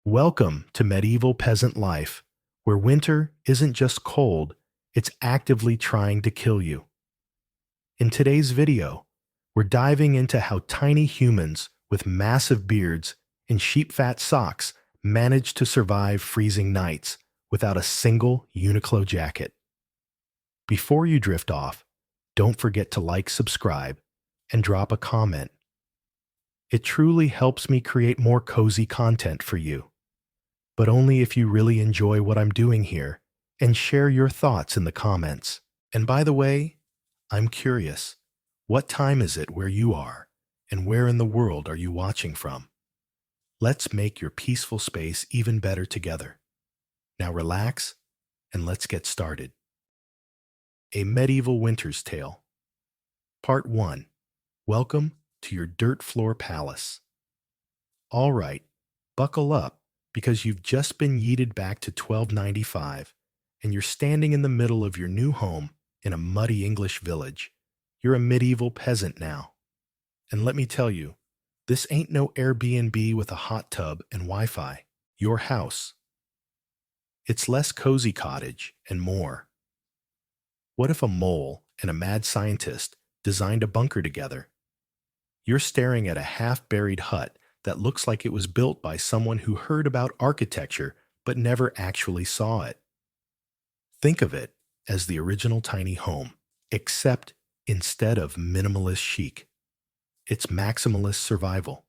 Welcome to medieval peasant life, where winter isn't just cold, it's actively trying to kill you. In today's video, we're diving into how tiny humans with massive beards and sheep fat socks manage to survive freezing nights without a single Uniqlo jacket. Before you drift off, don't forget to like, subscribe, and drop a comment. It truly helps me create more cozy content for you, but only if you really enjoy what I'm doing here and share your thoughts in the comments. And by the way, I'm curious, what time is it where you are, and where in the world are you watching from? Let's make your peaceful space even better together. Now relax, and let's get started. A Medieval Winter's Tale. Part 1. Welcome to your dirt floor palace. All right, buckle up, because you've just been yeeted back to 1295, and you're standing in the middle of your new home in a muddy English village. You're a medieval peasant now. And let me tell you, this ain't no Airbnb with a hot tub and Wi-Fi. Your house. It's less cozy cottage and more. What if a mole and a mad scientist designed a bunker together? You're staring at a half-buried hut that looks like it was built by someone who heard about architecture but never actually saw it. Think of it as the original tiny home, except instead of minimalist chic, it's maximalist survival.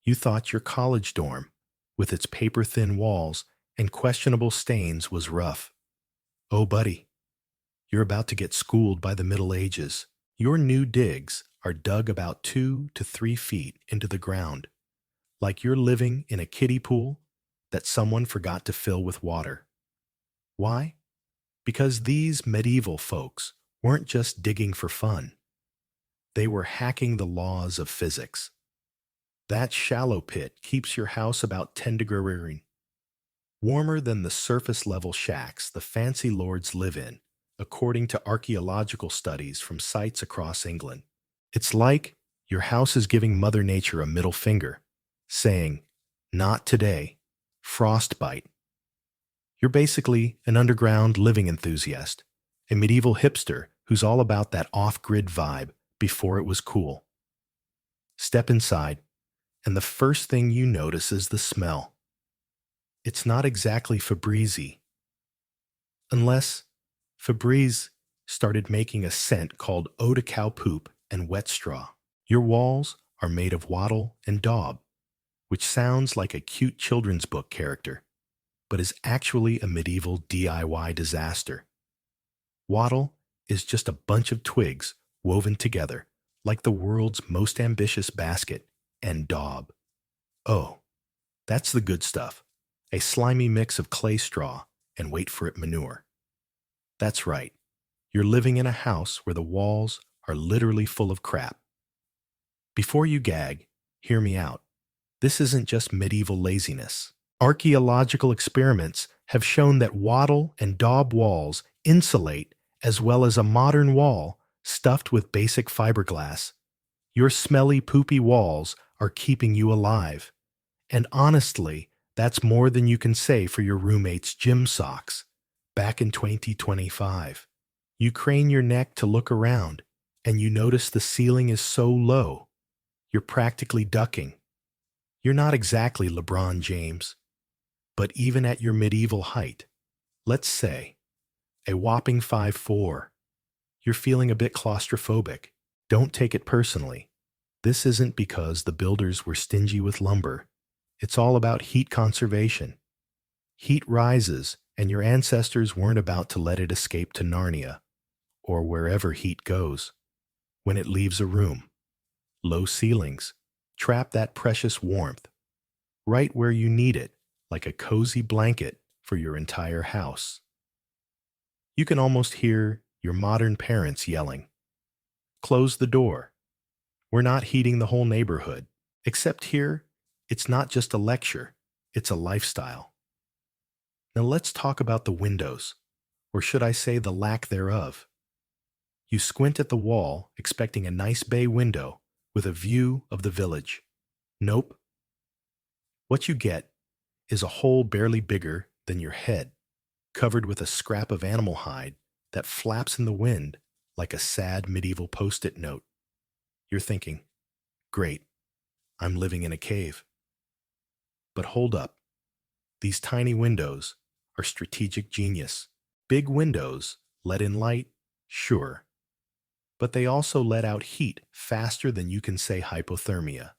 You thought your college dorm, with its paper-thin walls and questionable stains, was rough. Oh, buddy, you're about to get schooled by the Middle Ages. Your new digs are dug about 2 to 3 feet into the ground, like you're living in a kiddie pool that someone forgot to fill with water. Why? Because these medieval folks weren't just digging for fun. They were hacking the laws of physics. That shallow pit keeps your house about 10 degrees warmer than the surface-level shacks the fancy lords live in, according to archaeological studies from sites across England. It's like your house is giving Mother Nature a middle finger, saying, "Not today, frostbite." You're basically an underground living enthusiast, a medieval hipster who's all about that off-grid vibe before it was cool. Step inside, and the first thing you notice is the smell. It's not exactly Febreze, unless Febreze started making a scent called eau de cow poop and wet straw. Your walls are made of wattle and daub, which sounds like a cute children's book character, but is actually a medieval DIY disaster. Wattle is just a bunch of twigs woven together like the world's most ambitious basket, and daub. Oh, that's the good stuff. A slimy mix of clay straw and wait for it manure. That's right. You're living in a house where the walls are literally full of crap. Before you gag, hear me out. This isn't just medieval laziness. Archaeological experiments have shown that wattle and daub walls insulate as well as a modern wall stuffed with basic fiberglass. Your smelly, poopy walls are keeping you alive. And honestly, that's more than you can say for your roommate's gym socks. Back in 2025, you crane your neck to look around, and you notice the ceiling is so low, you're practically ducking. You're not exactly LeBron James, but even at your medieval height, let's say a whopping 5'4", you're feeling a bit claustrophobic. Don't take it personally. This isn't because the builders were stingy with lumber. It's all about heat conservation. Heat rises, and your ancestors weren't about to let it escape to Narnia, or wherever heat goes. When it leaves a room, low ceilings trap that precious warmth right where you need it, like a cozy blanket for your entire house. You can almost hear your modern parents yelling, "Close the door. We're not heating the whole neighborhood." Except here, it's not just a lecture, it's a lifestyle. Now let's talk about the windows, or should I say the lack thereof. You squint at the wall, expecting a nice bay window with a view of the village. Nope. What you get is a hole barely bigger than your head, covered with a scrap of animal hide that flaps in the wind like a sad medieval post-it note. You're thinking, great, I'm living in a cave. But hold up. These tiny windows are strategic genius. Big windows let in light, sure, but they also let out heat faster than you can say hypothermia.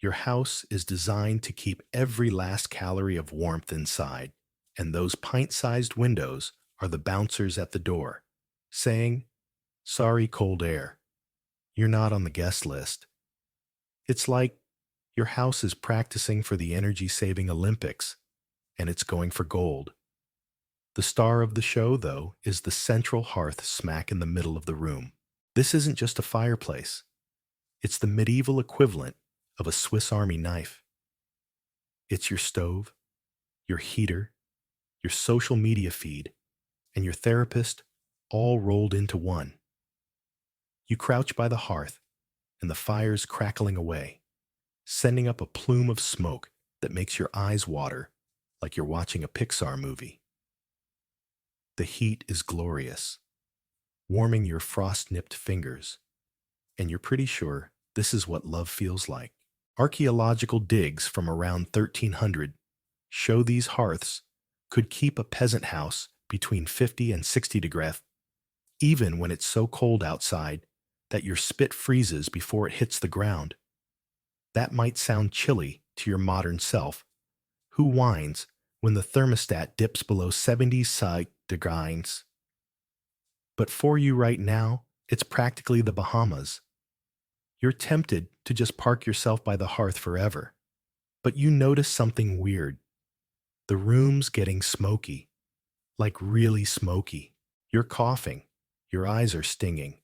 Your house is designed to keep every last calorie of warmth inside, and those pint-sized windows are the bouncers at the door, saying, sorry, cold air, you're not on the guest list. It's like your house is practicing for the energy-saving Olympics, and it's going for gold. The star of the show, though, is the central hearth smack in the middle of the room. This isn't just a fireplace. It's the medieval equivalent of a Swiss Army knife. It's your stove, your heater, your social media feed, and your therapist all rolled into one. You crouch by the hearth, and the fire's crackling away, sending up a plume of smoke that makes your eyes water like you're watching a Pixar movie. The heat is glorious, warming your frost-nipped fingers, and you're pretty sure this is what love feels like. Archaeological digs from around 1300 show these hearths could keep a peasant house between 50 and 60 degrees, even when it's so cold outside that your spit freezes before it hits the ground. That might sound chilly to your modern self, who whines when the thermostat dips below 70 degrees. But for you right now, it's practically the Bahamas. You're tempted to just park yourself by the hearth forever, but you notice something weird. The room's getting smoky, like really smoky. You're coughing, your eyes are stinging,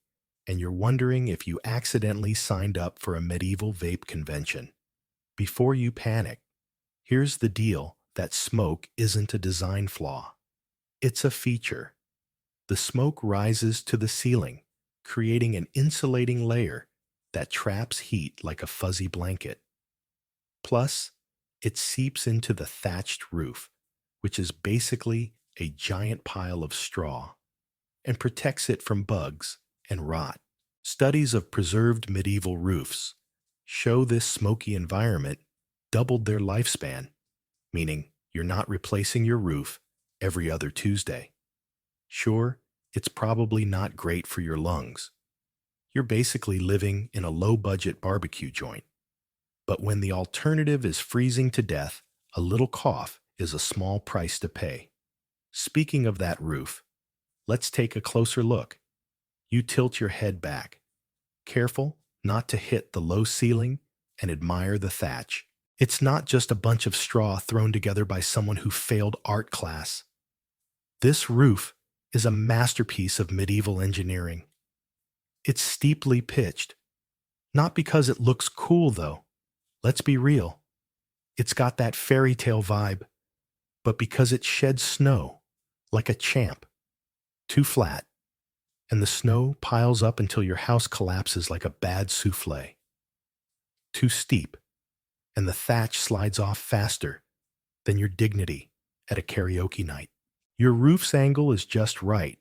and you're wondering if you accidentally signed up for a medieval vape convention. Before you panic, here's the deal: that smoke isn't a design flaw. It's a feature. The smoke rises to the ceiling, creating an insulating layer that traps heat like a fuzzy blanket. Plus, it seeps into the thatched roof, which is basically a giant pile of straw, and protects it from bugs and rot. Studies of preserved medieval roofs show this smoky environment doubled their lifespan, meaning you're not replacing your roof every other Tuesday. Sure, it's probably not great for your lungs. You're basically living in a low-budget barbecue joint. But when the alternative is freezing to death, a little cough is a small price to pay. Speaking of that roof, let's take a closer look. You tilt your head back, careful not to hit the low ceiling, and admire the thatch. It's not just a bunch of straw thrown together by someone who failed art class. This roof is a masterpiece of medieval engineering. It's steeply pitched. Not because it looks cool, though. Let's be real. It's got that fairy tale vibe, but because it sheds snow like a champ. Too flat, and the snow piles up until your house collapses like a bad souffle. Too steep, and the thatch slides off faster than your dignity at a karaoke night. Your roof's angle is just right,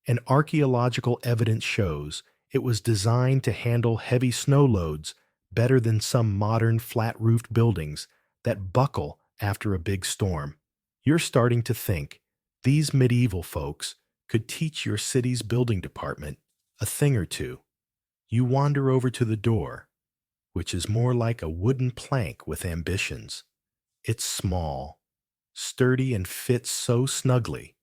and archaeological evidence shows it was designed to handle heavy snow loads better than some modern flat-roofed buildings that buckle after a big storm. You're starting to think these medieval folks could teach your city's building department a thing or two. You wander over to the door, which is more like a wooden plank with ambitions. It's small, sturdy, and fits so snugly,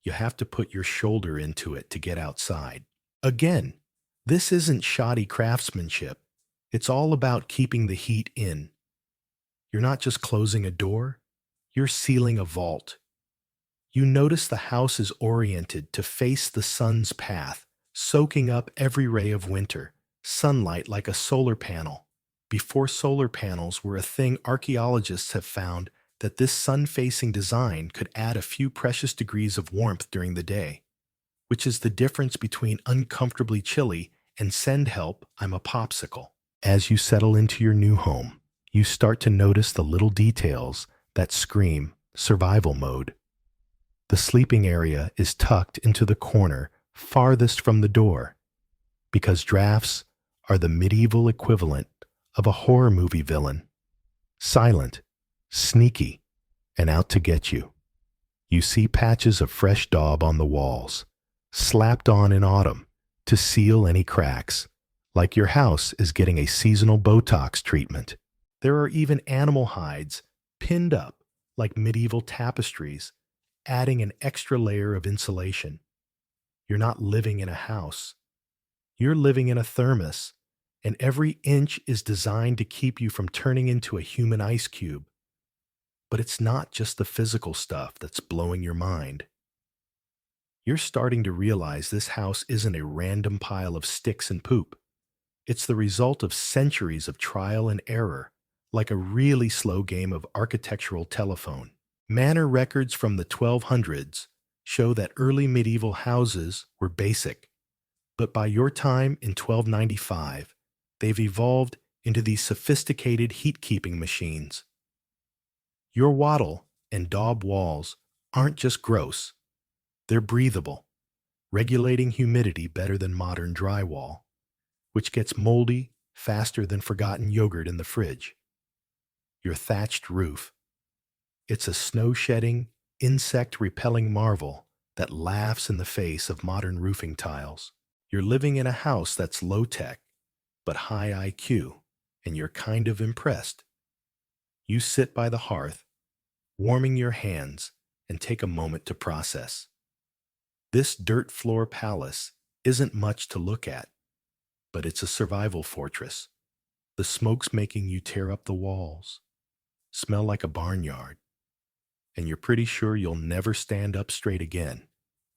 you have to put your shoulder into it to get outside. Again, this isn't shoddy craftsmanship. It's all about keeping the heat in. You're not just closing a door, you're sealing a vault. You notice the house is oriented to face the sun's path, soaking up every ray of winter, sunlight like a solar panel. Before solar panels were a thing, archaeologists have found that this sun-facing design could add a few precious degrees of warmth during the day, which is the difference between uncomfortably chilly and send help, I'm a popsicle. As you settle into your new home, you start to notice the little details that scream survival mode. The sleeping area is tucked into the corner farthest from the door because drafts are the medieval equivalent of a horror movie villain. Silent, sneaky, and out to get you. You see patches of fresh daub on the walls, slapped on in autumn to seal any cracks, like your house is getting a seasonal Botox treatment. There are even animal hides pinned up like medieval tapestries, adding an extra layer of insulation. You're not living in a house. You're living in a thermos, and every inch is designed to keep you from turning into a human ice cube. But it's not just the physical stuff that's blowing your mind. You're starting to realize this house isn't a random pile of sticks and poop. It's the result of centuries of trial and error, like a really slow game of architectural telephone. Manor records from the 1200s show that early medieval houses were basic, but by your time in 1295, they've evolved into these sophisticated heat-keeping machines. Your wattle and daub walls aren't just gross, they're breathable, regulating humidity better than modern drywall, which gets moldy faster than forgotten yogurt in the fridge. Your thatched roof. It's a snow-shedding, insect-repelling marvel that laughs in the face of modern roofing tiles. You're living in a house that's low-tech, but high IQ, and you're kind of impressed. You sit by the hearth, warming your hands, and take a moment to process. This dirt floor palace isn't much to look at, but it's a survival fortress. The smoke's making you tear up the walls, smell like a barnyard, and you're pretty sure you'll never stand up straight again,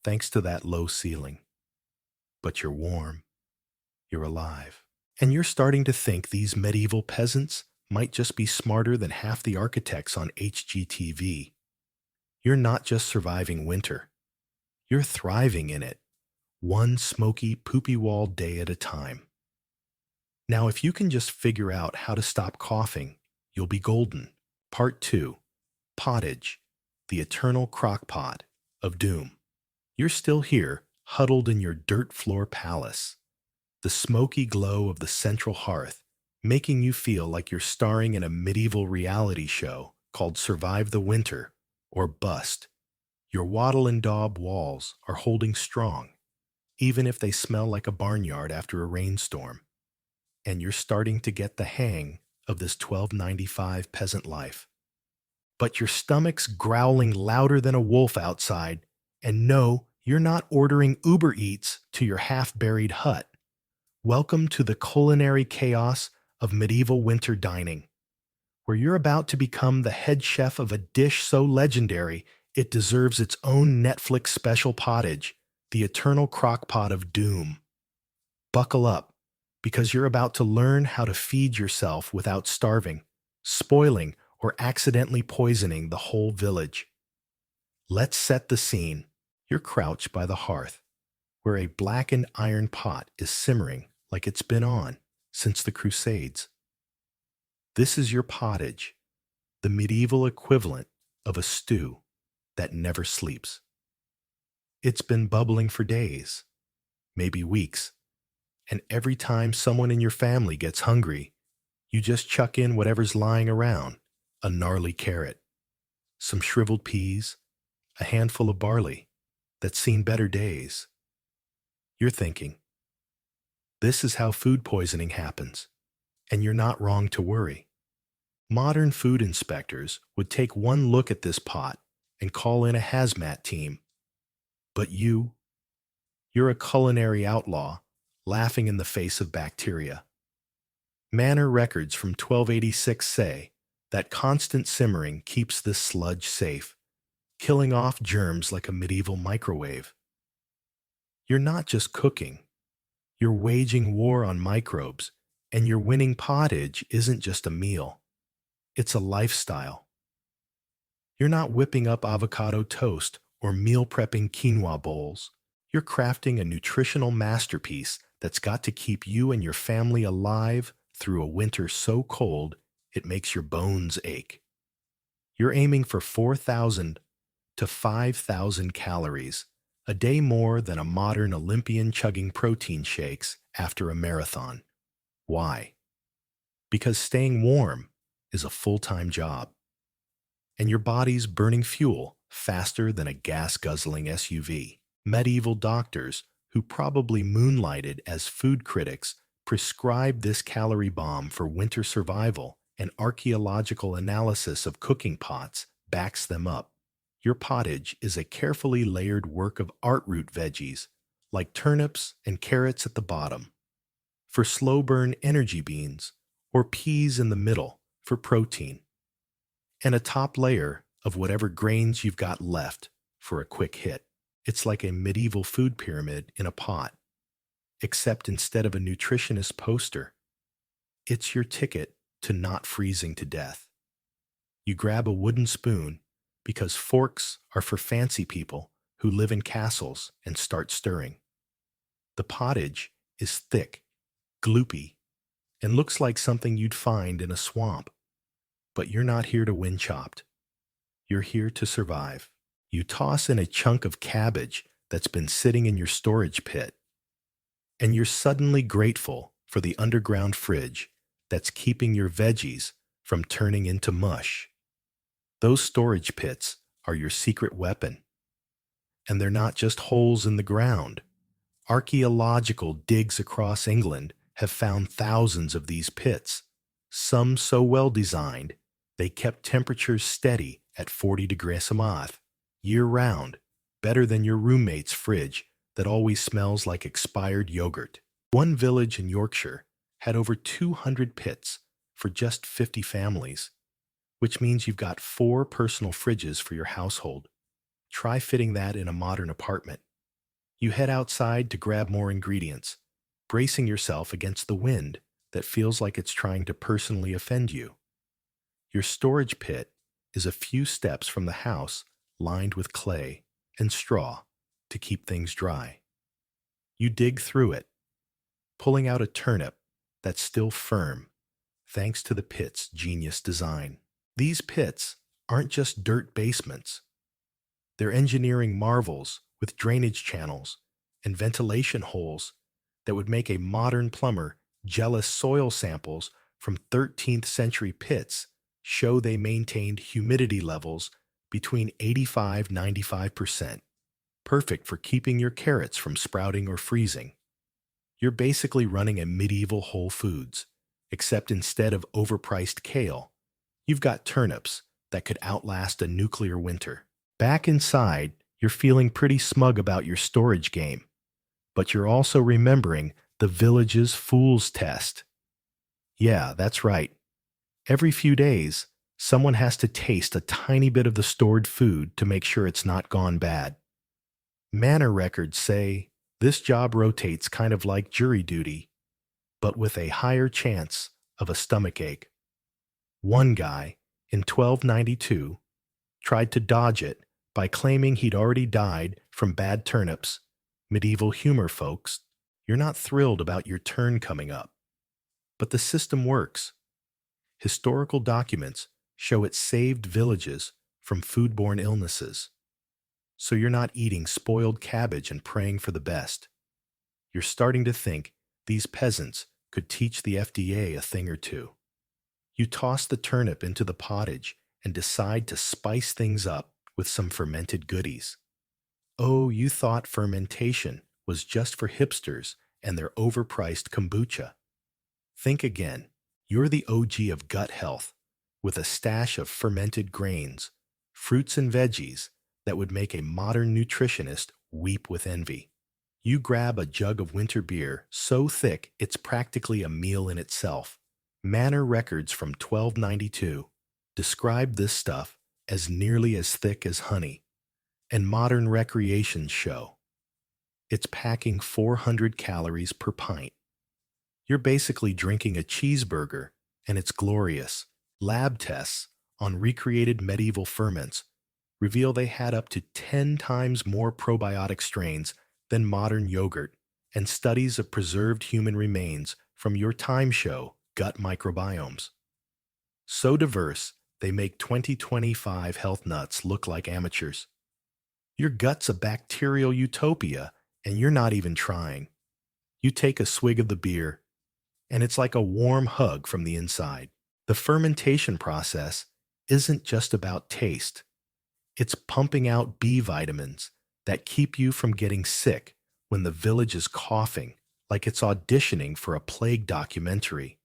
thanks to that low ceiling. But you're warm, you're alive, and you're starting to think these medieval peasants might just be smarter than half the architects on HGTV. You're not just surviving winter, you're thriving in it, one smoky, poopy wall day at a time. Now, if you can just figure out how to stop coughing, you'll be golden. Part 2. Pottage, the eternal crock pot of doom. You're still here, huddled in your dirt floor palace, the smoky glow of the central hearth making you feel like you're starring in a medieval reality show called Survive the Winter or Bust. Your wattle and daub walls are holding strong, even if they smell like a barnyard after a rainstorm. And you're starting to get the hang of this 1295 peasant life. But your stomach's growling louder than a wolf outside, and no, you're not ordering Uber Eats to your half-buried hut. Welcome to the culinary chaos of medieval winter dining, where you're about to become the head chef of a dish so legendary it deserves its own Netflix special pottage, the eternal crock pot of doom. Buckle up, because you're about to learn how to feed yourself without starving, spoiling, or accidentally poisoning the whole village. Let's set the scene. You're crouched by the hearth, where a blackened iron pot is simmering like it's been on since the Crusades. This is your pottage, the medieval equivalent of a stew that never sleeps. It's been bubbling for days, maybe weeks, and every time someone in your family gets hungry, you just chuck in whatever's lying around: a gnarly carrot, some shriveled peas, a handful of barley that's seen better days. You're thinking, this is how food poisoning happens, and you're not wrong to worry. Modern food inspectors would take one look at this pot and call in a hazmat team. But you're a culinary outlaw, laughing in the face of bacteria. Manor records from 1286 say that constant simmering keeps this sludge safe, killing off germs like a medieval microwave. You're not just cooking, you're waging war on microbes, and your winning pottage isn't just a meal, it's a lifestyle. You're not whipping up avocado toast or meal prepping quinoa bowls. You're crafting a nutritional masterpiece that's got to keep you and your family alive through a winter so cold it makes your bones ache. You're aiming for 4,000 to 5,000 calories, a day more than a modern Olympian chugging protein shakes after a marathon. Why? Because staying warm is a full-time job, and your body's burning fuel faster than a gas-guzzling SUV. Medieval doctors, who probably moonlighted as food critics, prescribed this calorie bomb for winter survival, and archaeological analysis of cooking pots backs them up. Your pottage is a carefully layered work of artroot veggies, like turnips and carrots at the bottom, for slow-burn energy beans, or peas in the middle for protein, and a top layer of whatever grains you've got left for a quick hit. It's like a medieval food pyramid in a pot, except instead of a nutritionist poster, it's your ticket to not freezing to death. You grab a wooden spoon because forks are for fancy people who live in castles and start stirring. The pottage is thick, gloopy, and looks like something you'd find in a swamp. But you're not here to win chopped. You're here to survive. You toss in a chunk of cabbage that's been sitting in your storage pit, and you're suddenly grateful for the underground fridge that's keeping your veggies from turning into mush. Those storage pits are your secret weapon. And they're not just holes in the ground. Archaeological digs across England have found thousands of these pits, some so well designed they kept temperatures steady at 40 degrees Celsius, year-round, better than your roommate's fridge that always smells like expired yogurt. One village in Yorkshire had over 200 pits for just 50 families, which means you've got 4 personal fridges for your household. Try fitting that in a modern apartment. You head outside to grab more ingredients, bracing yourself against the wind that feels like it's trying to personally offend you. Your storage pit is a few steps from the house, lined with clay and straw to keep things dry. You dig through it, pulling out a turnip that's still firm, thanks to the pit's genius design. These pits aren't just dirt basements. They're engineering marvels with drainage channels and ventilation holes that would make a modern plumber jealous. Soil samples from 13th century pits show they maintained humidity levels between 85–95%, perfect for keeping your carrots from sprouting or freezing. You're basically running a medieval Whole Foods, except instead of overpriced kale, you've got turnips that could outlast a nuclear winter. Back inside, you're feeling pretty smug about your storage game, but you're also remembering the village's fool's test. Yeah, that's right. Every few days, someone has to taste a tiny bit of the stored food to make sure it's not gone bad. Manor records say this job rotates kind of like jury duty, but with a higher chance of a stomachache. One guy, in 1292, tried to dodge it by claiming he'd already died from bad turnips. Medieval humor, folks. You're not thrilled about your turn coming up. But the system works. Historical documents show it saved villages from foodborne illnesses. So you're not eating spoiled cabbage and praying for the best. You're starting to think these peasants could teach the FDA a thing or two. You toss the turnip into the pottage and decide to spice things up with some fermented goodies. Oh, you thought fermentation was just for hipsters and their overpriced kombucha. Think again. You're the OG of gut health, with a stash of fermented grains, fruits and veggies that would make a modern nutritionist weep with envy. You grab a jug of winter beer so thick it's practically a meal in itself. Manor records from 1292 describe this stuff as nearly as thick as honey, and modern recreations show it's packing 400 calories per pint. You're basically drinking a cheeseburger, and it's glorious. Lab tests on recreated medieval ferments reveal they had up to 10 times more probiotic strains than modern yogurt, and studies of preserved human remains from your time show gut microbiomes. So diverse They make 2025 health nuts look like amateurs. Your gut's a bacterial utopia, and you're not even trying. You take a swig of the beer, and it's like a warm hug from the inside. The fermentation process isn't just about taste. It's pumping out B vitamins that keep you from getting sick when the village is coughing like it's auditioning for a plague documentary.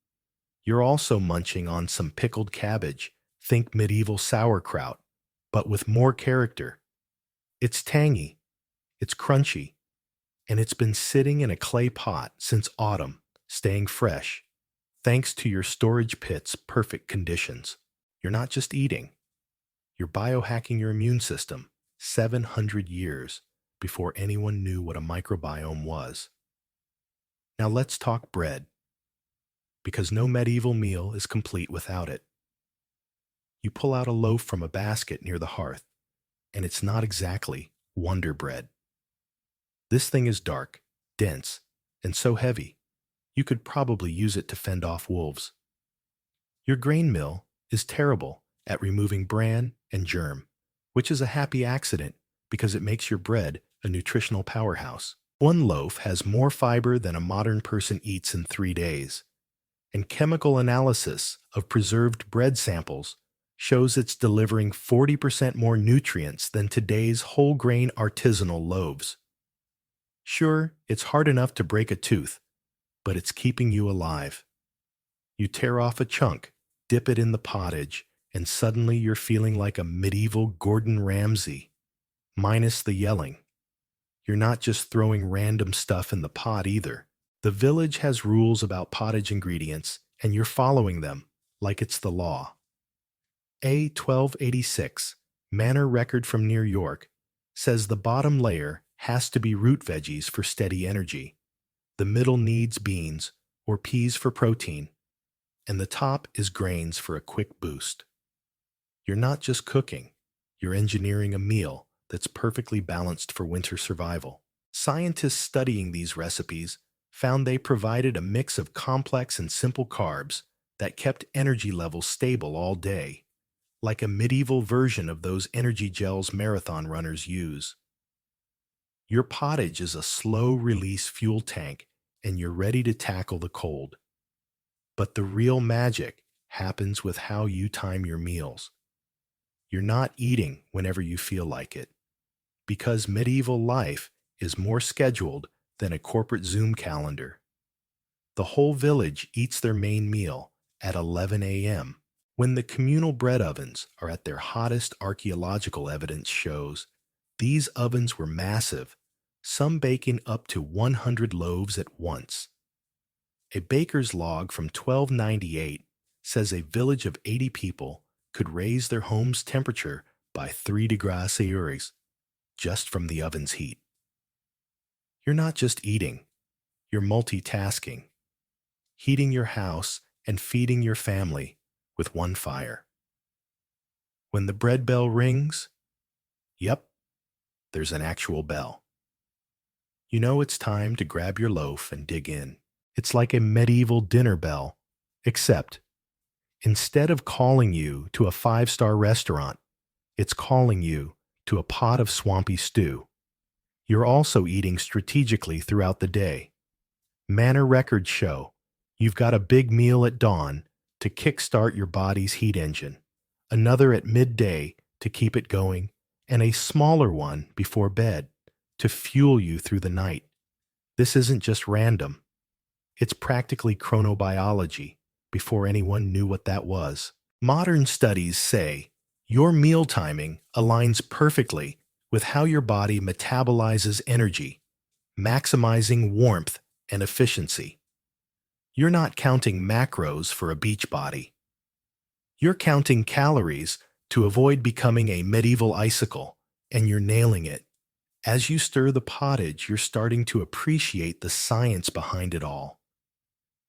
You're also munching on some pickled cabbage, think medieval sauerkraut, but with more character. It's tangy, it's crunchy, and it's been sitting in a clay pot since autumn, staying fresh, thanks to your storage pit's perfect conditions. You're not just eating, you're biohacking your immune system 700 years before anyone knew what a microbiome was. Now let's talk bread, because no medieval meal is complete without it. You pull out a loaf from a basket near the hearth, and it's not exactly Wonder Bread. This thing is dark, dense, and so heavy, you could probably use it to fend off wolves. Your grain mill is terrible at removing bran and germ, which is a happy accident because it makes your bread a nutritional powerhouse. One loaf has more fiber than a modern person eats in 3 days, and chemical analysis of preserved bread samples shows it's delivering 40% more nutrients than today's whole grain artisanal loaves. Sure, it's hard enough to break a tooth, but it's keeping you alive. You tear off a chunk, dip it in the pottage, and suddenly you're feeling like a medieval Gordon Ramsay, minus the yelling. You're not just throwing random stuff in the pot either. The village has rules about pottage ingredients, and you're following them like it's the law. A1286, Manor Record from New York, says the bottom layer has to be root veggies for steady energy. The middle needs beans or peas for protein, and the top is grains for a quick boost. You're not just cooking, you're engineering a meal that's perfectly balanced for winter survival. Scientists studying these recipes found they provided a mix of complex and simple carbs that kept energy levels stable all day, like a medieval version of those energy gels marathon runners use. Your pottage is a slow-release fuel tank, and you're ready to tackle the cold. But the real magic happens with how you time your meals. You're not eating whenever you feel like it, because medieval life is more scheduled than a corporate Zoom calendar. The whole village eats their main meal at 11 a.m. When the communal bread ovens are at their hottest. Archaeological evidence shows these ovens were massive, some baking up to 100 loaves at once. A baker's log from 1298 says a village of 80 people could raise their home's temperature by 3 degrees Celsius just from the oven's heat. You're not just eating, you're multitasking, heating your house and feeding your family with one fire. When the bread bell rings, yep, there's an actual bell. You know it's time to grab your loaf and dig in. It's like a medieval dinner bell, except instead of calling you to a 5-star restaurant, it's calling you to a pot of swampy stew. You're also eating strategically throughout the day. Manor records show you've got a big meal at dawn to kickstart your body's heat engine, another at midday to keep it going, and a smaller one before bed to fuel you through the night. This isn't just random. It's practically chronobiology before anyone knew what that was. Modern studies say your meal timing aligns perfectly with how your body metabolizes energy, maximizing warmth and efficiency. You're not counting macros for a beach body. You're counting calories to avoid becoming a medieval icicle, and you're nailing it. As you stir the pottage, you're starting to appreciate the science behind it all.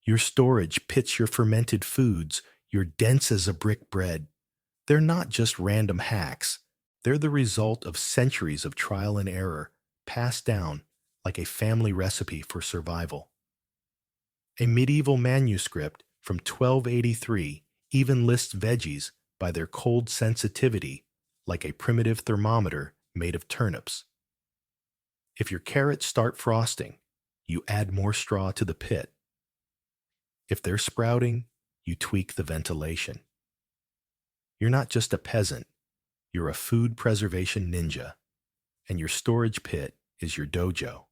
Your storage pits your fermented foods, you're dense as a brick bread. They're not just random hacks. They're the result of centuries of trial and error, passed down like a family recipe for survival. A medieval manuscript from 1283 even lists veggies by their cold sensitivity like a primitive thermometer made of turnips. If your carrots start frosting, you add more straw to the pit. If they're sprouting, you tweak the ventilation. You're not just a peasant, you're a food preservation ninja, and your storage pit is your dojo.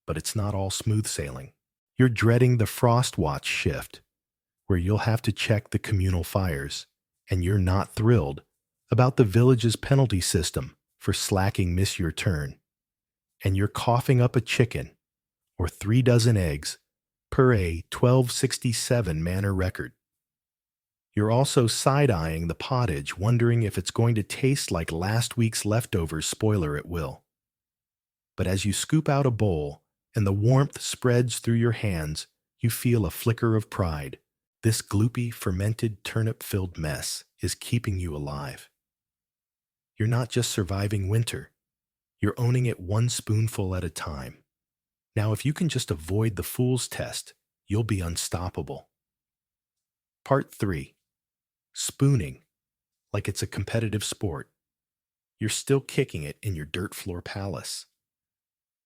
But it's not all smooth sailing. You're dreading the frost watch shift, where you'll have to check the communal fires, and you're not thrilled about the village's penalty system for slacking miss your turn. And you're coughing up a chicken or 3 dozen eggs per a 1267 manor record. You're also side-eyeing the pottage, wondering if it's going to taste like last week's leftovers. Spoiler, it will. But as you scoop out a bowl and the warmth spreads through your hands, you feel a flicker of pride. This gloopy, fermented, turnip-filled mess is keeping you alive. You're not just surviving winter. You're owning it one spoonful at a time. Now, if you can just avoid the fool's test, you'll be unstoppable. Part 3. Spooning, like it's a competitive sport. You're still kicking it in your dirt floor palace.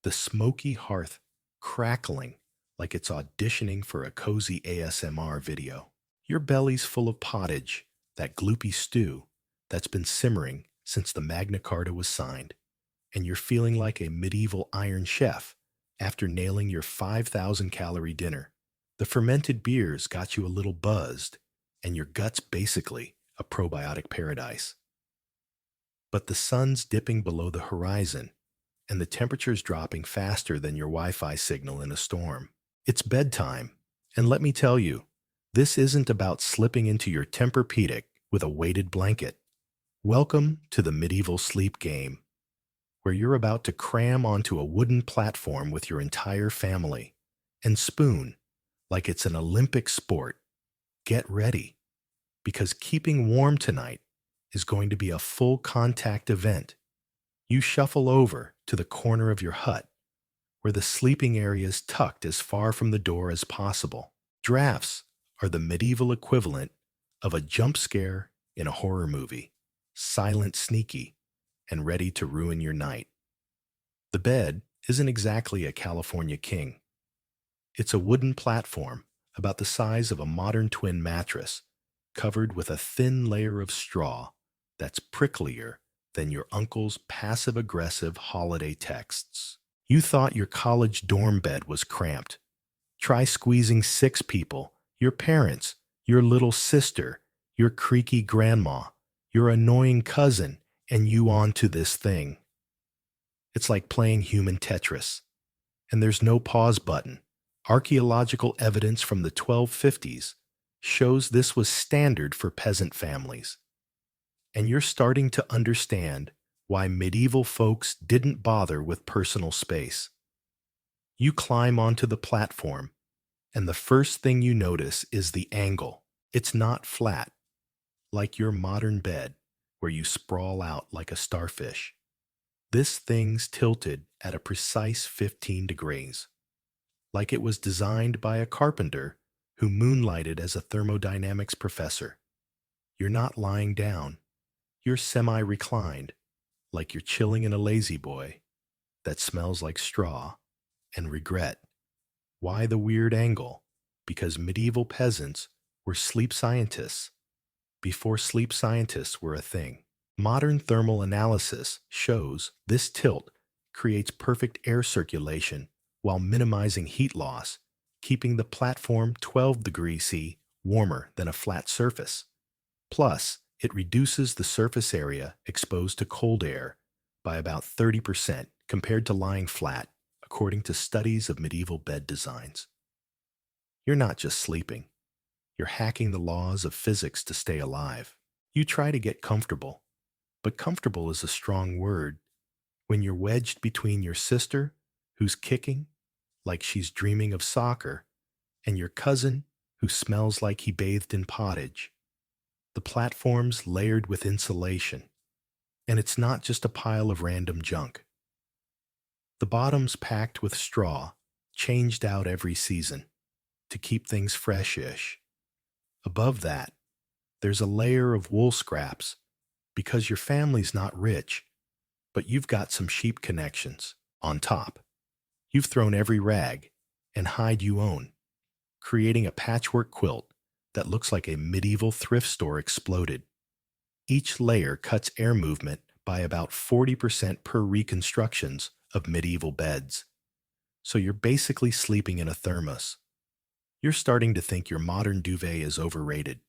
The smoky hearth crackling like it's auditioning for a cozy ASMR video. Your belly's full of pottage, that gloopy stew that's been simmering since the Magna Carta was signed, and you're feeling like a medieval Iron Chef after nailing your 5,000-calorie dinner. The fermented beers got you a little buzzed, and your gut's basically a probiotic paradise. But the sun's dipping below the horizon, and the temperature's dropping faster than your Wi-Fi signal in a storm. It's bedtime, and let me tell you, this isn't about slipping into your Tempur-Pedic with a weighted blanket. Welcome to the medieval sleep game, where you're about to cram onto a wooden platform with your entire family and spoon like it's an Olympic sport. Get ready, because keeping warm tonight is going to be a full contact event. You shuffle over to the corner of your hut, where the sleeping area is tucked as far from the door as possible. Drafts are the medieval equivalent of a jump scare in a horror movie, silent, sneaky, and ready to ruin your night. The bed isn't exactly a California king. It's a wooden platform about the size of a modern twin mattress, covered with a thin layer of straw that's pricklier than your uncle's passive-aggressive holiday texts. You thought your college dorm bed was cramped. Try squeezing 6 people: your parents, your little sister, your creaky grandma, your annoying cousin, and you onto this thing. It's like playing human Tetris. And there's no pause button. Archaeological evidence from the 1250s shows this was standard for peasant families. And you're starting to understand why medieval folks didn't bother with personal space. You climb onto the platform, and the first thing you notice is the angle. It's not flat, like your modern bed, where you sprawl out like a starfish. This thing's tilted at a precise 15 degrees, like it was designed by a carpenter who moonlighted as a thermodynamics professor. You're not lying down. You're semi-reclined, like you're chilling in a lazy boy that smells like straw and regret. Why the weird angle? Because medieval peasants were sleep scientists before sleep scientists were a thing. Modern thermal analysis shows this tilt creates perfect air circulation while minimizing heat loss, keeping the platform 12 degrees C warmer than a flat surface. Plus, it reduces the surface area exposed to cold air by about 30% compared to lying flat, according to studies of medieval bed designs. You're not just sleeping. You're hacking the laws of physics to stay alive. You try to get comfortable, but comfortable is a strong word when you're wedged between your sister, who's kicking like she's dreaming of soccer, and your cousin, who smells like he bathed in pottage. The platform's layered with insulation, and it's not just a pile of random junk. The bottom's packed with straw, changed out every season, to keep things fresh-ish. Above that, There's a layer of wool scraps because your family's not rich, but you've got some sheep connections on top. You've thrown every rag and hide you own, creating a patchwork quilt that looks like a medieval thrift store exploded. Each layer cuts air movement by about 40% per reconstructions of medieval beds. So you're basically sleeping in a thermos. You're starting to think your modern duvet is overrated.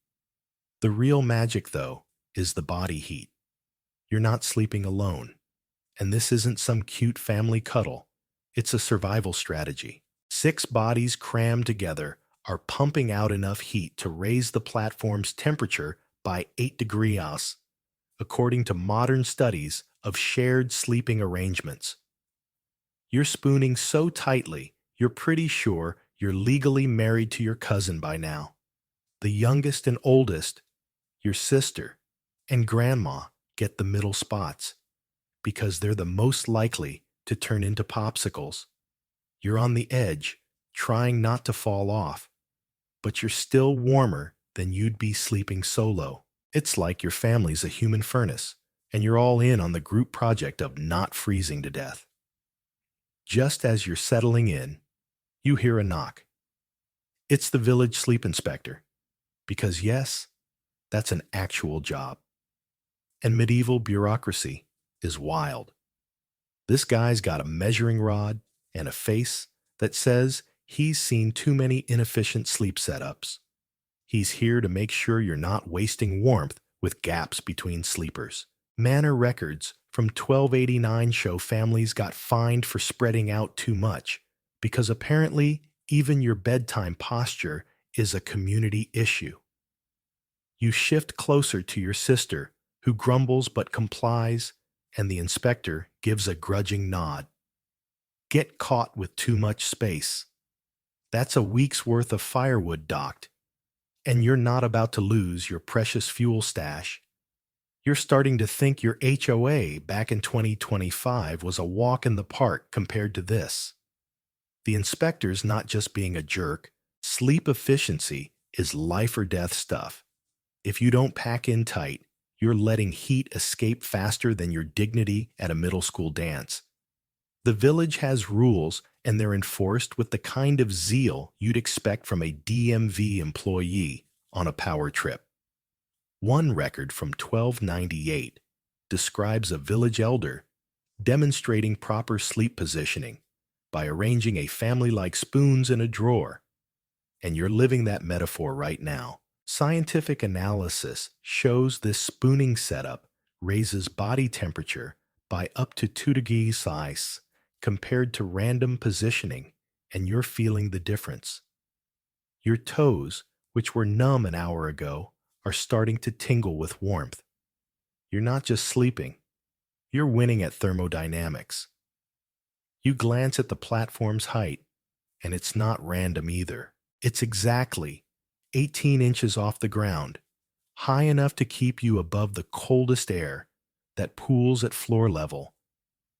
The real magic, though, is the body heat. You're not sleeping alone. And this isn't some cute family cuddle. It's a survival strategy. 6 bodies crammed together are pumping out enough heat to raise the platform's temperature by 8 degrees, according to modern studies of shared sleeping arrangements. You're spooning so tightly, you're pretty sure you're legally married to your cousin by now. The youngest and oldest, your sister, and grandma get the middle spots because they're the most likely to turn into popsicles. You're on the edge, trying not to fall off, but you're still warmer than you'd be sleeping solo. It's like your family's a human furnace, and you're all in on the group project of not freezing to death. Just as you're settling in, you hear a knock. It's the village sleep inspector, because yes, that's an actual job. And medieval bureaucracy is wild. This guy's got a measuring rod and a face that says he's seen too many inefficient sleep setups. He's here to make sure you're not wasting warmth with gaps between sleepers. Manor records from 1289 show families got fined for spreading out too much because apparently even your bedtime posture is a community issue. You shift closer to your sister, who grumbles but complies, and the inspector gives a grudging nod. Get caught with too much space. That's a week's worth of firewood docked, and you're not about to lose your precious fuel stash. You're starting to think your HOA back in 2025 was a walk in the park compared to this. The inspector's not just being a jerk. Sleep efficiency is life or death stuff. If you don't pack in tight, you're letting heat escape faster than your dignity at a middle school dance. The village has rules, and they're enforced with the kind of zeal you'd expect from a DMV employee on a power trip. One record from 1298 describes a village elder demonstrating proper sleep positioning by arranging a family like spoons in a drawer. And you're living that metaphor right now. Scientific analysis shows this spooning setup raises body temperature by up to 2 degrees Celsius compared to random positioning, and you're feeling the difference. Your toes, which were numb an hour ago, are starting to tingle with warmth. You're not just sleeping, you're winning at thermodynamics. You glance at the platform's height, and it's not random either. It's exactly 18 inches off the ground, high enough to keep you above the coldest air that pools at floor level,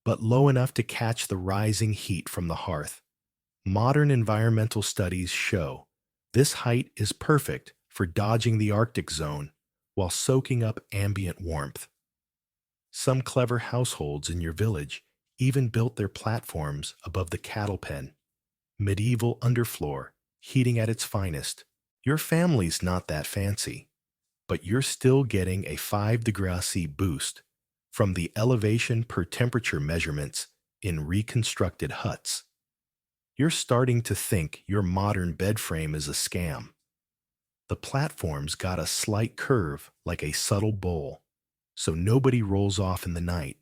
but low enough to catch the rising heat from the hearth. Modern environmental studies show this height is perfect for dodging the Arctic zone while soaking up ambient warmth. Some clever households in your village even built their platforms above the cattle pen, medieval underfloor, heating at its finest. Your family's not that fancy, but you're still getting a 5 degree boost from the elevation per temperature measurements in reconstructed huts. You're starting to think your modern bed frame is a scam. The platform's got a slight curve like a subtle bowl, so nobody rolls off in the night.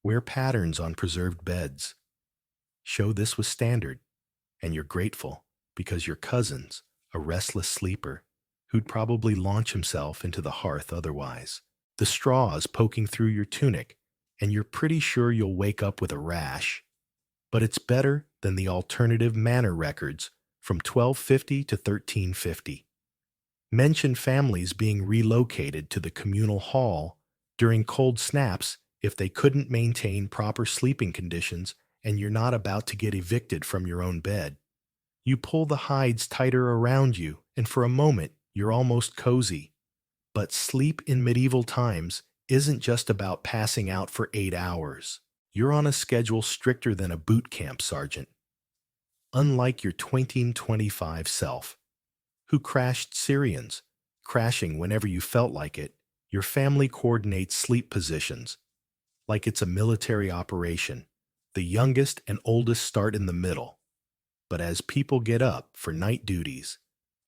Wear patterns on preserved beds. Show this was standard, and you're grateful because your cousin's a restless sleeper who'd probably launch himself into the hearth otherwise. The straw's poking through your tunic, and you're pretty sure you'll wake up with a rash. But it's better than the alternative manor records from 1250 to 1350. Mention families being relocated to the communal hall during cold snaps if they couldn't maintain proper sleeping conditions and you're not about to get evicted from your own bed. You pull the hides tighter around you, and for a moment, you're almost cozy. But sleep in medieval times isn't just about passing out for 8 hours. You're on a schedule stricter than a boot camp sergeant. Unlike your 2025 self, who crashed Syrians, crashing whenever you felt like it, your family coordinates sleep positions like it's a military operation. The youngest and oldest start in the middle. But as people get up for night duties,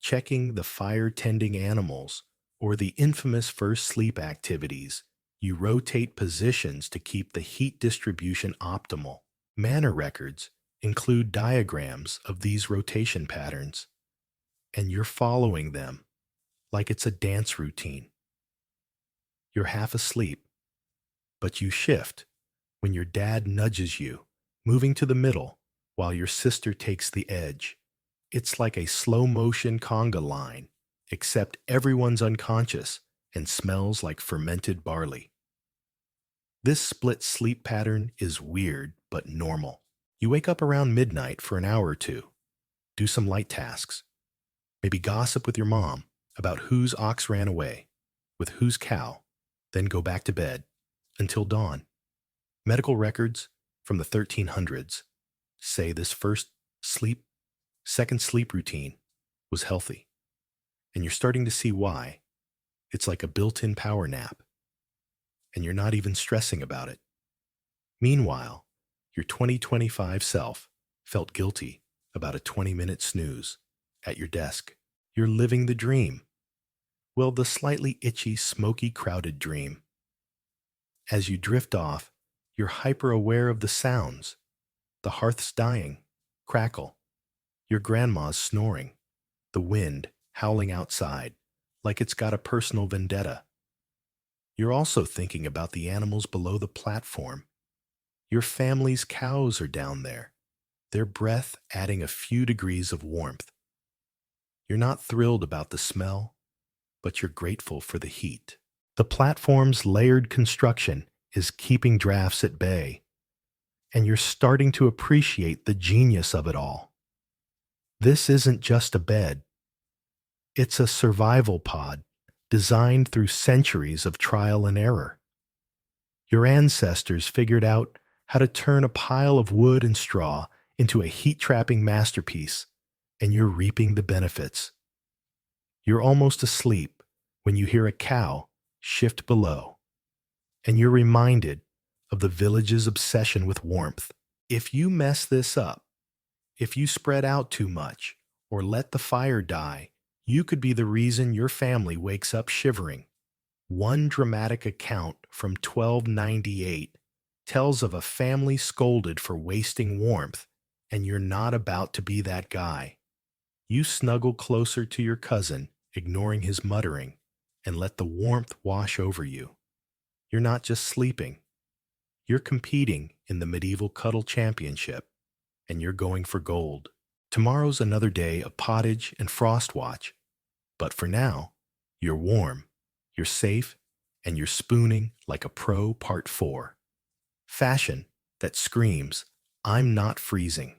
checking the fire-tending animals, or the infamous first sleep activities, you rotate positions to keep the heat distribution optimal. Manor records include diagrams of these rotation patterns, and you're following them like it's a dance routine. You're half asleep, but you shift when your dad nudges you, moving to the middle while your sister takes the edge. It's like a slow-motion conga line, except everyone's unconscious and smells like fermented barley. This split sleep pattern is weird but normal. You wake up around midnight for an hour or two, do some light tasks, maybe gossip with your mom about whose ox ran away, with whose cow, then go back to bed until dawn. Medical records from the 1300s say this second sleep routine was healthy. And you're starting to see why. It's like a built-in power nap. And you're not even stressing about it. Meanwhile, your 2025 self felt guilty about a 20-minute snooze at your desk. You're living the dream. Well, the slightly itchy, smoky, crowded dream. As you drift off, you're hyper-aware of the sounds. The hearth's dying, crackle. Your grandma's snoring. The wind howling outside, like it's got a personal vendetta. You're also thinking about the animals below the platform. Your family's cows are down there, their breath adding a few degrees of warmth. You're not thrilled about the smell, but you're grateful for the heat. The platform's layered construction is keeping drafts at bay, and you're starting to appreciate the genius of it all. This isn't just a bed. It's a survival pod designed through centuries of trial and error. Your ancestors figured out how to turn a pile of wood and straw into a heat-trapping masterpiece, and you're reaping the benefits. You're almost asleep when you hear a cow shift below, and you're reminded of the village's obsession with warmth. If you mess this up, if you spread out too much, or let the fire die, you could be the reason your family wakes up shivering. One dramatic account from 1298 tells of a family scolded for wasting warmth, and you're not about to be that guy. You snuggle closer to your cousin, ignoring his muttering, and let the warmth wash over you. You're not just sleeping. You're competing in the medieval cuddle championship, and you're going for gold. Tomorrow's another day of pottage and frost watch, but for now, you're warm, you're safe, and you're spooning like a pro. Part 4. Fashion that screams, I'm not freezing.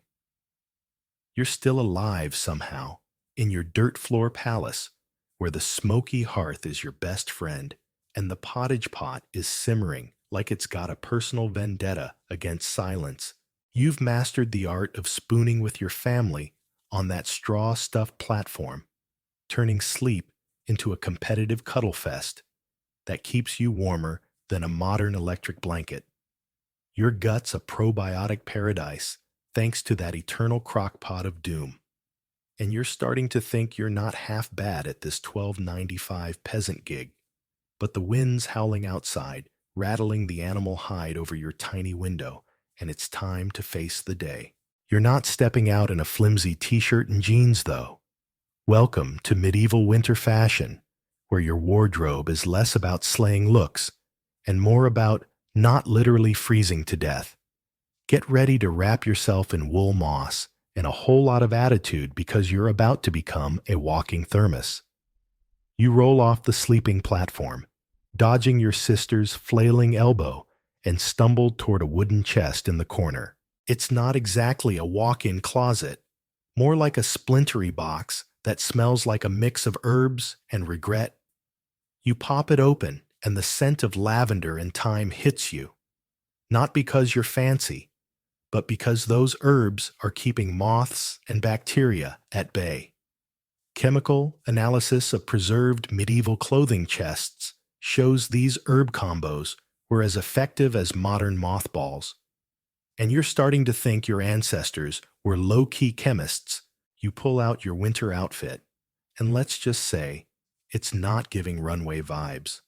You're still alive somehow in your dirt floor palace where the smoky hearth is your best friend and the pottage pot is simmering like it's got a personal vendetta against silence. You've mastered the art of spooning with your family on that straw-stuffed platform, turning sleep into a competitive cuddle fest that keeps you warmer than a modern electric blanket. Your gut's a probiotic paradise thanks to that eternal crock-pot of doom. And you're starting to think you're not half bad at this $12.95 peasant gig, but the wind's howling outside, rattling the animal hide over your tiny window, and it's time to face the day. You're not stepping out in a flimsy t-shirt and jeans, though. Welcome to medieval winter fashion, where your wardrobe is less about slaying looks and more about not literally freezing to death. Get ready to wrap yourself in wool moss and a whole lot of attitude because you're about to become a walking thermos. You roll off the sleeping platform, dodging your sister's flailing elbow, and stumble toward a wooden chest in the corner. It's not exactly a walk-in closet, more like a splintery box that smells like a mix of herbs and regret. You pop it open, and the scent of lavender and thyme hits you, not because you're fancy, but because those herbs are keeping moths and bacteria at bay. Chemical analysis of preserved medieval clothing chests shows these herb combos were as effective as modern mothballs. And you're starting to think your ancestors were low-key chemists. You pull out your winter outfit, and let's just say it's not giving runway vibes.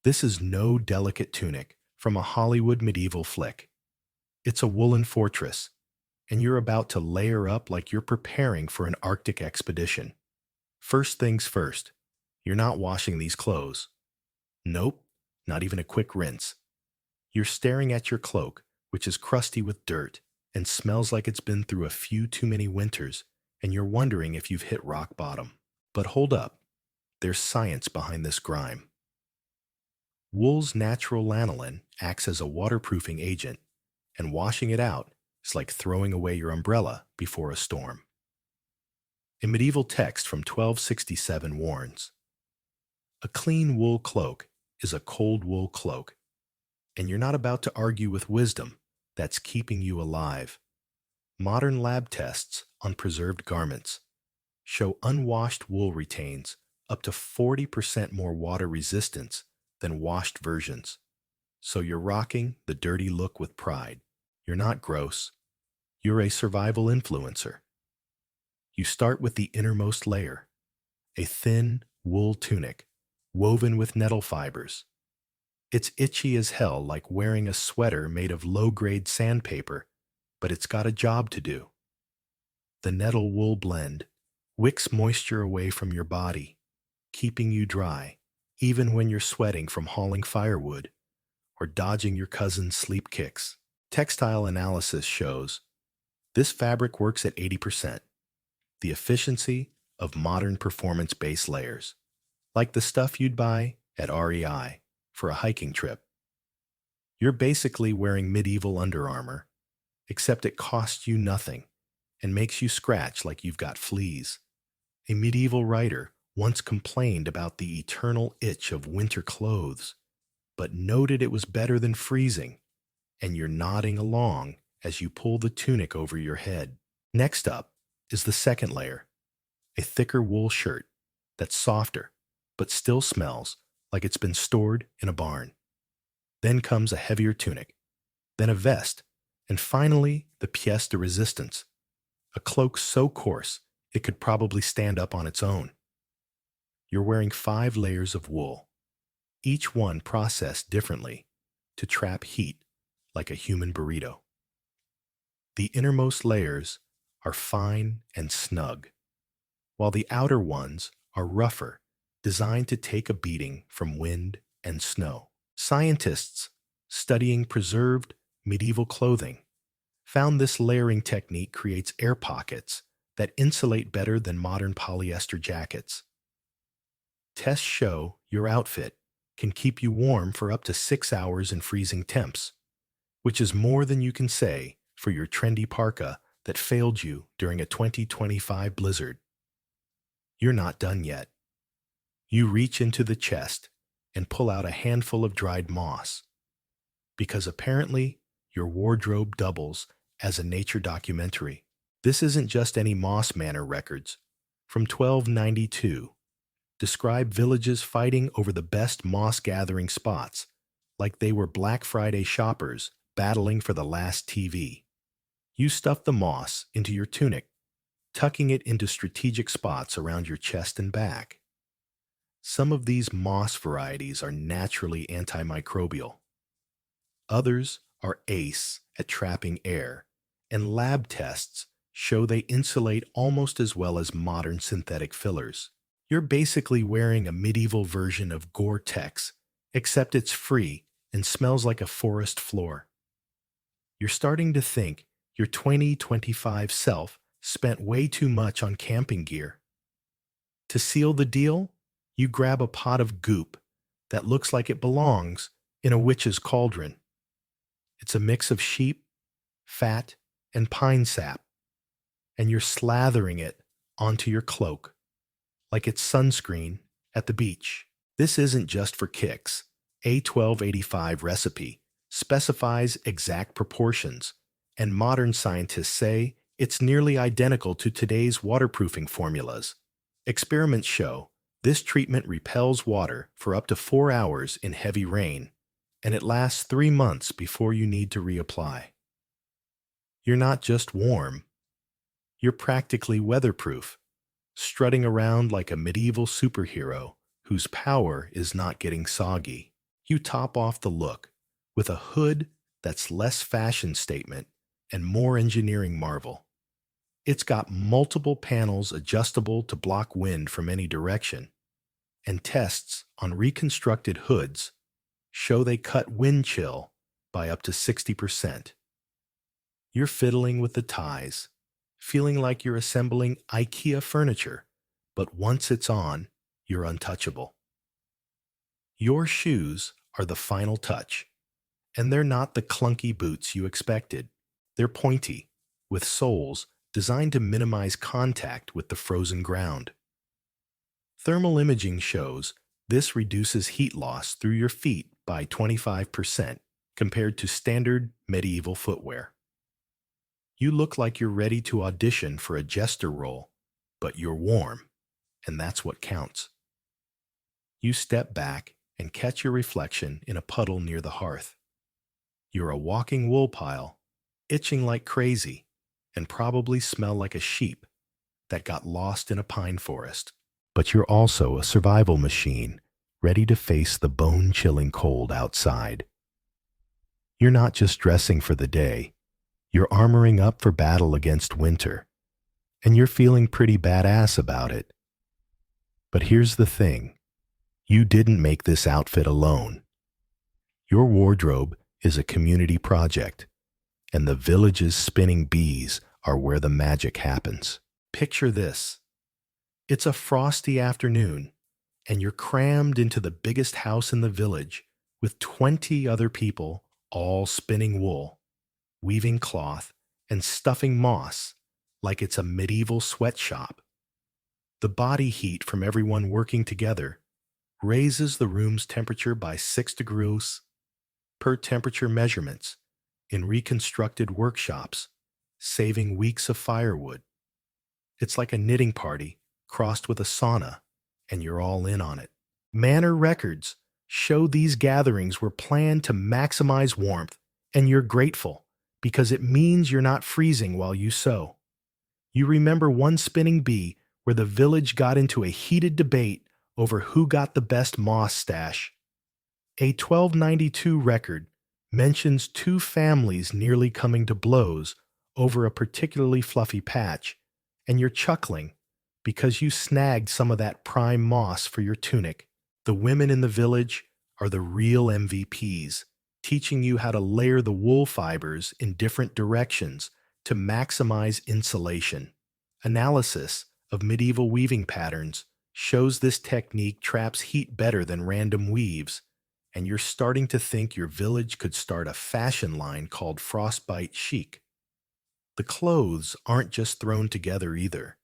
This is no delicate tunic from a Hollywood medieval flick. It's a woolen fortress, and you're about to layer up like you're preparing for an Arctic expedition. First things first, you're not washing these clothes. Nope, not even a quick rinse. You're staring at your cloak, which is crusty with dirt and smells like it's been through a few too many winters, and you're wondering if you've hit rock bottom. But hold up, there's science behind this grime. Wool's natural lanolin acts as a waterproofing agent, and washing it out is like throwing away your umbrella before a storm. A medieval text from 1267 warns, "A clean wool cloak is a cold wool cloak," and you're not about to argue with wisdom that's keeping you alive. Modern lab tests on preserved garments show unwashed wool retains up to 40% more water resistance than washed versions. So you're rocking the dirty look with pride. You're not gross. You're a survival influencer. You start with the innermost layer, a thin wool tunic woven with nettle fibers. It's itchy as hell, like wearing a sweater made of low-grade sandpaper, but it's got a job to do. The nettle-wool blend wicks moisture away from your body, keeping you dry, even when you're sweating from hauling firewood or dodging your cousin's sleep kicks. Textile analysis shows this fabric works at 80%, the efficiency of modern performance base layers, like the stuff you'd buy at REI for a hiking trip. You're basically wearing medieval Under Armour, except it costs you nothing and makes you scratch like you've got fleas. A medieval writer once complained about the eternal itch of winter clothes, but noted it was better than freezing, and you're nodding along as you pull the tunic over your head. Next up is the second layer, a thicker wool shirt that's softer but still smells like it's been stored in a barn. Then comes a heavier tunic, then a vest, and finally the pièce de résistance, a cloak so coarse it could probably stand up on its own. You're wearing 5 layers of wool, each one processed differently to trap heat like a human burrito. The innermost layers are fine and snug, while the outer ones are rougher, designed to take a beating from wind and snow. Scientists studying preserved medieval clothing found this layering technique creates air pockets that insulate better than modern polyester jackets. Tests show your outfit can keep you warm for up to 6 hours in freezing temps, which is more than you can say for your trendy parka that failed you during a 2025 blizzard. You're not done yet. You reach into the chest and pull out a handful of dried moss, because apparently your wardrobe doubles as a nature documentary. This isn't just any Moss Manor records. From 1292, describe villages fighting over the best moss-gathering spots, like they were Black Friday shoppers battling for the last TV. You stuff the moss into your tunic, tucking it into strategic spots around your chest and back. Some of these moss varieties are naturally antimicrobial. Others are ace at trapping air, and lab tests show they insulate almost as well as modern synthetic fillers. You're basically wearing a medieval version of Gore-Tex, except it's free and smells like a forest floor. You're starting to think your 2025 self spent way too much on camping gear. To seal the deal, you grab a pot of goop that looks like it belongs in a witch's cauldron. It's a mix of sheep, fat, and pine sap, and you're slathering it onto your cloak like it's sunscreen at the beach. This isn't just for kicks. A1285 recipe specifies exact proportions, and modern scientists say it's nearly identical to today's waterproofing formulas. Experiments show this treatment repels water for up to 4 hours in heavy rain, and it lasts 3 months before you need to reapply. You're not just warm, you're practically weatherproof, strutting around like a medieval superhero whose power is not getting soggy. You top off the look with a hood that's less fashion statement and more engineering marvel. It's got multiple panels adjustable to block wind from any direction, and tests on reconstructed hoods show they cut wind chill by up to 60%. You're fiddling with the ties, feeling like you're assembling IKEA furniture, but once it's on, you're untouchable. Your shoes are the final touch, and they're not the clunky boots you expected. They're pointy, with soles designed to minimize contact with the frozen ground. Thermal imaging shows this reduces heat loss through your feet by 25% compared to standard medieval footwear. You look like you're ready to audition for a jester role, but you're warm, and that's what counts. You step back and catch your reflection in a puddle near the hearth. You're a walking wool pile, itching like crazy, and probably smell like a sheep that got lost in a pine forest. But you're also a survival machine, ready to face the bone-chilling cold outside. You're not just dressing for the day, you're armoring up for battle against winter, and you're feeling pretty badass about it. But here's the thing. You didn't make this outfit alone. Your wardrobe is a community project, and the village's spinning bees are where the magic happens. Picture this. It's a frosty afternoon, and you're crammed into the biggest house in the village with 20 other people all spinning wool, weaving cloth, and stuffing moss like it's a medieval sweatshop. The body heat from everyone working together raises the room's temperature by 6 degrees per temperature measurements in reconstructed workshops, saving weeks of firewood. It's like a knitting party crossed with a sauna, and you're all in on it. Manor records show these gatherings were planned to maximize warmth, and you're grateful because it means you're not freezing while you sew. You remember one spinning bee where the village got into a heated debate over who got the best moss stash. A 1292 record mentions 2 families nearly coming to blows over a particularly fluffy patch, and you're chuckling because you snagged some of that prime moss for your tunic. The women in the village are the real MVPs, teaching you how to layer the wool fibers in different directions to maximize insulation. Analysis of medieval weaving patterns shows this technique traps heat better than random weaves, and you're starting to think your village could start a fashion line called Frostbite Chic. The clothes aren't just thrown together either.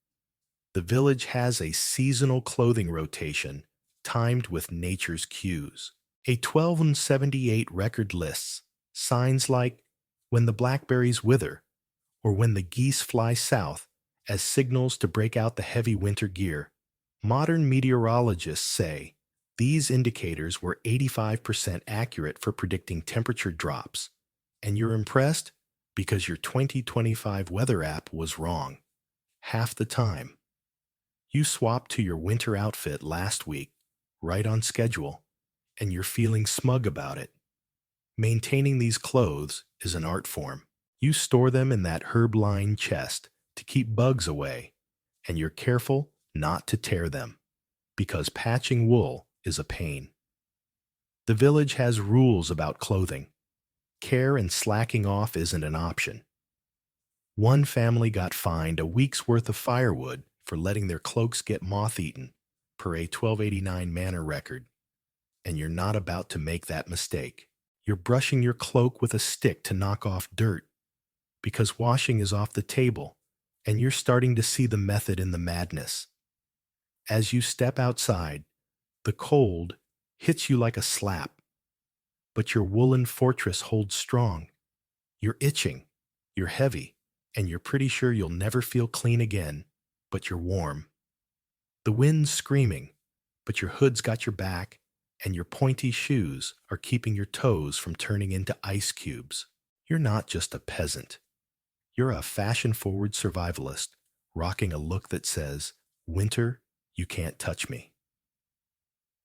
The village has a seasonal clothing rotation timed with nature's cues. A 1278 record lists signs like "when the blackberries wither" or "when the geese fly south" as signals to break out the heavy winter gear. Modern meteorologists say these indicators were 85% accurate for predicting temperature drops, and you're impressed because your 2025 weather app was wrong half the time. You swapped to your winter outfit last week, right on schedule, and you're feeling smug about it. Maintaining these clothes is an art form. You store them in that herb-lined chest to keep bugs away, and you're careful not to tear them, because patching wool is a pain. The village has rules about clothing. Care and slacking off isn't an option. One family got fined a week's worth of firewood for letting their cloaks get moth-eaten, per a 1289 manor record, and you're not about to make that mistake. You're brushing your cloak with a stick to knock off dirt, because washing is off the table, and you're starting to see the method in the madness. As you step outside, the cold hits you like a slap. But your woolen fortress holds strong. You're itching, you're heavy, and you're pretty sure you'll never feel clean again, but you're warm. The wind's screaming, but your hood's got your back, and your pointy shoes are keeping your toes from turning into ice cubes. You're not just a peasant. You're a fashion-forward survivalist, rocking a look that says, "Winter, you can't touch me."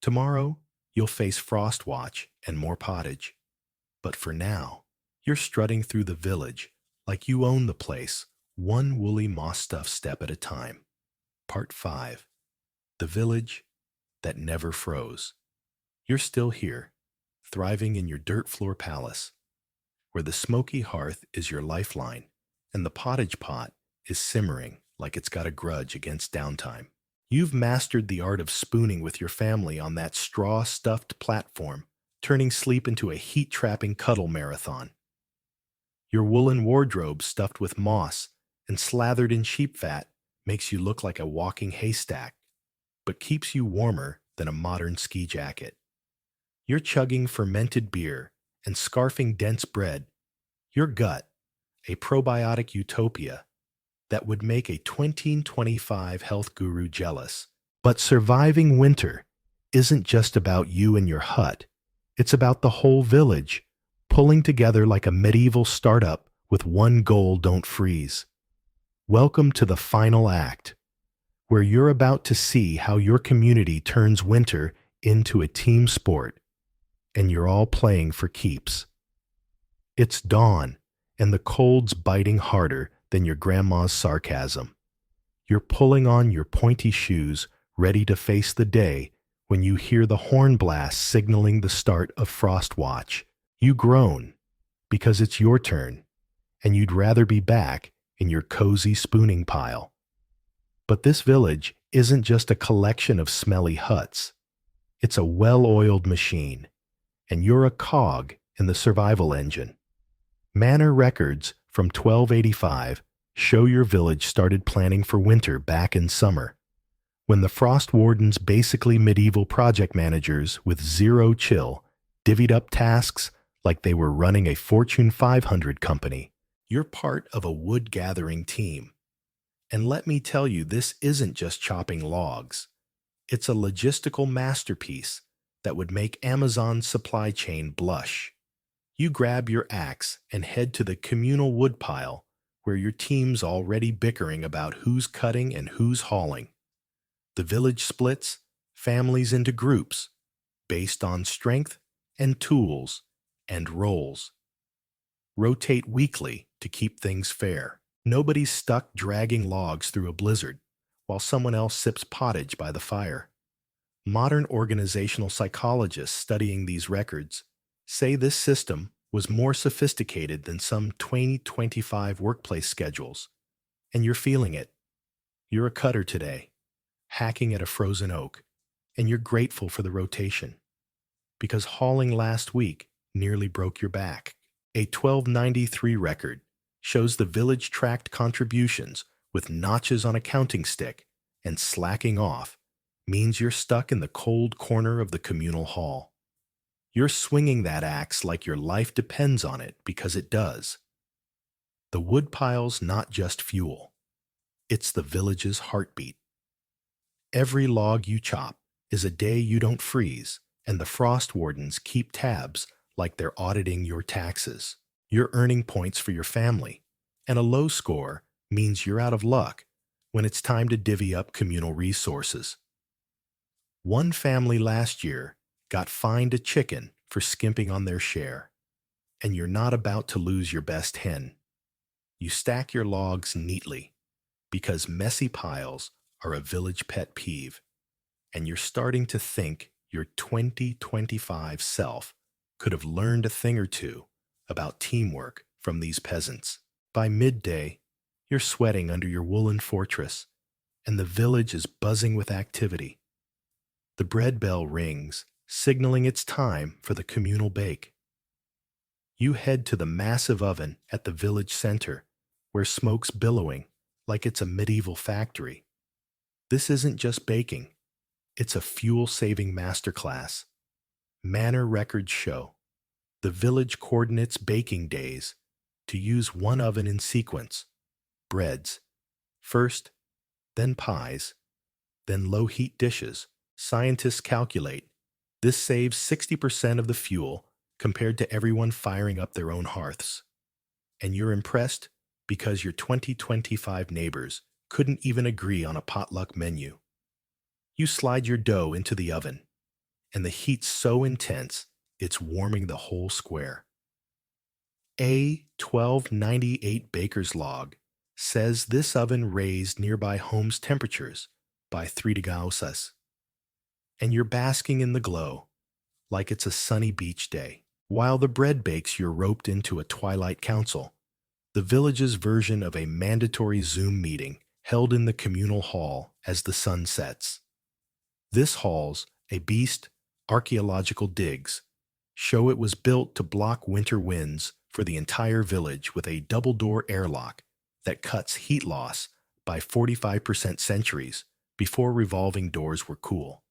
Tomorrow, you'll face Frostwatch and more pottage. But for now, you're strutting through the village like you own the place, one woolly moss-stuffed step at a time. Part 5. The Village That Never Froze. You're still here, thriving in your dirt floor palace, where the smoky hearth is your lifeline and the pottage pot is simmering like it's got a grudge against downtime. You've mastered the art of spooning with your family on that straw-stuffed platform, turning sleep into a heat-trapping cuddle marathon. Your woolen wardrobe stuffed with moss and slathered in sheep fat makes you look like a walking haystack, but keeps you warmer than a modern ski jacket. You're chugging fermented beer and scarfing dense bread. Your gut, a probiotic utopia that would make a 2025 health guru jealous. But surviving winter isn't just about you and your hut. It's about the whole village, pulling together like a medieval startup with one goal: don't freeze. Welcome to the final act, where you're about to see how your community turns winter into a team sport, and you're all playing for keeps. It's dawn, and the cold's biting harder than your grandma's sarcasm. You're pulling on your pointy shoes, ready to face the day when you hear the horn blast signaling the start of Frostwatch. You groan because it's your turn, and you'd rather be back in your cozy spooning pile. But this village isn't just a collection of smelly huts. It's a well-oiled machine, and you're a cog in the survival engine. Manor records from 1285 show your village started planning for winter back in summer, when the Frost Wardens, basically medieval project managers with zero chill, divvied up tasks like they were running a Fortune 500 company. You're part of a wood-gathering team. And let me tell you, this isn't just chopping logs. It's a logistical masterpiece that would make Amazon's supply chain blush. You grab your axe and head to the communal woodpile, where your team's already bickering about who's cutting and who's hauling. The village splits families into groups based on strength and tools and roles. Rotate weekly to keep things fair. Nobody's stuck dragging logs through a blizzard while someone else sips pottage by the fire. Modern organizational psychologists studying these records say this system was more sophisticated than some 2025 workplace schedules. And you're feeling it. You're a cutter today, hacking at a frozen oak, and you're grateful for the rotation, because hauling last week nearly broke your back. A 1293 record shows the village tracked contributions with notches on a counting stick, and slacking off means you're stuck in the cold corner of the communal hall. You're swinging that axe like your life depends on it, because it does. The woodpile's not just fuel. It's the village's heartbeat. Every log you chop is a day you don't freeze, and the Frost Wardens keep tabs like they're auditing your taxes. You're earning points for your family, and a low score means you're out of luck when it's time to divvy up communal resources. One family last year got fined a chicken for skimping on their share, and you're not about to lose your best hen. You stack your logs neatly, because messy piles are a village pet peeve, and you're starting to think your 2025 self could have learned a thing or two about teamwork from these peasants. By midday, you're sweating under your woolen fortress, and the village is buzzing with activity. The bread bell rings, signaling it's time for the communal bake. You head to the massive oven at the village center, where smoke's billowing like it's a medieval factory. This isn't just baking, it's a fuel-saving masterclass. Manor records show the village coordinates baking days to use one oven in sequence: breads first, then pies, then low heat dishes. Scientists calculate this saves 60% of the fuel compared to everyone firing up their own hearths. And you're impressed because your 2025 neighbors couldn't even agree on a potluck menu. You slide your dough into the oven, and the heat's so intense it's warming the whole square. A 1298 Baker's log says this oven raised nearby homes' temperatures by 3 degrees Celsius, and you're basking in the glow like it's a sunny beach day. While the bread bakes, you're roped into a twilight council, the village's version of a mandatory Zoom meeting held in the communal hall as the sun sets. This hall's a beast archaeological digs show it was built to block winter winds for the entire village with a double-door airlock that cuts heat loss by 45% centuries before revolving doors were cool.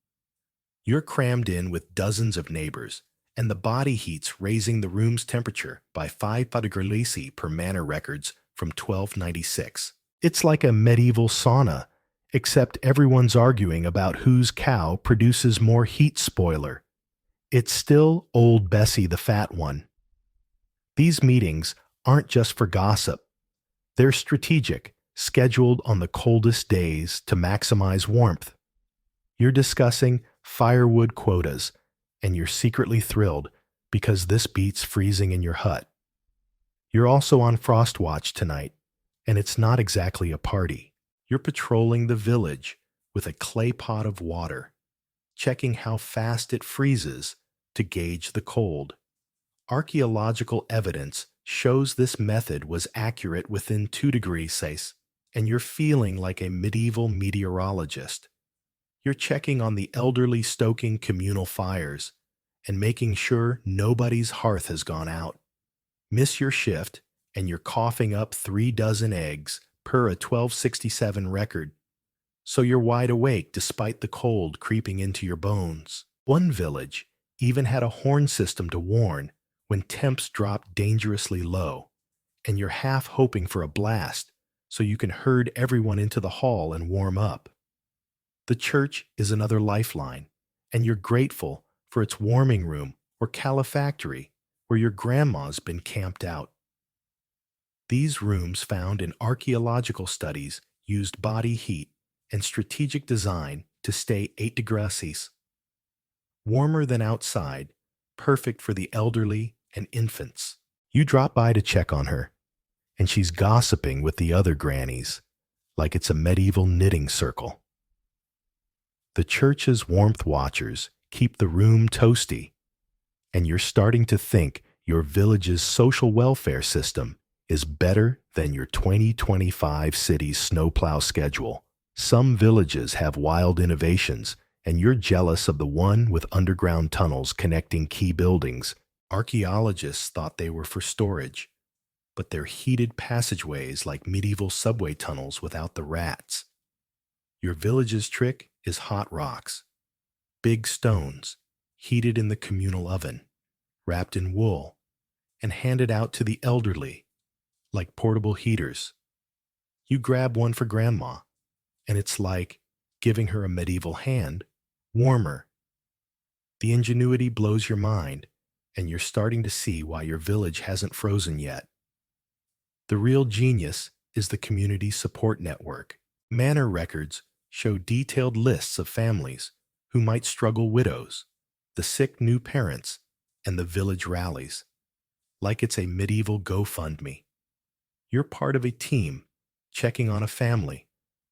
You're crammed in with dozens of neighbors, and the body heat's raising the room's temperature by 5 degrees per manor records from 1296. It's like a medieval sauna, except everyone's arguing about whose cow produces more heat. Spoiler: it's still old Bessie the fat one. These meetings aren't just for gossip. They're strategic, scheduled on the coldest days to maximize warmth. You're discussing firewood quotas, and you're secretly thrilled because this beats freezing in your hut. You're also on frost watch tonight, and it's not exactly a party. You're patrolling the village with a clay pot of water, checking how fast it freezes to gauge the cold. Archaeological evidence shows this method was accurate within 2 degrees Celsius, and you're feeling like a medieval meteorologist. You're checking on the elderly stoking communal fires and making sure nobody's hearth has gone out. Miss your shift, and you're coughing up 3 dozen eggs per a 1267 record, so you're wide awake despite the cold creeping into your bones. One village even had a horn system to warn when temps dropped dangerously low, and you're half hoping for a blast so you can herd everyone into the hall and warm up. The church is another lifeline, and you're grateful for its warming room or calefactory where your grandma's been camped out. These rooms found in archaeological studies used body heat and strategic design to stay 8 degrees Celsius. Warmer than outside, perfect for the elderly and infants. You drop by to check on her, and she's gossiping with the other grannies like it's a medieval knitting circle. The church's warmth watchers keep the room toasty, and you're starting to think your village's social welfare system is better than your 2025 city's snowplow schedule. Some villages have wild innovations, and you're jealous of the one with underground tunnels connecting key buildings. Archaeologists thought they were for storage, but they're heated passageways like medieval subway tunnels without the rats. Your village's trick is hot rocks, big stones, heated in the communal oven, wrapped in wool, and handed out to the elderly like portable heaters. You grab one for grandma, and it's like giving her a medieval hand, warmer. The ingenuity blows your mind, and you're starting to see why your village hasn't frozen yet. The real genius is the community support network. Manor records show detailed lists of families who might struggle: widows, the sick new parents, and the village rallies, like it's a medieval GoFundMe. You're part of a team checking on a family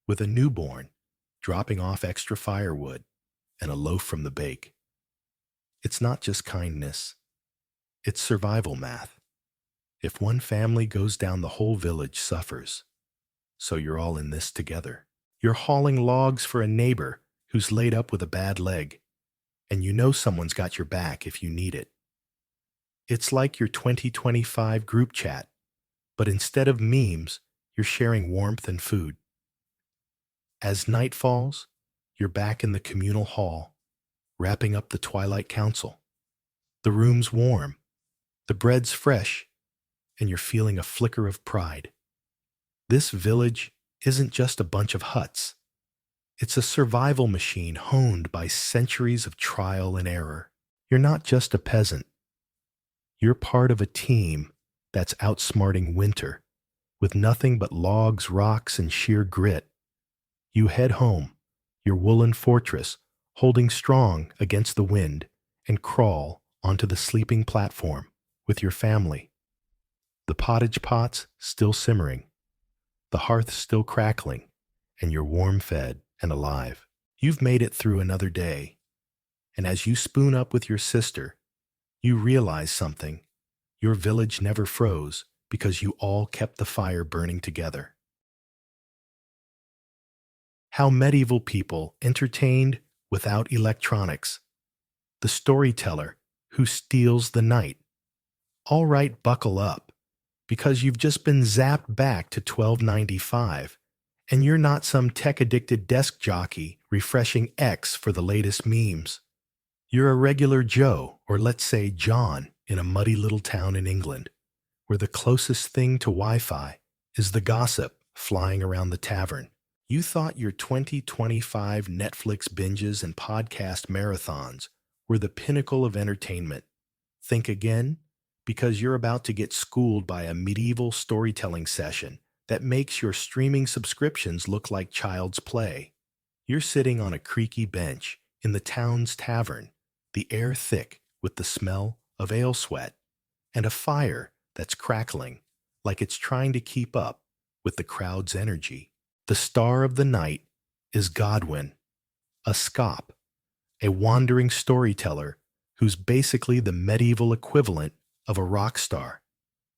with a newborn, dropping off extra firewood and a loaf from the bake. It's not just kindness, it's survival math. If one family goes down, the whole village suffers. So you're all in this together. You're hauling logs for a neighbor who's laid up with a bad leg, and you know someone's got your back if you need it. It's like your 2025 group chat, but instead of memes, you're sharing warmth and food. As night falls, you're back in the communal hall, wrapping up the Twilight Council. The room's warm, the bread's fresh, and you're feeling a flicker of pride. This village isn't just a bunch of huts. It's a survival machine honed by centuries of trial and error. You're not just a peasant. You're part of a team that's outsmarting winter with nothing but logs, rocks, and sheer grit. You head home, your woolen fortress holding strong against the wind, and crawl onto the sleeping platform with your family. The pottage pot's still simmering, the hearth still crackling, and you're warm-fed and alive. You've made it through another day, and as you spoon up with your sister, you realize something. Your village never froze because you all kept the fire burning together. How medieval people entertained without electronics. The storyteller who steals the night. All right, buckle up, because you've just been zapped back to 1295, and you're not some tech-addicted desk jockey refreshing X for the latest memes. You're a regular Joe, or let's say John, in a muddy little town in England, where the closest thing to Wi-Fi is the gossip flying around the tavern. You thought your 2025 Netflix binges and podcast marathons were the pinnacle of entertainment. Think again, because you're about to get schooled by a medieval storytelling session that makes your streaming subscriptions look like child's play. You're sitting on a creaky bench in the town's tavern, the air thick with the smell of ale sweat, and a fire that's crackling like it's trying to keep up with the crowd's energy. The star of the night is Godwin, a scop, a wandering storyteller who's basically the medieval equivalent of a rock star,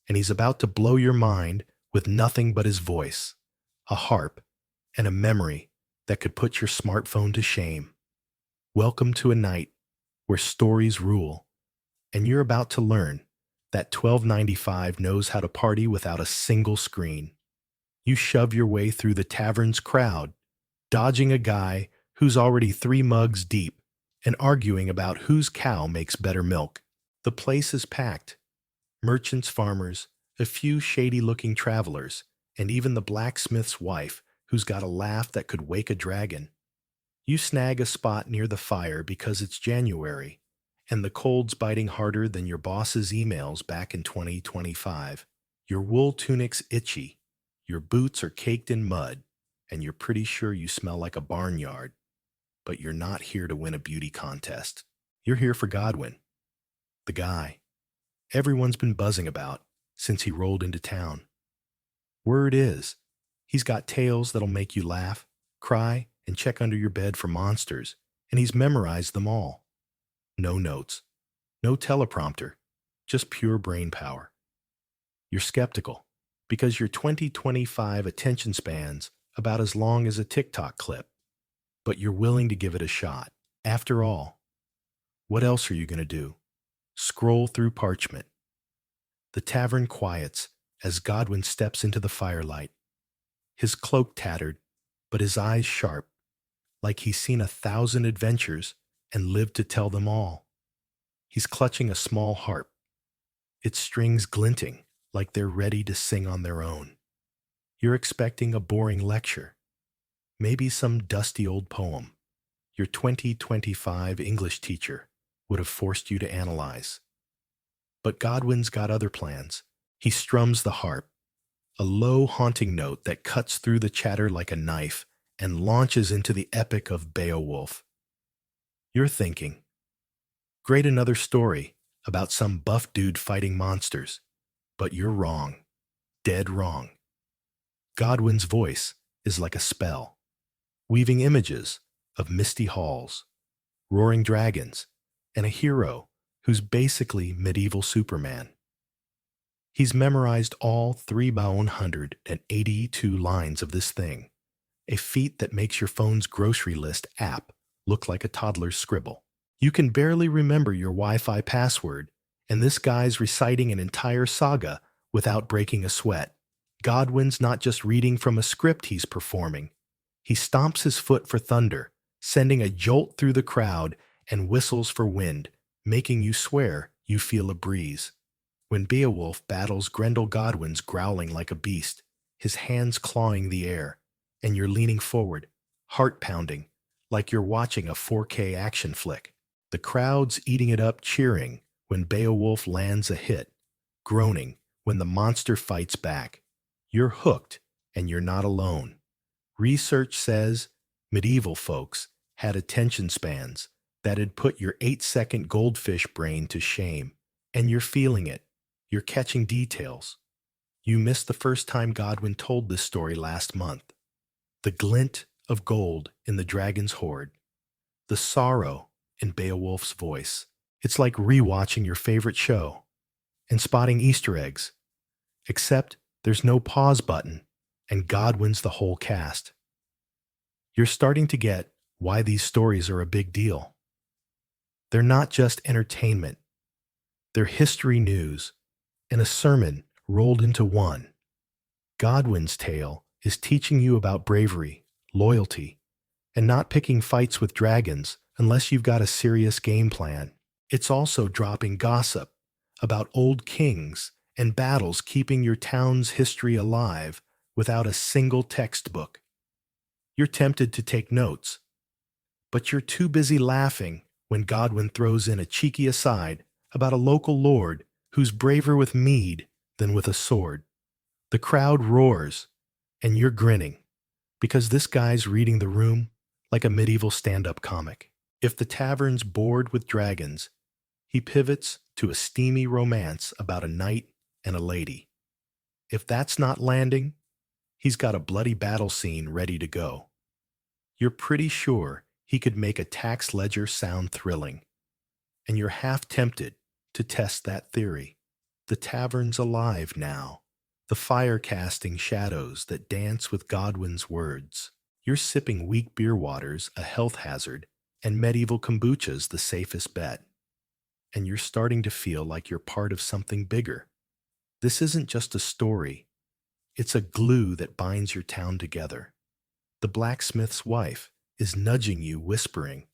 and he's about to blow your mind with nothing but his voice, a harp, and a memory that could put your smartphone to shame. Welcome to a night where stories rule, and you're about to learn that 1295 knows how to party without a single screen. You shove your way through the tavern's crowd, dodging a guy who's already 3 mugs deep and arguing about whose cow makes better milk. The place is packed. Merchants, farmers, a few shady-looking travelers, and even the blacksmith's wife who's got a laugh that could wake a dragon. You snag a spot near the fire because it's January, and the cold's biting harder than your boss's emails back in 2025. Your wool tunic's itchy. Your boots are caked in mud, and you're pretty sure you smell like a barnyard. But you're not here to win a beauty contest. You're here for Godwin, the guy everyone's been buzzing about since he rolled into town. Word is, he's got tales that'll make you laugh, cry, and check under your bed for monsters, and he's memorized them all. No notes, no teleprompter, just pure brain power. You're skeptical, because your 2025 attention span's about as long as a TikTok clip, but you're willing to give it a shot. After all, what else are you going to do? Scroll through parchment. The tavern quiets as Godwin steps into the firelight, his cloak tattered, but his eyes sharp, like he's seen 1,000 adventures and lived to tell them all. He's clutching a small harp, its strings glinting like they're ready to sing on their own. You're expecting a boring lecture, maybe some dusty old poem your 2025 English teacher would have forced you to analyze. But Godwin's got other plans. He strums the harp, a low, haunting note that cuts through the chatter like a knife and launches into the epic of Beowulf. You're thinking, great, another story about some buff dude fighting monsters. But you're wrong. Dead wrong. Godwin's voice is like a spell, weaving images of misty halls, roaring dragons, and a hero who's basically medieval Superman. He's memorized all 3,182 lines of this thing, a feat that makes your phone's grocery list app look like a toddler's scribble. You can barely remember your Wi-Fi password, and this guy's reciting an entire saga without breaking a sweat. Godwin's not just reading from a script he's performing. He stomps his foot for thunder, sending a jolt through the crowd, and whistles for wind, making you swear you feel a breeze. When Beowulf battles Grendel Godwin's growling like a beast, his hands clawing the air, and you're leaning forward, heart pounding, like you're watching a 4K action flick. The crowd's eating it up cheering when Beowulf lands a hit, groaning when the monster fights back. You're hooked, and you're not alone. Research says medieval folks had attention spans that'd put your 8-second goldfish brain to shame. And you're feeling it. You're catching details. You missed the first time Godwin told this story last month. The glint of gold in the dragon's hoard. The sorrow in Beowulf's voice. It's like rewatching your favorite show and spotting Easter eggs. Except there's no pause button, and Godwin's the whole cast. You're starting to get why these stories are a big deal. They're not just entertainment. They're history news and a sermon rolled into one. Godwin's tale is teaching you about bravery, loyalty, and not picking fights with dragons unless you've got a serious game plan. It's also dropping gossip about old kings and battles keeping your town's history alive without a single textbook. You're tempted to take notes, but you're too busy laughing when Godwin throws in a cheeky aside about a local lord who's braver with mead than with a sword. The crowd roars, and you're grinning, because this guy's reading the room like a medieval stand-up comic. If the tavern's bored with dragons, he pivots to a steamy romance about a knight and a lady. If that's not landing, he's got a bloody battle scene ready to go. You're pretty sure he could make a tax ledger sound thrilling, and you're half tempted to test that theory. The tavern's alive now, the fire-casting shadows that dance with Godwin's words. You're sipping weak beer waters, a health hazard, and medieval kombucha's the safest bet. And you're starting to feel like you're part of something bigger. This isn't just a story. It's a glue that binds your town together. The blacksmith's wife is nudging you, whispering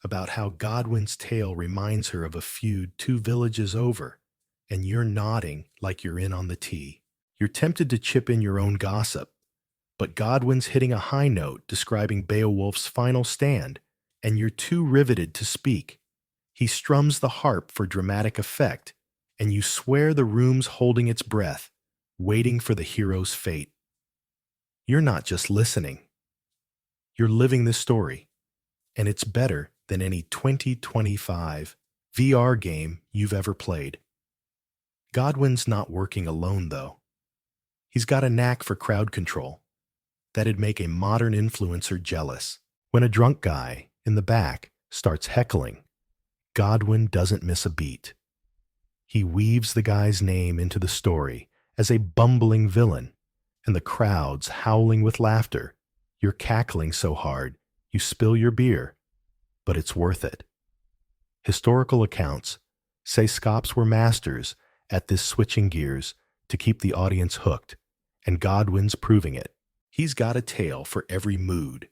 about how Godwin's tale reminds her of a feud 2 villages over, and you're nodding like you're in on the tea. You're tempted to chip in your own gossip, but Godwin's hitting a high note describing Beowulf's final stand, and you're too riveted to speak. He strums the harp for dramatic effect, and you swear the room's holding its breath, waiting for the hero's fate. You're not just listening. You're living this story, and it's better than any 2025 VR game you've ever played. Godwin's not working alone, though. He's got a knack for crowd control that'd make a modern influencer jealous. When a drunk guy in the back starts heckling, Godwin doesn't miss a beat. He weaves the guy's name into the story as a bumbling villain, and the crowd's howling with laughter. You're cackling so hard, you spill your beer, but it's worth it. Historical accounts say Scops were masters at this switching gears to keep the audience hooked, and Godwin's proving it. He's got a tale for every mood,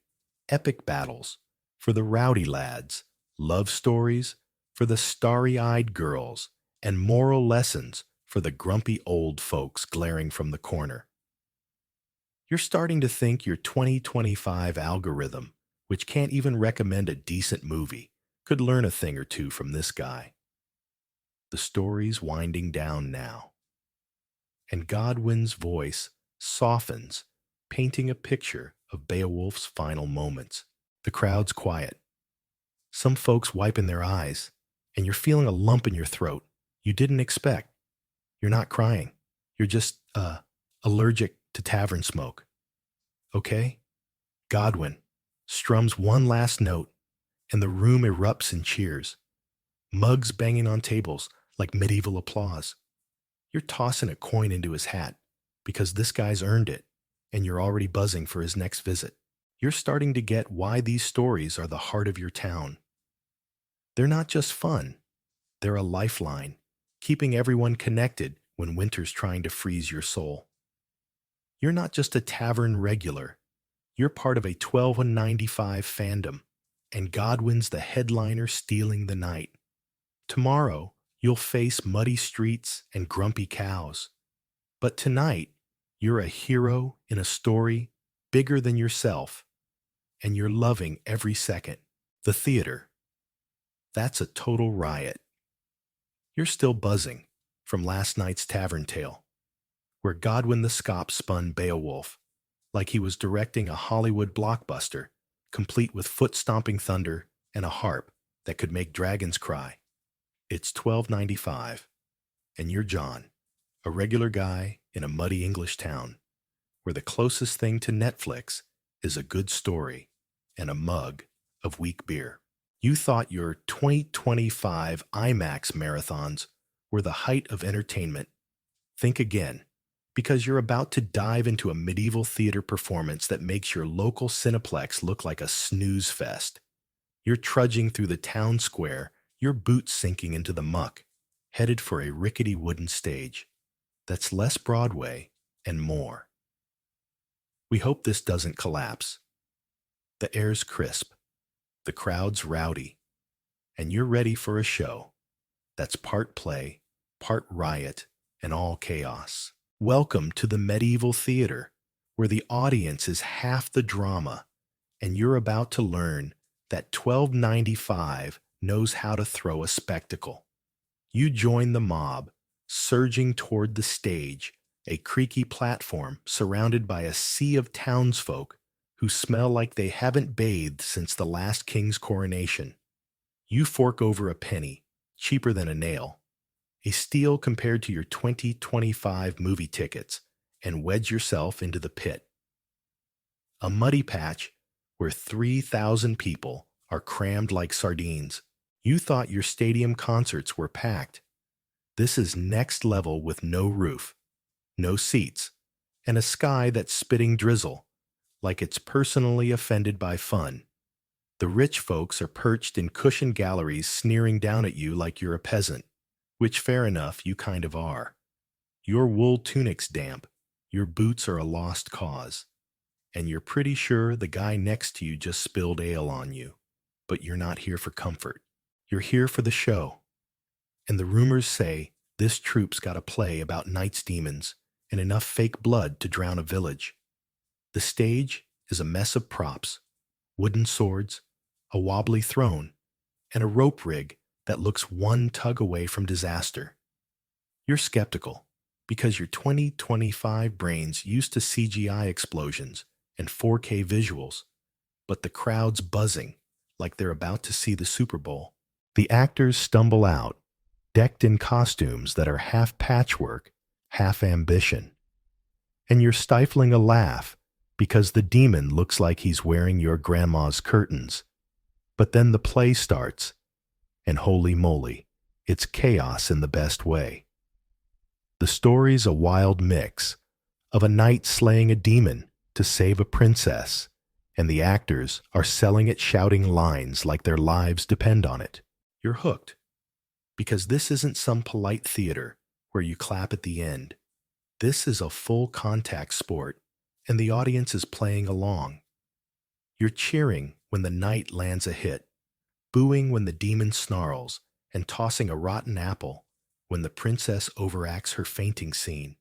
epic battles for the rowdy lads, love stories for the starry-eyed girls, and moral lessons for the grumpy old folks glaring from the corner. You're starting to think your 2025 algorithm, which can't even recommend a decent movie, could learn a thing or two from this guy. The story's winding down now, and Godwin's voice softens, painting a picture of Beowulf's final moments. The crowd's quiet. Some folks wiping their eyes, and you're feeling a lump in your throat you didn't expect. You're not crying. You're just, allergic to tavern smoke. Okay? Godwin strums one last note, and the room erupts in cheers. Mugs banging on tables like medieval applause. You're tossing a coin into his hat because this guy's earned it, and you're already buzzing for his next visit. You're starting to get why these stories are the heart of your town. They're not just fun. They're a lifeline, keeping everyone connected when winter's trying to freeze your soul. You're not just a tavern regular. You're part of a 1295 fandom, and Godwin's the headliner stealing the night. Tomorrow, You'll face muddy streets and grumpy cows. But tonight, you're a hero in a story bigger than yourself, and you're loving every second. The theater. That's a total riot. You're still buzzing from last night's tavern tale, where Godwin the Scop spun Beowulf like he was directing a Hollywood blockbuster, complete with foot-stomping thunder and a harp that could make dragons cry. It's 1295, and you're John, a regular guy in a muddy English town, where the closest thing to Netflix is a good story and a mug of weak beer. You thought your 2025 IMAX marathons were the height of entertainment. Think again, because you're about to dive into a medieval theater performance that makes your local Cineplex look like a snooze fest. You're trudging through the town square, your boots sinking into the muck, headed for a rickety wooden stage that's less Broadway and more. We hope this doesn't collapse. The air's crisp, the crowd's rowdy, and you're ready for a show that's part play, part riot, and all chaos. Welcome to the medieval theater, where the audience is half the drama, and you're about to learn that 1295 knows how to throw a spectacle. You join the mob, surging toward the stage, a creaky platform surrounded by a sea of townsfolk who smell like they haven't bathed since the last king's coronation. You fork over a penny, cheaper than a nail, a steal compared to your 2025 movie tickets, and wedge yourself into the pit. A muddy patch where 3,000 people are crammed like sardines. You thought your stadium concerts were packed. This is next level with no roof, no seats, and a sky that's spitting drizzle, like it's personally offended by fun. The rich folks are perched in cushioned galleries sneering down at you like you're a peasant, which fair enough, you kind of are. Your wool tunic's damp, your boots are a lost cause, and you're pretty sure the guy next to you just spilled ale on you. But you're not here for comfort. You're here for the show. And the rumors say this troupe's got a play about knights' demons and enough fake blood to drown a village. The stage is a mess of props, wooden swords, a wobbly throne, and a rope rig that looks one tug away from disaster. You're skeptical because your 2025 brain's used to CGI explosions and 4K visuals, but the crowd's buzzing like they're about to see the Super Bowl. The actors stumble out, decked in costumes that are half patchwork, half ambition. And you're stifling a laugh because the demon looks like he's wearing your grandma's curtains. But then the play starts, and holy moly, it's chaos in the best way. The story's a wild mix of a knight slaying a demon to save a princess, and the actors are selling it shouting lines like their lives depend on it. You're hooked, because this isn't some polite theater where you clap at the end. This is a full contact sport, and the audience is playing along. You're cheering when the knight lands a hit, booing when the demon snarls, and tossing a rotten apple when the princess overacts her fainting scene.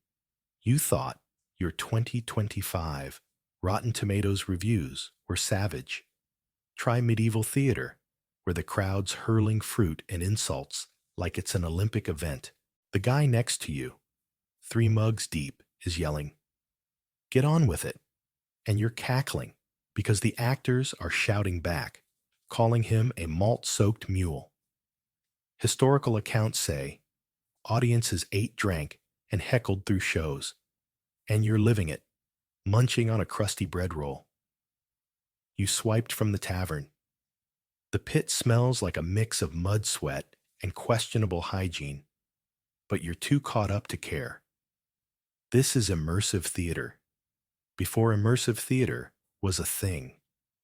You thought your 2025 Rotten Tomatoes reviews were savage. Try medieval theater, where the crowd's hurling fruit and insults like it's an Olympic event. The guy next to you, 3 mugs deep, is yelling, "Get on with it," and you're cackling because the actors are shouting back, calling him a malt-soaked mule. Historical accounts say audiences ate, drank, and heckled through shows, and you're living it, munching on a crusty bread roll. You swiped from the tavern. The pit smells like a mix of mud sweat and questionable hygiene, but you're too caught up to care. This is immersive theater. Before immersive theater was a thing,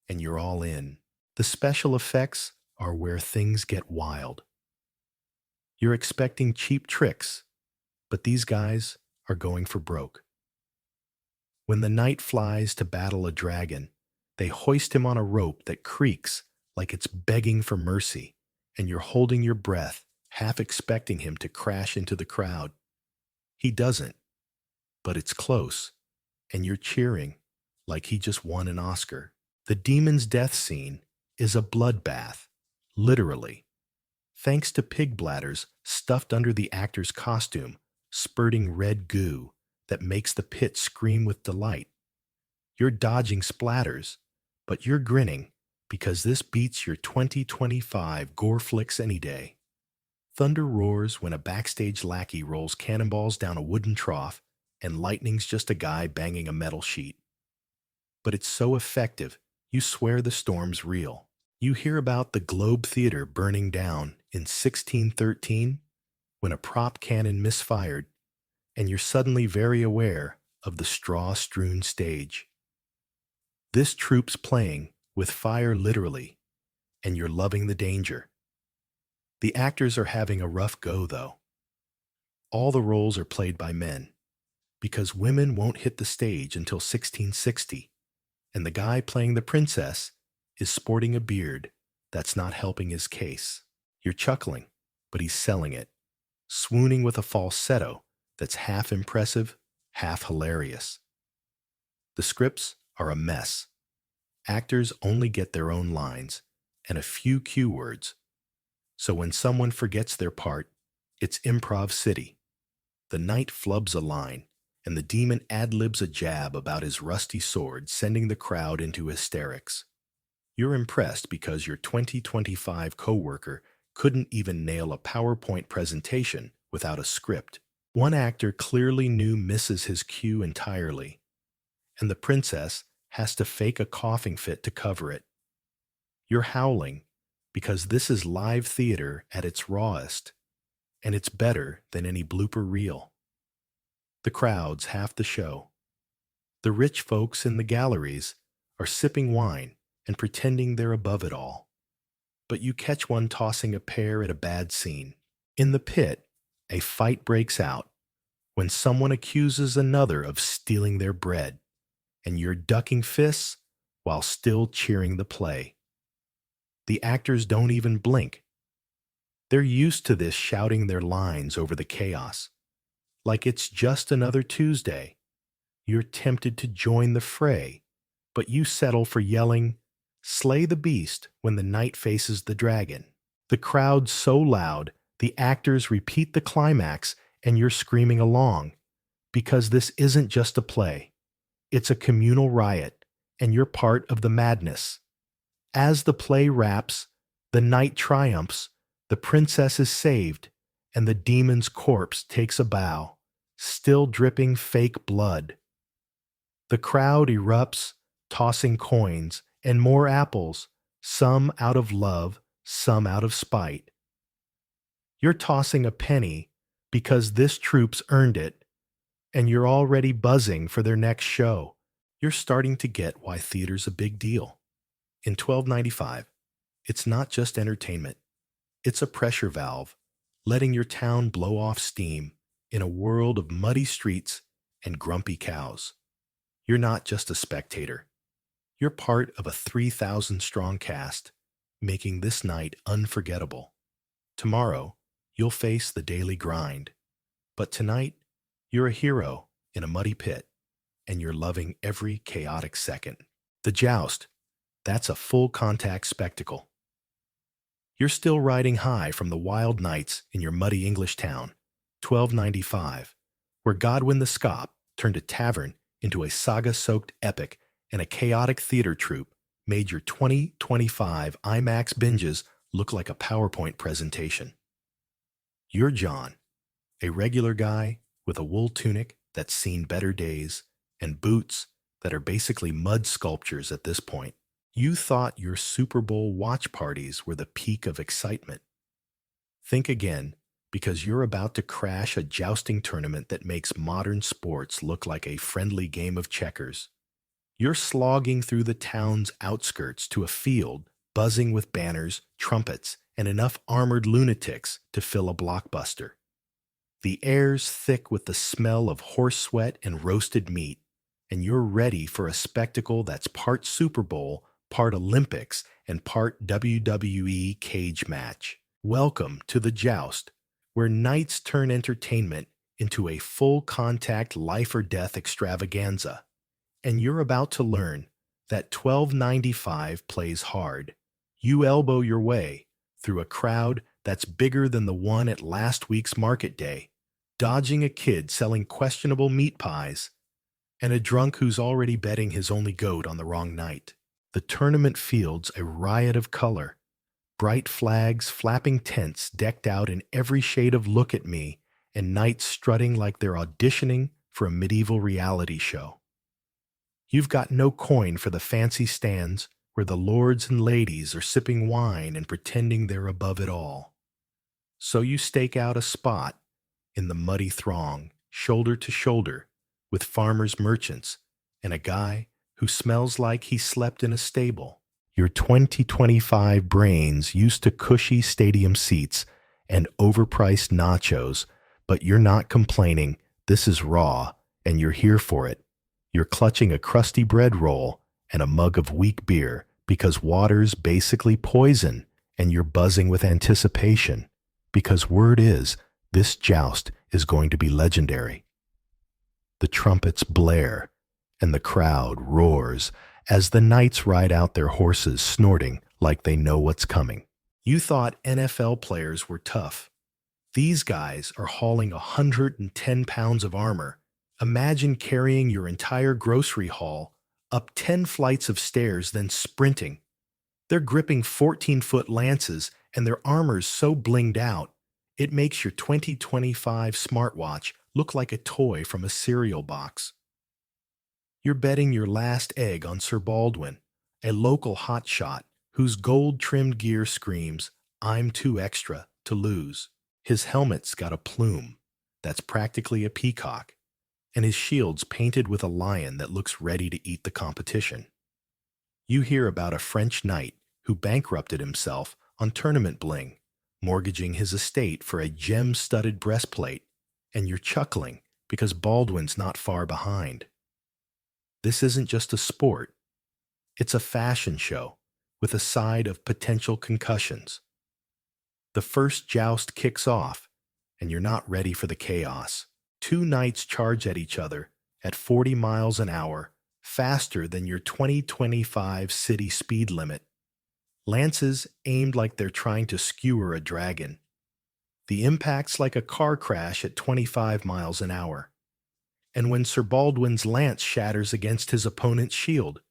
and you're all in. The special effects are where things get wild. You're expecting cheap tricks, but these guys are going for broke. When the knight flies to battle a dragon, they hoist him on a rope that creaks like it's begging for mercy, and you're holding your breath, half expecting him to crash into the crowd. He doesn't, but it's close, and you're cheering like he just won an Oscar. The demon's death scene is a bloodbath, literally, thanks to pig bladders stuffed under the actor's costume, spurting red goo that makes the pit scream with delight. You're dodging splatters, but you're grinning because this beats your 2025 gore flicks any day. Thunder roars when a backstage lackey rolls cannonballs down a wooden trough, and lightning's just a guy banging a metal sheet. But it's so effective, you swear the storm's real. You hear about the Globe Theater burning down in 1613 when a prop cannon misfired, and you're suddenly very aware of the straw-strewn stage. This troupe's playing with fire literally, and you're loving the danger. The actors are having a rough go, though. All the roles are played by men, because women won't hit the stage until 1660, and the guy playing the princess is sporting a beard that's not helping his case. You're chuckling, but he's selling it, swooning with a falsetto that's half impressive, half hilarious. The scripts are a mess. Actors only get their own lines and a few cue words. So when someone forgets their part, it's improv city. The knight flubs a line, and the demon ad-libs a jab about his rusty sword, sending the crowd into hysterics. You're impressed because your 2025 coworker couldn't even nail a PowerPoint presentation without a script. One actor clearly misses his cue entirely, and the princess has to fake a coughing fit to cover it. You're howling because this is live theater at its rawest, and it's better than any blooper reel. The crowd's half the show. The rich folks in the galleries are sipping wine and pretending they're above it all. But you catch one tossing a pear at a bad scene. In the pit, a fight breaks out when someone accuses another of stealing their bread, and you're ducking fists while still cheering the play. The actors don't even blink. They're used to this, shouting their lines over the chaos, like it's just another Tuesday. You're tempted to join the fray, but you settle for yelling, "Slay the beast," when the knight faces the dragon. The crowd's so loud, the actors repeat the climax, and you're screaming along, because this isn't just a play. It's a communal riot, and you're part of the madness. As the play wraps, the knight triumphs, the princess is saved, and the demon's corpse takes a bow, still dripping fake blood. The crowd erupts, tossing coins and more apples, some out of love, some out of spite. You're tossing a penny because this troupe's earned it, and you're already buzzing for their next show. You're starting to get why theater's a big deal. In 1295, it's not just entertainment. It's a pressure valve, letting your town blow off steam in a world of muddy streets and grumpy cows. You're not just a spectator. You're part of a 3,000-strong cast, making this night unforgettable. Tomorrow, you'll face the daily grind. But tonight, you're a hero in a muddy pit, and you're loving every chaotic second. The joust, that's a full-contact spectacle. You're still riding high from the wild nights in your muddy English town, 1295, where Godwin the Scop turned a tavern into a saga-soaked epic, and a chaotic theater troupe made your 2025 IMAX binges look like a PowerPoint presentation. You're John, a regular guy with a wool tunic that's seen better days and boots that are basically mud sculptures at this point. You thought your Super Bowl watch parties were the peak of excitement. Think again, because you're about to crash a jousting tournament that makes modern sports look like a friendly game of checkers. You're slogging through the town's outskirts to a field buzzing with banners, trumpets, and enough armored lunatics to fill a blockbuster. The air's thick with the smell of horse sweat and roasted meat, and you're ready for a spectacle that's part Super Bowl, part Olympics, and part WWE cage match. Welcome to the Joust, where knights turn entertainment into a full-contact life-or-death extravaganza. And you're about to learn that 1295 plays hard. You elbow your way through a crowd that's bigger than the one at last week's market day, dodging a kid selling questionable meat pies and a drunk who's already betting his only goat on the wrong night. The tournament field's a riot of color. Bright flags, flapping tents decked out in every shade of look at me, and knights strutting like they're auditioning for a medieval reality show. You've got no coin for the fancy stands where the lords and ladies are sipping wine and pretending they're above it all. So you stake out a spot in the muddy throng, shoulder to shoulder, with farmers' merchants and a guy who smells like he slept in a stable. Your 2025 brains used to cushy stadium seats and overpriced nachos, but you're not complaining. This is raw, and you're here for it. You're clutching a crusty bread roll and a mug of weak beer because water's basically poison, and you're buzzing with anticipation because word is this joust is going to be legendary. The trumpets blare, and the crowd roars as the knights ride out their horses snorting like they know what's coming. You thought NFL players were tough. These guys are hauling 110 pounds of armor. Imagine carrying your entire grocery haul up 10 flights of stairs, then sprinting. They're gripping 14-foot lances, and their armor's so blinged out, it makes your 2025 smartwatch look like a toy from a cereal box. You're betting your last egg on Sir Baldwin, a local hotshot whose gold-trimmed gear screams, "I'm too extra to lose." His helmet's got a plume that's practically a peacock, and his shield's painted with a lion that looks ready to eat the competition. You hear about a French knight who bankrupted himself on tournament bling, mortgaging his estate for a gem-studded breastplate, and you're chuckling because Baldwin's not far behind. This isn't just a sport. It's a fashion show with a side of potential concussions. The first joust kicks off, and you're not ready for the chaos. Two knights charge at each other at 40 miles an hour, faster than your 2025 city speed limit. Lances aimed like they're trying to skewer a dragon. The impact's like a car crash at 25 miles an hour. And when Sir Baldwin's lance shatters against his opponent's shield,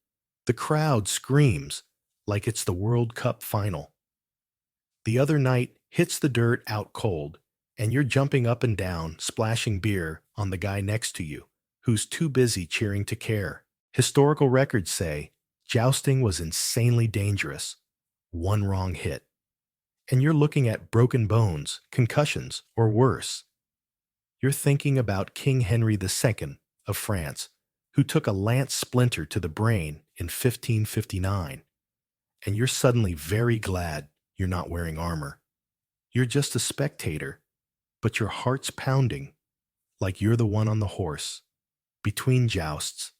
the crowd screams like it's the World Cup final. The other knight hits the dirt out cold, and you're jumping up and down, splashing beer on the guy next to you, who's too busy cheering to care. Historical records say jousting was insanely dangerous. One wrong hit, and you're looking at broken bones, concussions, or worse. You're thinking about King Henry II of France, who took a lance splinter to the brain in 1559, and you're suddenly very glad you're not wearing armor. You're just a spectator, but your heart's pounding like you're the one on the horse. Between jousts,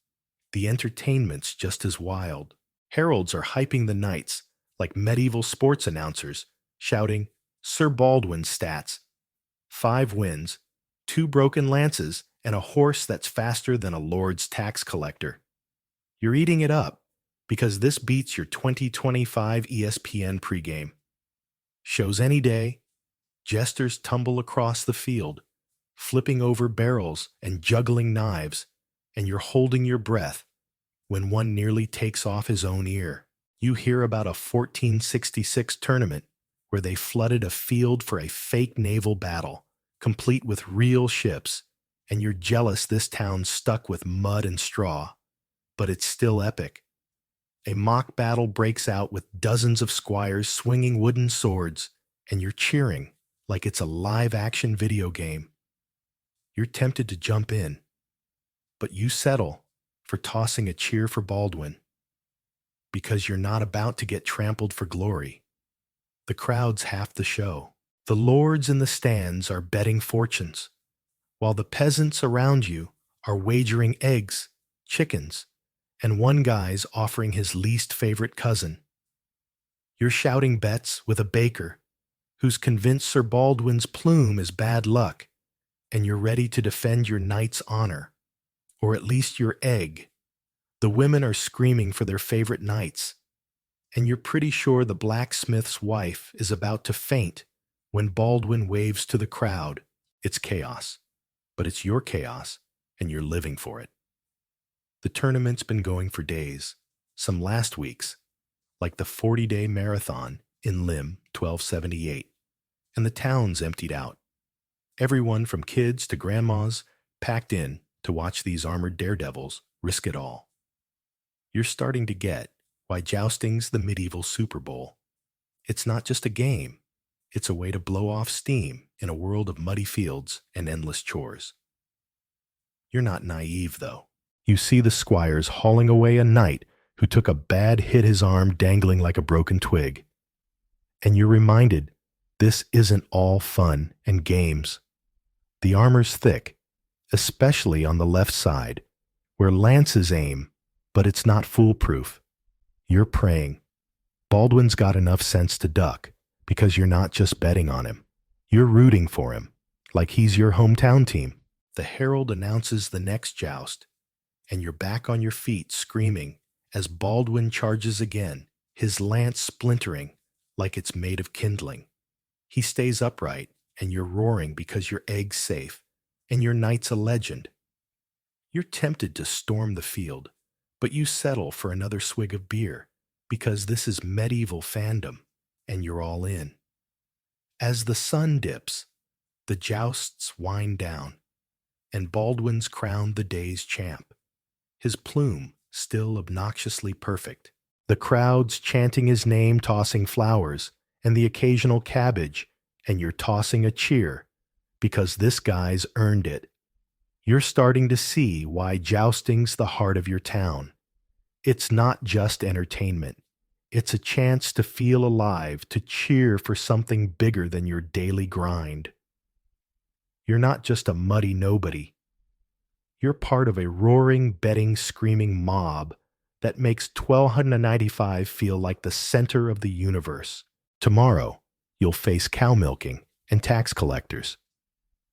the entertainment's just as wild. Heralds are hyping the knights like medieval sports announcers, shouting, "Sir Baldwin's stats: 5 wins, 2 broken lances, and a horse that's faster than a lord's tax collector." You're eating it up because this beats your 2025 ESPN pregame. Shows any day, jesters tumble across the field, flipping over barrels and juggling knives, and you're holding your breath when one nearly takes off his own ear. You hear about a 1466 tournament where they flooded a field for a fake naval battle, complete with real ships, and you're jealous this town's stuck with mud and straw. But it's still epic. A mock battle breaks out with dozens of squires swinging wooden swords, and you're cheering like it's a live-action video game. You're tempted to jump in, but you settle for tossing a cheer for Baldwin, because you're not about to get trampled for glory. The crowd's half the show. The lords in the stands are betting fortunes, while the peasants around you are wagering eggs, chickens, and one guy's offering his least favorite cousin. You're shouting bets with a baker who's convinced Sir Baldwin's plume is bad luck, and you're ready to defend your knight's honor, or at least your egg. The women are screaming for their favorite knights, and you're pretty sure the blacksmith's wife is about to faint when Baldwin waves to the crowd. It's chaos, but it's your chaos, and you're living for it. The tournament's been going for days, some last weeks, like the 40-day marathon in Lim 1278, and the town's emptied out. Everyone from kids to grandmas packed in to watch these armored daredevils risk it all. You're starting to get why jousting's the medieval Super Bowl. It's not just a game, it's a way to blow off steam in a world of muddy fields and endless chores. You're not naive, though. You see the squires hauling away a knight who took a bad hit, his arm dangling like a broken twig. And you're reminded this isn't all fun and games. The armor's thick, especially on the left side, where lances aim, but it's not foolproof. You're praying. Baldwin's got enough sense to duck, because you're not just betting on him. You're rooting for him, like he's your hometown team. The herald announces the next joust, and you're back on your feet screaming as Baldwin charges again, his lance splintering like it's made of kindling. He stays upright, and you're roaring because your egg's safe, and your knight's a legend. You're tempted to storm the field, but you settle for another swig of beer, because this is medieval fandom, and you're all in. As the sun dips, the jousts wind down, and Baldwin's crowned the day's champ, his plume still obnoxiously perfect. The crowd's chanting his name, tossing flowers, and the occasional cabbage, and you're tossing a cheer, because this guy's earned it. You're starting to see why jousting's the heart of your town. It's not just entertainment. It's a chance to feel alive, to cheer for something bigger than your daily grind. You're not just a muddy nobody. You're part of a roaring, betting, screaming mob that makes 1295 feel like the center of the universe. Tomorrow, you'll face cow milking and tax collectors.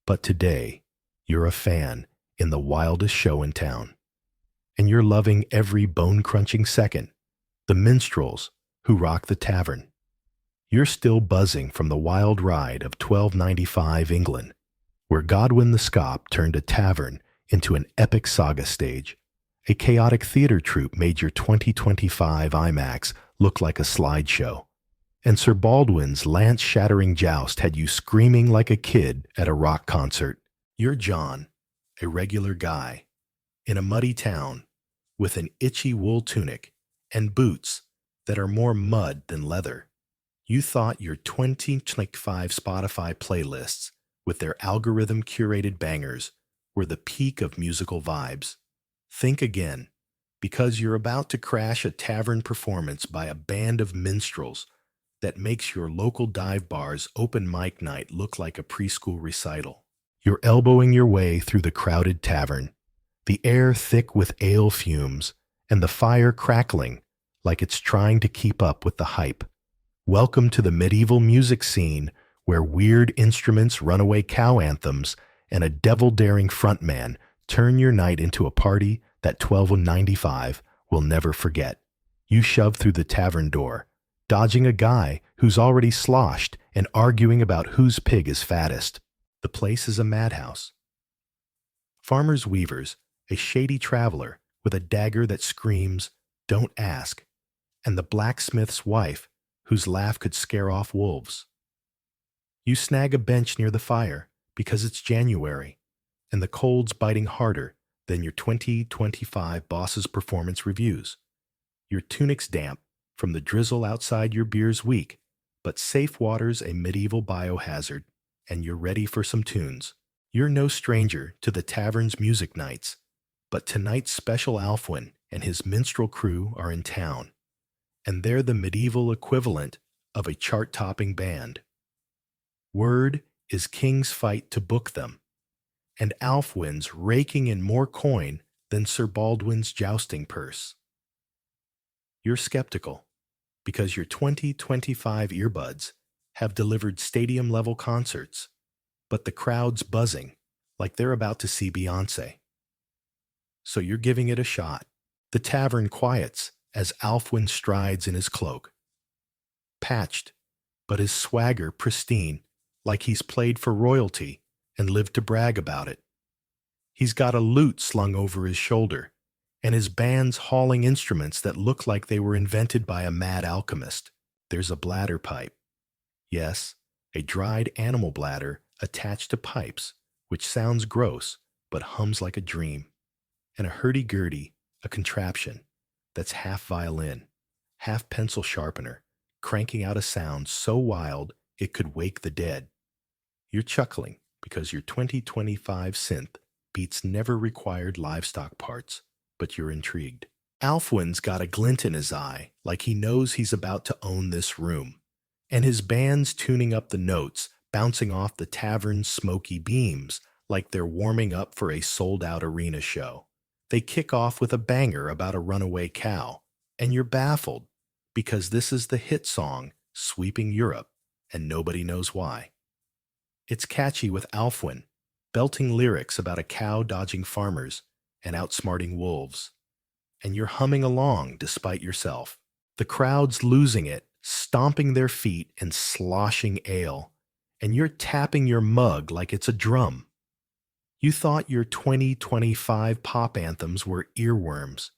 But today, you're a fan in the wildest show in town. And you're loving every bone-crunching second. The minstrels who rock the tavern. You're still buzzing from the wild ride of 1295 England, where Godwin the Scop turned a tavern into an epic saga stage. A chaotic theater troupe made your 2025 IMAX look like a slideshow. And Sir Baldwin's lance-shattering joust had you screaming like a kid at a rock concert. You're John, a regular guy, in a muddy town, with an itchy wool tunic and boots that are more mud than leather. You thought your 2025 Spotify playlists, with their algorithm-curated bangers, were the peak of musical vibes. Think again, because you're about to crash a tavern performance by a band of minstrels that makes your local dive bar's open mic night look like a preschool recital. You're elbowing your way through the crowded tavern, the air thick with ale fumes, and the fire crackling like it's trying to keep up with the hype. Welcome to the medieval music scene, where weird instruments, runaway cow anthems, and a devil-daring frontman turn your night into a party that 1295 will never forget. You shove through the tavern door, dodging a guy who's already sloshed and arguing about whose pig is fattest. The place is a madhouse. Farmer's Weaver's a shady traveler with a dagger that screams, "Don't ask," and the blacksmith's wife, whose laugh could scare off wolves. You snag a bench near the fire because it's January, and the cold's biting harder than your 2025 boss's performance reviews. Your tunic's damp from the drizzle outside your beer's weak, but safe water's a medieval biohazard, and you're ready for some tunes. You're no stranger to the tavern's music nights, but tonight's special Alfwin and his minstrel crew are in town, and they're the medieval equivalent of a chart-topping band. Word is King's fight to book them, and Alfwin's raking in more coin than Sir Baldwin's jousting purse. You're skeptical, because your 2025 earbuds have delivered stadium-level concerts, but the crowd's buzzing like they're about to see Beyoncé. So you're giving it a shot. The tavern quiets as Alfwin strides in his cloak. Patched, but his swagger pristine, like he's played for royalty and lived to brag about it. He's got a lute slung over his shoulder, and his band's hauling instruments that look like they were invented by a mad alchemist. There's a bladder pipe. Yes, a dried animal bladder attached to pipes, which sounds gross, but hums like a dream. And a hurdy-gurdy, a contraption that's half violin, half pencil sharpener, cranking out a sound so wild it could wake the dead. You're chuckling because your 2025 synth beats never required livestock parts, but you're intrigued. Alfwin's got a glint in his eye, like he knows he's about to own this room, and his band's tuning up the notes, bouncing off the tavern's smoky beams like they're warming up for a sold-out arena show. They kick off with a banger about a runaway cow, and you're baffled because this is the hit song sweeping Europe, and nobody knows why. It's catchy with Alfwin, belting lyrics about a cow dodging farmers and outsmarting wolves, and you're humming along despite yourself. The crowd's losing it, stomping their feet and sloshing ale, and you're tapping your mug like it's a drum. You thought your 2025 pop anthems were earworms.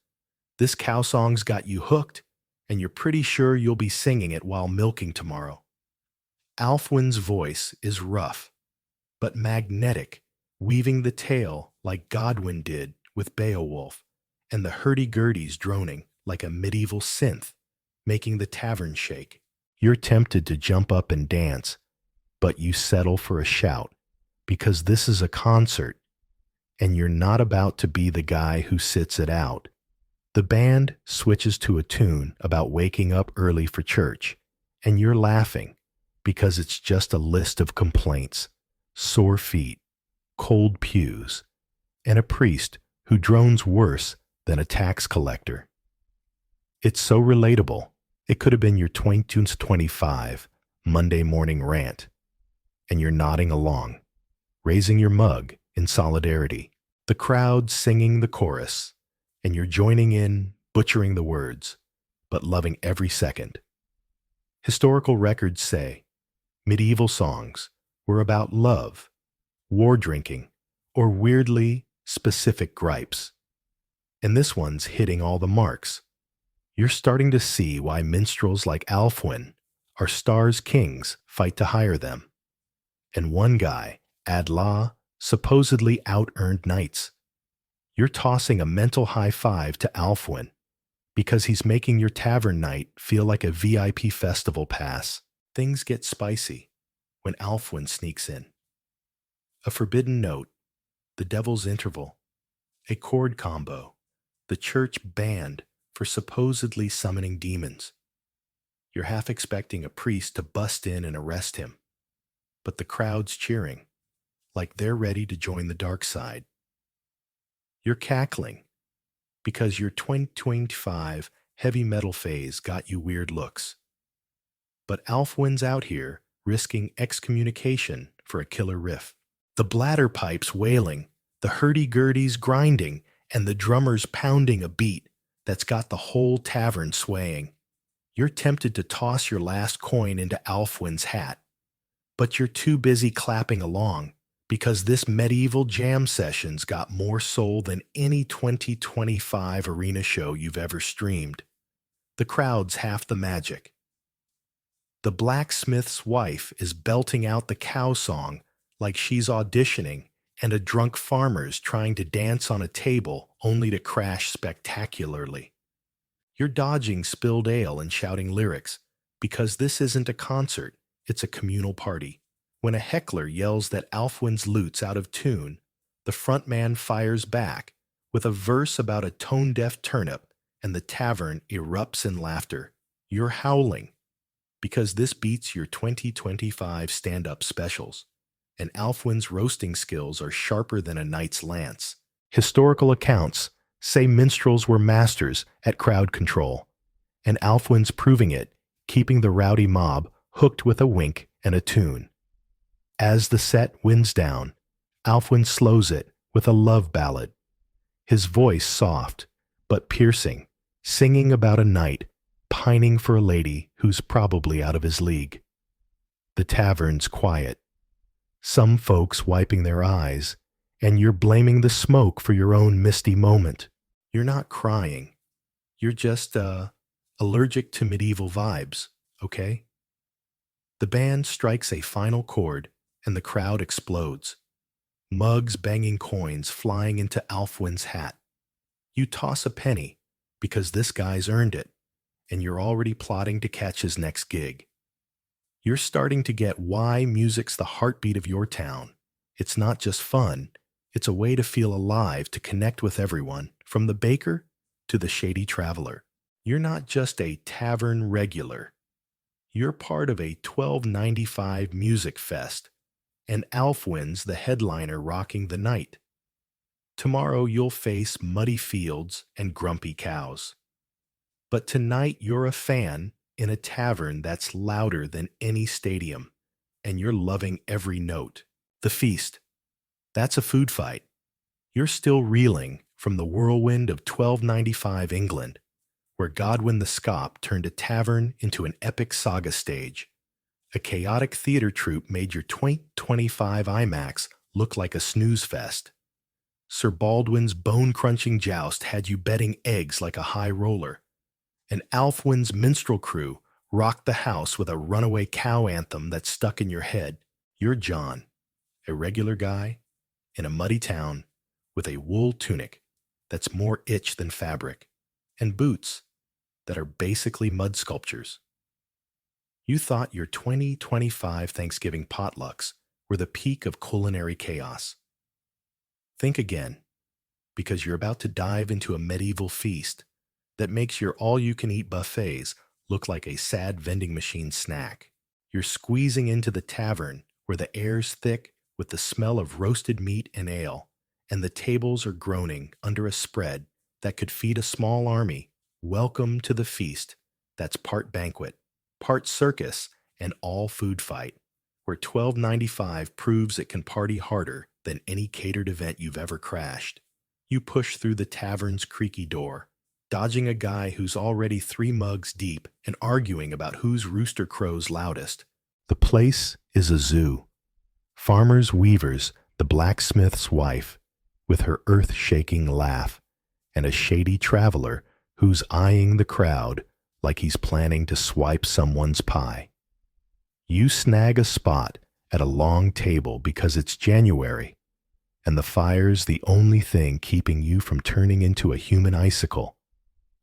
This cow song's got you hooked, and you're pretty sure you'll be singing it while milking tomorrow. Alfwin's voice is rough, but magnetic, weaving the tale like Godwin did with Beowulf, and the hurdy-gurdy's droning like a medieval synth, making the tavern shake. You're tempted to jump up and dance, but you settle for a shout, because this is a concert, and you're not about to be the guy who sits it out. The band switches to a tune about waking up early for church, and you're laughing, because it's just a list of complaints, sore feet, cold pews, and a priest who drones worse than a tax collector. It's so relatable, it could have been your 2025 Monday morning rant, and you're nodding along, raising your mug in solidarity. The crowd singing the chorus, and you're joining in, butchering the words, but loving every second. Historical records say medieval songs were about love, war drinking, or weirdly specific gripes. And this one's hitting all the marks. You're starting to see why minstrels like Alfwin, our stars' kings, fight to hire them. And one guy, Adla, supposedly out-earned knights. You're tossing a mental high five to Alfwin because he's making your tavern night feel like a VIP festival pass. Things get spicy when Alfwin sneaks in. A forbidden note, the devil's interval, a chord combo, the church banned for supposedly summoning demons. You're half expecting a priest to bust in and arrest him, but the crowd's cheering, like they're ready to join the dark side. You're cackling because your 2025 heavy metal phase got you weird looks. But Alfwin's out here risking excommunication for a killer riff. The bladder pipes wailing, the hurdy-gurdy's grinding, and the drummers pounding a beat that's got the whole tavern swaying. You're tempted to toss your last coin into Alfwin's hat, but you're too busy clapping along because this medieval jam session's got more soul than any 2025 arena show you've ever streamed. The crowd's half the magic. The blacksmith's wife is belting out the cow song like she's auditioning, and a drunk farmer's trying to dance on a table only to crash spectacularly. You're dodging spilled ale and shouting lyrics because this isn't a concert, it's a communal party. When a heckler yells that Alfwin's lute's out of tune, the frontman fires back with a verse about a tone-deaf turnip, and the tavern erupts in laughter. You're howling because this beats your 2025 stand-up specials, and Alfwin's roasting skills are sharper than a knight's lance. Historical accounts say minstrels were masters at crowd control, and Alfwin's proving it, keeping the rowdy mob hooked with a wink and a tune. As the set winds down, Alfwin slows it with a love ballad, his voice soft but piercing, singing about a knight pining for a lady who's probably out of his league. The tavern's quiet, some folks wiping their eyes, and you're blaming the smoke for your own misty moment. You're not crying. You're just allergic to medieval vibes, okay? The band strikes a final chord, and the crowd explodes. Mugs banging coins flying into Alfwin's hat. You toss a penny, because this guy's earned it, and you're already plotting to catch his next gig. You're starting to get why music's the heartbeat of your town. It's not just fun, it's a way to feel alive, to connect with everyone, from the baker to the shady traveler. You're not just a tavern regular. You're part of a 1295 music fest, and Alfwin's the headliner rocking the night. Tomorrow you'll face muddy fields and grumpy cows. But tonight you're a fan in a tavern that's louder than any stadium, and you're loving every note. The feast. That's a food fight. You're still reeling from the whirlwind of 1295 England, where Godwin the Scop turned a tavern into an epic saga stage. A chaotic theater troupe made your 2025 IMAX look like a snooze fest. Sir Baldwin's bone-crunching joust had you betting eggs like a high roller. And Alfwin's minstrel crew rocked the house with a runaway cow anthem that stuck in your head. You're John, a regular guy in a muddy town with a wool tunic that's more itch than fabric, and boots that are basically mud sculptures. You thought your 2025 Thanksgiving potlucks were the peak of culinary chaos. Think again, because you're about to dive into a medieval feast that makes your all-you-can-eat buffets look like a sad vending machine snack. You're squeezing into the tavern where the air's thick with the smell of roasted meat and ale, and the tables are groaning under a spread that could feed a small army. Welcome to the feast that's part banquet, part circus, and all food fight, where 1295 proves it can party harder than any catered event you've ever crashed. You push through the tavern's creaky door, dodging a guy who's already 3 mugs deep and arguing about whose rooster crows loudest. The place is a zoo. Farmer's Weaver's the blacksmith's wife, with her earth-shaking laugh, and a shady traveler who's eyeing the crowd like he's planning to swipe someone's pie. You snag a spot at a long table because it's January, and the fire's the only thing keeping you from turning into a human icicle.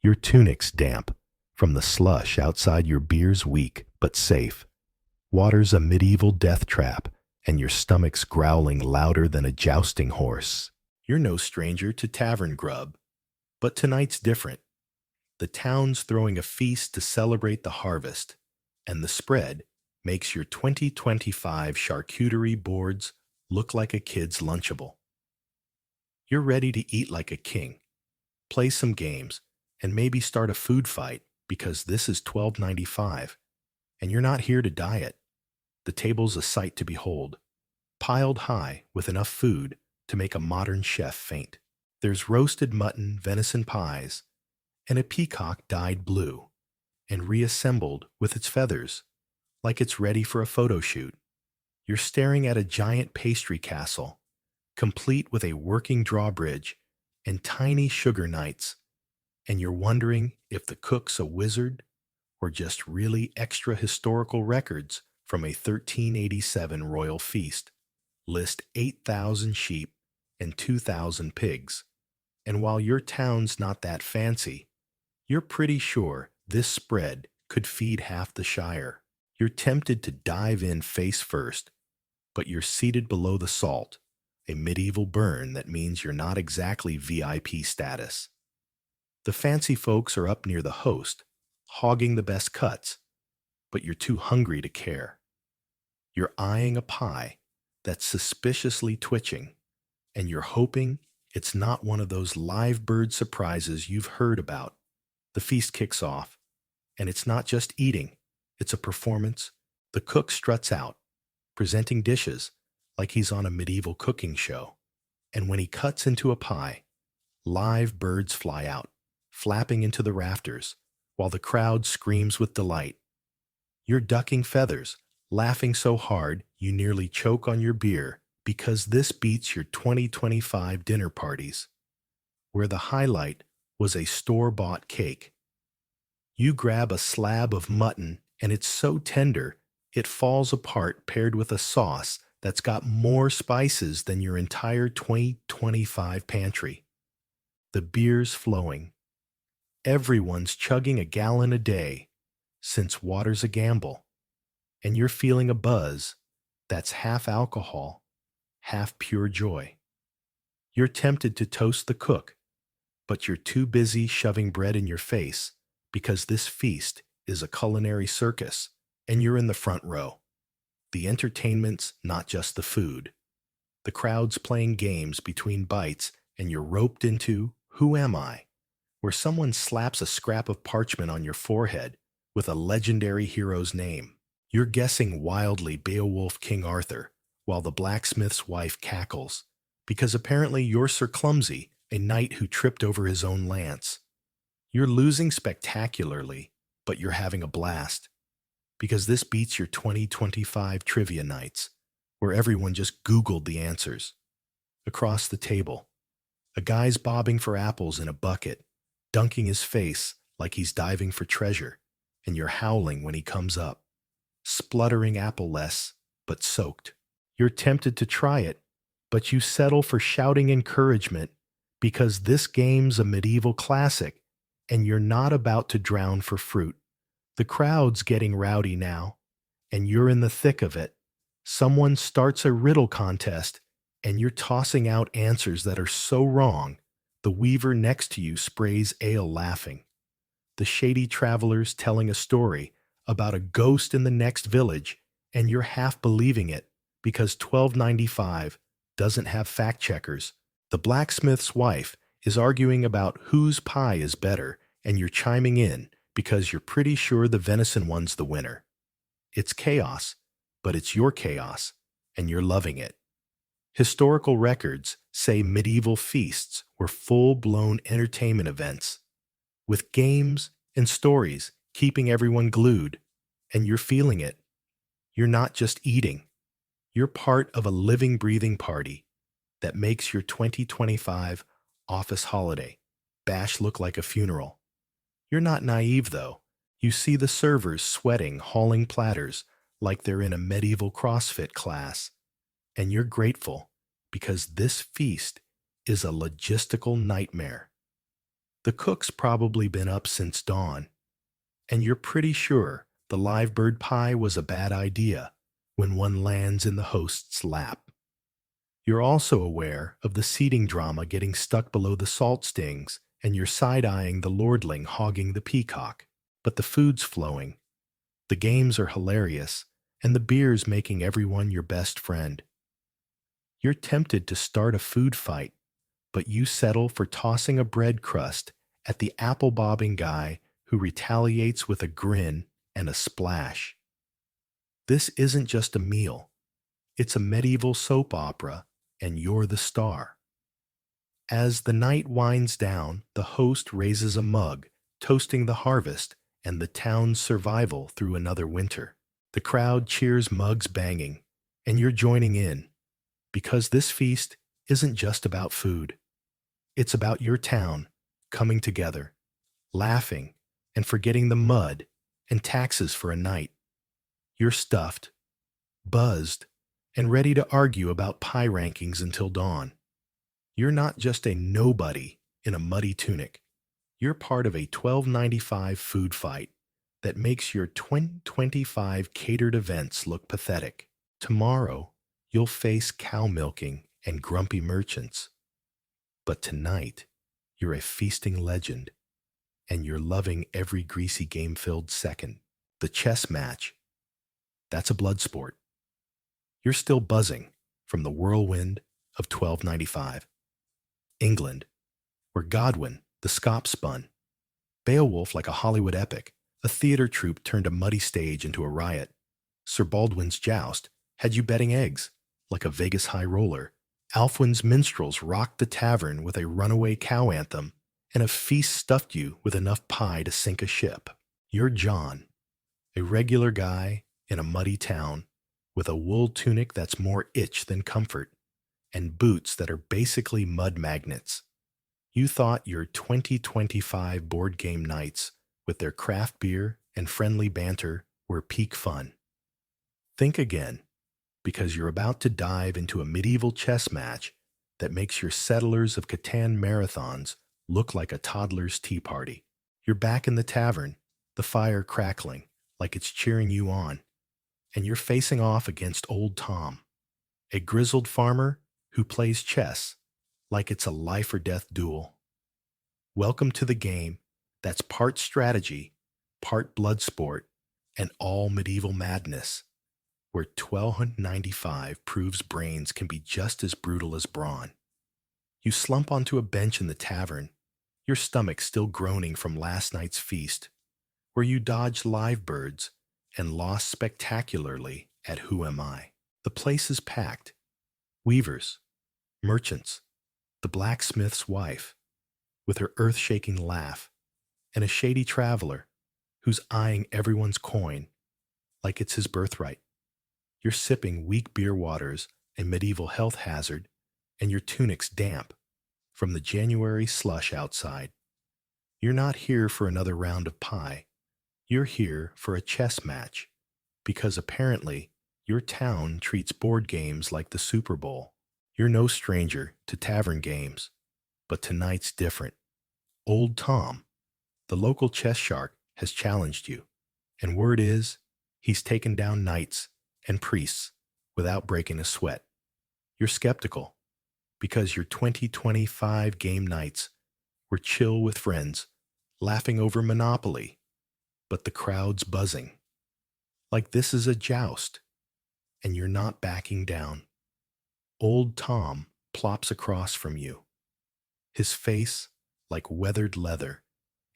Your tunic's damp from the slush outside, your beer's weak but safe. Water's a medieval death trap, and your stomach's growling louder than a jousting horse. You're no stranger to tavern grub, but tonight's different. The town's throwing a feast to celebrate the harvest, and the spread makes your 2025 charcuterie boards look like a kid's Lunchable. You're ready to eat like a king, play some games, and maybe start a food fight, because this is 1295, and you're not here to diet. The table's a sight to behold, piled high with enough food to make a modern chef faint. There's roasted mutton, venison pies, and a peacock dyed blue, and reassembled with its feathers, like it's ready for a photo shoot. You're staring at a giant pastry castle, complete with a working drawbridge and tiny sugar knights, and you're wondering if the cook's a wizard or just really extra historical records from a 1387 royal feast. List 8,000 sheep and 2,000 pigs. And while your town's not that fancy, you're pretty sure this spread could feed half the Shire. You're tempted to dive in face first, but you're seated below the salt, a medieval burn that means you're not exactly VIP status. The fancy folks are up near the host, hogging the best cuts, but you're too hungry to care. You're eyeing a pie that's suspiciously twitching, and you're hoping it's not one of those live bird surprises you've heard about. The feast kicks off, and it's not just eating, it's a performance The cook struts out, presenting dishes like he's on a medieval cooking show. And when he cuts into a pie, live birds fly out, flapping into the rafters, while the crowd screams with delight. You're ducking feathers, laughing so hard you nearly choke on your beer because this beats your 2025 dinner parties, where the highlight was a store-bought cake. You grab a slab of mutton and it's so tender it falls apart paired with a sauce that's got more spices than your entire 2025 pantry. The beer's flowing. Everyone's chugging a gallon a day, since water's a gamble. And you're feeling a buzz that's half alcohol, half pure joy. You're tempted to toast the cook, but you're too busy shoving bread in your face because this feast is a culinary circus and you're in the front row. The entertainment's not just the food. The crowd's playing games between bites and you're roped into Who Am I?, where someone slaps a scrap of parchment on your forehead with a legendary hero's name. You're guessing wildly Beowulf King Arthur, while the blacksmith's wife cackles, because apparently you're Sir Clumsy, a knight who tripped over his own lance. You're losing spectacularly, but you're having a blast, because this beats your 2025 trivia nights, where everyone just Googled the answers. Across the table, a guy's bobbing for apples in a bucket, dunking his face like he's diving for treasure, and you're howling when he comes up, spluttering apple-less, but soaked. You're tempted to try it, but you settle for shouting encouragement because this game's a medieval classic, and you're not about to drown for fruit. The crowd's getting rowdy now, and you're in the thick of it. Someone starts a riddle contest, and you're tossing out answers that are so wrong, the weaver next to you sprays ale laughing. The shady traveler's telling a story about a ghost in the next village, and you're half believing it because 1295 doesn't have fact checkers. The blacksmith's wife is arguing about whose pie is better, and you're chiming in because you're pretty sure the venison one's the winner. It's chaos, but it's your chaos, and you're loving it. Historical records say medieval feasts were full-blown entertainment events, with games and stories keeping everyone glued, and you're feeling it. You're not just eating. You're part of a living, breathing party that makes your 2025 office holiday bash look like a funeral. You're not naive, though. You see the servers sweating, hauling platters like they're in a medieval CrossFit class, and you're grateful because this feast is a logistical nightmare. The cook's probably been up since dawn, and you're pretty sure the live bird pie was a bad idea when one lands in the host's lap. You're also aware of the seating drama getting stuck below the salt stings, and you're side-eyeing the lordling hogging the peacock. But the food's flowing, the games are hilarious, and the beer's making everyone your best friend. You're tempted to start a food fight, but you settle for tossing a bread crust at the apple-bobbing guy who retaliates with a grin and a splash. This isn't just a meal. It's a medieval soap opera, and you're the star. As the night winds down, the host raises a mug, toasting the harvest and the town's survival through another winter. The crowd cheers, mugs banging, and you're joining in, because this feast isn't just about food. It's about your town coming together, laughing, and forgetting the mud and taxes for a night. You're stuffed, buzzed, and ready to argue about pie rankings until dawn. You're not just a nobody in a muddy tunic. You're part of a $12.95 food fight that makes your 2025 catered events look pathetic. Tomorrow, you'll face cow milking and grumpy merchants. But tonight, you're a feasting legend, and you're loving every greasy game-filled second. The chess match, that's a blood sport. You're still buzzing from the whirlwind of 1295. England, where Godwin, the Scop, spun. Beowulf like a Hollywood epic, a theater troupe turned a muddy stage into a riot. Sir Baldwin's Joust had you betting eggs, like a Vegas high roller. Alfwin's minstrels rocked the tavern with a runaway cow anthem, and a feast stuffed you with enough pie to sink a ship. You're John, a regular guy in a muddy town with a wool tunic that's more itch than comfort, and boots that are basically mud magnets. You thought your 2025 board game nights with their craft beer and friendly banter were peak fun. Think again, because you're about to dive into a medieval chess match that makes your Settlers of Catan marathons look like a toddler's tea party. You're back in the tavern, the fire crackling like it's cheering you on, and you're facing off against Old Tom, a grizzled farmer who plays chess like it's a life or death duel. Welcome to the game that's part strategy, part blood sport, and all medieval madness, where 1295 proves brains can be just as brutal as brawn. You slump onto a bench in the tavern, your stomach still groaning from last night's feast, where you dodged live birds and lost spectacularly at Who Am I? The place is packed. Weavers, merchants, the blacksmith's wife, with her earth-shaking laugh, and a shady traveler who's eyeing everyone's coin like it's his birthright. You're sipping weak beer waters, a medieval health hazard, and your tunic's damp from the January slush outside. You're not here for another round of pie. You're here for a chess match, because apparently your town treats board games like the Super Bowl. You're no stranger to tavern games, but tonight's different. Old Tom, the local chess shark, has challenged you, and word is he's taken down knights and priests without breaking a sweat. You're skeptical, because your 2025 game nights were chill with friends, laughing over Monopoly, but the crowd's buzzing. Like this is a joust, and you're not backing down. Old Tom plops across from you, his face like weathered leather,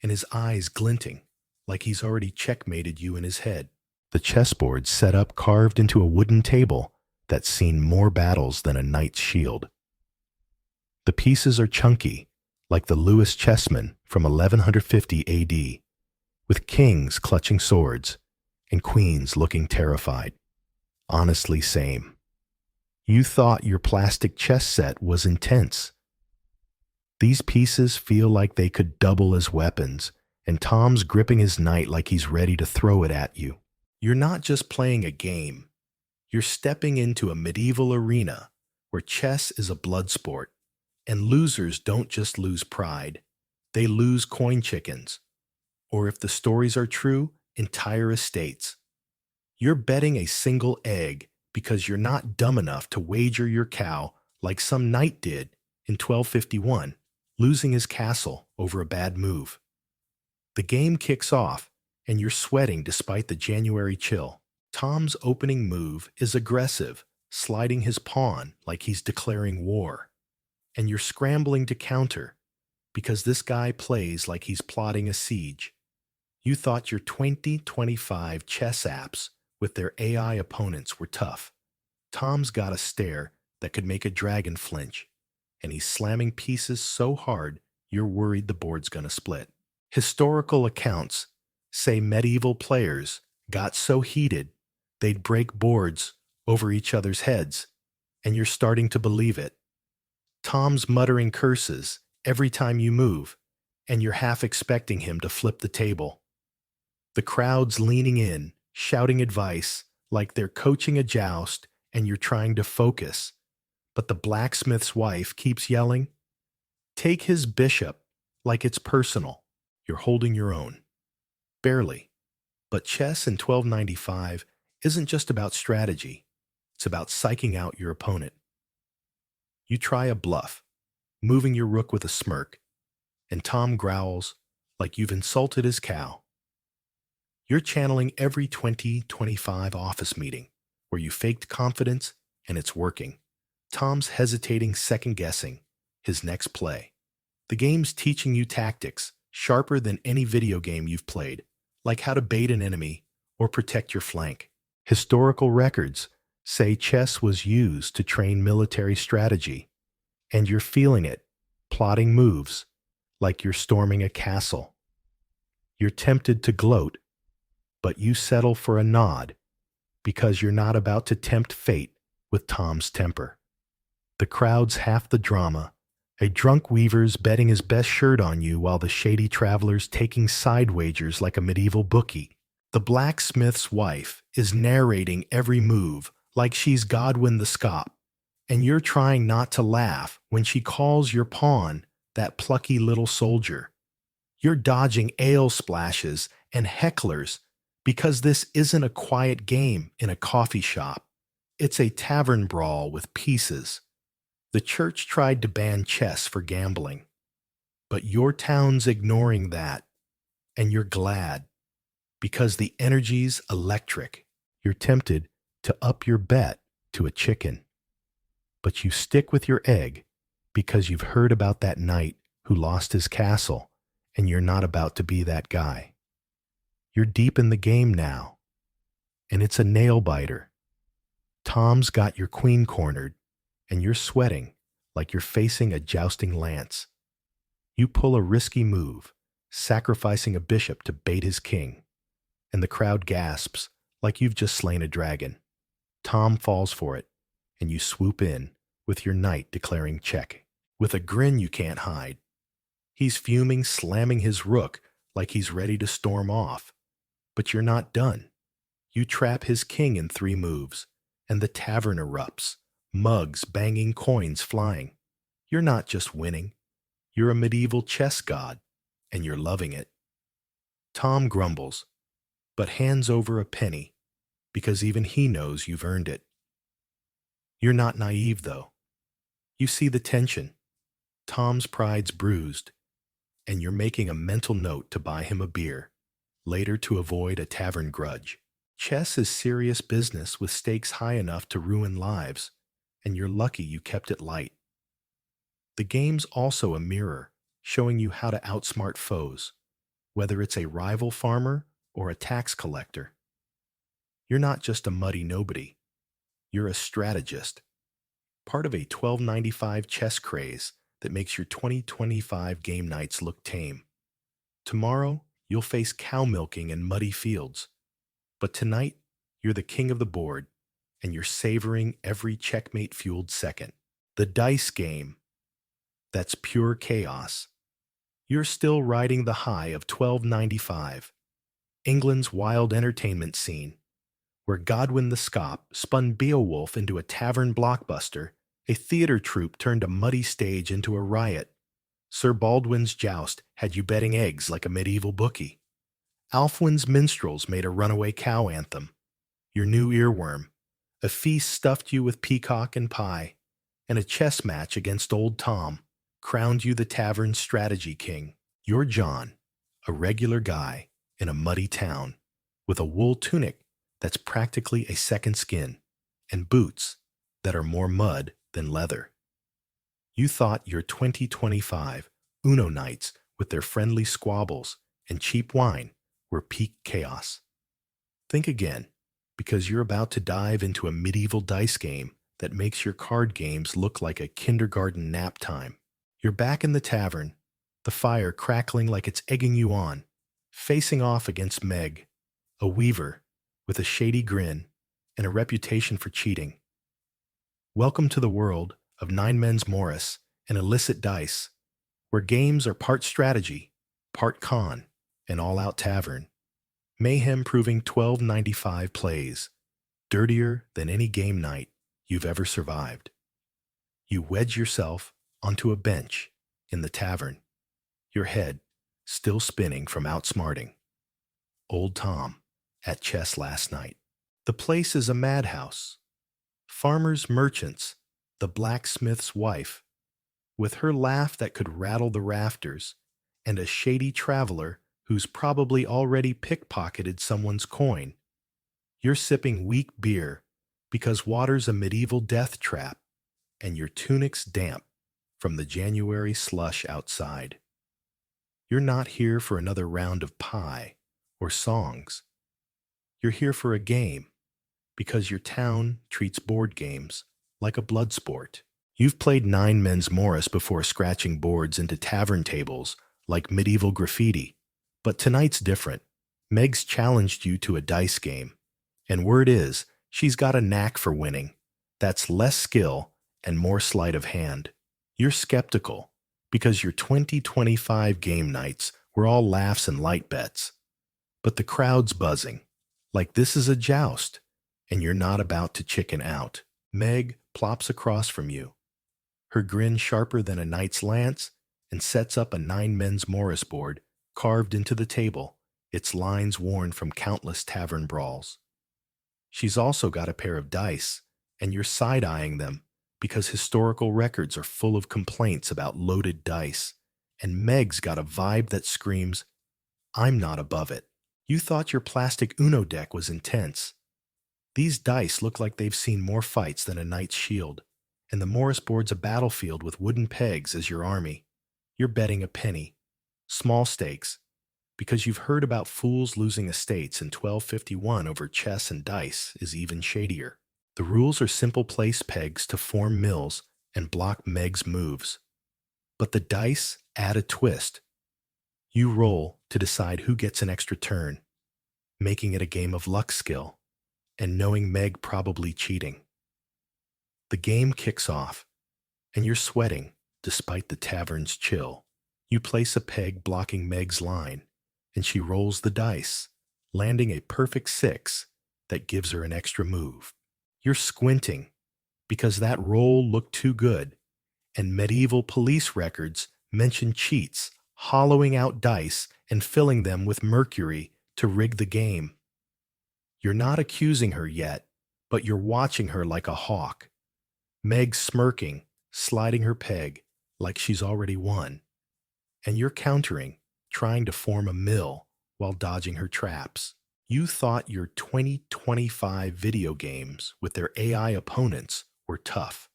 and his eyes glinting like he's already checkmated you in his head. The chessboard's set up carved into a wooden table that's seen more battles than a knight's shield. The pieces are chunky, like the Lewis chessmen from 1150 AD, with kings clutching swords and queens looking terrified. Honestly, same. You thought your plastic chess set was intense. These pieces feel like they could double as weapons, and Tom's gripping his knight like he's ready to throw it at you. You're not just playing a game. You're stepping into a medieval arena where chess is a blood sport, and losers don't just lose pride. They lose coin chickens, or if the stories are true, entire estates. You're betting a single egg because you're not dumb enough to wager your cow like some knight did in 1251, losing his castle over a bad move. The game kicks off, and you're sweating despite the January chill. Tom's opening move is aggressive, sliding his pawn like he's declaring war. And you're scrambling to counter, because this guy plays like he's plotting a siege. You thought your 2025 chess apps with their AI opponents were tough. Tom's got a stare that could make a dragon flinch, and he's slamming pieces so hard you're worried the board's gonna split. Historical accounts say medieval players got so heated they'd break boards over each other's heads, and you're starting to believe it. Tom's muttering curses every time you move, and you're half expecting him to flip the table. The crowd's leaning in, shouting advice like they're coaching a joust and you're trying to focus, but the blacksmith's wife keeps yelling, "Take his bishop," like it's personal. You're holding your own. Barely. But chess in 1295 isn't just about strategy. It's about psyching out your opponent. You try a bluff, moving your rook with a smirk, and Tom growls like you've insulted his cow. You're channeling every 2025 office meeting where you faked confidence and it's working. Tom's hesitating, second-guessing his next play. The game's teaching you tactics sharper than any video game you've played, like how to bait an enemy or protect your flank. Historical records say chess was used to train military strategy, and you're feeling it, plotting moves like you're storming a castle. You're tempted to gloat, but you settle for a nod because you're not about to tempt fate with Tom's temper. The crowd's half the drama. A drunk weaver's betting his best shirt on you while the shady traveler's taking side wagers like a medieval bookie. The blacksmith's wife is narrating every move like she's Godwin the Scop, and you're trying not to laugh when she calls your pawn that plucky little soldier. You're dodging ale splashes and hecklers because this isn't a quiet game in a coffee shop. It's a tavern brawl with pieces. The church tried to ban chess for gambling, but your town's ignoring that, and you're glad because the energy's electric. You're tempted to up your bet to a chicken, but you stick with your egg because you've heard about that knight who lost his castle, and you're not about to be that guy. You're deep in the game now, and it's a nail-biter. Tom's got your queen cornered, and you're sweating like you're facing a jousting lance. You pull a risky move, sacrificing a bishop to bait his king, and the crowd gasps like you've just slain a dragon. Tom falls for it, and you swoop in with your knight declaring check. With a grin you can't hide, he's fuming, slamming his rook like he's ready to storm off. But you're not done. You trap his king in 3 moves, and the tavern erupts, mugs banging, coins flying. You're not just winning, you're a medieval chess god, and you're loving it. Tom grumbles, but hands over a penny, because even he knows you've earned it. You're not naive, though. You see the tension. Tom's pride's bruised, and you're making a mental note to buy him a beer, later to avoid a tavern grudge. Chess is serious business with stakes high enough to ruin lives, and you're lucky you kept it light. The game's also a mirror, showing you how to outsmart foes, whether it's a rival farmer or a tax collector. You're not just a muddy nobody. You're a strategist, part of a $12.95 chess craze that makes your 2025 game nights look tame. Tomorrow, you'll face cow milking and muddy fields. But tonight, you're the king of the board, and you're savoring every checkmate-fueled second. The dice game, that's pure chaos. You're still riding the high of $12.95, England's wild entertainment scene, where Godwin the Scop spun Beowulf into a tavern blockbuster, a theater troupe turned a muddy stage into a riot. Sir Baldwin's joust had you betting eggs like a medieval bookie. Alfwin's minstrels made a runaway cow anthem. Your new earworm, a feast stuffed you with peacock and pie, and a chess match against Old Tom crowned you the tavern's strategy king. You're John, a regular guy in a muddy town, with a wool tunic that's practically a second skin, and boots that are more mud than leather. You thought your 2025 Uno nights with their friendly squabbles and cheap wine were peak chaos. Think again, because you're about to dive into a medieval dice game that makes your card games look like a kindergarten nap time. You're back in the tavern, the fire crackling like it's egging you on, facing off against Meg, a weaver with a shady grin and a reputation for cheating. Welcome to the world of Nine Men's Morris and illicit dice, where games are part strategy, part con, and all-out tavern. Mayhem proving $12.95 plays, dirtier than any game night you've ever survived. You wedge yourself onto a bench in the tavern, your head still spinning from outsmarting Old Tom at chess last night. The place is a madhouse. Farmers, merchants, the blacksmith's wife, with her laugh that could rattle the rafters, and a shady traveler who's probably already pickpocketed someone's coin. You're sipping weak beer because water's a medieval death trap, and your tunic's damp from the January slush outside. You're not here for another round of pie or songs. You're here for a game, because your town treats board games like a blood sport. You've played nine men's Morris before scratching boards into tavern tables like medieval graffiti. But tonight's different. Meg's challenged you to a dice game. And word is, she's got a knack for winning. That's less skill and more sleight of hand. You're skeptical because your 2025 game nights were all laughs and light bets. But the crowd's buzzing, like this is a joust, and you're not about to chicken out. Meg plops across from you, her grin sharper than a knight's lance, and sets up a nine men's Morris board carved into the table, its lines worn from countless tavern brawls. She's also got a pair of dice, and you're side-eyeing them because historical records are full of complaints about loaded dice, and Meg's got a vibe that screams, "I'm not above it." You thought your plastic Uno deck was intense. These dice look like they've seen more fights than a knight's shield, and the Morris board's a battlefield with wooden pegs as your army. You're betting a penny. Small stakes, because you've heard about fools losing estates in 1251 over chess and dice is even shadier. The rules are simple place pegs to form mills and block Meg's moves. But the dice add a twist. You roll to decide who gets an extra turn, making it a game of luck skill, and knowing Meg probably cheating. The game kicks off, and you're sweating despite the tavern's chill. You place a peg blocking Meg's line, and she rolls the dice, landing a perfect 6 that gives her an extra move. You're squinting because that roll looked too good, and medieval police records mention cheats, hollowing out dice and filling them with mercury to rig the game. You're not accusing her yet, but you're watching her like a hawk. Meg smirking, sliding her peg like she's already won. And you're countering, trying to form a mill while dodging her traps. You thought your 2025 video games with their AI opponents were tough.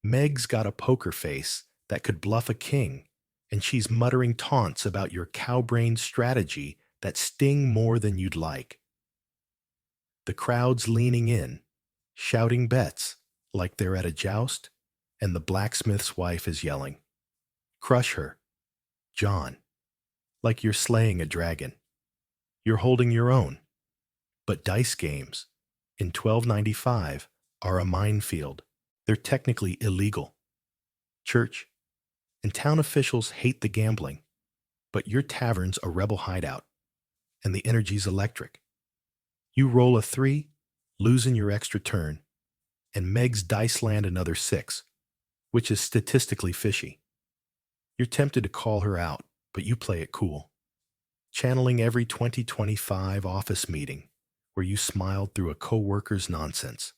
Meg's got a poker face that could bluff a king, and she's muttering taunts about your cow-brained strategy that sting more than you'd like. The crowd's leaning in, shouting bets like they're at a joust, and the blacksmith's wife is yelling, "Crush her, John," like you're slaying a dragon. You're holding your own. But dice games, in 1295, are a minefield. They're technically illegal. Church and town officials hate the gambling, but your tavern's a rebel hideout, and the energy's electric. You roll a 3, losing your extra turn, and Meg's dice land another 6, which is statistically fishy. You're tempted to call her out, but you play it cool, channeling every 2025 office meeting where you smiled through a coworker's nonsense.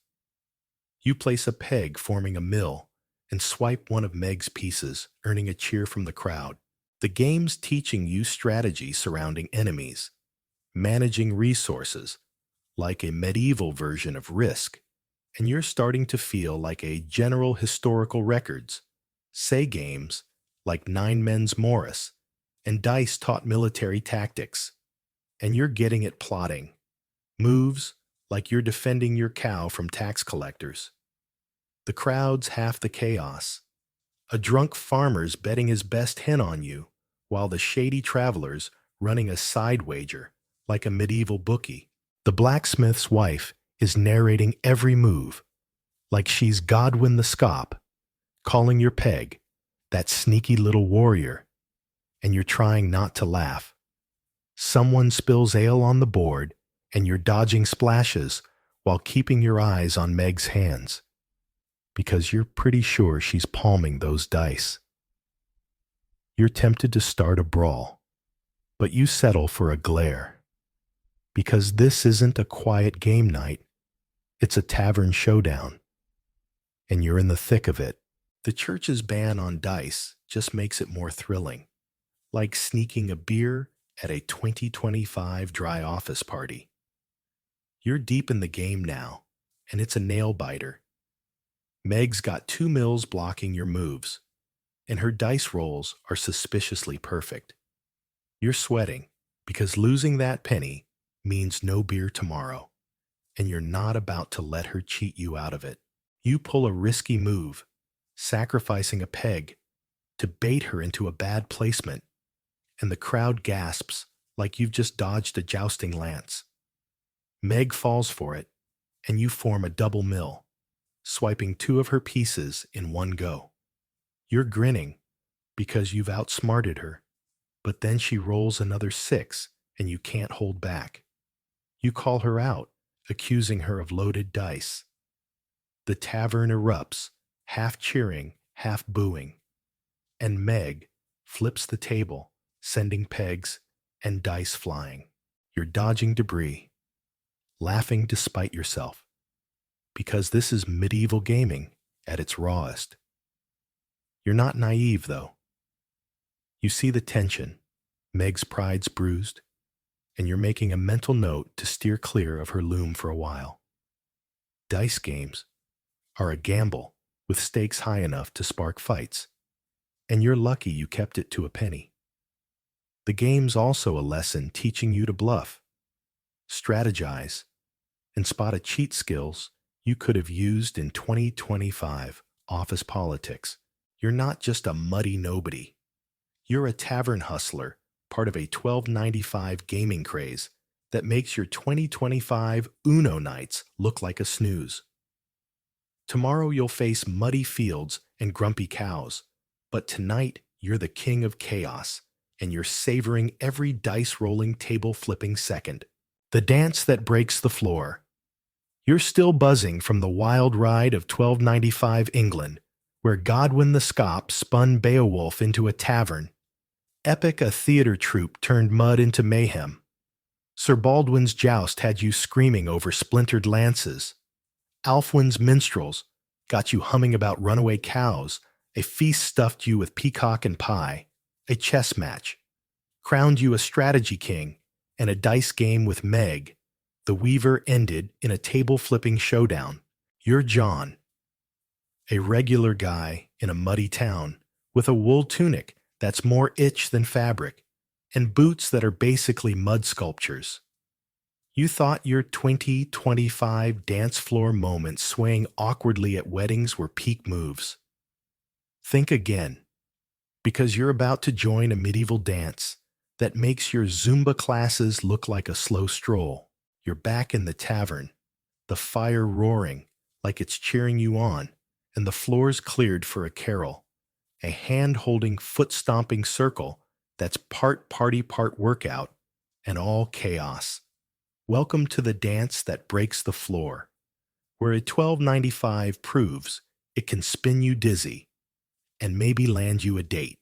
You place a peg forming a mill and swipe one of Meg's pieces, earning a cheer from the crowd. The game's teaching you strategy surrounding enemies, managing resources, like a medieval version of Risk, and you're starting to feel like a general historical records, say games like Nine Men's Morris, and dice taught military tactics, and you're getting it plotting, moves like you're defending your cow from tax collectors. The crowd's half the chaos. A drunk farmer's betting his best hen on you, while the shady traveler's running a side wager like a medieval bookie. The blacksmith's wife is narrating every move, like she's Godwin the Scop, calling your peg, that sneaky little warrior, and you're trying not to laugh. Someone spills ale on the board, and you're dodging splashes while keeping your eyes on Meg's hands, because you're pretty sure she's palming those dice. You're tempted to start a brawl, but you settle for a glare, because this isn't a quiet game night, it's a tavern showdown, and you're in the thick of it. The church's ban on dice just makes it more thrilling, like sneaking a beer at a 2025 dry office party. You're deep in the game now, and it's a nail-biter. Meg's got 2 mills blocking your moves, and her dice rolls are suspiciously perfect. You're sweating because losing that penny means no beer tomorrow, and you're not about to let her cheat you out of it. You pull a risky move, sacrificing a peg to bait her into a bad placement, and the crowd gasps like you've just dodged a jousting lance. Meg falls for it, and you form a double mill, swiping two of her pieces in one go. You're grinning because you've outsmarted her, but then she rolls another 6 and you can't hold back. You call her out, accusing her of loaded dice. The tavern erupts, half cheering, half booing, and Meg flips the table, sending pegs and dice flying. You're dodging debris, laughing despite yourself, because this is medieval gaming at its rawest. You're not naive, though. You see the tension, Meg's pride's bruised, and you're making a mental note to steer clear of her loom for a while. Dice games are a gamble with stakes high enough to spark fights, and you're lucky you kept it to a penny. The game's also a lesson teaching you to bluff, strategize, and spot a cheat skills you could have used in 2025 office politics. You're not just a muddy nobody. You're a tavern hustler, part of a $12.95 gaming craze that makes your 2025 Uno nights look like a snooze. Tomorrow you'll face muddy fields and grumpy cows, but tonight you're the king of chaos, and you're savoring every dice-rolling, table-flipping second. The dance that breaks the floor. You're still buzzing from the wild ride of 1295 England, where Godwin the Scop spun Beowulf into a tavern. Epic a theater troupe turned mud into mayhem. Sir Baldwin's joust had you screaming over splintered lances. Alfwin's minstrels got you humming about runaway cows. A feast stuffed you with peacock and pie. A chess match crowned you a strategy king, and a dice game with Meg, the Weaver, ended in a table-flipping showdown. You're John, a regular guy in a muddy town with a wool tunic that's more itch than fabric, and boots that are basically mud sculptures. You thought your 2025 dance floor moments swaying awkwardly at weddings were peak moves. Think again, because you're about to join a medieval dance that makes your Zumba classes look like a slow stroll. You're back in the tavern, the fire roaring like it's cheering you on, and the floor's cleared for a carol, a hand-holding, foot-stomping circle that's part party, part workout, and all chaos. Welcome to the dance that breaks the floor, where a $12.95 proves it can spin you dizzy and maybe land you a date.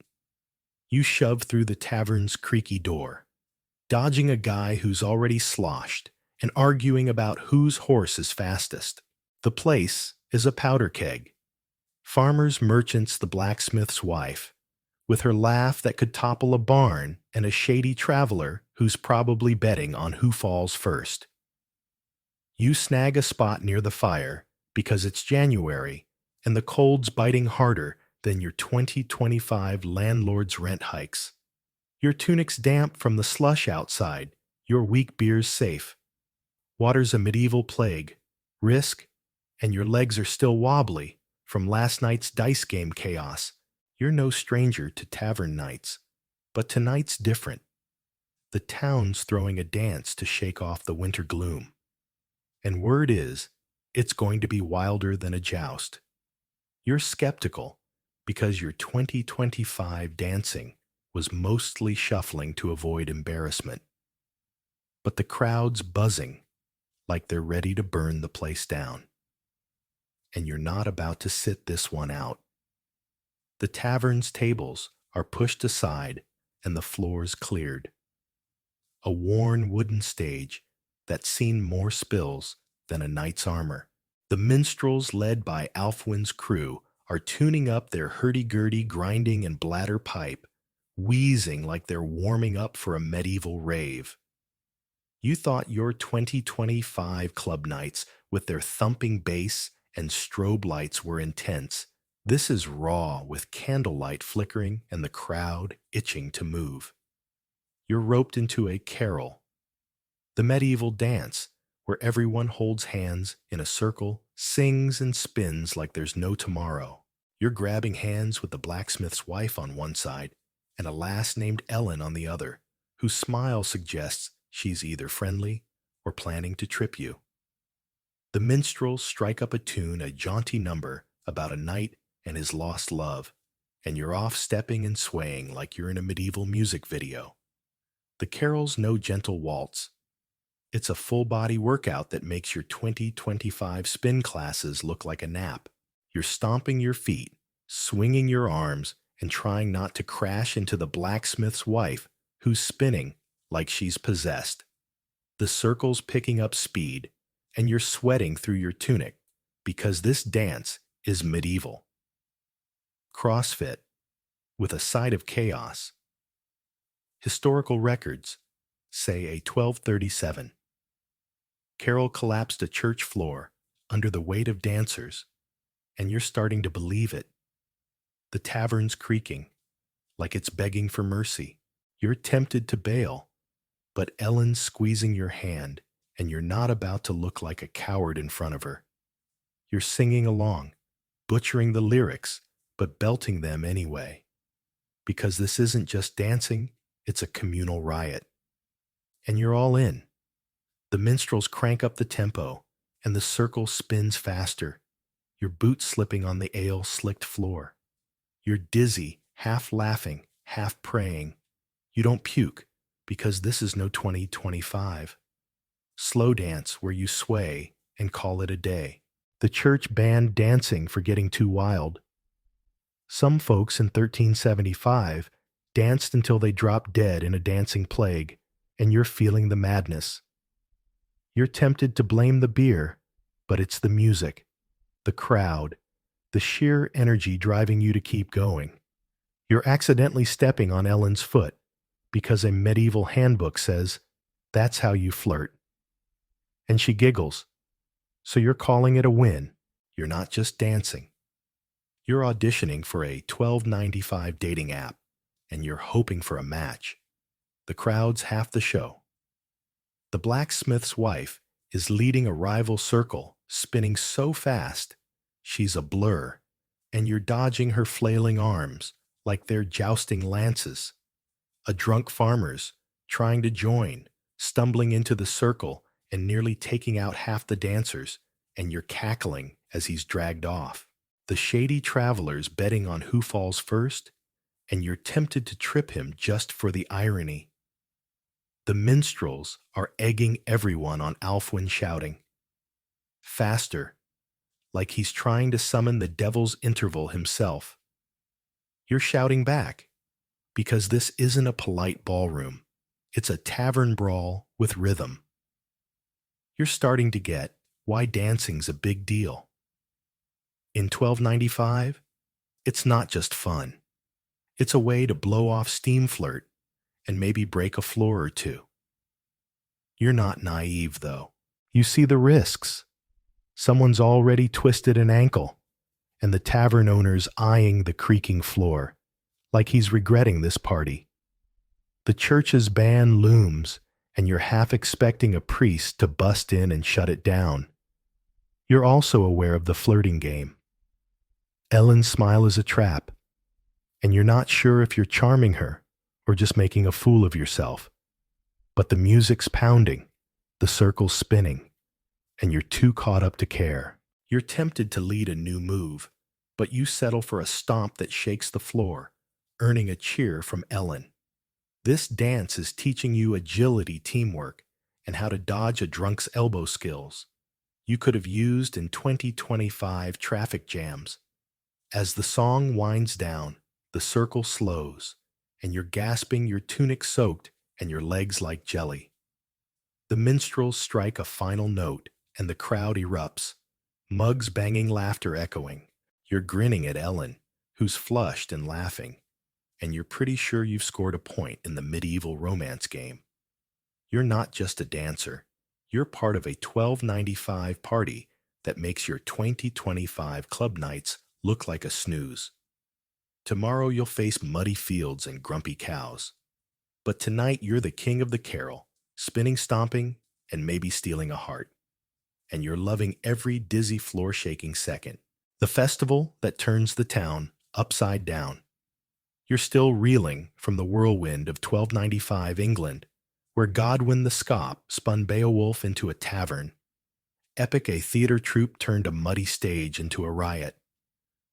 You shove through the tavern's creaky door, dodging a guy who's already sloshed and arguing about whose horse is fastest. The place is a powder keg. Farmer's Merchant's the blacksmith's wife, with her laugh that could topple a barn, and a shady traveler who's probably betting on who falls first. You snag a spot near the fire because it's January and the cold's biting harder than your 2025 landlord's rent hikes. Your tunic's damp from the slush outside, your weak beer's safe. Water's a medieval plague, risk, and your legs are still wobbly from last night's dice game chaos. You're no stranger to tavern nights, but tonight's different. The town's throwing a dance to shake off the winter gloom. And word is, it's going to be wilder than a joust. You're skeptical because your 2025 dancing was mostly shuffling to avoid embarrassment. But the crowd's buzzing like they're ready to burn the place down. And you're not about to sit this one out. The tavern's tables are pushed aside and the floor's cleared. A worn wooden stage that's seen more spills than a knight's armor. The minstrels led by Alfwin's crew are tuning up their hurdy-gurdy grinding and bladder pipe, wheezing like they're warming up for a medieval rave. You thought your 2025 club nights with their thumping bass and strobe lights were intense. This is raw with candlelight flickering and the crowd itching to move. You're roped into a carol, the medieval dance where everyone holds hands in a circle, sings and spins like there's no tomorrow. You're grabbing hands with the blacksmith's wife on one side and a lass named Ellen on the other, whose smile suggests she's either friendly or planning to trip you. The minstrels strike up a tune, a jaunty number about a knight and his lost love, and you're off stepping and swaying like you're in a medieval music video. The carol's no gentle waltz. It's a full-body workout that makes your 2025 spin classes look like a nap. You're stomping your feet, swinging your arms, and trying not to crash into the blacksmith's wife, who's spinning like she's possessed. The circle's picking up speed, and you're sweating through your tunic because this dance is medieval. CrossFit, with a side of chaos. Historical records say a 1237. Carol collapsed a church floor under the weight of dancers, and you're starting to believe it. The tavern's creaking, like it's begging for mercy. You're tempted to bail, but Ellen's squeezing your hand, and you're not about to look like a coward in front of her. You're singing along, butchering the lyrics, but belting them anyway. Because this isn't just dancing, it's a communal riot. And you're all in. The minstrels crank up the tempo, and the circle spins faster, your boots slipping on the ale-slicked floor. You're dizzy, half laughing, half praying. You don't puke, because this is no 2025. Slow dance where you sway and call it a day. The church banned dancing for getting too wild. Some folks in 1375 danced until they dropped dead in a dancing plague, and you're feeling the madness. You're tempted to blame the beer, but it's the music, the crowd, the sheer energy driving you to keep going. You're accidentally stepping on Ellen's foot because a medieval handbook says that's how you flirt. And she giggles. So you're calling it a win. You're not just dancing. You're auditioning for a $12.95 dating app, and you're hoping for a match. The crowd's half the show. The blacksmith's wife is leading a rival circle, spinning so fast, she's a blur, and you're dodging her flailing arms like they're jousting lances. A drunk farmer's trying to join, stumbling into the circle and nearly taking out half the dancers, and you're cackling as he's dragged off. The shady traveler's betting on who falls first, and you're tempted to trip him just for the irony. The minstrels are egging everyone on Alfwin, shouting, "Faster," like he's trying to summon the devil's interval himself. You're shouting back, because this isn't a polite ballroom. It's a tavern brawl with rhythm. You're starting to get why dancing's a big deal. In 1295, it's not just fun. It's a way to blow off steam, flirt, and maybe break a floor or two. You're not naive, though. You see the risks. Someone's already twisted an ankle, and the tavern owner's eyeing the creaking floor, like he's regretting this party. The church's ban looms, and you're half expecting a priest to bust in and shut it down. You're also aware of the flirting game. Ellen's smile is a trap, and you're not sure if you're charming her or just making a fool of yourself. But the music's pounding, the circle's spinning, and you're too caught up to care. You're tempted to lead a new move, but you settle for a stomp that shakes the floor, earning a cheer from Ellen. This dance is teaching you agility, teamwork, and how to dodge a drunk's elbow skills you could have used in 2025 traffic jams. As the song winds down, the circle slows, and you're gasping, your tunic soaked, and your legs like jelly. The minstrels strike a final note, and the crowd erupts, mugs banging, laughter echoing. You're grinning at Ellen, who's flushed and laughing, and you're pretty sure you've scored a point in the medieval romance game. You're not just a dancer. You're part of a $12.95 party that makes your 2025 club nights look like a snooze. Tomorrow you'll face muddy fields and grumpy cows. But tonight you're the king of the carol, spinning, stomping, and maybe stealing a heart. and you're loving every dizzy floor-shaking second. The festival that turns the town upside down. You're still reeling from the whirlwind of 1295 England, where Godwin the Scop spun Beowulf into a tavern. Epic a theater troupe turned a muddy stage into a riot.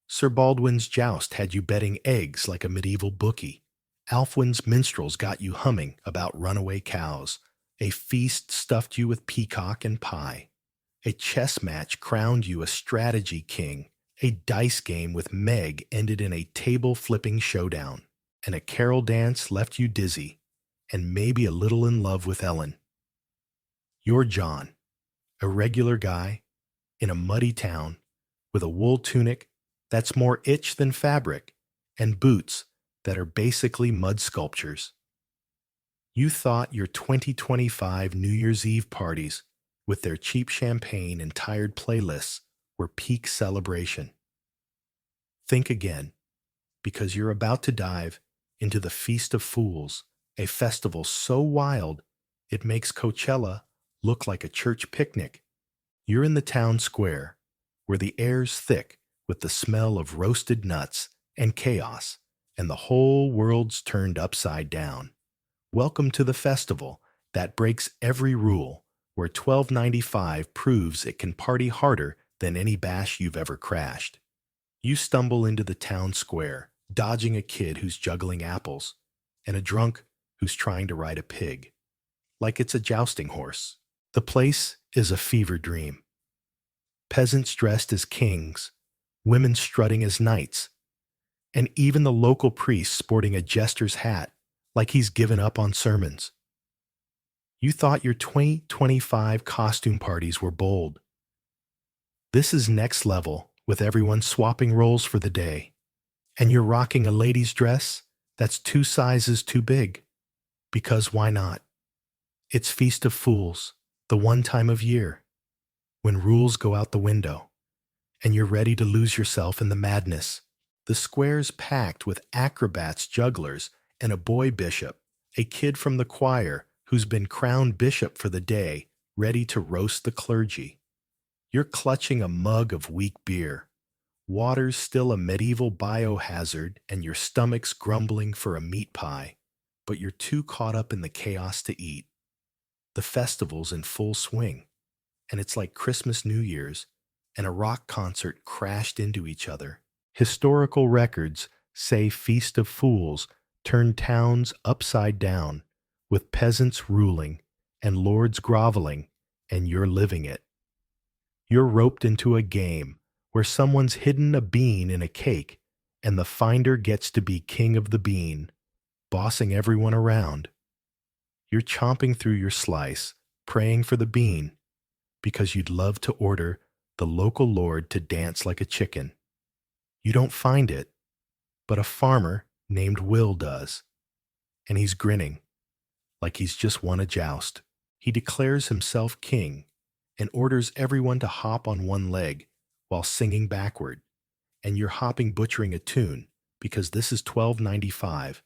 Sir Baldwin's joust had you betting eggs like a medieval bookie. Alfwin's minstrels got you humming about runaway cows. A feast stuffed you with peacock and pie. A chess match crowned you a strategy king. A dice game with Meg ended in a table-flipping showdown. And a carol dance left you dizzy, and maybe a little in love with Ellen. You're John, a regular guy, in a muddy town, with a wool tunic that's more itch than fabric, and boots that are basically mud sculptures. You thought your 2025 New Year's Eve parties, with their cheap champagne and tired playlists, were peak celebration. Think again, because you're about to dive into the Feast of Fools, a festival so wild it makes Coachella look like a church picnic. You're in the town square, where the air's thick with the smell of roasted nuts and chaos, and the whole world's turned upside down. Welcome to the festival that breaks every rule, where 1295 proves it can party harder than any bash you've ever crashed. You stumble into the town square, dodging a kid who's juggling apples, and a drunk who's trying to ride a pig, like it's a jousting horse. The place is a fever dream. Peasants dressed as kings, women strutting as knights, and even the local priest sporting a jester's hat like he's given up on sermons. You thought your 2025 costume parties were bold. This is next level, with everyone swapping roles for the day, and you're rocking a lady's dress that's 2 sizes too big. Because why not? It's Feast of Fools, the one time of year when rules go out the window, and you're ready to lose yourself in the madness. The square's packed with acrobats, jugglers, and a boy bishop, a kid from the choir who's been crowned bishop for the day, ready to roast the clergy. You're clutching a mug of weak beer. Water's still a medieval biohazard, and your stomach's grumbling for a meat pie, but you're too caught up in the chaos to eat. The festival's in full swing, and it's like Christmas, New Year's, and a rock concert crashed into each other. Historical records say Feast of Fools turned towns upside down, with peasants ruling and lords groveling, and you're living it. You're roped into a game where someone's hidden a bean in a cake, and the finder gets to be king of the bean, bossing everyone around. You're chomping through your slice, praying for the bean, because you'd love to order the local lord to dance like a chicken. You don't find it, but a farmer named Will does, and he's grinning, like he's just won a joust. He declares himself king and orders everyone to hop on one leg while singing backward, and you're hopping butchering a tune because this is 1295,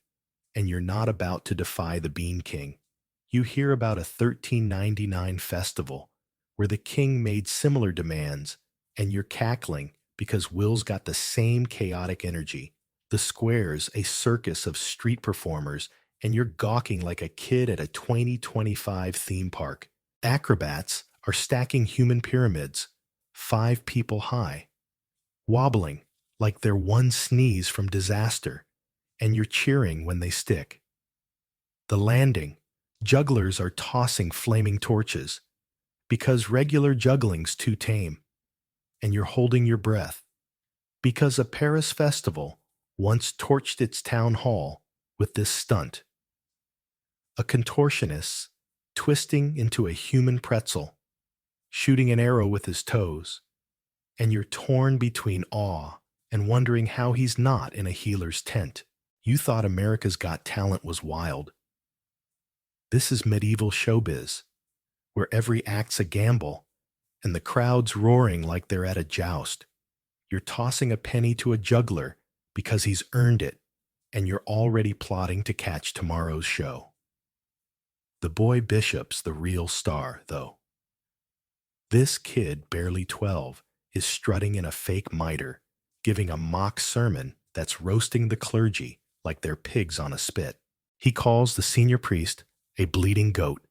and you're not about to defy the Bean King. You hear about a 1399 festival where the king made similar demands, and you're cackling because Will's got the same chaotic energy. The square's a circus of street performers, and you're gawking like a kid at a 2025 theme park. Acrobats are stacking human pyramids, 5 people high, wobbling like they're one sneeze from disaster, and you're cheering when they stick. The landing, jugglers are tossing flaming torches, because regular juggling's too tame, and you're holding your breath, because a Paris festival once torched its town hall with this stunt. A contortionist twisting into a human pretzel, shooting an arrow with his toes, and you're torn between awe and wondering how he's not in a healer's tent. You thought America's Got Talent was wild. This is medieval showbiz, where every act's a gamble, and the crowd's roaring like they're at a joust. You're tossing a penny to a juggler because he's earned it, and you're already plotting to catch tomorrow's show. The boy bishop's the real star, though. This kid, barely 12, is strutting in a fake mitre, giving a mock sermon that's roasting the clergy like they're pigs on a spit. He calls the senior priest a bleeding goat,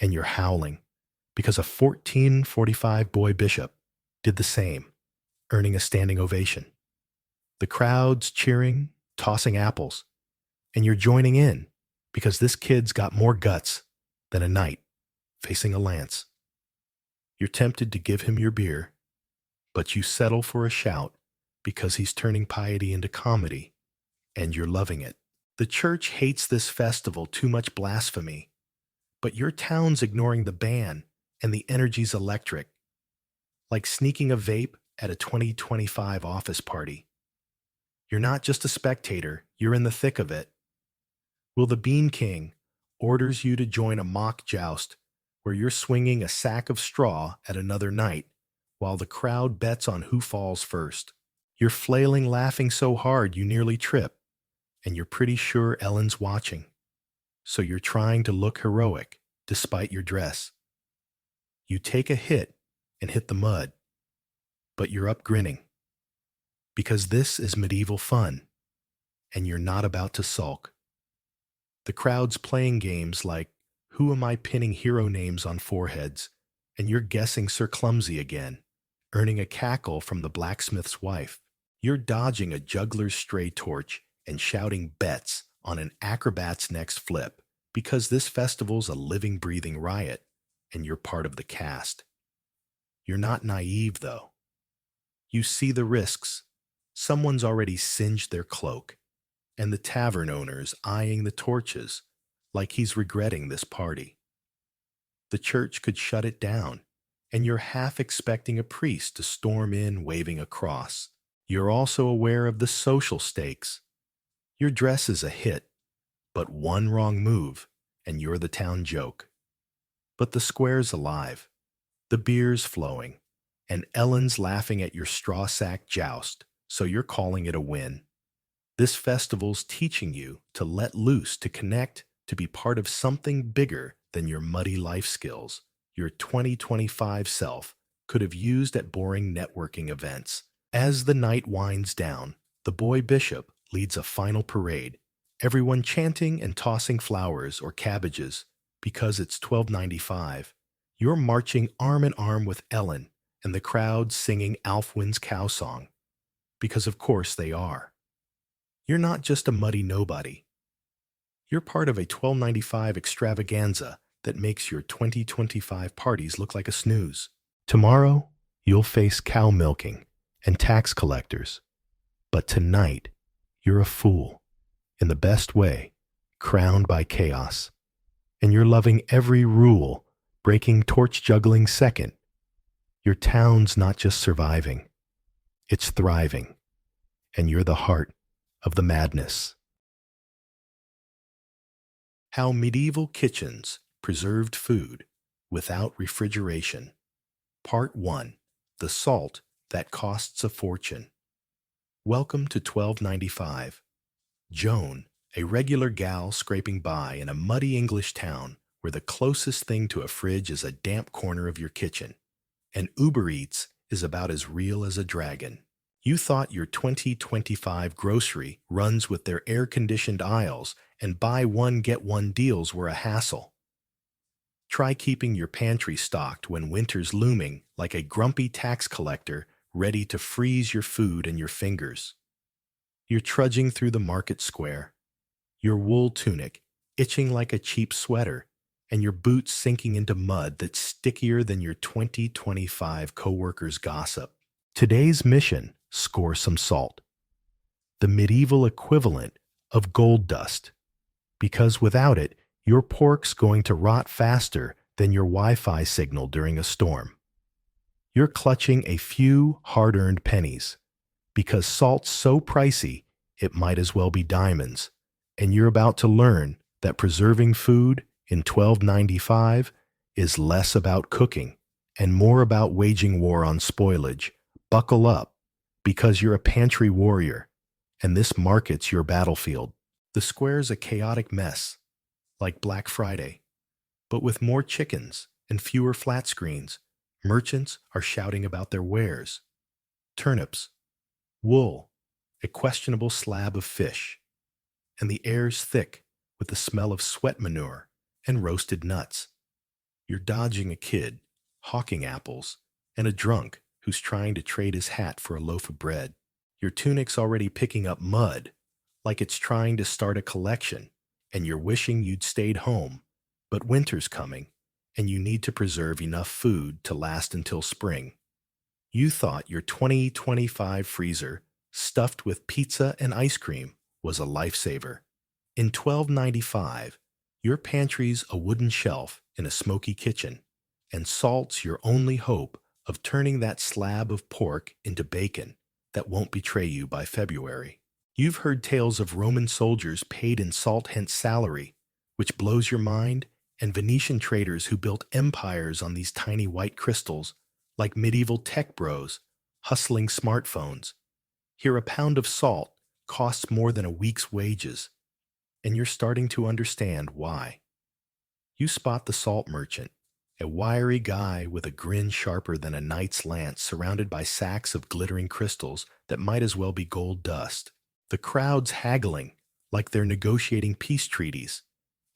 and you're howling because a 1445 boy bishop did the same, earning a standing ovation. The crowd's cheering, tossing apples, and you're joining in because this kid's got more guts than a knight facing a lance. You're tempted to give him your beer, but you settle for a shout because he's turning piety into comedy, and you're loving it. The church hates this festival, too much blasphemy, but your town's ignoring the ban and the energy's electric, like sneaking a vape at a 2025 office party. You're not just a spectator, you're in the thick of it. Will the Bean King orders you to join a mock joust where you're swinging a sack of straw at another knight while the crowd bets on who falls first. You're flailing, laughing so hard you nearly trip, and you're pretty sure Ellen's watching. So you're trying to look heroic despite your dress. You take a hit and hit the mud, but you're up grinning. Because this is medieval fun, and you're not about to sulk. The crowd's playing games like, who am I pinning hero names on foreheads, and you're guessing Sir Clumsy again, earning a cackle from the blacksmith's wife. You're dodging a juggler's stray torch and shouting bets on an acrobat's next flip, because this festival's a living, breathing riot, and you're part of the cast. You're not naive, though. You see the risks. Someone's already singed their cloak, and the tavern owner's eyeing the torches like he's regretting this party. The church could shut it down, and you're half expecting a priest to storm in waving a cross. You're also aware of the social stakes. Your dress is a hit, but one wrong move, and you're the town joke. But the square's alive, the beer's flowing, and Ellen's laughing at your straw sack joust, so you're calling it a win. This festival's teaching you to let loose, to connect, to be part of something bigger than your muddy life skills your 2025 self could have used at boring networking events. As the night winds down, the boy bishop leads a final parade, everyone chanting and tossing flowers or cabbages because it's 1295. You're marching arm in arm with Ellen and the crowd singing Alfwin's cow song, because of course they are. You're not just a muddy nobody. You're part of a 1295 extravaganza that makes your 2025 parties look like a snooze. Tomorrow, you'll face cow milking and tax collectors. But tonight, you're a fool, in the best way, crowned by chaos. And you're loving every rule, breaking torch juggling second. Your town's not just surviving, it's thriving. And you're the heart of the madness. How medieval kitchens preserved food without refrigeration. Part 1. The Salt That Costs a Fortune. Welcome to 1295. Joan, a regular gal scraping by in a muddy English town where the closest thing to a fridge is a damp corner of your kitchen, and Uber Eats is about as real as a dragon. You thought your 2025 grocery runs with their air-conditioned aisles and buy one get one deals were a hassle. Try keeping your pantry stocked when winter's looming like a grumpy tax collector ready to freeze your food and your fingers. You're trudging through the market square, your wool tunic itching like a cheap sweater, and your boots sinking into mud that's stickier than your 2025 coworkers' gossip. Today's mission: score some salt, the medieval equivalent of gold dust, because without it, your pork's going to rot faster than your Wi-Fi signal during a storm. You're clutching a few hard-earned pennies, because salt's so pricey it might as well be diamonds, and you're about to learn that preserving food in 1295 is less about cooking and more about waging war on spoilage. Buckle up, because you're a pantry warrior, and this market's your battlefield. The square's a chaotic mess, like Black Friday, but with more chickens and fewer flat screens, Merchants are shouting about their wares: turnips, wool, a questionable slab of fish, and the air's thick with the smell of sweat manure and roasted nuts. You're dodging a kid, hawking apples, and a drunk who's trying to trade his hat for a loaf of bread. Your tunic's already picking up mud, like it's trying to start a collection, and you're wishing you'd stayed home. But winter's coming, and you need to preserve enough food to last until spring. You thought your 2025 freezer, stuffed with pizza and ice cream, was a lifesaver. In 1295, your pantry's a wooden shelf in a smoky kitchen, and salt's your only hope of turning that slab of pork into bacon that won't betray you by February. You've heard tales of Roman soldiers paid in salt-hence salary, which blows your mind, and Venetian traders who built empires on these tiny white crystals, like medieval tech bros hustling smartphones. Here, a pound of salt costs more than a week's wages, and you're starting to understand why. You spot the salt merchant, a wiry guy with a grin sharper than a knight's lance, surrounded by sacks of glittering crystals that might as well be gold dust. The crowd's haggling like they're negotiating peace treaties,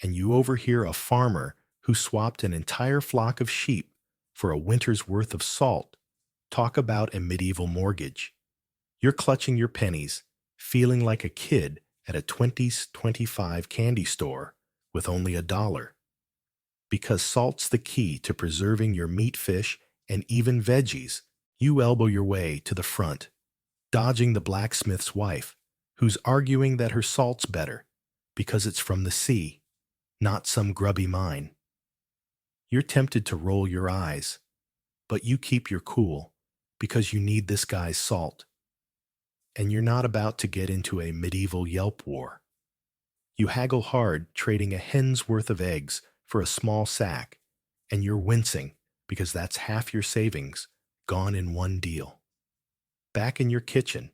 and you overhear a farmer who swapped an entire flock of sheep for a winter's worth of salt talk about a medieval mortgage. You're clutching your pennies, feeling like a kid at a 2025 candy store with only $1. Because salt's the key to preserving your meat, fish, and even veggies, you elbow your way to the front, dodging the blacksmith's wife, who's arguing that her salt's better because it's from the sea, not some grubby mine. You're tempted to roll your eyes, but you keep your cool because you need this guy's salt. And you're not about to get into a medieval Yelp war. You haggle hard, trading a hen's worth of eggs for a small sack, and you're wincing because that's half your savings gone in one deal. Back in your kitchen,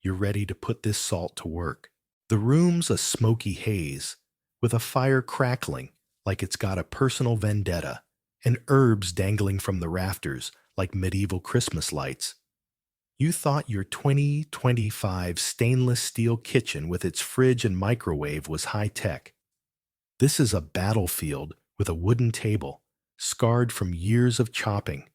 you're ready to put this salt to work. The room's a smoky haze, with a fire crackling like it's got a personal vendetta, and herbs dangling from the rafters like medieval Christmas lights. You thought your 2025 stainless steel kitchen with its fridge and microwave was high-tech. This is a battlefield with a wooden table, scarred from years of chopping,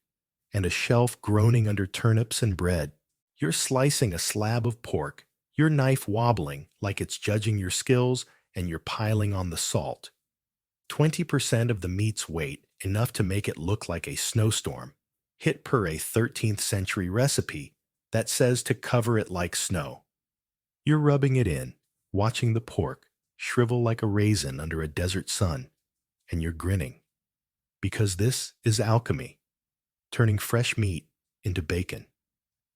and a shelf groaning under turnips and bread. You're slicing a slab of pork, your knife wobbling like it's judging your skills, and you're piling on the salt. 20% of the meat's weight, enough to make it look like a snowstorm, hit per a 13th century recipe that says to cover it like snow. You're rubbing it in, watching the pork shrivel like a raisin under a desert sun, and you're grinning. Because this is alchemy, turning fresh meat into bacon.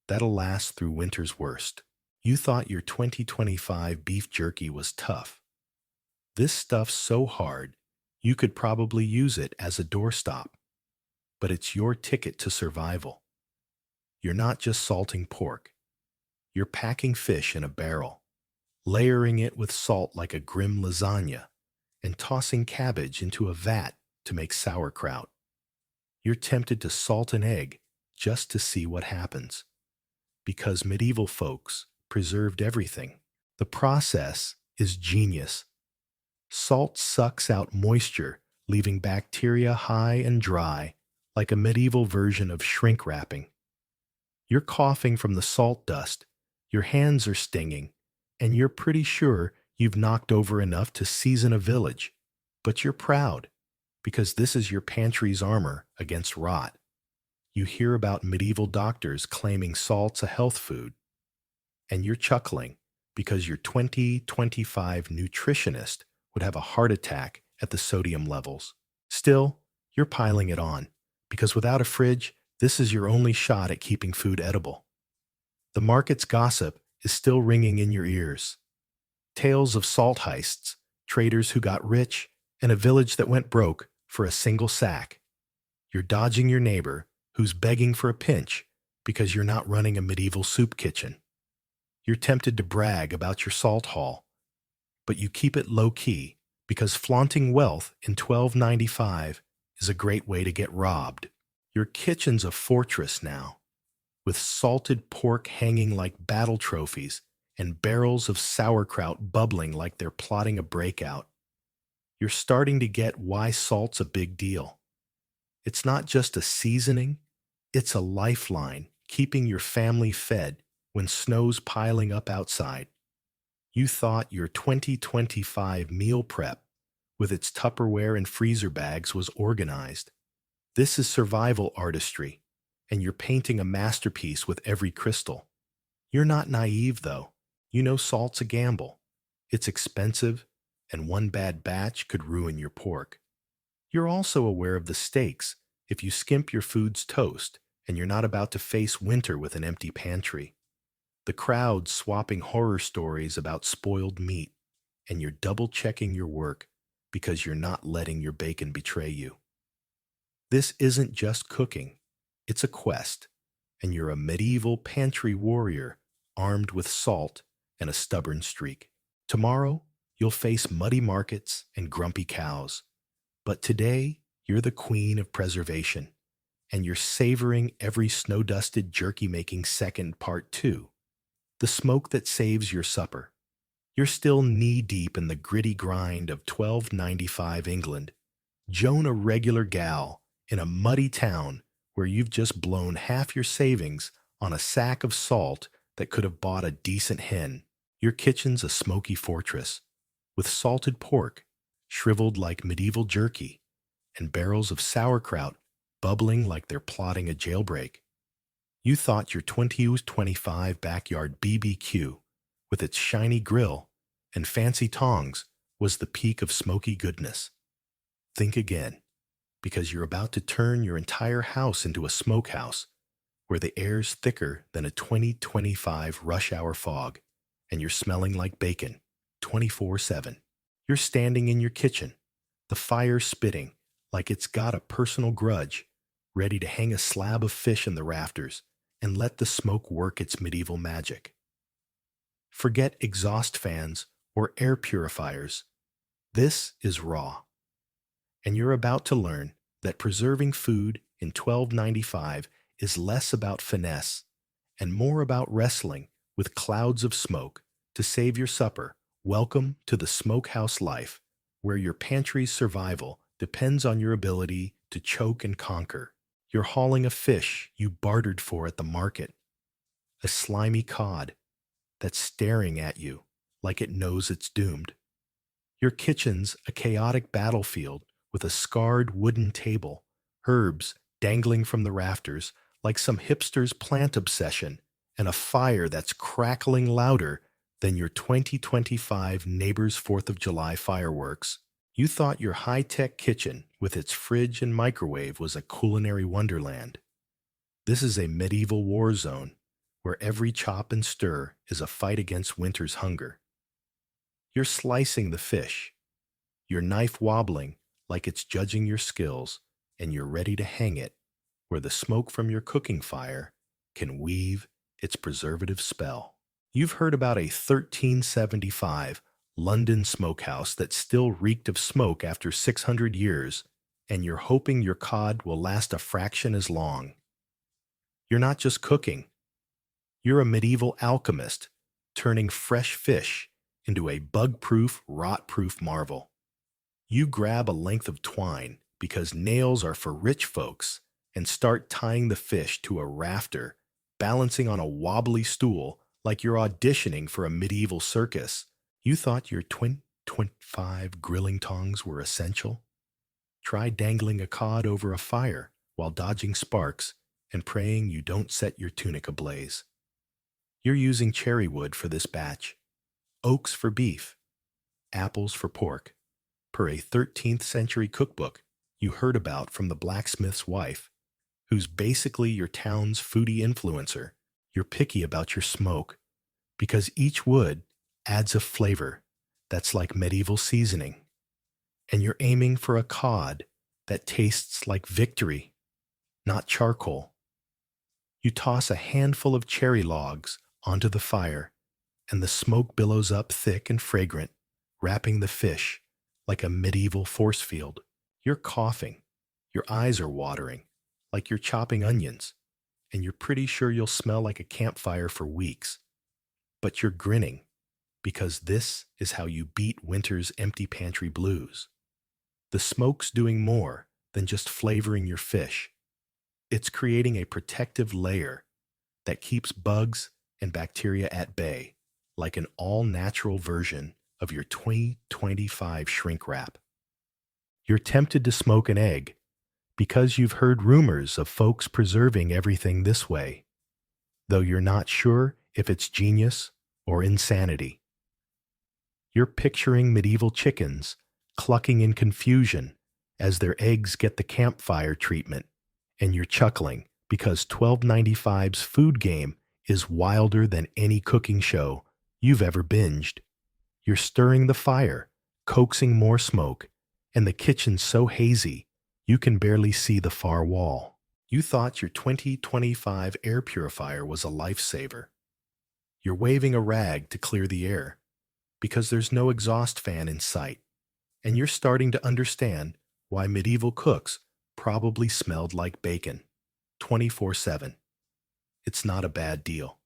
That'll last through winter's worst. You thought your 2025 beef jerky was tough. This stuff's so hard, you could probably use it as a doorstop. But it's your ticket to survival. You're not just salting pork. You're packing fish in a barrel, layering it with salt like a grim lasagna, and tossing cabbage into a vat to make sauerkraut. You're tempted to salt an egg just to see what happens. Because medieval folks preserved everything. The process is genius. Salt sucks out moisture, leaving bacteria high and dry, like a medieval version of shrink wrapping. You're coughing from the salt dust, your hands are stinging, and you're pretty sure you've knocked over enough to season a village. But you're proud, because this is your pantry's armor against rot. You hear about medieval doctors claiming salt's a health food, and you're chuckling because your 2025 nutritionist would have a heart attack at the sodium levels. Still, you're piling it on, because without a fridge, this is your only shot at keeping food edible. The market's gossip is still ringing in your ears. Tales of salt heists, traders who got rich, and a village that went broke for a single sack. You're dodging your neighbor, who's begging for a pinch because you're not running a medieval soup kitchen. You're tempted to brag about your salt haul, but you keep it low-key because flaunting wealth in 1295 is a great way to get robbed. Your kitchen's a fortress now, with salted pork hanging like battle trophies and barrels of sauerkraut bubbling like they're plotting a breakout. You're starting to get why salt's a big deal. It's not just a seasoning, it's a lifeline keeping your family fed when snow's piling up outside. You thought your 2025 meal prep, with its Tupperware and freezer bags, was organized. This is survival artistry, and you're painting a masterpiece with every crystal. You're not naive, though. You know salt's a gamble. It's expensive, and one bad batch could ruin your pork. You're also aware of the stakes if you skimp your food's toast and you're not about to face winter with an empty pantry. The crowd swapping horror stories about spoiled meat, and you're double-checking your work because you're not letting your bacon betray you. This isn't just cooking, it's a quest, and you're a medieval pantry warrior armed with salt and a stubborn streak. Tomorrow, you'll face muddy markets and grumpy cows, but today, you're the queen of preservation, and you're savoring every snow-dusted jerky-making second part two, the smoke that saves your supper. You're still knee-deep in the gritty grind of 1295 England, Joan a regular gal in a muddy town where you've just blown half your savings on a sack of salt that could have bought a decent hen. Your kitchen's a smoky fortress, with salted pork, shriveled like medieval jerky, and barrels of sauerkraut bubbling like they're plotting a jailbreak. You thought your 2025 backyard BBQ, with its shiny grill and fancy tongs, was the peak of smoky goodness. Think again, because you're about to turn your entire house into a smokehouse where the air's thicker than a 2025 rush hour fog, and you're smelling like bacon 24/7. You're standing in your kitchen, the fire spitting like it's got a personal grudge, ready to hang a slab of fish in the rafters and let the smoke work its medieval magic. Forget exhaust fans or air purifiers. This is raw. And you're about to learn that preserving food in 1295 is less about finesse and more about wrestling with clouds of smoke to save your supper. Welcome to the smokehouse life, where your pantry's survival depends on your ability to choke and conquer. You're hauling a fish you bartered for at the market, a slimy cod that's staring at you like it knows it's doomed. Your kitchen's a chaotic battlefield with a scarred wooden table, herbs dangling from the rafters like some hipster's plant obsession, and a fire that's crackling louder than your 2025 neighbor's 4th of July fireworks. You thought your high-tech kitchen with its fridge and microwave was a culinary wonderland. This is a medieval war zone where every chop and stir is a fight against winter's hunger. You're slicing the fish, your knife wobbling like it's judging your skills, and you're ready to hang it where the smoke from your cooking fire can weave its preservative spell. You've heard about a 1375 London smokehouse that still reeked of smoke after 600 years, and you're hoping your cod will last a fraction as long. You're not just cooking. You're a medieval alchemist, turning fresh fish into a bug-proof, rot-proof marvel. You grab a length of twine because nails are for rich folks and start tying the fish to a rafter, balancing on a wobbly stool like you're auditioning for a medieval circus. You thought your 25 grilling tongs were essential? Try dangling a cod over a fire while dodging sparks and praying you don't set your tunic ablaze. You're using cherry wood for this batch, oaks for beef, apples for pork, per a 13th century cookbook you heard about from the blacksmith's wife, who's basically your town's foodie influencer. You're picky about your smoke because each wood adds a flavor that's like medieval seasoning, and you're aiming for a cod that tastes like victory, not charcoal. You toss a handful of cherry logs onto the fire, and the smoke billows up thick and fragrant, wrapping the fish like a medieval force field. You're coughing, your eyes are watering, like you're chopping onions, and you're pretty sure you'll smell like a campfire for weeks. But you're grinning because this is how you beat winter's empty pantry blues. The smoke's doing more than just flavoring your fish. It's creating a protective layer that keeps bugs and bacteria at bay, like an all-natural version of your 2025 shrink wrap. You're tempted to smoke an egg because you've heard rumors of folks preserving everything this way, though you're not sure if it's genius or insanity. You're picturing medieval chickens clucking in confusion as their eggs get the campfire treatment, and you're chuckling because 12.95's food game is wilder than any cooking show you've ever binged. You're stirring the fire, coaxing more smoke, and the kitchen's so hazy you can barely see the far wall. You thought your 2025 air purifier was a lifesaver. You're waving a rag to clear the air because there's no exhaust fan in sight, and you're starting to understand why medieval cooks probably smelled like bacon 24/7. It's not a bad deal.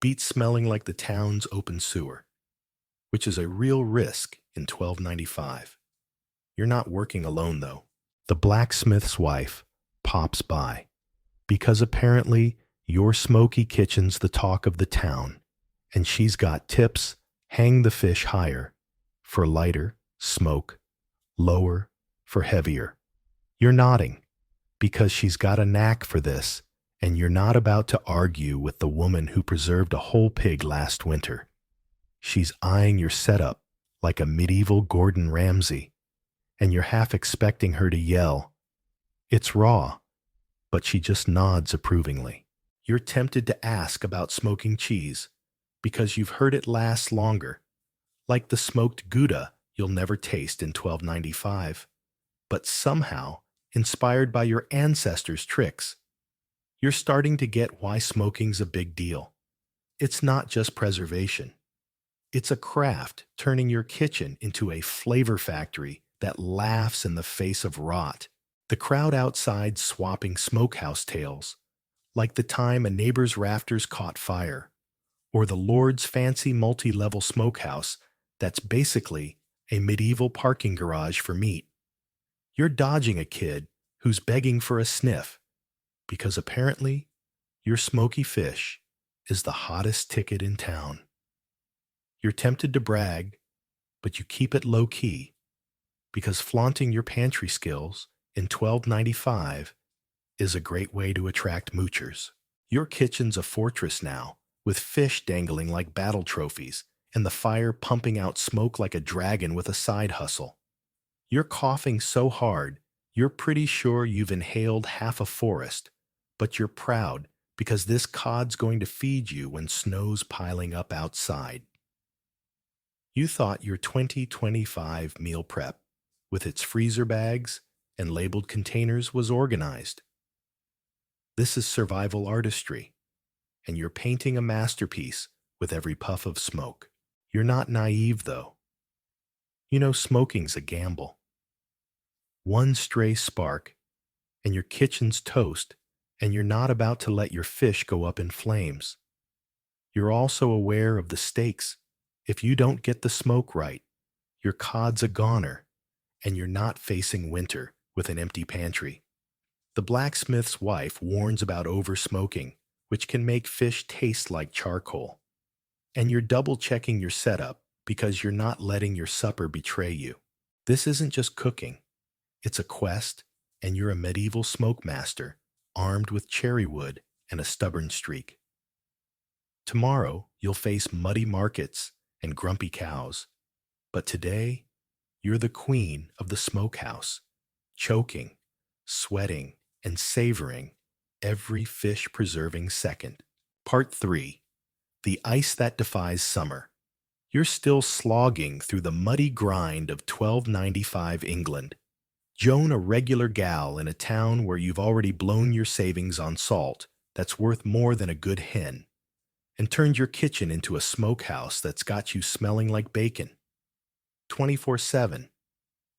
Beats smelling like the town's open sewer, which is a real risk in 12.95. You're not working alone, though. The blacksmith's wife pops by because apparently your smoky kitchen's the talk of the town, and she's got tips: hang the fish higher for lighter smoke, lower for heavier. You're nodding because she's got a knack for this, and you're not about to argue with the woman who preserved a whole pig last winter. She's eyeing your setup like a medieval Gordon Ramsay, and you're half expecting her to yell, "It's raw," but she just nods approvingly. You're tempted to ask about smoking cheese because you've heard it lasts longer, like the smoked Gouda you'll never taste in 12.95, but somehow inspired by your ancestors' tricks. You're starting to get why smoking's a big deal. It's not just preservation. It's a craft turning your kitchen into a flavor factory that laughs in the face of rot. The crowd outside swapping smokehouse tales, like the time a neighbor's rafters caught fire, or the Lord's fancy multi-level smokehouse that's basically a medieval parking garage for meat. You're dodging a kid who's begging for a sniff, because apparently your smoky fish is the hottest ticket in town. You're tempted to brag, but you keep it low-key, because flaunting your pantry skills in 12.95 is a great way to attract moochers. Your kitchen's a fortress now, with fish dangling like battle trophies and the fire pumping out smoke like a dragon with a side hustle. You're coughing so hard, you're pretty sure you've inhaled half a forest, but you're proud because this cod's going to feed you when snow's piling up outside. You thought your 2025 meal prep, with its freezer bags and labeled containers, was organized. This is survival artistry, and you're painting a masterpiece with every puff of smoke. You're not naive, though. You know smoking's a gamble. One stray spark, and your kitchen's toast, and you're not about to let your fish go up in flames. You're also aware of the stakes. If you don't get the smoke right, your cod's a goner, and you're not facing winter with an empty pantry. The blacksmith's wife warns about over-smoking, which can make fish taste like charcoal. And you're double-checking your setup because you're not letting your supper betray you. This isn't just cooking. It's a quest, and you're a medieval smoke master, armed with cherry wood and a stubborn streak. Tomorrow, you'll face muddy markets and grumpy cows. But today, you're the queen of the smokehouse, choking, sweating, and savoring every fish-preserving second. Part 3. The Ice That Defies Summer. You're still slogging through the muddy grind of 12.95 England. Joan, a regular gal in a town where you've already blown your savings on salt that's worth more than a good hen, and turned your kitchen into a smokehouse that's got you smelling like bacon. 24/7.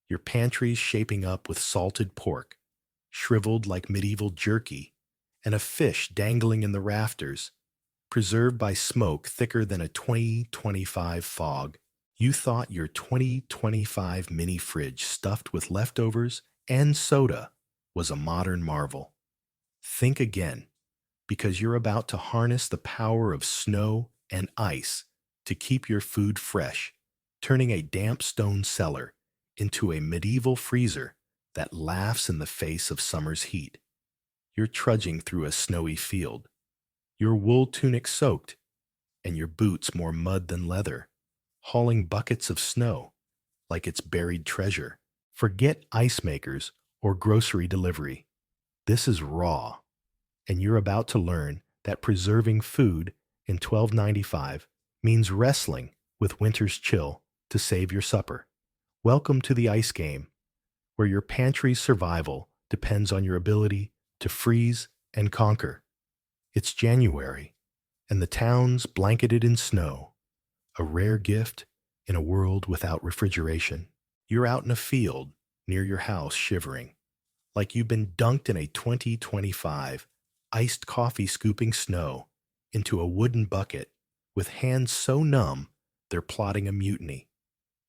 Your pantry's shaping up with salted pork, shriveled like medieval jerky, and a fish dangling in the rafters, preserved by smoke thicker than a 2025 fog. You thought your 2025 mini fridge stuffed with leftovers and soda was a modern marvel. Think again, because you're about to harness the power of snow and ice to keep your food fresh, turning a damp stone cellar into a medieval freezer that laughs in the face of summer's heat. You're trudging through a snowy field, your wool tunic soaked, and your boots more mud than leather, hauling buckets of snow like it's buried treasure. Forget ice makers or grocery delivery. This is raw, and you're about to learn that preserving food in 1295 means wrestling with winter's chill to save your supper. Welcome to the ice game, where your pantry's survival depends on your ability to freeze and conquer. It's January, and the town's blanketed in snow, a rare gift in a world without refrigeration. You're out in a field near your house shivering, like you've been dunked in a 2025 iced coffee scooping snow into a wooden bucket with hands so numb they're plotting a mutiny.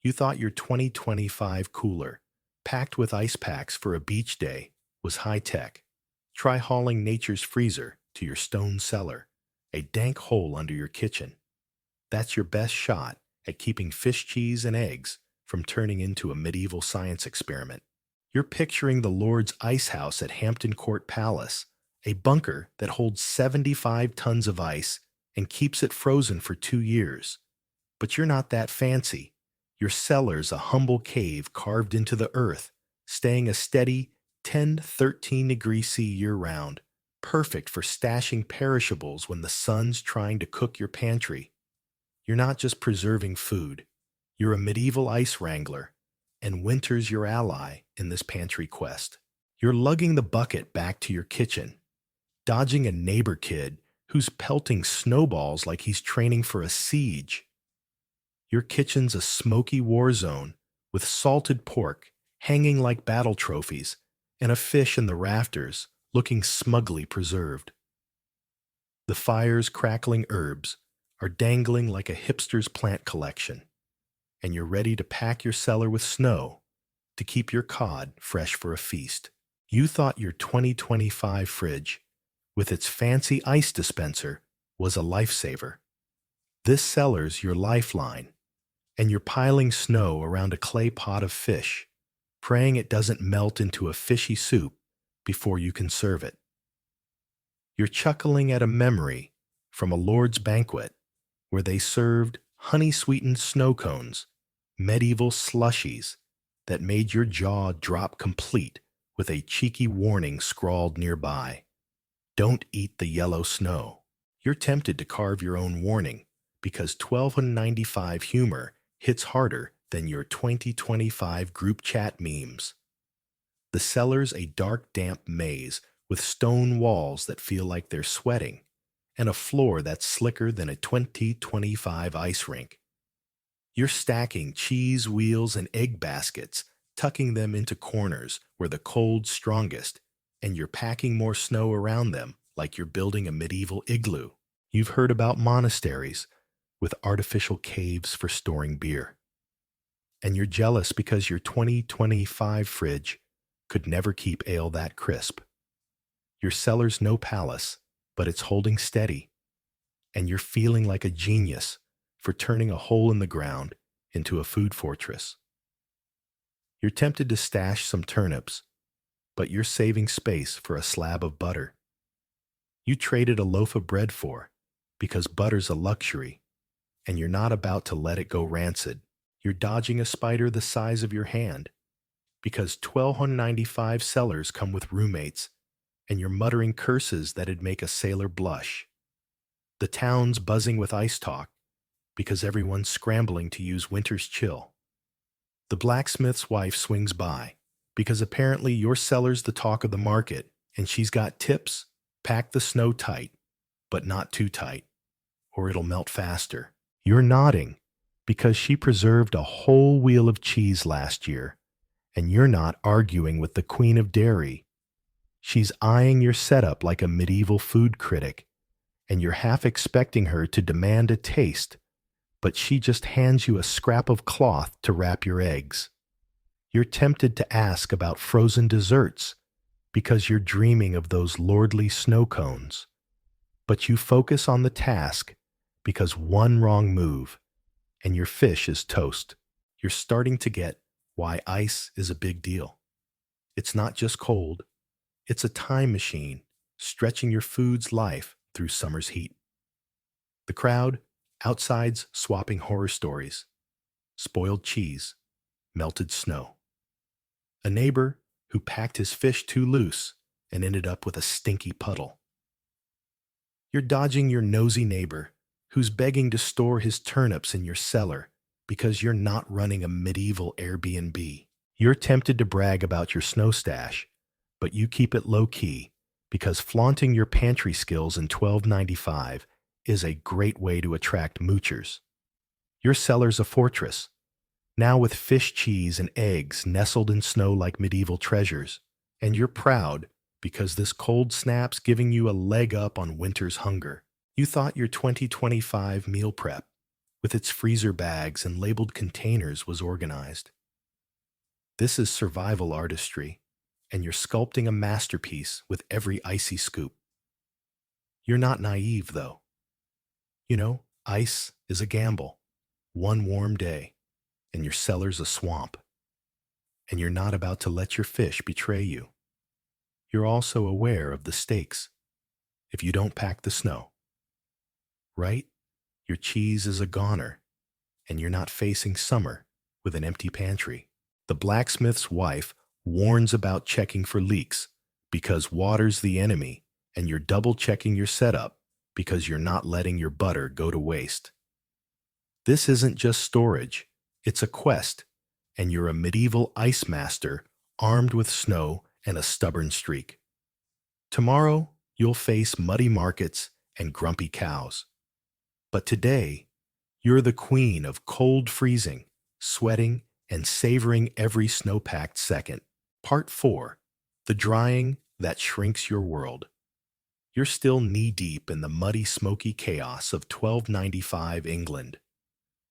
You thought your 2025 cooler, packed with ice packs for a beach day, was high-tech. Try hauling nature's freezer to your stone cellar, a dank hole under your kitchen. That's your best shot at keeping fish cheese and eggs from turning into a medieval science experiment. You're picturing the Lord's Ice House at Hampton Court Palace, a bunker that holds 75 tons of ice and keeps it frozen for 2 years. But you're not that fancy. Your cellar's a humble cave carved into the earth, staying a steady 10-13 degrees C year-round, perfect for stashing perishables when the sun's trying to cook your pantry. You're not just preserving food. You're a medieval ice wrangler, and winter's your ally in this pantry quest. You're lugging the bucket back to your kitchen, dodging a neighbor kid who's pelting snowballs like he's training for a siege. Your kitchen's a smoky war zone with salted pork hanging like battle trophies and a fish in the rafters looking smugly preserved. The fire's crackling herbs are dangling like a hipster's plant collection, and you're ready to pack your cellar with snow to keep your cod fresh for a feast. You thought your 2025 fridge, with its fancy ice dispenser, was a lifesaver. This cellar's your lifeline, and you're piling snow around a clay pot of fish, praying it doesn't melt into a fishy soup before you can serve it. You're chuckling at a memory from a lord's banquet where they served honey-sweetened snow cones, medieval slushies that made your jaw drop complete with a cheeky warning scrawled nearby. Don't eat the yellow snow. You're tempted to carve your own warning because 1295 humor hits harder than your 2025 group chat memes. The cellar's a dark, damp maze with stone walls that feel like they're sweating and a floor that's slicker than a 2025 ice rink. You're stacking cheese wheels and egg baskets, tucking them into corners where the cold's strongest, and you're packing more snow around them like you're building a medieval igloo. You've heard about monasteries with artificial caves for storing beer. And you're jealous because your 2025 fridge could never keep ale that crisp. Your cellar's no palace, but it's holding steady, and you're feeling like a genius for turning a hole in the ground into a food fortress. You're tempted to stash some turnips, but you're saving space for a slab of butter. You traded a loaf of bread for, because butter's a luxury, and you're not about to let it go rancid. You're dodging a spider the size of your hand, because 1295 cellars come with roommates, and you're muttering curses that'd make a sailor blush. The town's buzzing with ice talk, because everyone's scrambling to use winter's chill. The blacksmith's wife swings by, because apparently your cellar's the talk of the market, and she's got tips. Pack the snow tight, but not too tight, or it'll melt faster. You're nodding, because she preserved a whole wheel of cheese last year, and you're not arguing with the queen of dairy, She's eyeing your setup like a medieval food critic, and you're half expecting her to demand a taste, but she just hands you a scrap of cloth to wrap your eggs. You're tempted to ask about frozen desserts because you're dreaming of those lordly snow cones, but you focus on the task because one wrong move and your fish is toast. You're starting to get why ice is a big deal. It's not just cold, it's a time machine stretching your food's life through summer's heat. The crowd, outside's swapping horror stories, spoiled cheese, melted snow. A neighbor who packed his fish too loose and ended up with a stinky puddle. You're dodging your nosy neighbor who's begging to store his turnips in your cellar because you're not running a medieval Airbnb. You're tempted to brag about your snow stash, but you keep it low-key because flaunting your pantry skills in $12.95 is a great way to attract moochers. Your cellar's a fortress, now with fish, cheese, and eggs nestled in snow like medieval treasures, and you're proud because this cold snap's giving you a leg up on winter's hunger. You thought your 2025 meal prep, with its freezer bags and labeled containers, was organized. This is survival artistry, and you're sculpting a masterpiece with every icy scoop. You're not naive, though. You know, ice is a gamble. One warm day, and your cellar's a swamp. And you're not about to let your fish betray you. You're also aware of the stakes if you don't pack the snow. Right? Your cheese is a goner, and you're not facing summer with an empty pantry. The blacksmith's wife warns about checking for leaks because water's the enemy, and you're double-checking your setup because you're not letting your butter go to waste. This isn't just storage, it's a quest, and you're a medieval ice master armed with snow and a stubborn streak. Tomorrow, you'll face muddy markets and grumpy cows. But today, you're the queen of cold freezing, sweating, and savoring every snow-packed second. Part 4. The drying that shrinks your world. You're still knee-deep in the muddy, smoky chaos of 1295 England.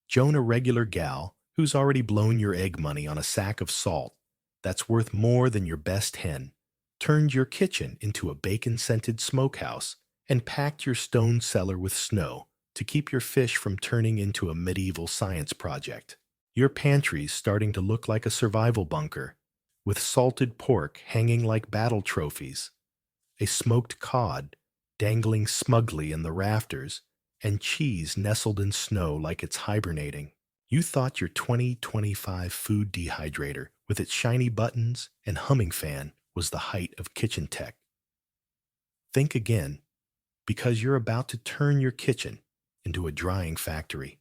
Joan, a regular gal who's already blown your egg money on a sack of salt that's worth more than your best hen, turned your kitchen into a bacon-scented smokehouse and packed your stone cellar with snow to keep your fish from turning into a medieval science project. Your pantry's starting to look like a survival bunker, with salted pork hanging like battle trophies, a smoked cod dangling smugly in the rafters, and cheese nestled in snow like it's hibernating. You thought your 2025 food dehydrator with its shiny buttons and humming fan was the height of kitchen tech. Think again, because you're about to turn your kitchen into a drying factory,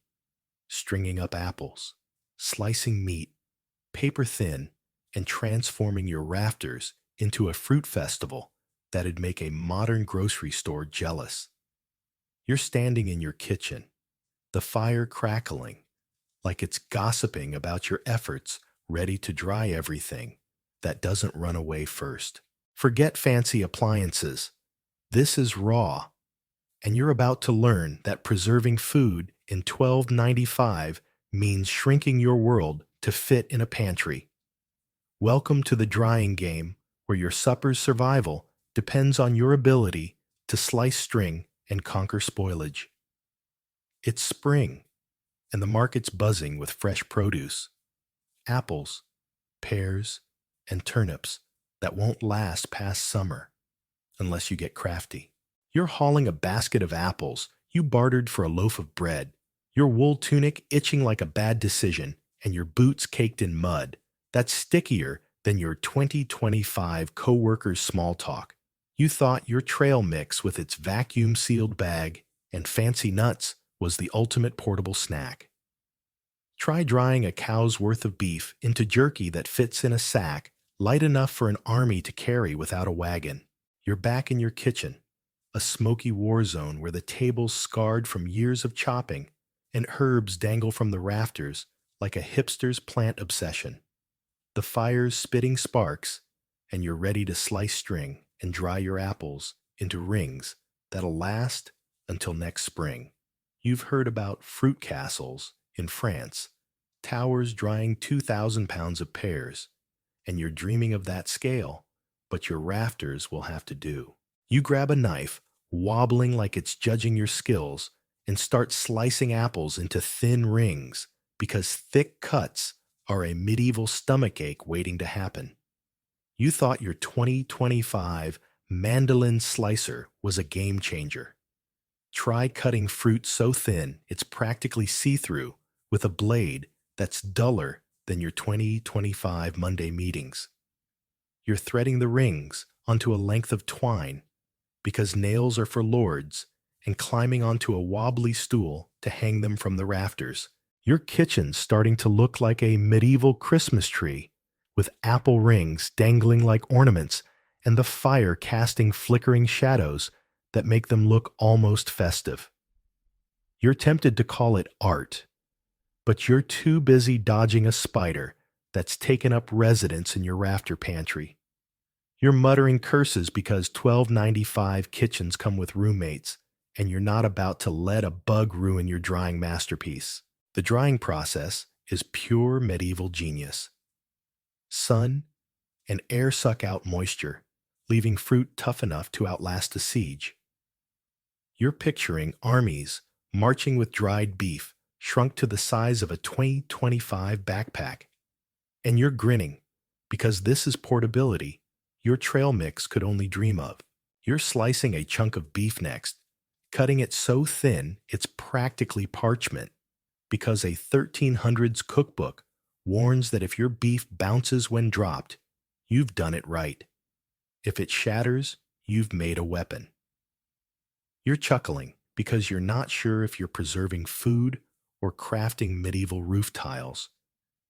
stringing up apples, slicing meat, paper thin, and transforming your rafters into a fruit festival that'd make a modern grocery store jealous. You're standing in your kitchen, the fire crackling, like it's gossiping about your efforts, ready to dry everything that doesn't run away first. Forget fancy appliances. This is raw, and you're about to learn that preserving food in 1295 means shrinking your world to fit in a pantry. Welcome to the drying game, where your supper's survival depends on your ability to slice string and conquer spoilage. It's spring, and the market's buzzing with fresh produce. Apples, pears, and turnips that won't last past summer unless you get crafty. You're hauling a basket of apples you bartered for a loaf of bread, your wool tunic itching like a bad decision, and your boots caked in mud that's stickier than your 2025 coworkers' small talk. You thought your trail mix with its vacuum-sealed bag and fancy nuts was the ultimate portable snack. Try drying a cow's worth of beef into jerky that fits in a sack light enough for an army to carry without a wagon. You're back in your kitchen, a smoky war zone where the table's scarred from years of chopping and herbs dangle from the rafters like a hipster's plant obsession. The fire's spitting sparks, and you're ready to slice string and dry your apples into rings that'll last until next spring. You've heard about fruit castles in France, towers drying 2,000 pounds of pears, and you're dreaming of that scale, but your rafters will have to do. You grab a knife, wobbling like it's judging your skills, and start slicing apples into thin rings because thick cuts are a medieval stomachache waiting to happen. You thought your 2025 mandolin slicer was a game changer. Try cutting fruit so thin it's practically see-through with a blade that's duller than your 2025 Monday meetings. You're threading the rings onto a length of twine because nails are for lords and climbing onto a wobbly stool to hang them from the rafters. Your kitchen's starting to look like a medieval Christmas tree with apple rings dangling like ornaments and the fire casting flickering shadows that make them look almost festive. You're tempted to call it art, but you're too busy dodging a spider that's taken up residence in your rafter pantry. You're muttering curses because $12.95 kitchens come with roommates, and you're not about to let a bug ruin your drying masterpiece. The drying process is pure medieval genius. Sun and air suck out moisture, leaving fruit tough enough to outlast a siege. You're picturing armies marching with dried beef shrunk to the size of a 2025 backpack. And you're grinning because this is portability your trail mix could only dream of. You're slicing a chunk of beef next, cutting it so thin it's practically parchment because a 1300s cookbook warns that if your beef bounces when dropped, you've done it right. If it shatters, you've made a weapon. You're chuckling because you're not sure if you're preserving food or crafting medieval roof tiles.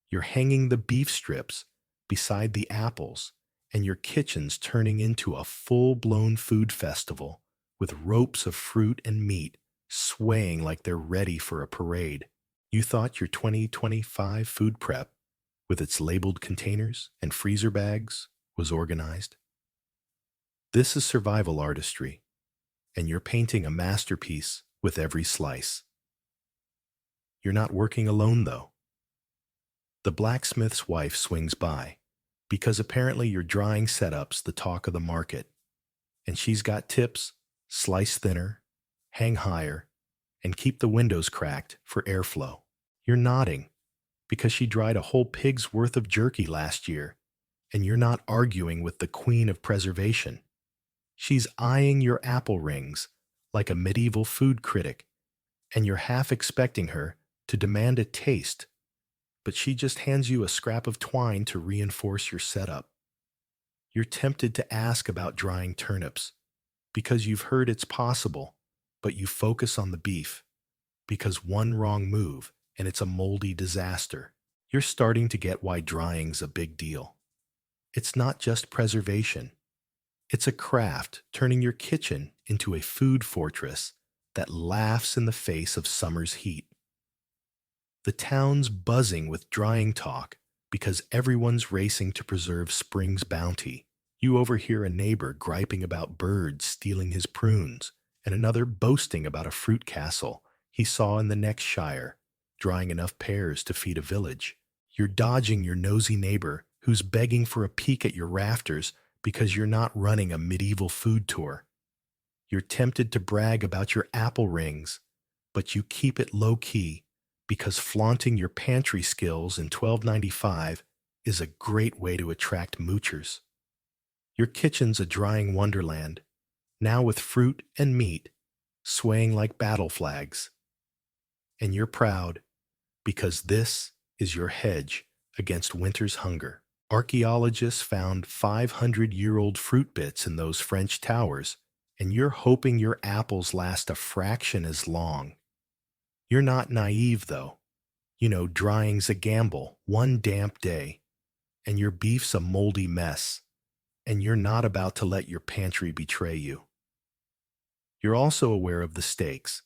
You're hanging the beef strips beside the apples, and your kitchen's turning into a full-blown food festival with ropes of fruit and meat swaying like they're ready for a parade. You thought your 2025 food prep, with its labeled containers and freezer bags, was organized. This is survival artistry, and you're painting a masterpiece with every slice. You're not working alone, though. The blacksmith's wife swings by, because apparently your drying setup's the talk of the market, and she's got tips: slice thinner, hang higher, and keep the windows cracked for airflow. You're nodding, because she dried a whole pig's worth of jerky last year, and you're not arguing with the queen of preservation. She's eyeing your apple rings like a medieval food critic, and you're half expecting her to demand a taste, but she just hands you a scrap of twine to reinforce your setup. You're tempted to ask about drying turnips, because you've heard it's possible, but you focus on the beef, because one wrong move and it's a moldy disaster. You're starting to get why drying's a big deal. It's not just preservation. It's a craft turning your kitchen into a food fortress that laughs in the face of summer's heat. The town's buzzing with drying talk because everyone's racing to preserve spring's bounty. You overhear a neighbor griping about birds stealing his prunes, and another boasting about a fruit castle he saw in the next shire, drying enough pears to feed a village. You're dodging your nosy neighbor who's begging for a peek at your rafters because you're not running a medieval food tour. You're tempted to brag about your apple rings, but you keep it low-key because flaunting your pantry skills in $12.95 is a great way to attract moochers. Your kitchen's a drying wonderland, now with fruit and meat swaying like battle flags. And you're proud because this is your hedge against winter's hunger. Archaeologists found 500-year-old fruit bits in those French towers, and you're hoping your apples last a fraction as long. You're not naive, though. You know, drying's a gamble, one damp day, and your beef's a moldy mess, and you're not about to let your pantry betray you. You're also aware of the stakes.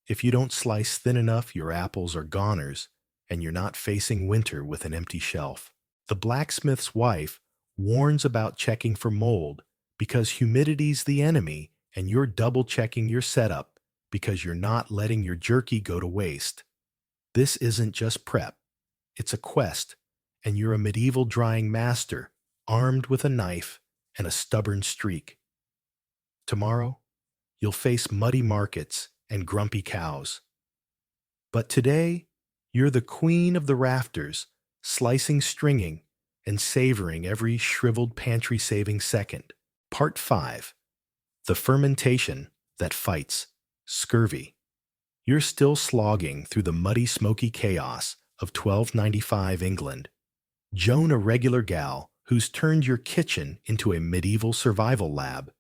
If you don't slice thin enough, your apples are goners, and you're not facing winter with an empty shelf. The blacksmith's wife warns about checking for mold because humidity's the enemy and you're double-checking your setup because you're not letting your jerky go to waste. This isn't just prep. It's a quest, and you're a medieval drying master, armed with a knife and a stubborn streak. Tomorrow, you'll face muddy markets and grumpy cows. But today, you're the queen of the rafters, slicing stringing and savoring every shriveled pantry-saving second. Part 5. The fermentation that fights scurvy. You're still slogging through the muddy, smoky chaos of 1295 England. Joan, a regular gal who's turned your kitchen into a medieval survival lab.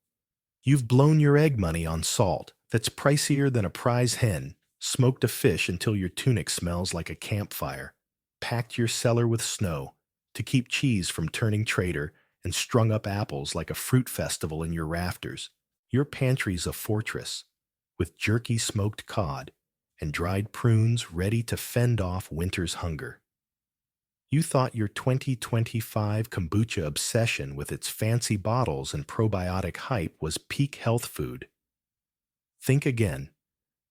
You've blown your egg money on salt that's pricier than a prize hen, smoked a fish until your tunic smells like a campfire, packed your cellar with snow to keep cheese from turning traitor, and strung up apples like a fruit festival in your rafters. Your pantry's a fortress, with jerky smoked cod and dried prunes ready to fend off winter's hunger. You thought your 2025 kombucha obsession with its fancy bottles and probiotic hype was peak health food. Think again,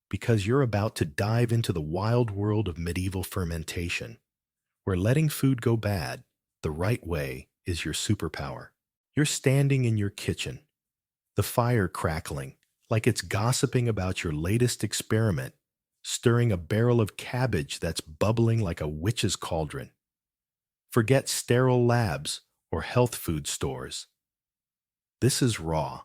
because you're about to dive into the wild world of medieval fermentation, where letting food go bad the right way is your superpower. You're standing in your kitchen, the fire crackling like it's gossiping about your latest experiment, stirring a barrel of cabbage that's bubbling like a witch's cauldron. Forget sterile labs or health food stores. This is raw,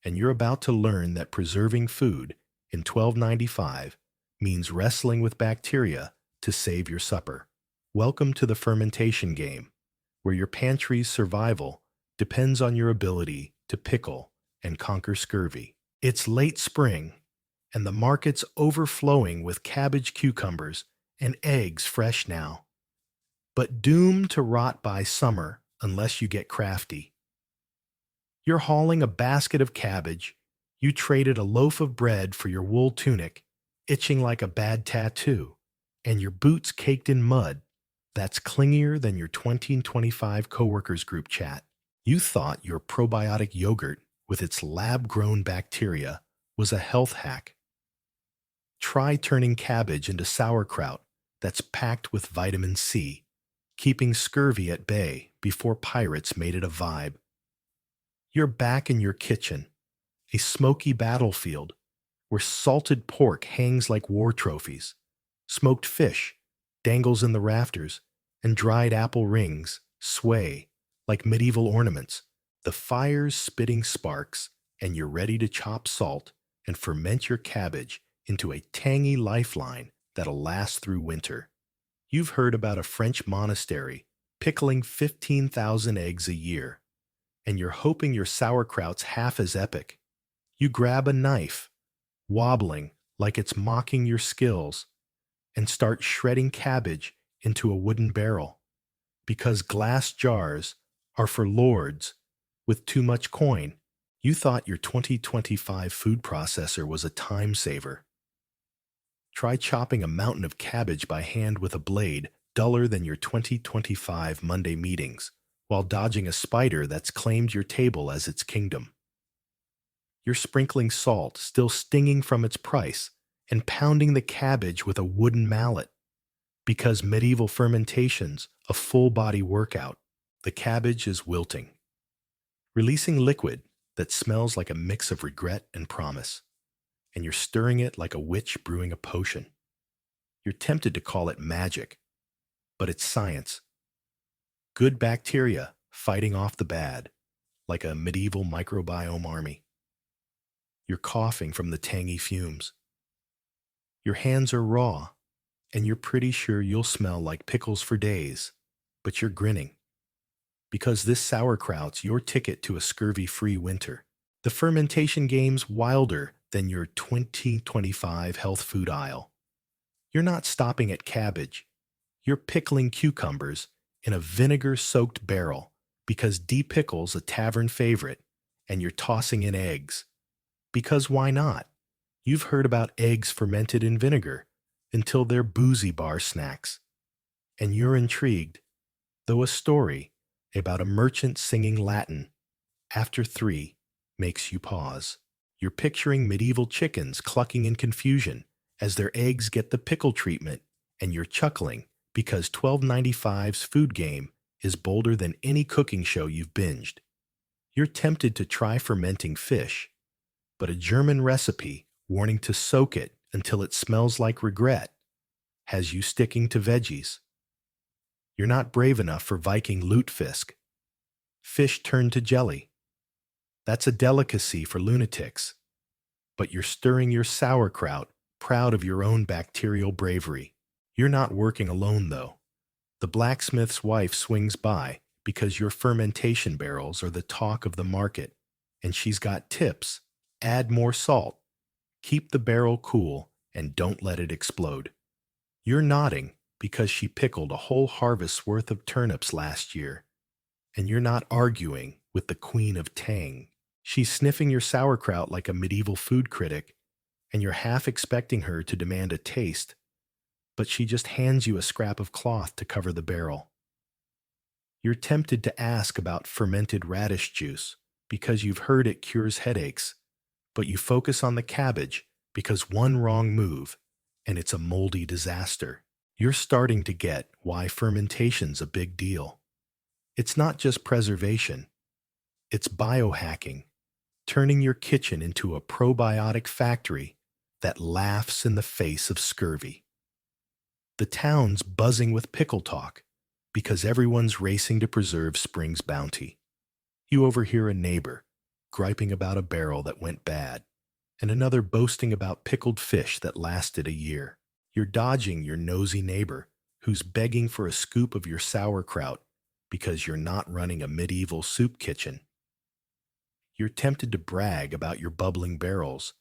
and you're about to learn that preserving food in 1295 means wrestling with bacteria to save your supper. Welcome to the fermentation game, where your pantry's survival depends on your ability to pickle and conquer scurvy. It's late spring, and the market's overflowing with cabbage, cucumbers, and eggs fresh now, but doomed to rot by summer unless you get crafty. You're hauling a basket of cabbage. You traded a loaf of bread for your wool tunic, itching like a bad tattoo, and your boots caked in mud that's clingier than your 2025 coworkers group chat. You thought your probiotic yogurt with its lab-grown bacteria was a health hack. Try turning cabbage into sauerkraut that's packed with vitamin C, keeping scurvy at bay before pirates made it a vibe. You're back in your kitchen, a smoky battlefield where salted pork hangs like war trophies, smoked fish dangles in the rafters, and dried apple rings sway like medieval ornaments. The fire's spitting sparks, and you're ready to chop salt and ferment your cabbage into a tangy lifeline that'll last through winter. You've heard about a French monastery pickling 15,000 eggs a year, and you're hoping your sauerkraut's half as epic. You grab a knife, wobbling like it's mocking your skills, and start shredding cabbage into a wooden barrel, because glass jars are for lords with too much coin. You thought your 2025 food processor was a time saver. Try chopping a mountain of cabbage by hand with a blade duller than your 2025 Monday meetings, while dodging a spider that's claimed your table as its kingdom. You're sprinkling salt, still stinging from its price, and pounding the cabbage with a wooden mallet, because medieval fermentation's a full-body workout. The cabbage is wilting, releasing liquid that smells like a mix of regret and promise, and you're stirring it like a witch brewing a potion. You're tempted to call it magic, but it's science. Good bacteria fighting off the bad, like a medieval microbiome army. You're coughing from the tangy fumes. Your hands are raw, and you're pretty sure you'll smell like pickles for days, but you're grinning, because this sauerkraut's your ticket to a scurvy-free winter. The fermentation game's wilder than your 2025 health food aisle. You're not stopping at cabbage. You're pickling cucumbers in a vinegar-soaked barrel because D-Pickle's a tavern favorite, and you're tossing in eggs. Because why not? You've heard about eggs fermented in vinegar until they're boozy bar snacks. And you're intrigued, though a story about a merchant singing Latin After 3 makes you pause. You're picturing medieval chickens clucking in confusion as their eggs get the pickle treatment, and you're chuckling because 12.95's food game is bolder than any cooking show you've binged. You're tempted to try fermenting fish, but a German recipe warning to soak it until it smells like regret has you sticking to veggies. You're not brave enough for Viking lutefisk. Fish turned to jelly. That's a delicacy for lunatics. But you're stirring your sauerkraut, proud of your own bacterial bravery. You're not working alone, though. The blacksmith's wife swings by because your fermentation barrels are the talk of the market, and she's got tips. Add more salt, keep the barrel cool, and don't let it explode. You're nodding because she pickled a whole harvest's worth of turnips last year, and you're not arguing with the queen of tang. She's sniffing your sauerkraut like a medieval food critic, and you're half expecting her to demand a taste, but she just hands you a scrap of cloth to cover the barrel. You're tempted to ask about fermented radish juice because you've heard it cures headaches, but you focus on the cabbage because one wrong move, and it's a moldy disaster. You're starting to get why fermentation's a big deal. It's not just preservation, it's biohacking, turning your kitchen into a probiotic factory that laughs in the face of scurvy. The town's buzzing with pickle talk because everyone's racing to preserve spring's bounty. You overhear a neighbor griping about a barrel that went bad, and another boasting about pickled fish that lasted a year. You're dodging your nosy neighbor who's begging for a scoop of your sauerkraut because you're not running a medieval soup kitchen. You're tempted to brag about your bubbling barrels,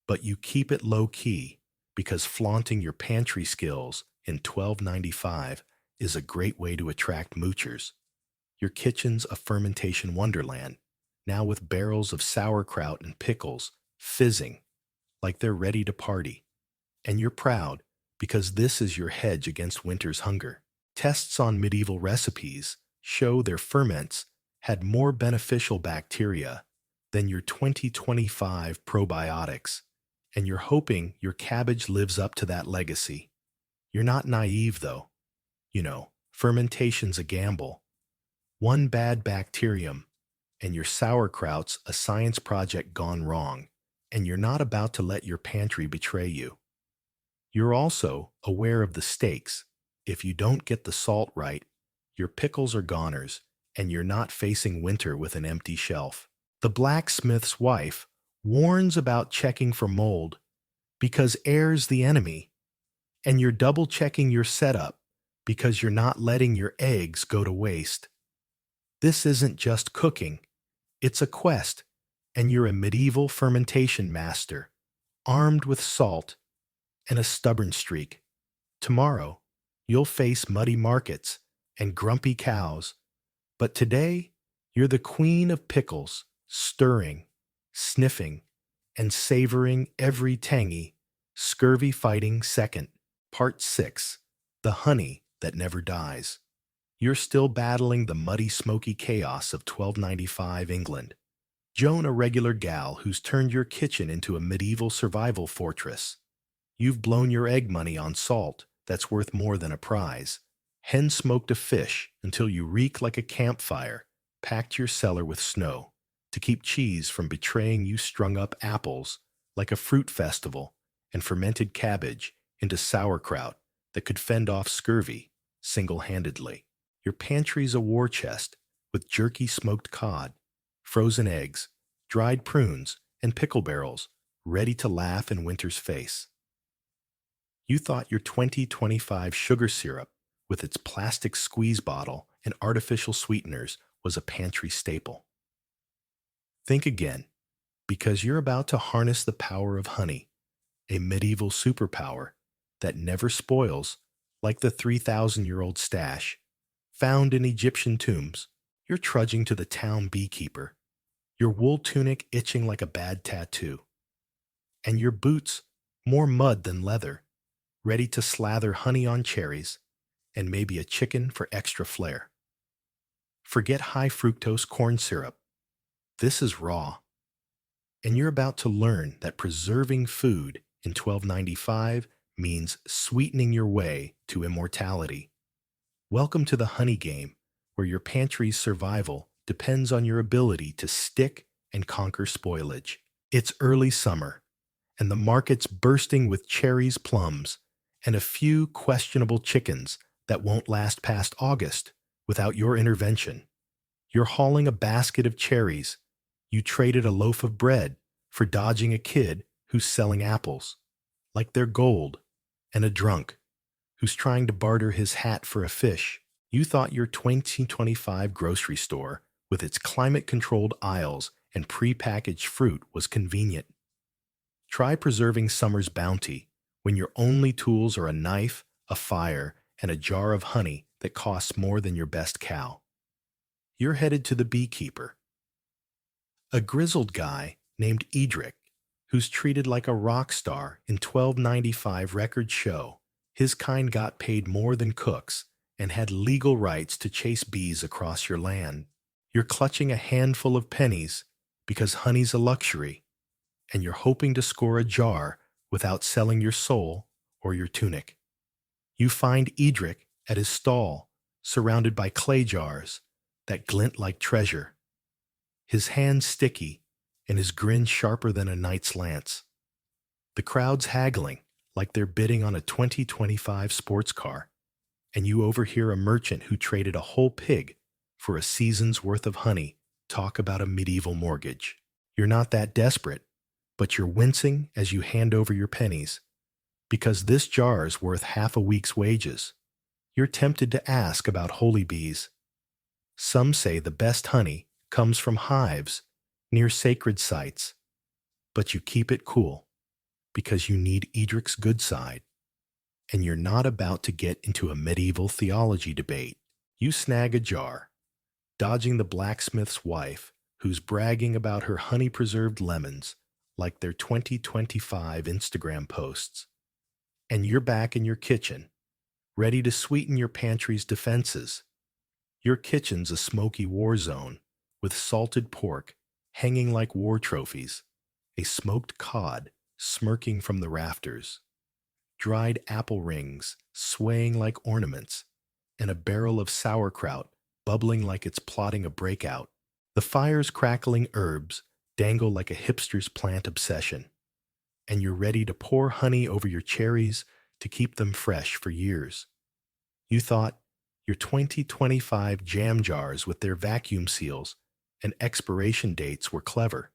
but you keep it low-key because flaunting your pantry skills in $12.95 is a great way to attract moochers. Your kitchen's a fermentation wonderland, now with barrels of sauerkraut and pickles fizzing like they're ready to party. And you're proud because this is your hedge against winter's hunger. Tests on medieval recipes show their ferments had more beneficial bacteria than your 2025 probiotics, and you're hoping your cabbage lives up to that legacy. You're not naive, though. You know, fermentation's a gamble. One bad bacterium, and your sauerkraut's a science project gone wrong, and you're not about to let your pantry betray you. You're also aware of the stakes. If you don't get the salt right, your pickles are goners, and you're not facing winter with an empty shelf. The blacksmith's wife warns about checking for mold because air's the enemy, and you're double-checking your setup because you're not letting your eggs go to waste. This isn't just cooking, it's a quest, and you're a medieval fermentation master, armed with salt and a stubborn streak. Tomorrow, you'll face muddy markets and grumpy cows, but today, you're the queen of pickles, stirring, sniffing, and savoring every tangy, scurvy-fighting second. Part 6. The Honey That Never Dies. You're still battling the muddy, smoky chaos of 1295 England. Joan, a regular gal who's turned your kitchen into a medieval survival fortress. You've blown your egg money on salt that's worth more than a prize. Hen smoked a fish until you reek like a campfire, packed your cellar with snow to keep cheese from betraying you, strung up apples like a fruit festival, and fermented cabbage into sauerkraut that could fend off scurvy single-handedly. Your pantry's a war chest with jerky smoked cod, frozen eggs, dried prunes, and pickle barrels ready to laugh in winter's face. You thought your 2025 sugar syrup with its plastic squeeze bottle and artificial sweeteners was a pantry staple. Think again, because you're about to harness the power of honey, a medieval superpower that never spoils, like the 3,000-year-old stash found in Egyptian tombs. You're trudging to the town beekeeper, your wool tunic itching like a bad tattoo, and your boots more mud than leather, ready to slather honey on cherries and maybe a chicken for extra flair. Forget high fructose corn syrup. This is raw, and you're about to learn that preserving food in 1295 means sweetening your way to immortality. Welcome to the honey game, where your pantry's survival depends on your ability to stick and conquer spoilage. It's early summer, and the market's bursting with cherries, plums, and a few questionable chickens that won't last past August without your intervention. You're hauling a basket of cherries. You traded a loaf of bread for dodging a kid who's selling apples, like they're gold, and a drunk who's trying to barter his hat for a fish. You thought your 2025 grocery store, with its climate-controlled aisles and pre-packaged fruit, was convenient. Try preserving summer's bounty when your only tools are a knife, a fire, and a jar of honey that costs more than your best cow. You're headed to the beekeeper, a grizzled guy named Edric, who's treated like a rock star in 1295 records show. His kind got paid more than cooks and had legal rights to chase bees across your land. You're clutching a handful of pennies because honey's a luxury, and you're hoping to score a jar without selling your soul or your tunic. You find Edric at his stall, surrounded by clay jars that glint like treasure, his hands sticky and his grin sharper than a knight's lance. The crowd's haggling like they're bidding on a 2025 sports car, and you overhear a merchant who traded a whole pig for a season's worth of honey talk about a medieval mortgage. You're not that desperate, but you're wincing as you hand over your pennies, because this jar's worth half a week's wages. You're tempted to ask about holy bees. Some say the best honey comes from hives near sacred sites, but you keep it cool because you need Edric's good side, and you're not about to get into a medieval theology debate. You snag a jar, dodging the blacksmith's wife who's bragging about her honey-preserved lemons like they're 2025 Instagram posts. And you're back in your kitchen, ready to sweeten your pantry's defenses. Your kitchen's a smoky war zone, with salted pork hanging like war trophies, a smoked cod smirking from the rafters, dried apple rings swaying like ornaments, and a barrel of sauerkraut bubbling like it's plotting a breakout. The fire's crackling herbs dangle like a hipster's plant obsession, and you're ready to pour honey over your cherries to keep them fresh for years. You thought your 2025 jam jars with their vacuum seals and expiration dates were clever.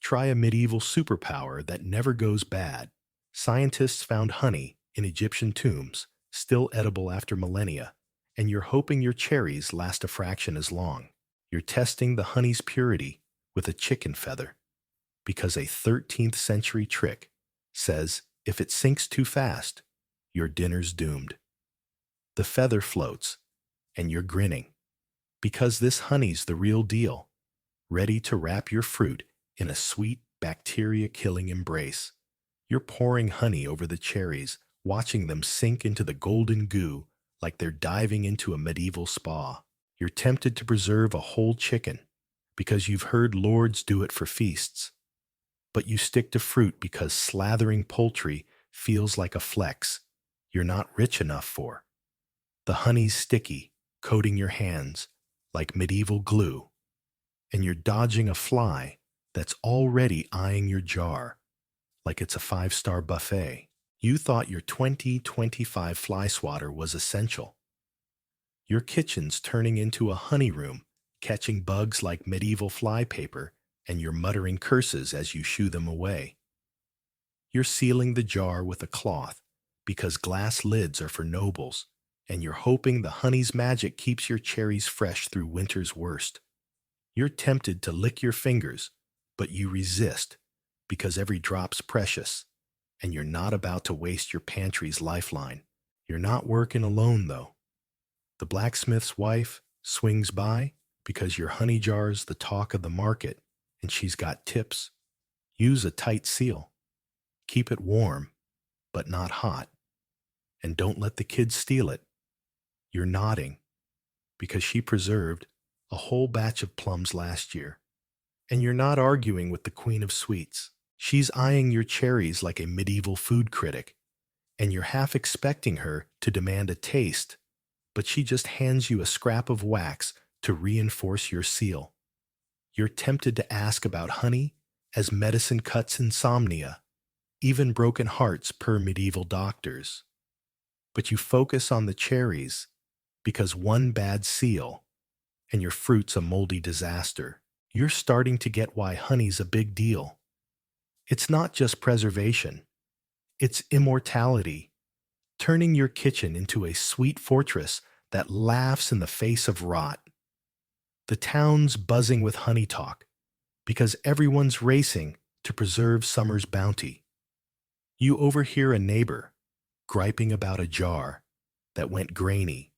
Try a medieval superpower that never goes bad. Scientists found honey in Egyptian tombs, still edible after millennia, and you're hoping your cherries last a fraction as long. You're testing the honey's purity with a chicken feather, because a 13th century trick says if it sinks too fast, your dinner's doomed. The feather floats, and you're grinning, because this honey's the real deal, ready to wrap your fruit in a sweet, bacteria-killing embrace. You're pouring honey over the cherries, watching them sink into the golden goo like they're diving into a medieval spa. You're tempted to preserve a whole chicken because you've heard lords do it for feasts, but you stick to fruit because slathering poultry feels like a flex you're not rich enough for. The honey's sticky, coating your hands like medieval glue, and you're dodging a fly that's already eyeing your jar like it's a five-star buffet. You thought your 2025 fly swatter was essential. Your kitchen's turning into a honey room, catching bugs like medieval flypaper, and you're muttering curses as you shoo them away. You're sealing the jar with a cloth because glass lids are for nobles, and you're hoping the honey's magic keeps your cherries fresh through winter's worst. You're tempted to lick your fingers, but you resist because every drop's precious, and you're not about to waste your pantry's lifeline. You're not working alone, though. The blacksmith's wife swings by because your honey jar's the talk of the market, and she's got tips. Use a tight seal. Keep it warm, but not hot. And don't let the kids steal it. You're nodding because she preserved a whole batch of plums last year, And you're not arguing with the queen of sweets. She's eyeing your cherries like a medieval food critic, and you're half expecting her to demand a taste, but she just hands you a scrap of wax to reinforce your seal. You're tempted to ask about honey, as medicine cuts insomnia, even broken hearts per medieval doctors. But you focus on the cherries because one bad seal and your fruit's a moldy disaster. You're starting to get why honey's a big deal. It's not just preservation, it's immortality, turning your kitchen into a sweet fortress that laughs in the face of rot. The town's buzzing with honey talk because everyone's racing to preserve summer's bounty. You overhear a neighbor griping about a jar that went grainy,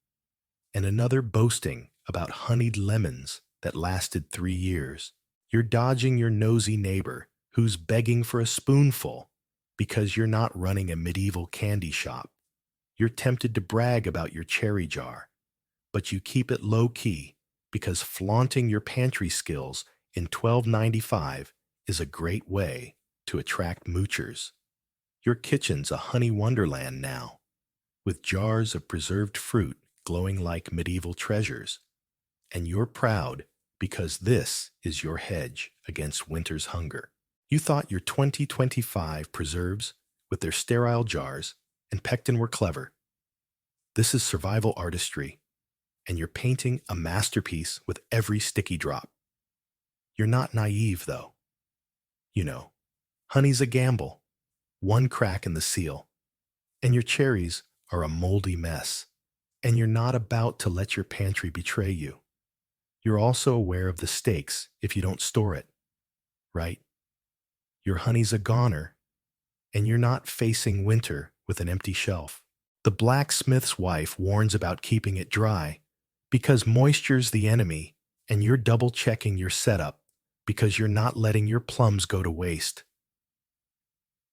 and another boasting about honeyed lemons that lasted 3 years. You're dodging your nosy neighbor who's begging for a spoonful because you're not running a medieval candy shop. You're tempted to brag about your cherry jar, but you keep it low-key because flaunting your pantry skills in $12.95 is a great way to attract moochers. Your kitchen's a honey wonderland now, with jars of preserved fruit glowing like medieval treasures. And you're proud because this is your hedge against winter's hunger. You thought your 2025 preserves, with their sterile jars and pectin, were clever. This is survival artistry, and you're painting a masterpiece with every sticky drop. You're not naive, though. You know, honey's a gamble, one crack in the seal, and your cherries are a moldy mess, and you're not about to let your pantry betray you. You're also aware of the stakes if you don't store it, right? Your honey's a goner, and you're not facing winter with an empty shelf. The blacksmith's wife warns about keeping it dry because moisture's the enemy, and you're double-checking your setup because you're not letting your plums go to waste.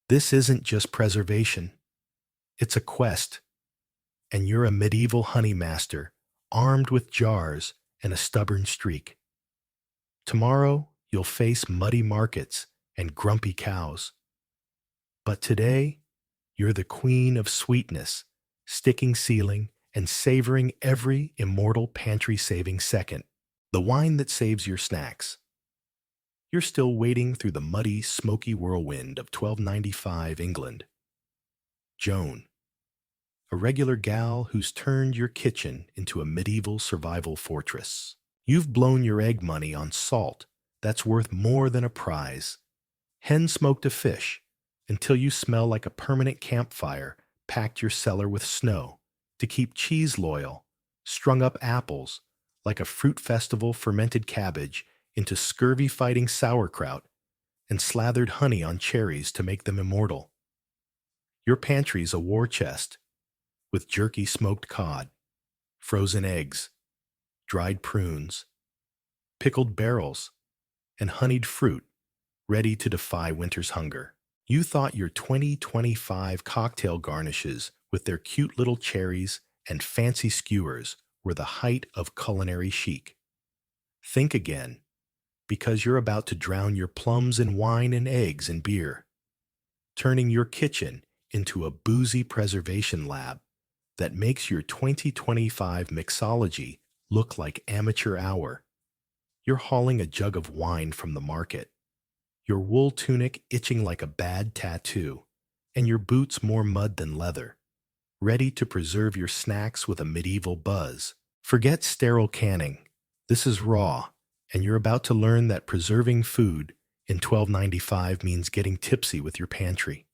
This isn't just preservation. It's a quest, and you're a medieval honey master armed with jars and a stubborn streak. Tomorrow, you'll face muddy markets and grumpy cows. But today, you're the queen of sweetness, sticking sealing and savoring every immortal pantry-saving second, the wine that saves your snacks. You're still wading through the muddy, smoky whirlwind of 1295 England. Joan, a regular gal who's turned your kitchen into a medieval survival fortress. You've blown your egg money on salt that's worth more than a prize. Hen smoked a fish until you smell like a permanent campfire packed your cellar with snow to keep cheese loyal, strung up apples like a fruit festival fermented cabbage into scurvy-fighting sauerkraut, and slathered honey on cherries to make them immortal. Your pantry's a war chest, with jerky smoked cod, frozen eggs, dried prunes, pickled barrels, and honeyed fruit ready to defy winter's hunger. You thought your 2025 cocktail garnishes with their cute little cherries and fancy skewers were the height of culinary chic. Think again, because you're about to drown your plums in wine and eggs and beer, turning your kitchen into a boozy preservation lab that makes your 2025 mixology look like amateur hour. You're hauling a jug of wine from the market, your wool tunic itching like a bad tattoo, and your boots more mud than leather, ready to preserve your snacks with a medieval buzz. Forget sterile canning. This is raw, and you're about to learn that preserving food in 1295 means getting tipsy with your pantry.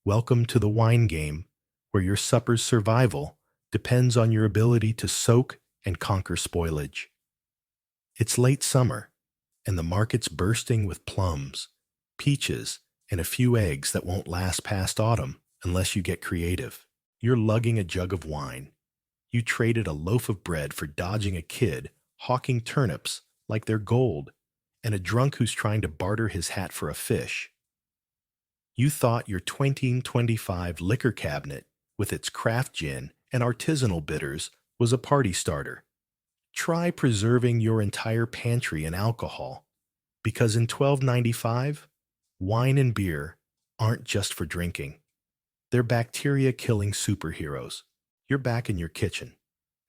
Welcome to the wine game, where your supper's survival depends on your ability to soak and conquer spoilage. It's late summer, and the market's bursting with plums, peaches, and a few eggs that won't last past autumn unless you get creative. You're lugging a jug of wine. You traded a loaf of bread for dodging a kid hawking turnips like they're gold, and a drunk who's trying to barter his hat for a fish. You thought your 2025 liquor cabinet, with its craft gin and artisanal bitters, was a party starter. Try preserving your entire pantry in alcohol, Because in 1295, wine and beer aren't just for drinking. They're bacteria-killing superheroes. You're back in your kitchen,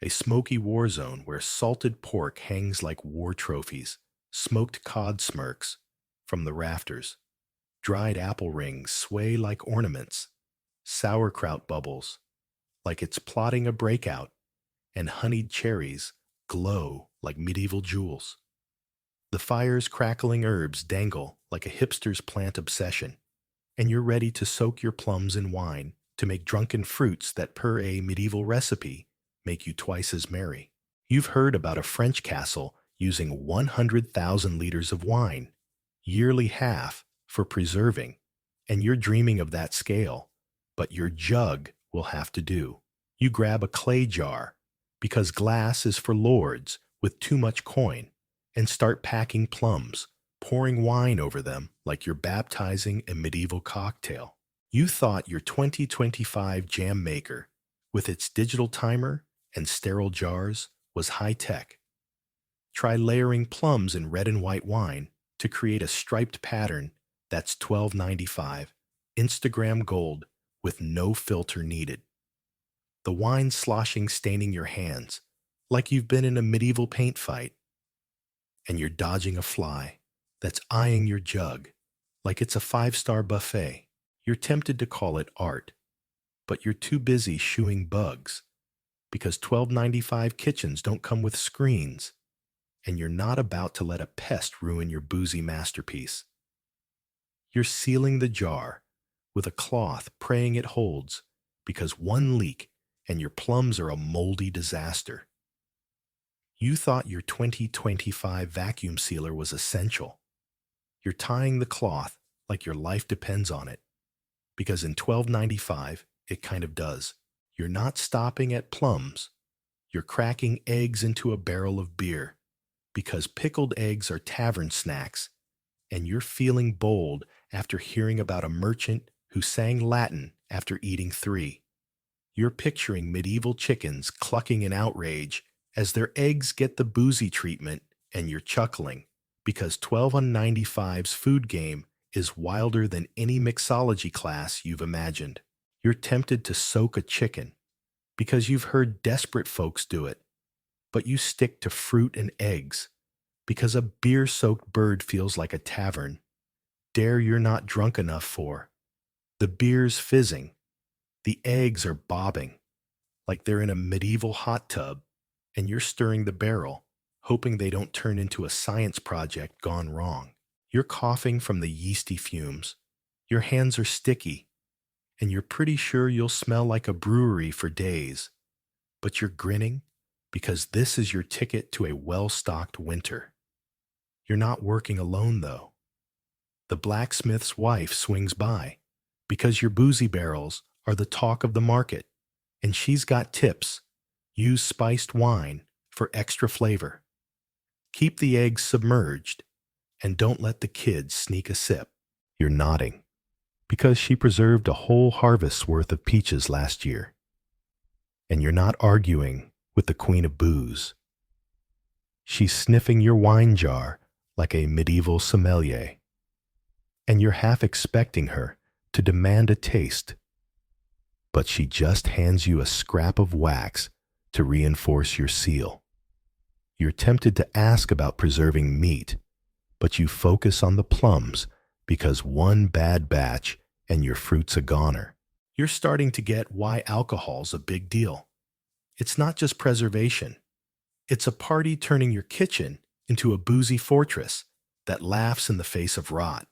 a smoky war zone where salted pork hangs like war trophies, smoked cod smirks from the rafters, dried apple rings sway like ornaments, sauerkraut bubbles like it's plotting a breakout, and honeyed cherries glow like medieval jewels. The fire's crackling herbs dangle like a hipster's plant obsession, and you're ready to soak your plums in wine to make drunken fruits that, per a medieval recipe, make you twice as merry. You've heard about a French castle using 100,000 liters of wine, yearly half, for preserving, and you're dreaming of that scale, but your jug will have to do. You grab a clay jar, because glass is for lords with too much coin, and start packing plums, pouring wine over them like you're baptizing a medieval cocktail. You thought your 2025 jam maker, with its digital timer and sterile jars, was high-tech. Try layering plums in red and white wine to create a striped pattern that's $12.95, Instagram gold with no filter needed. The wine sloshing staining your hands like you've been in a medieval paint fight, and you're dodging a fly that's eyeing your jug like it's a five-star buffet. You're tempted to call it art, but you're too busy shooing bugs because $12.95 kitchens don't come with screens, and you're not about to let a pest ruin your boozy masterpiece. You're sealing the jar with a cloth praying it holds because one leak and your plums are a moldy disaster. You thought your 2025 vacuum sealer was essential. You're tying the cloth like your life depends on it, because in $12.95 it kind of does. You're not stopping at plums. You're cracking eggs into a barrel of beer, because pickled eggs are tavern snacks, and you're feeling bold after hearing about a merchant who sang Latin after eating 3. You're picturing medieval chickens clucking in outrage as their eggs get the boozy treatment, and you're chuckling because 12 on 95's food game is wilder than any mixology class you've imagined. You're tempted to soak a chicken because you've heard desperate folks do it, but you stick to fruit and eggs because a beer-soaked bird feels like a tavern. Dare you're not drunk enough for. The beer's fizzing. The eggs are bobbing like they're in a medieval hot tub, and you're stirring the barrel, hoping they don't turn into a science project gone wrong. You're coughing from the yeasty fumes. Your hands are sticky, and you're pretty sure you'll smell like a brewery for days. But you're grinning because this is your ticket to a well-stocked winter. You're not working alone, though. The blacksmith's wife swings by because your boozy barrels are the talk of the market, and she's got tips. Use spiced wine for extra flavor. Keep the eggs submerged, and don't let the kids sneak a sip. You're nodding because she preserved a whole harvest's worth of peaches last year. And you're not arguing with the queen of booze. She's sniffing your wine jar like a medieval sommelier, and you're half expecting her to demand a taste. But she just hands you a scrap of wax to reinforce your seal. You're tempted to ask about preserving meat, but you focus on the plums because one bad batch and your fruit's a goner. You're starting to get why alcohol's a big deal. It's not just preservation. It's a party turning your kitchen into a boozy fortress that laughs in the face of rot.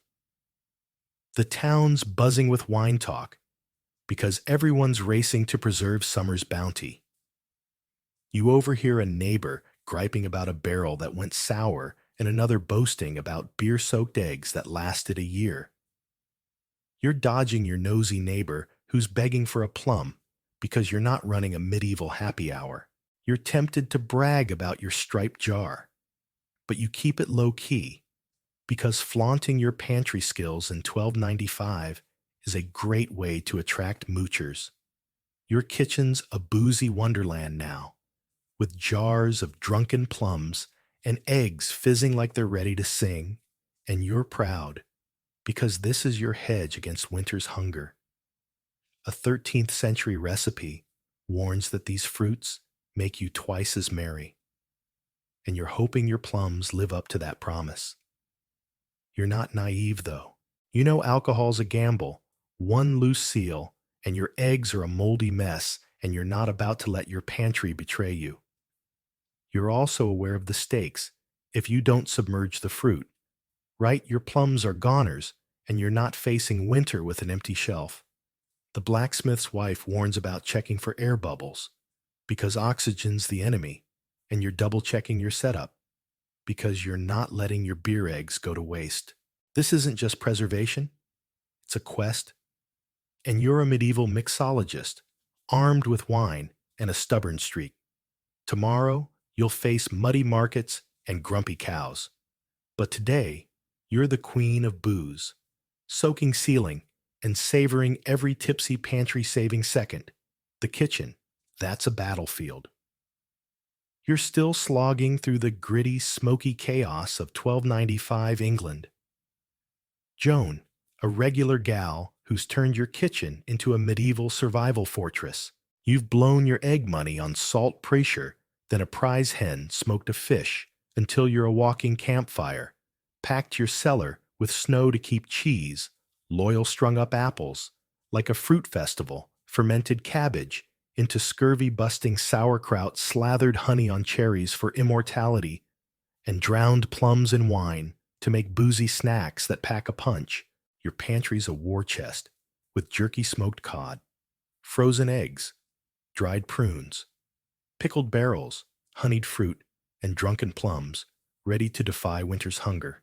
The town's buzzing with wine talk because everyone's racing to preserve summer's bounty. You overhear a neighbor griping about a barrel that went sour and another boasting about beer-soaked eggs that lasted a year. You're dodging your nosy neighbor who's begging for a plum because you're not running a medieval happy hour. You're tempted to brag about your striped jar, but you keep it low-key because flaunting your pantry skills in $12.95 is a great way to attract moochers. Your kitchen's a boozy wonderland now, with jars of drunken plums and eggs fizzing like they're ready to sing, And you're proud because this is your hedge against winter's hunger. A 13th century recipe warns that these fruits make you twice as merry, and you're hoping your plums live up to that promise. You're not naive, though. You know alcohol's a gamble, one loose seal, and your eggs are a moldy mess, and you're not about to let your pantry betray you. You're also aware of the stakes if you don't submerge the fruit. Right, your plums are goners, and you're not facing winter with an empty shelf. The blacksmith's wife warns about checking for air bubbles, because oxygen's the enemy, and you're double-checking your setup, because you're not letting your beer eggs go to waste. This isn't just preservation, it's a quest, and you're a medieval mixologist, armed with wine and a stubborn streak. Tomorrow, you'll face muddy markets and grumpy cows. But today, you're the queen of booze, soaking ceiling and savoring every tipsy pantry-saving second. The kitchen, that's a battlefield. You're still slogging through the gritty, smoky chaos of 1295 England. Joan, a regular gal who's turned your kitchen into a medieval survival fortress. You've blown your egg money on salt pressure, then a prize hen smoked a fish until you're a walking campfire, packed your cellar with snow to keep cheese, loyal strung-up apples, like a fruit festival, fermented cabbage, into scurvy-busting sauerkraut slathered honey on cherries for immortality, and drowned plums in wine to make boozy snacks that pack a punch. Your pantry's a war chest with jerky smoked cod, frozen eggs, dried prunes, pickled barrels, honeyed fruit, and drunken plums ready to defy winter's hunger.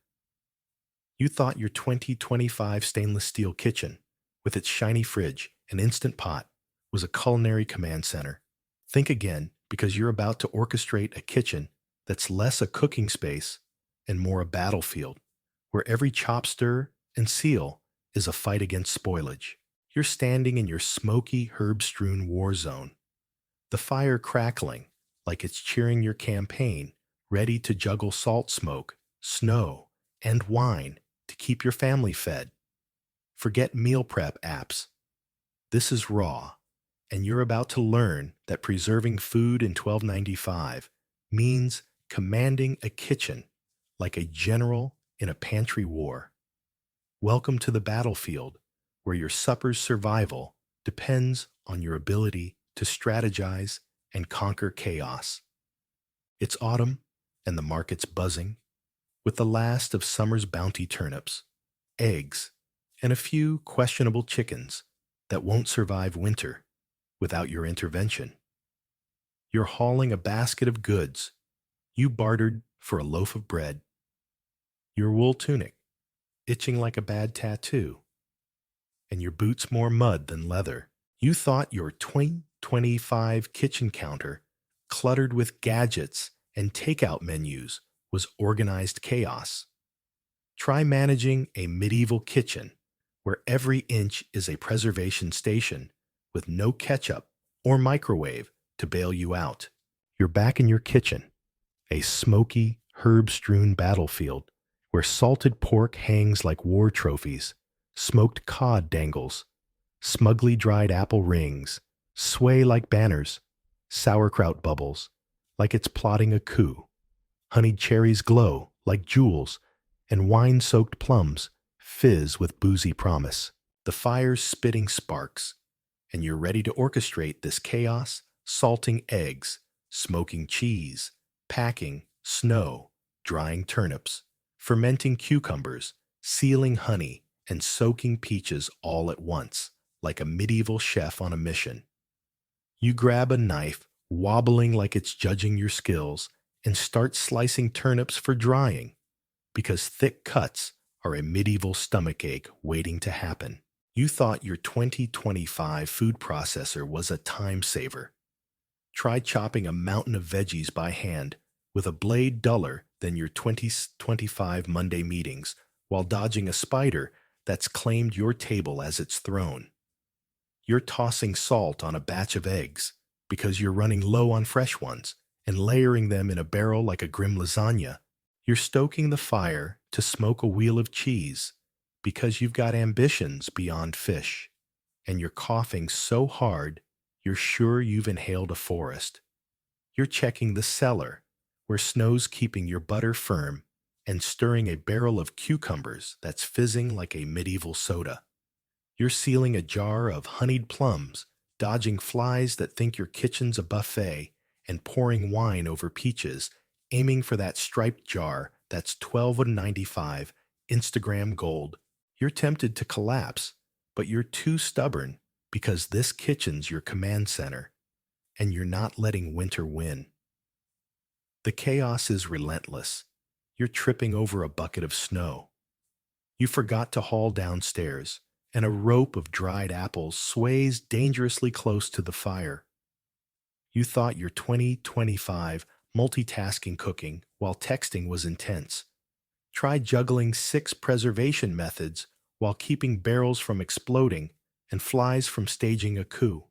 You thought your 2025 stainless steel kitchen, with its shiny fridge and instant pot, was a culinary command center. Think again, because you're about to orchestrate a kitchen that's less a cooking space and more a battlefield, where every chop, stir, and seal is a fight against spoilage. You're standing in your smoky, herb-strewn war zone, the fire crackling like it's cheering your campaign, ready to juggle salt smoke, snow, and wine to keep your family fed. Forget meal prep apps. This is raw, and you're about to learn that preserving food in 1295 means commanding a kitchen like a general in a pantry war. Welcome to the battlefield, where your supper's survival depends on your ability to strategize and conquer chaos. It's autumn, and the market's buzzing, with the last of summer's bounty turnips, eggs, and a few questionable chickens that won't survive winter without your intervention. You're hauling a basket of goods you bartered for a loaf of bread, your wool tunic itching like a bad tattoo, and your boots more mud than leather. You thought your 2025 kitchen counter, cluttered with gadgets and takeout menus, was organized chaos. Try managing a medieval kitchen where every inch is a preservation station with no ketchup or microwave to bail you out. You're back in your kitchen, a smoky, herb-strewn battlefield where salted pork hangs like war trophies, smoked cod dangles, smugly dried apple rings sway like banners, sauerkraut bubbles like it's plotting a coup, honeyed cherries glow like jewels, and wine-soaked plums fizz with boozy promise. The fire's spitting sparks, and you're ready to orchestrate this chaos, salting eggs, smoking cheese, packing snow, drying turnips, fermenting cucumbers, sealing honey, and soaking peaches all at once, like a medieval chef on a mission. You grab a knife, wobbling like it's judging your skills, and start slicing turnips for drying, because thick cuts are a medieval stomachache waiting to happen. You thought your 2025 food processor was a time saver. Try chopping a mountain of veggies by hand with a blade duller than your 2025 Monday meetings while dodging a spider that's claimed your table as its throne. You're tossing salt on a batch of eggs because you're running low on fresh ones and layering them in a barrel like a grim lasagna. You're stoking the fire to smoke a wheel of cheese because you've got ambitions beyond fish, and you're coughing so hard you're sure you've inhaled a forest. You're checking the cellar, where snow's keeping your butter firm, and stirring a barrel of cucumbers that's fizzing like a medieval soda. You're sealing a jar of honeyed plums, dodging flies that think your kitchen's a buffet, and pouring wine over peaches, aiming for that striped jar that's $12.95 Instagram gold. You're tempted to collapse, but you're too stubborn because this kitchen's your command center, and you're not letting winter win. The chaos is relentless. You're tripping over a bucket of snow. You forgot to haul downstairs, and a rope of dried apples sways dangerously close to the fire. You thought your 2025 multitasking cooking while texting was intense. Try juggling 6 preservation methods while keeping barrels from exploding and flies from staging a coup.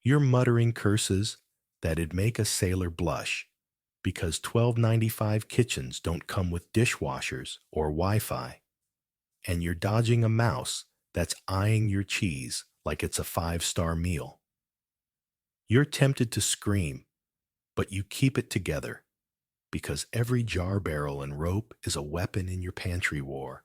You're muttering curses that'd make a sailor blush because $12.95 kitchens don't come with dishwashers or Wi-Fi. And you're dodging a mouse that's eyeing your cheese like it's a 5-star meal. You're tempted to scream, but you keep it together because every jar barrel and rope is a weapon in your pantry war,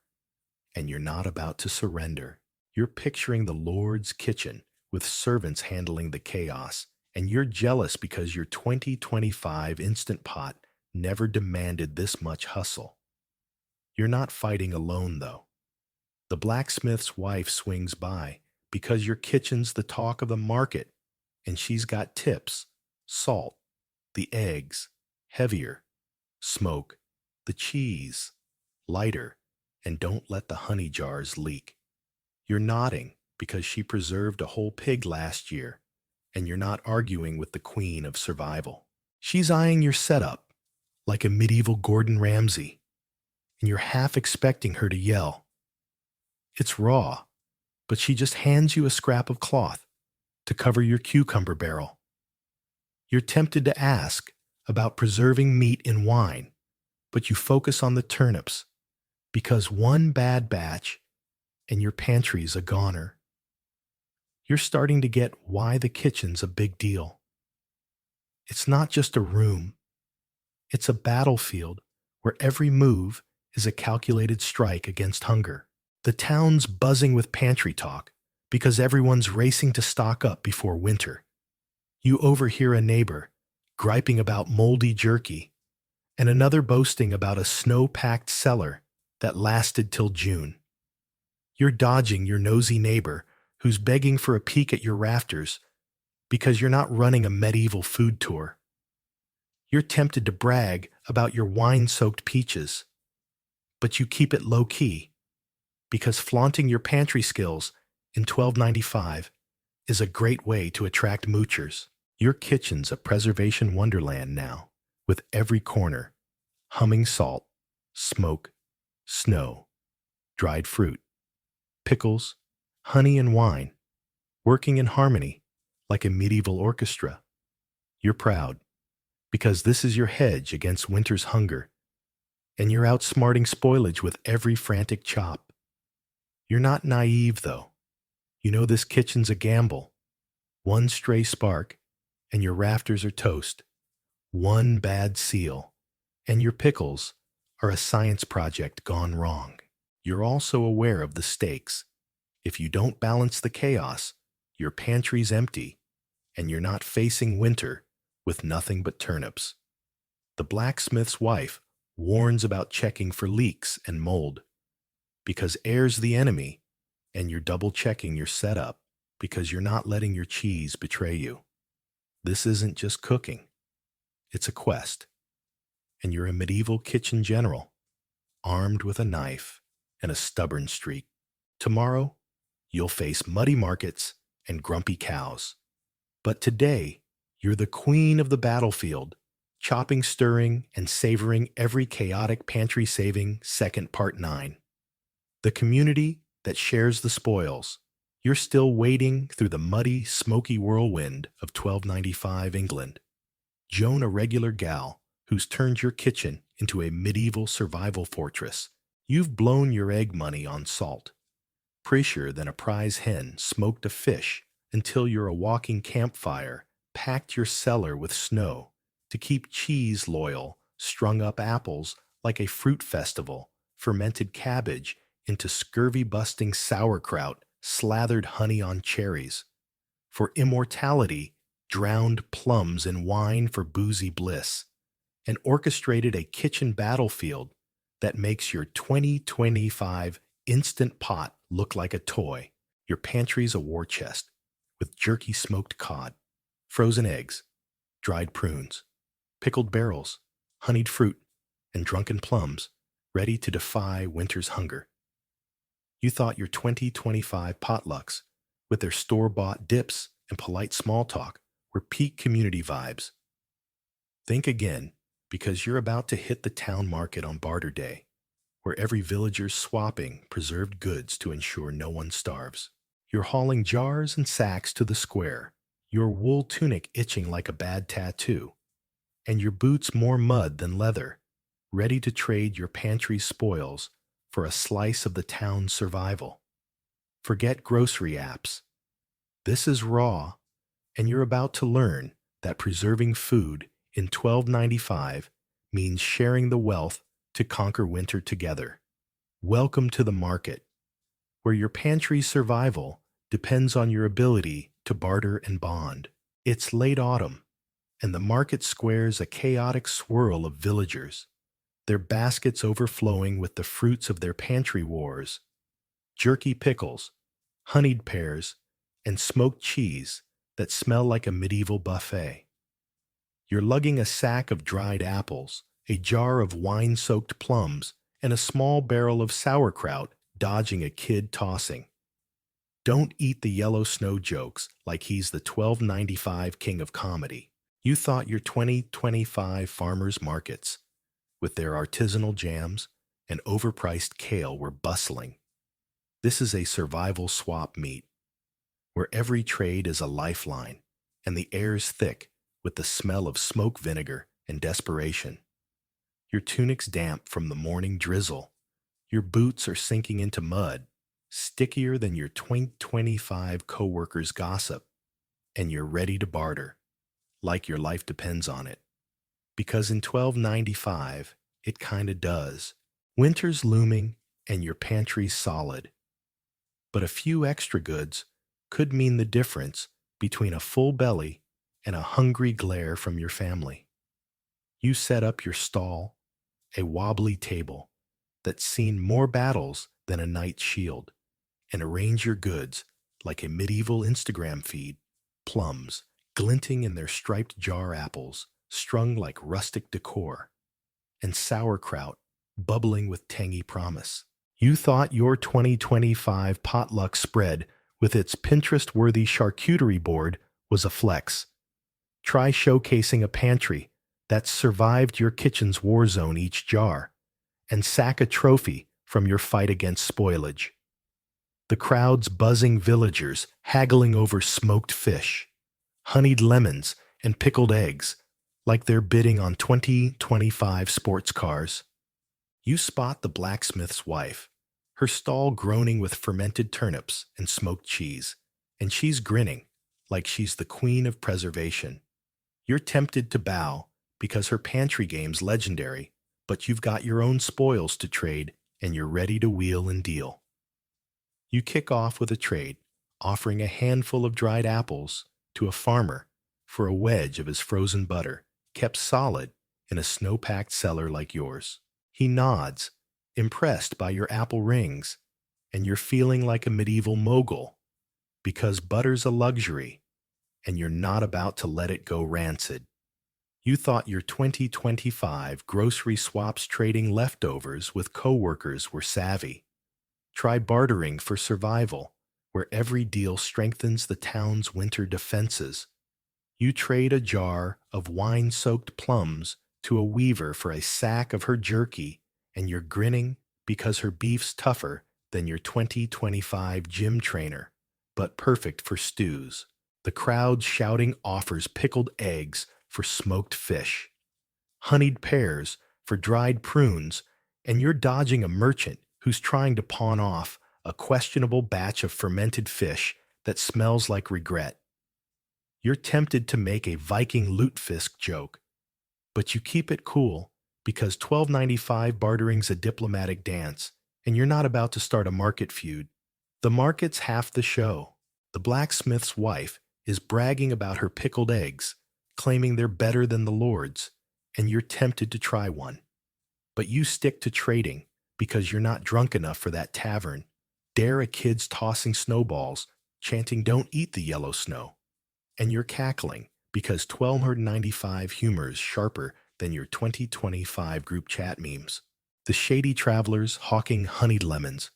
and you're not about to surrender. You're picturing the Lord's kitchen with servants handling the chaos, and you're jealous because your 2025 Instant Pot never demanded this much hustle. You're not fighting alone, though. The blacksmith's wife swings by because your kitchen's the talk of the market, and she's got tips: salt, the eggs, heavier, smoke, the cheese, lighter, and don't let the honey jars leak. You're nodding because she preserved a whole pig last year, and you're not arguing with the queen of survival. She's eyeing your setup like a medieval Gordon Ramsay, and you're half expecting her to yell. It's raw, but she just hands you a scrap of cloth to cover your cucumber barrel. You're tempted to ask about preserving meat in wine, but you focus on the turnips because one bad batch and your pantry's a goner. You're starting to get why the kitchen's a big deal. It's not just a room. It's a battlefield where every move is a calculated strike against hunger. The town's buzzing with pantry talk because everyone's racing to stock up before winter. You overhear a neighbor griping about moldy jerky and another boasting about a snow-packed cellar that lasted till June. You're dodging your nosy neighbor who's begging for a peek at your rafters because you're not running a medieval food tour. You're tempted to brag about your wine-soaked peaches, but you keep it low-key because flaunting your pantry skills in $12.95 is a great way to attract moochers. Your kitchen's a preservation wonderland now, with every corner humming salt, smoke, snow, dried fruit, pickles, honey, and wine, working in harmony like a medieval orchestra. You're proud because this is your hedge against winter's hunger, and you're outsmarting spoilage with every frantic chop. You're not naive, though. You know this kitchen's a gamble. One stray spark, and your rafters are toast. One bad seal, and your pickles are a science project gone wrong. You're also aware of the stakes. If you don't balance the chaos, your pantry's empty, and you're not facing winter with nothing but turnips. The blacksmith's wife warns about checking for leaks and mold, because air's the enemy, and you're double-checking your setup because you're not letting your cheese betray you. This isn't just cooking. It's a quest, and you're a medieval kitchen general, armed with a knife and a stubborn streak. Tomorrow, you'll face muddy markets and grumpy cows. But today, you're the queen of the battlefield, chopping, stirring, and savoring every chaotic pantry-saving second part 9. The community that shares the spoils. You're still wading through the muddy, smoky whirlwind of $12.95 England. Joan, a regular gal who's turned your kitchen into a medieval survival fortress, You've blown your egg money on salt, prettier than a prize hen smoked a fish until you're a walking campfire, packed your cellar with snow to keep cheese loyal, strung up apples like a fruit festival, fermented cabbage into scurvy-busting sauerkraut, slathered honey on cherries. For immortality, drowned plums in wine for boozy bliss, and orchestrated a kitchen battlefield that makes your 2025 Instant Pot look like a toy. Your pantry's a war chest with jerky smoked cod, frozen eggs, dried prunes, pickled barrels, honeyed fruit, and drunken plums ready to defy winter's hunger. You thought your 2025 potlucks, with their store-bought dips and polite small talk, were peak community vibes. Think again, because you're about to hit the town market on Barter Day, where every villager's swapping preserved goods to ensure no one starves. You're hauling jars and sacks to the square, your wool tunic itching like a bad tattoo, and your boots more mud than leather, ready to trade your pantry's spoils for a slice of the town's survival. Forget grocery apps. This is raw, and you're about to learn that preserving food in 1295 means sharing the wealth to conquer winter together. Welcome to the market, where your pantry's survival depends on your ability to barter and bond. It's late autumn, and the market square's a chaotic swirl of villagers, their baskets overflowing with the fruits of their pantry wars: jerky pickles, honeyed pears, and smoked cheese that smell like a medieval buffet. You're lugging a sack of dried apples, a jar of wine-soaked plums, and a small barrel of sauerkraut, dodging a kid tossing. Don't eat the yellow snow jokes like he's the 1295 king of comedy. You thought your 2025 farmers markets, with their artisanal jams and overpriced kale, were bustling. This is a survival swap meet, where every trade is a lifeline, and the air's thick with the smell of smoke vinegar and desperation. Your tunic's damp from the morning drizzle. Your boots are sinking into mud, stickier than your 2025 coworkers' gossip, and you're ready to barter, like your life depends on it. Because in 1295, it kinda does. Winter's looming, and your pantry's solid. But a few extra goods could mean the difference between a full belly and a hungry glare from your family. You set up your stall, a wobbly table that's seen more battles than a knight's shield, and arrange your goods like a medieval Instagram feed: plums glinting in their striped jar apples, strung like rustic decor, and sauerkraut bubbling with tangy promise. You thought your 2025 potluck spread with its Pinterest-worthy charcuterie board was a flex. Try showcasing a pantry that's survived your kitchen's war zone each jar, and sack a trophy from your fight against spoilage. The crowd's buzzing villagers haggling over smoked fish, honeyed lemons, and pickled eggs, like they're bidding on 2025 sports cars. You spot the blacksmith's wife, her stall groaning with fermented turnips and smoked cheese, and she's grinning like she's the queen of preservation. You're tempted to bow because her pantry game's legendary, but you've got your own spoils to trade, and you're ready to wheel and deal. You kick off with a trade, offering a handful of dried apples to a farmer for a wedge of his frozen butter, kept solid in a snow-packed cellar like yours. He nods, impressed by your apple rings, and you're feeling like a medieval mogul, because butter's a luxury, and you're not about to let it go rancid. You thought your 2025 grocery swaps trading leftovers with coworkers were savvy. Try bartering for survival, where every deal strengthens the town's winter defenses. You trade a jar of wine-soaked plums to a weaver for a sack of her jerky, and you're grinning because her beef's tougher than your 2025 gym trainer, but perfect for stews. The crowd shouting offers pickled eggs for smoked fish, honeyed pears for dried prunes, and you're dodging a merchant who's trying to pawn off a questionable batch of fermented fish that smells like regret. You're tempted to make a Viking lutefisk joke, but you keep it cool because 12.95 bartering's a diplomatic dance, and you're not about to start a market feud. The market's half the show. The blacksmith's wife is bragging about her pickled eggs, claiming they're better than the Lord's, and you're tempted to try one. But you stick to trading because you're not drunk enough for that tavern. Dare a kid's tossing snowballs, chanting, "Don't eat the yellow snow." And you're cackling because 1295 humor is sharper than your 2025 group chat memes. The shady travelers hawking honeyed lemons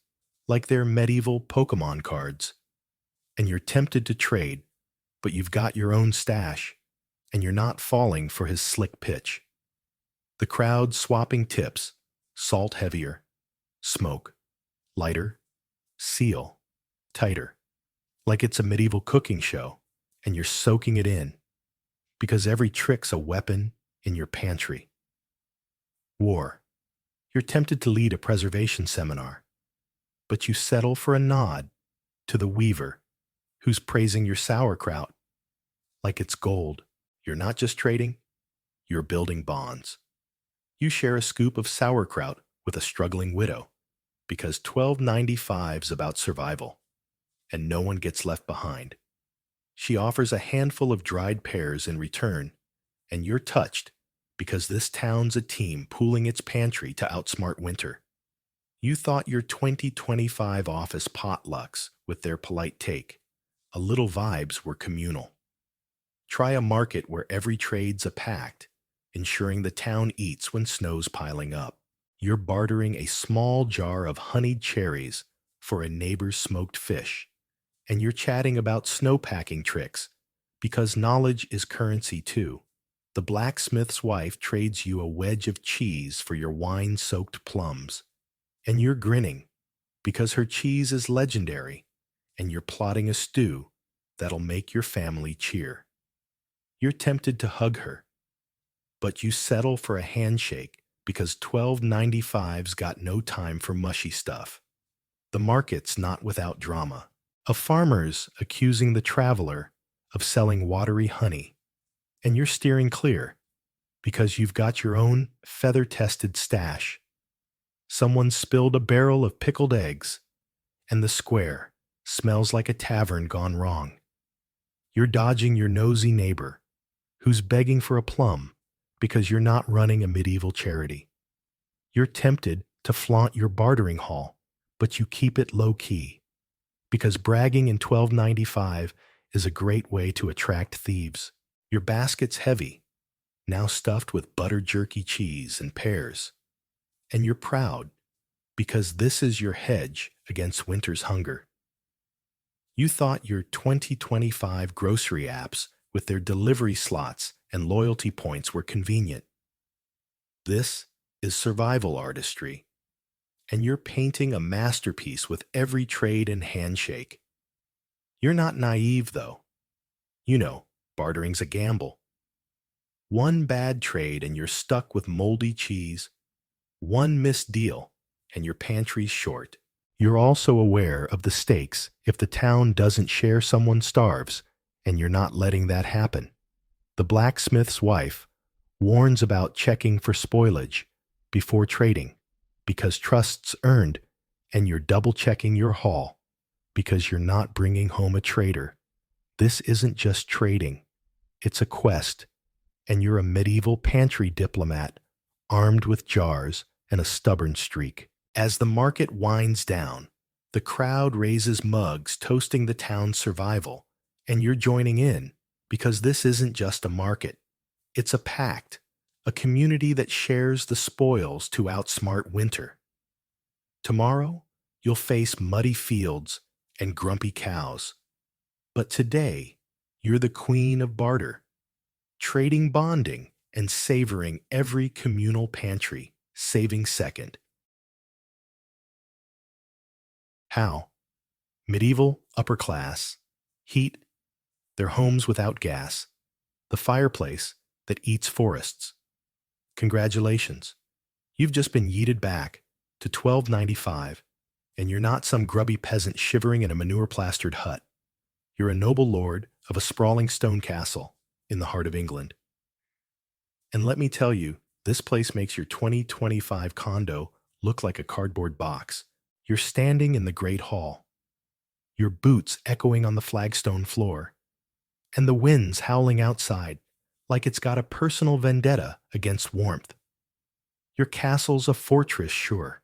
like they're medieval Pokemon cards. And you're tempted to trade, but you've got your own stash, and you're not falling for his slick pitch. The crowd swapping tips, salt heavier, smoke, lighter, seal, tighter, like it's a medieval cooking show, and you're soaking it in, because every trick's a weapon in your pantry. War. You're tempted to lead a preservation seminar, but you settle for a nod to the weaver who's praising your sauerkraut like it's gold. You're not just trading, you're building bonds. You share a scoop of sauerkraut with a struggling widow because 12.95's about survival, and no one gets left behind. She offers a handful of dried pears in return, and you're touched because this town's a team pooling its pantry to outsmart winter. You thought your 2025 office potlucks with their polite take. A little vibes were communal. Try a market where every trade's a pact, ensuring the town eats when snow's piling up. You're bartering a small jar of honeyed cherries for a neighbor's smoked fish, and you're chatting about snowpacking tricks because knowledge is currency too. The blacksmith's wife trades you a wedge of cheese for your wine-soaked plums, and you're grinning because her cheese is legendary, and you're plotting a stew that'll make your family cheer. You're tempted to hug her, but you settle for a handshake because 12.95's got no time for mushy stuff. The market's not without drama. A farmer's accusing the traveler of selling watery honey, and you're steering clear because you've got your own feather-tested stash. Someone spilled a barrel of pickled eggs, and the square smells like a tavern gone wrong. You're dodging your nosy neighbor who's begging for a plum because you're not running a medieval charity. You're tempted to flaunt your bartering haul, but you keep it low-key because bragging in 12.95 is a great way to attract thieves. Your basket's heavy, now stuffed with butter jerky cheese and pears, and you're proud because this is your hedge against winter's hunger. You thought your 2025 grocery apps with their delivery slots and loyalty points were convenient. This is survival artistry, and you're painting a masterpiece with every trade and handshake. You're not naive, though. You know, bartering's a gamble. One bad trade and you're stuck with moldy cheese. One missed deal and your pantry's short. You're also aware of the stakes if the town doesn't share, someone starves, and you're not letting that happen. The blacksmith's wife warns about checking for spoilage before trading because trust's earned, and you're double-checking your haul because you're not bringing home a traitor. This isn't just trading. It's a quest, and you're a medieval pantry diplomat armed with jars and a stubborn streak. As the market winds down, the crowd raises mugs toasting the town's survival, and you're joining in because this isn't just a market. It's a pact, a community that shares the spoils to outsmart winter. Tomorrow, you'll face muddy fields and grumpy cows. But today, you're the queen of barter, trading, bonding, and savoring every communal pantry, saving second. How? Medieval, upper class, heat, their homes without gas, the fireplace that eats forests. Congratulations, You've just been yeeted back to 1295, and you're not some grubby peasant shivering in a manure-plastered hut. You're a noble lord of a sprawling stone castle in the heart of England. And let me tell you, this place makes your 2025 condo look like a cardboard box. You're standing in the Great Hall, your boots echoing on the flagstone floor, and the wind's howling outside like it's got a personal vendetta against warmth. Your castle's a fortress, sure,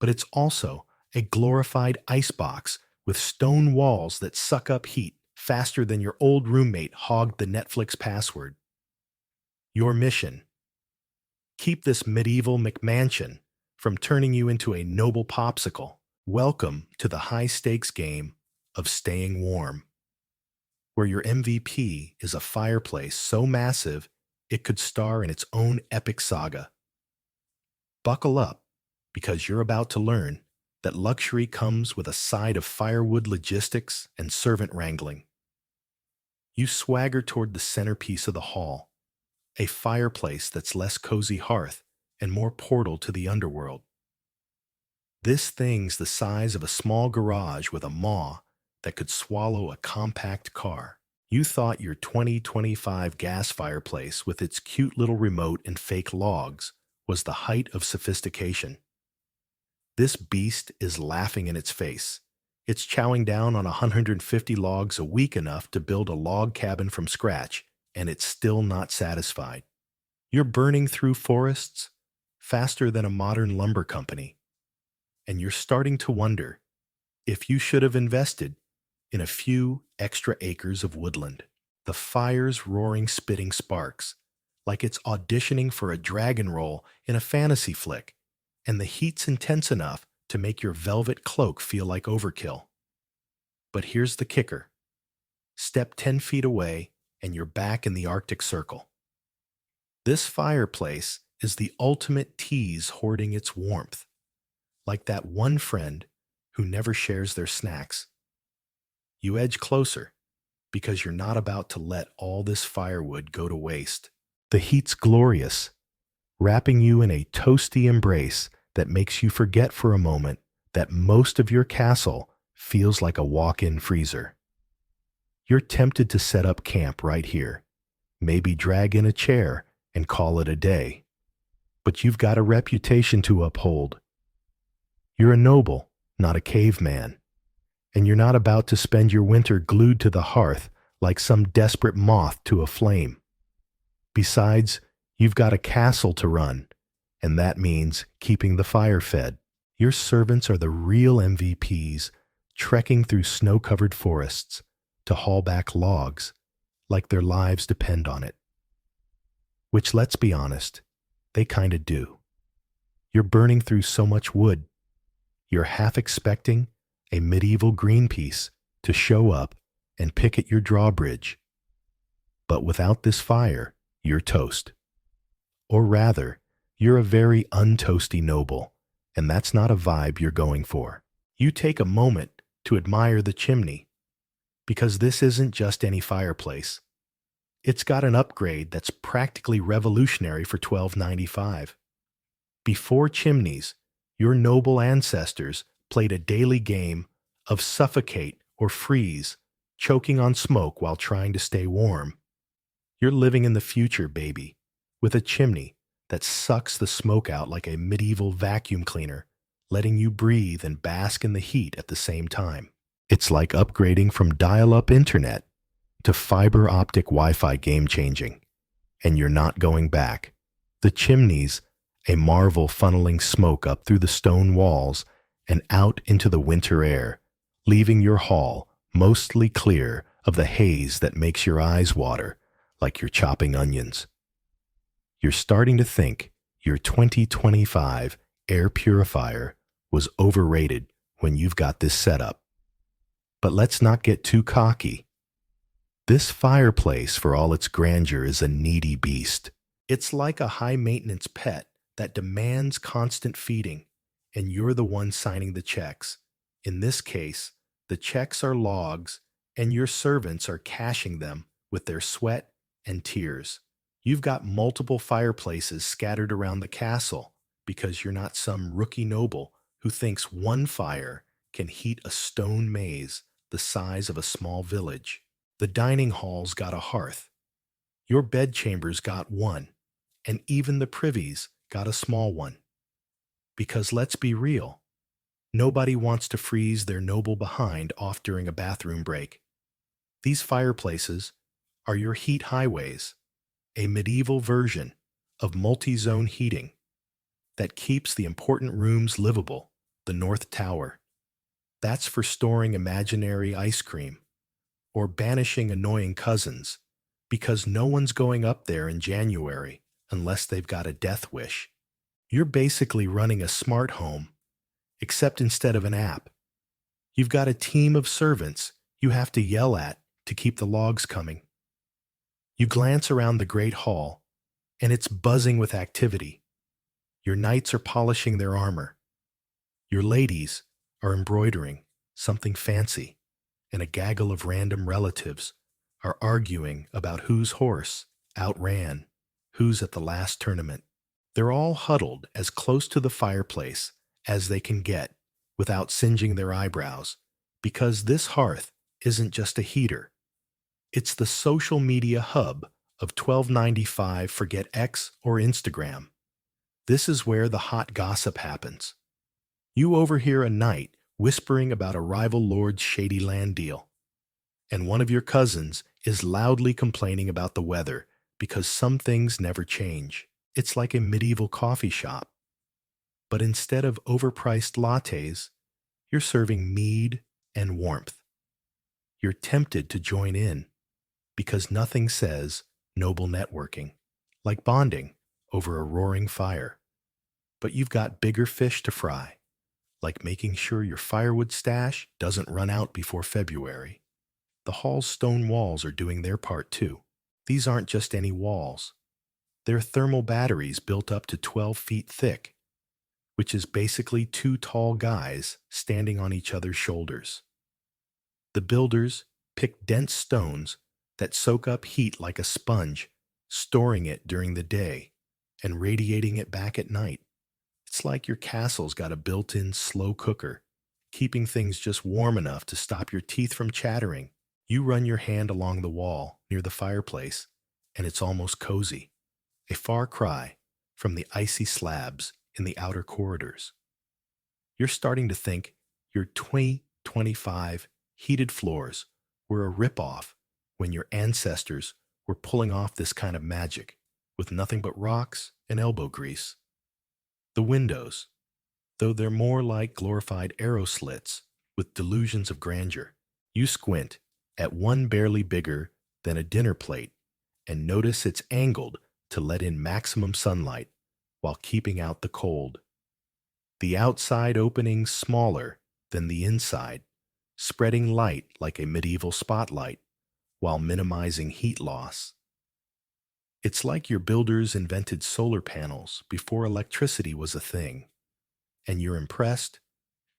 but it's also a glorified icebox with stone walls that suck up heat faster than your old roommate hogged the Netflix password. Your mission: keep this medieval McMansion from turning you into a noble popsicle. Welcome to the high-stakes game of staying warm, where your MVP is a fireplace so massive it could star in its own epic saga. Buckle up, because you're about to learn that luxury comes with a side of firewood logistics and servant wrangling. You swagger toward the centerpiece of the hall, a fireplace that's less cozy hearth and more portal to the underworld. This thing's the size of a small garage with a maw that could swallow a compact car. You thought your 2025 gas fireplace with its cute little remote and fake logs was the height of sophistication. This beast is laughing in its face. It's chowing down on 150 logs a week enough to build a log cabin from scratch, and it's still not satisfied. You're burning through forests faster than a modern lumber company, and you're starting to wonder if you should have invested in a few extra acres of woodland. The fire's roaring, spitting sparks, like it's auditioning for a dragon role in a fantasy flick, and the heat's intense enough to make your velvet cloak feel like overkill. But here's the kicker. Step 10 feet away, and you're back in the Arctic Circle. This fireplace is the ultimate tease hoarding its warmth, like that one friend who never shares their snacks. You edge closer, because you're not about to let all this firewood go to waste. The heat's glorious, wrapping you in a toasty embrace that makes you forget for a moment that most of your castle feels like a walk-in freezer. You're tempted to set up camp right here, maybe drag in a chair and call it a day. But you've got a reputation to uphold. You're a noble, not a caveman. And you're not about to spend your winter glued to the hearth like some desperate moth to a flame. Besides, you've got a castle to run, and that means keeping the fire fed. Your servants are the real MVPs, trekking through snow-covered forests to haul back logs like their lives depend on it. Which, let's be honest, they kinda do. You're burning through so much wood, you're half expecting a medieval Greenpeace to show up and picket your drawbridge. But without this fire, you're toast. Or rather, you're a very untoasty noble, and that's not a vibe you're going for. You take a moment to admire the chimney, because this isn't just any fireplace. It's got an upgrade that's practically revolutionary for $12.95. Before chimneys, your noble ancestors played a daily game of suffocate or freeze, choking on smoke while trying to stay warm. You're living in the future, baby, with a chimney that sucks the smoke out like a medieval vacuum cleaner, letting you breathe and bask in the heat at the same time. It's like upgrading from dial-up internet to fiber optic Wi-Fi, game-changing. And you're not going back. The chimney's a marvel, funneling smoke up through the stone walls and out into the winter air, leaving your hall mostly clear of the haze that makes your eyes water like you're chopping onions. You're starting to think your 2025 air purifier was overrated when you've got this setup. But let's not get too cocky. This fireplace, for all its grandeur, is a needy beast. It's like a high-maintenance pet that demands constant feeding, and you're the one signing the checks. In this case, the checks are logs, and your servants are cashing them with their sweat and tears. You've got multiple fireplaces scattered around the castle because you're not some rookie noble who thinks one fire can heat a stone maze the size of a small village. The dining hall's got a hearth. Your bedchambers got one, and even the privies got a small one. Because let's be real, nobody wants to freeze their noble behind off during a bathroom break. These fireplaces are your heat highways, a medieval version of multi-zone heating that keeps the important rooms livable, the North Tower. That's for storing imaginary ice cream or banishing annoying cousins, because no one's going up there in January unless they've got a death wish. You're basically running a smart home, except instead of an app, you've got a team of servants you have to yell at to keep the logs coming. You glance around the great hall, and it's buzzing with activity. Your knights are polishing their armor. Your ladies are embroidering something fancy, and a gaggle of random relatives are arguing about whose horse outran who's at the last tournament. They're all huddled as close to the fireplace as they can get without singeing their eyebrows, because this hearth isn't just a heater. It's the social media hub of 1295 forget X or Instagram. This is where the hot gossip happens. You overhear a knight whispering about a rival lord's shady land deal, and one of your cousins is loudly complaining about the weather because some things never change. It's like a medieval coffee shop. But instead of overpriced lattes, you're serving mead and warmth. You're tempted to join in because nothing says noble networking like bonding over a roaring fire. But you've got bigger fish to fry, like making sure your firewood stash doesn't run out before February. The hall's stone walls are doing their part too. These aren't just any walls. They're thermal batteries built up to 12 feet thick, which is basically two tall guys standing on each other's shoulders. The builders pick dense stones that soak up heat like a sponge, storing it during the day and radiating it back at night. It's like your castle's got a built-in slow cooker, keeping things just warm enough to stop your teeth from chattering. You run your hand along the wall near the fireplace, and it's almost cozy, a far cry from the icy slabs in the outer corridors. You're starting to think your 2025 heated floors were a ripoff when your ancestors were pulling off this kind of magic with nothing but rocks and elbow grease. The windows, though they're more like glorified arrow slits with delusions of grandeur, you squint at one barely bigger than a dinner plate and notice it's angled to let in maximum sunlight while keeping out the cold. The outside opening's smaller than the inside, spreading light like a medieval spotlight while minimizing heat loss. It's like your builders invented solar panels before electricity was a thing, and you're impressed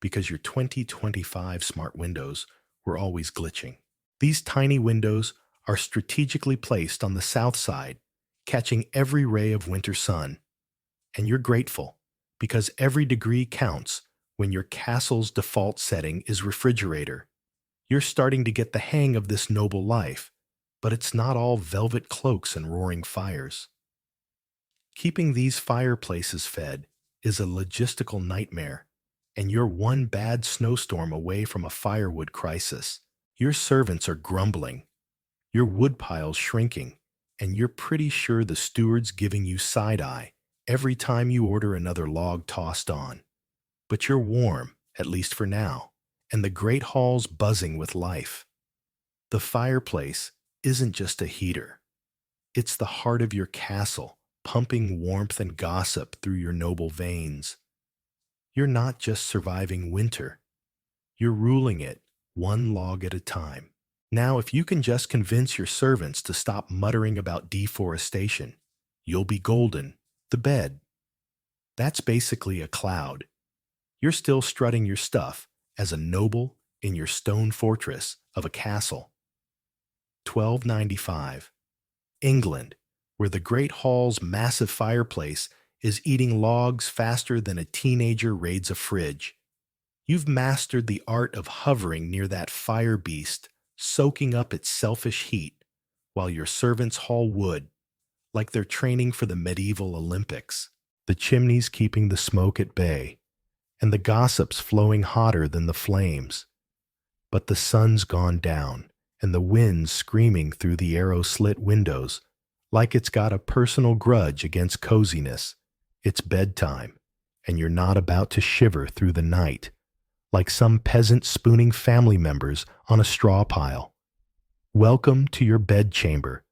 because your 2025 smart windows were always glitching. These tiny windows are strategically placed on the south side, catching every ray of winter sun, and you're grateful because every degree counts when your castle's default setting is refrigerator. You're starting to get the hang of this noble life, but it's not all velvet cloaks and roaring fires. Keeping these fireplaces fed is a logistical nightmare, and you're one bad snowstorm away from a firewood crisis. Your servants are grumbling, your woodpile's shrinking, and you're pretty sure the steward's giving you side-eye every time you order another log tossed on. But you're warm, at least for now, and the great hall's buzzing with life. The fireplace isn't just a heater. It's the heart of your castle, pumping warmth and gossip through your noble veins. You're not just surviving winter. You're ruling it one log at a time. Now, if you can just convince your servants to stop muttering about deforestation, you'll be golden. The bed. That's basically a cloud. You're still strutting your stuff as a noble in your stone fortress of a castle. 1295. England, where the Great Hall's massive fireplace is eating logs faster than a teenager raids a fridge. You've mastered the art of hovering near that fire beast, soaking up its selfish heat, while your servants haul wood, like they're training for the medieval Olympics. The chimneys keeping the smoke at bay, and the gossips flowing hotter than the flames. But the sun's gone down, and the wind's screaming through the arrow-slit windows, like it's got a personal grudge against coziness. It's bedtime, and you're not about to shiver through the night, like some peasant spooning family members on a straw pile. Welcome to your bedchamber,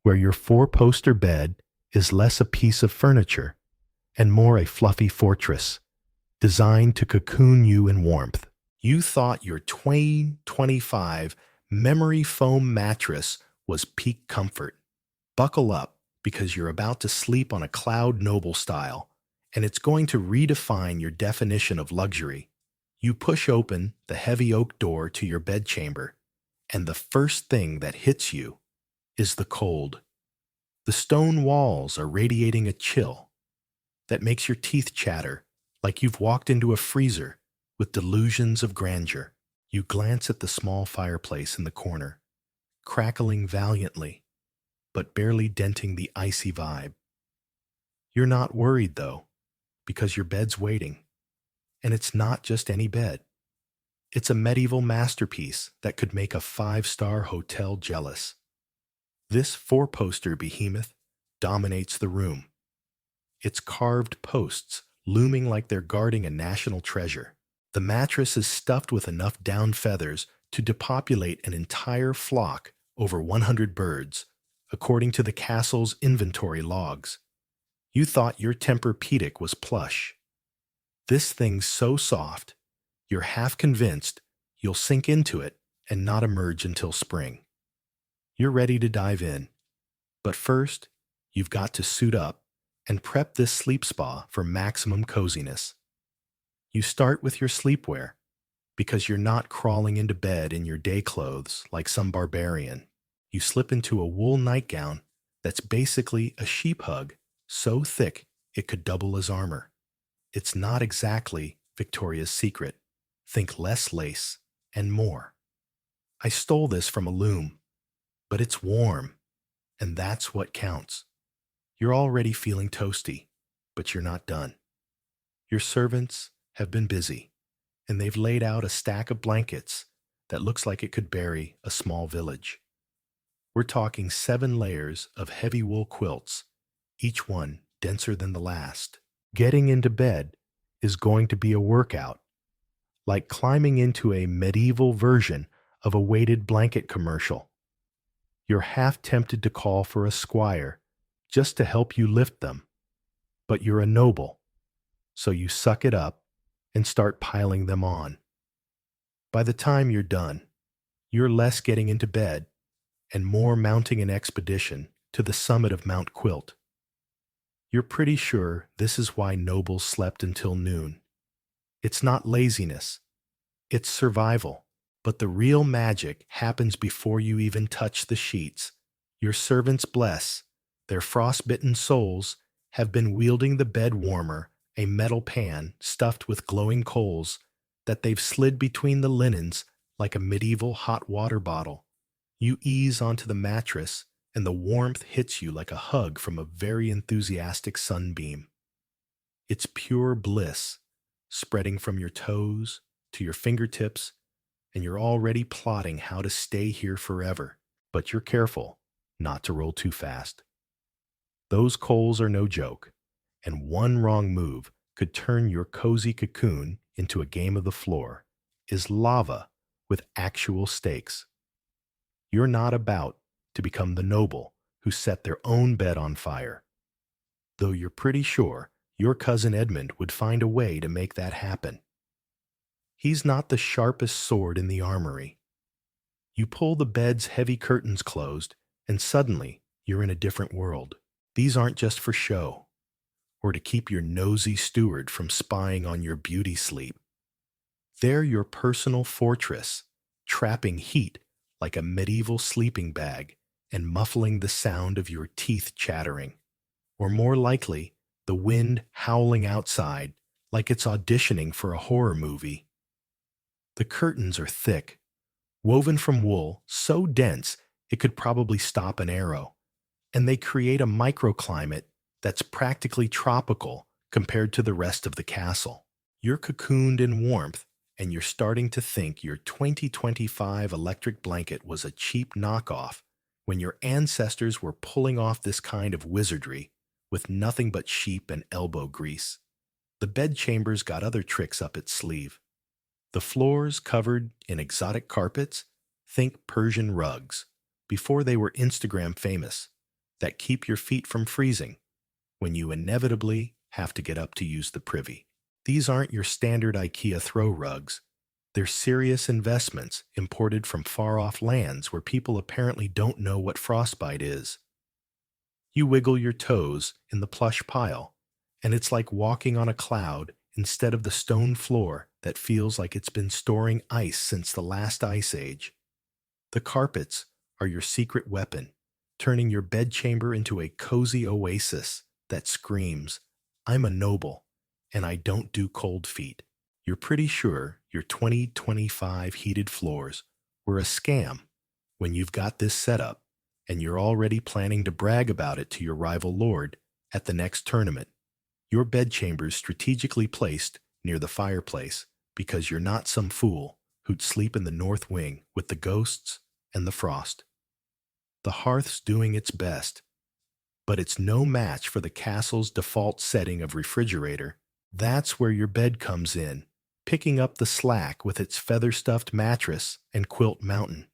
where your four-poster bed is less a piece of furniture and more a fluffy fortress, designed to cocoon you in warmth. You thought your Twain 25 memory foam mattress was peak comfort. Buckle up, because you're about to sleep on a Cloud Noble style, and it's going to redefine your definition of luxury. You push open the heavy oak door to your bedchamber, and the first thing that hits you is the cold. The stone walls are radiating a chill that makes your teeth chatter like you've walked into a freezer with delusions of grandeur. You glance at the small fireplace in the corner, crackling valiantly, but barely denting the icy vibe. You're not worried, though, because your bed's waiting. And it's not just any bed. It's a medieval masterpiece that could make a five-star hotel jealous. This four-poster behemoth dominates the room, its carved posts looming like they're guarding a national treasure. The mattress is stuffed with enough down feathers to depopulate an entire flock, over 100 birds, according to the castle's inventory logs. You thought your Tempur-Pedic was plush. This thing's so soft, you're half convinced you'll sink into it and not emerge until spring. You're ready to dive in, but first, you've got to suit up and prep this sleep spa for maximum coziness. You start with your sleepwear, because you're not crawling into bed in your day clothes like some barbarian. You slip into a wool nightgown that's basically a sheep hug, so thick it could double as armor. It's not exactly Victoria's Secret. Think less lace and more. I stole this from a loom, but it's warm, and that's what counts. You're already feeling toasty, but you're not done. Your servants have been busy, and they've laid out a stack of blankets that looks like it could bury a small village. We're talking 7 layers of heavy wool quilts, each one denser than the last. Getting into bed is going to be a workout, like climbing into a medieval version of a weighted blanket commercial. You're half tempted to call for a squire just to help you lift them, but you're a noble, so you suck it up and start piling them on. By the time you're done, you're less getting into bed and more mounting an expedition to the summit of Mount Quilt. You're pretty sure this is why nobles slept until noon. It's not laziness, it's survival. But the real magic happens before you even touch the sheets. Your servants bless. Their frostbitten souls have been wielding the bed warmer, a metal pan stuffed with glowing coals that they've slid between the linens like a medieval hot water bottle. You ease onto the mattress, and the warmth hits you like a hug from a very enthusiastic sunbeam. It's pure bliss, spreading from your toes to your fingertips, and you're already plotting how to stay here forever. But you're careful not to roll too fast. Those coals are no joke, and one wrong move could turn your cozy cocoon into a game of the floor, is lava with actual stakes. You're not about to become the noble who set their own bed on fire, though you're pretty sure your cousin Edmund would find a way to make that happen. He's not the sharpest sword in the armory. You pull the bed's heavy curtains closed, and suddenly you're in a different world. These aren't just for show, or to keep your nosy steward from spying on your beauty sleep. They're your personal fortress, trapping heat like a medieval sleeping bag and muffling the sound of your teeth chattering, or more likely, the wind howling outside like it's auditioning for a horror movie. The curtains are thick, woven from wool so dense it could probably stop an arrow, and they create a microclimate that's practically tropical compared to the rest of the castle. You're cocooned in warmth, and you're starting to think your 2025 electric blanket was a cheap knockoff when your ancestors were pulling off this kind of wizardry with nothing but sheep and elbow grease. The bedchamber's got other tricks up its sleeve. The floors covered in exotic carpets, think Persian rugs, before they were Instagram famous, that keep your feet from freezing when you inevitably have to get up to use the privy. These aren't your standard IKEA throw rugs. They're serious investments imported from far-off lands where people apparently don't know what frostbite is. You wiggle your toes in the plush pile, and it's like walking on a cloud instead of the stone floor that feels like it's been storing ice since the last ice age. The carpets are your secret weapon, turning your bedchamber into a cozy oasis that screams, "I'm a noble, and I don't do cold feet." You're pretty sure your 2025 heated floors were a scam when you've got this set up, and you're already planning to brag about it to your rival lord at the next tournament. Your bedchamber's strategically placed near the fireplace because you're not some fool who'd sleep in the north wing with the ghosts and the frost. The hearth's doing its best, but it's no match for the castle's default setting of refrigerator. That's where your bed comes in, picking up the slack with its feather-stuffed mattress and quilt mountain.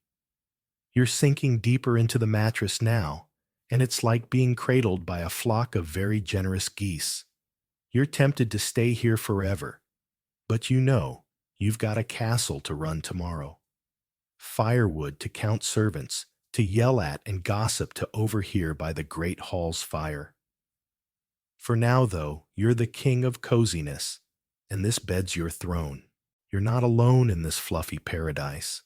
You're sinking deeper into the mattress now, and it's like being cradled by a flock of very generous geese. You're tempted to stay here forever, but you know you've got a castle to run tomorrow. Firewood to count servants, to yell at and gossip to overhear by the great hall's fire. For now, though, you're the king of coziness, and this bed's your throne. You're not alone in this fluffy paradise.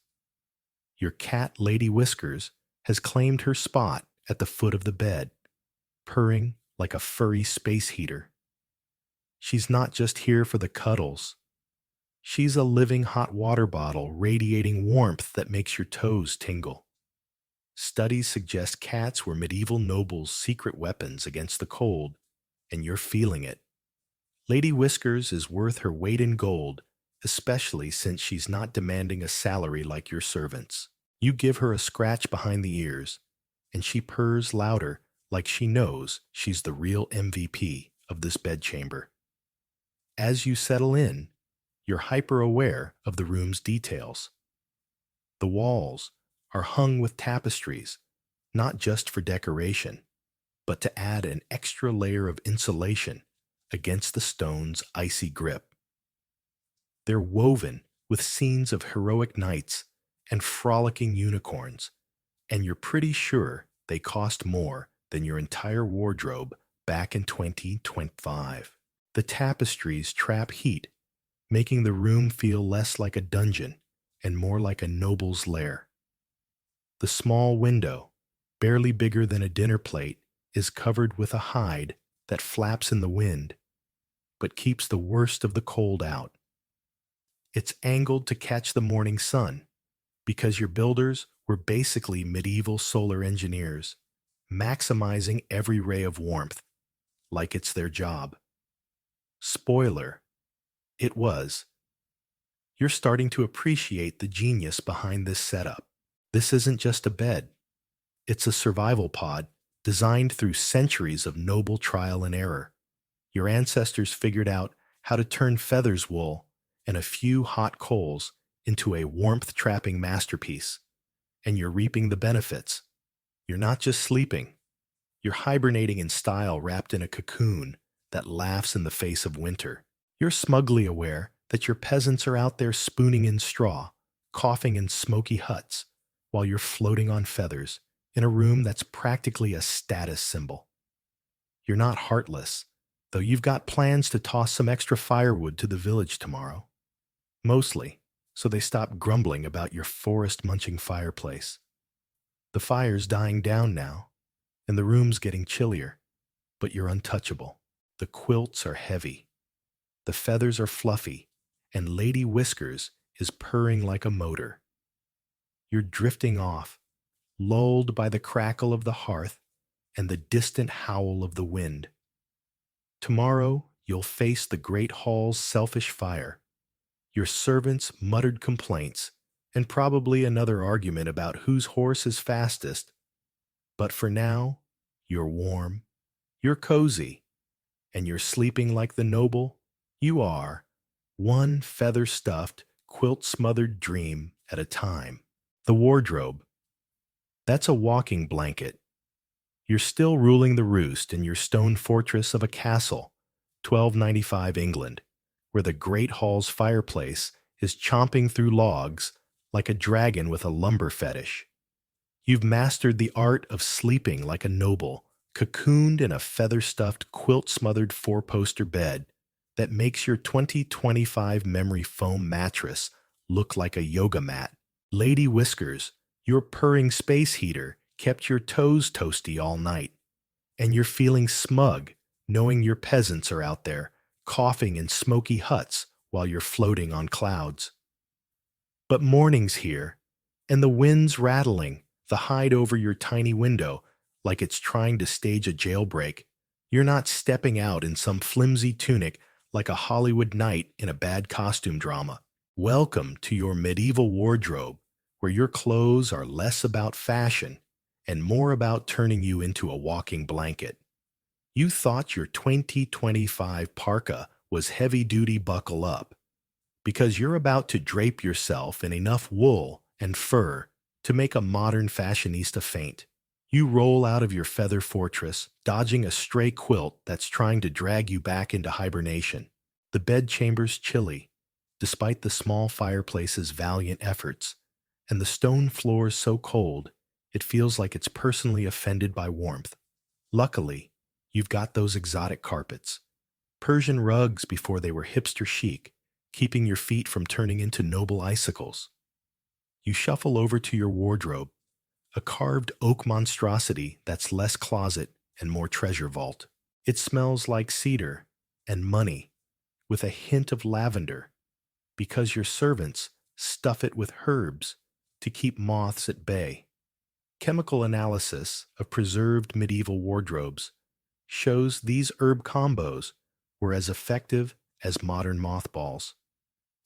Your cat, Lady Whiskers, has claimed her spot at the foot of the bed, purring like a furry space heater. She's not just here for the cuddles. She's a living hot water bottle radiating warmth that makes your toes tingle. Studies suggest cats were medieval nobles' secret weapons against the cold, and you're feeling it. Lady Whiskers is worth her weight in gold, especially since she's not demanding a salary like your servants. You give her a scratch behind the ears, and she purrs louder like she knows she's the real MVP of this bedchamber. As you settle in, you're hyper-aware of the room's details. The walls are hung with tapestries, not just for decoration, but to add an extra layer of insulation against the stone's icy grip. They're woven with scenes of heroic knights and frolicking unicorns, and you're pretty sure they cost more than your entire wardrobe back in 2025. The tapestries trap heat, making the room feel less like a dungeon and more like a noble's lair. The small window, barely bigger than a dinner plate, is covered with a hide that flaps in the wind, but keeps the worst of the cold out. It's angled to catch the morning sun, because your builders were basically medieval solar engineers, maximizing every ray of warmth, like it's their job. Spoiler, it was. You're starting to appreciate the genius behind this setup. This isn't just a bed. It's a survival pod designed through centuries of noble trial and error. Your ancestors figured out how to turn feathers wool and a few hot coals into a warmth-trapping masterpiece, and you're reaping the benefits. You're not just sleeping. You're hibernating in style wrapped in a cocoon that laughs in the face of winter. You're smugly aware that your peasants are out there spooning in straw, coughing in smoky huts, while you're floating on feathers in a room that's practically a status symbol. You're not heartless, though you've got plans to toss some extra firewood to the village tomorrow. Mostly, so they stop grumbling about your forest-munching fireplace. The fire's dying down now, and the room's getting chillier, but you're untouchable. The quilts are heavy, the feathers are fluffy, and Lady Whiskers is purring like a motor. You're drifting off, lulled by the crackle of the hearth and the distant howl of the wind. Tomorrow you'll face the great hall's selfish fire, your servants' muttered complaints, and probably another argument about whose horse is fastest. But for now, you're warm, you're cozy, and you're sleeping like the noble you are, one feather-stuffed, quilt-smothered dream at a time. The wardrobe. That's a walking blanket. You're still ruling the roost in your stone fortress of a castle, 1295 England, where the great hall's fireplace is chomping through logs like a dragon with a lumber fetish. You've mastered the art of sleeping like a noble, cocooned in a feather-stuffed, quilt-smothered four-poster bed that makes your 2025 memory foam mattress look like a yoga mat. Lady Whiskers, your purring space heater kept your toes toasty all night, and you're feeling smug knowing your peasants are out there coughing in smoky huts while you're floating on clouds. But morning's here, and the wind's rattling the hide over your tiny window like it's trying to stage a jailbreak. You're not stepping out in some flimsy tunic like a Hollywood night in a bad costume drama. Welcome to your medieval wardrobe, where your clothes are less about fashion and more about turning you into a walking blanket. You thought your 2025 parka was heavy-duty buckle up, because you're about to drape yourself in enough wool and fur to make a modern fashionista faint. You roll out of your feather fortress, dodging a stray quilt that's trying to drag you back into hibernation. The bedchamber's chilly, despite the small fireplace's valiant efforts, and the stone floor's so cold it feels like it's personally offended by warmth. Luckily, you've got those exotic carpets, Persian rugs before they were hipster chic, keeping your feet from turning into noble icicles. You shuffle over to your wardrobe, a carved oak monstrosity that's less closet and more treasure vault. It smells like cedar and money, with a hint of lavender, because your servants stuff it with herbs to keep moths at bay. Chemical analysis of preserved medieval wardrobes shows these herb combos were as effective as modern mothballs,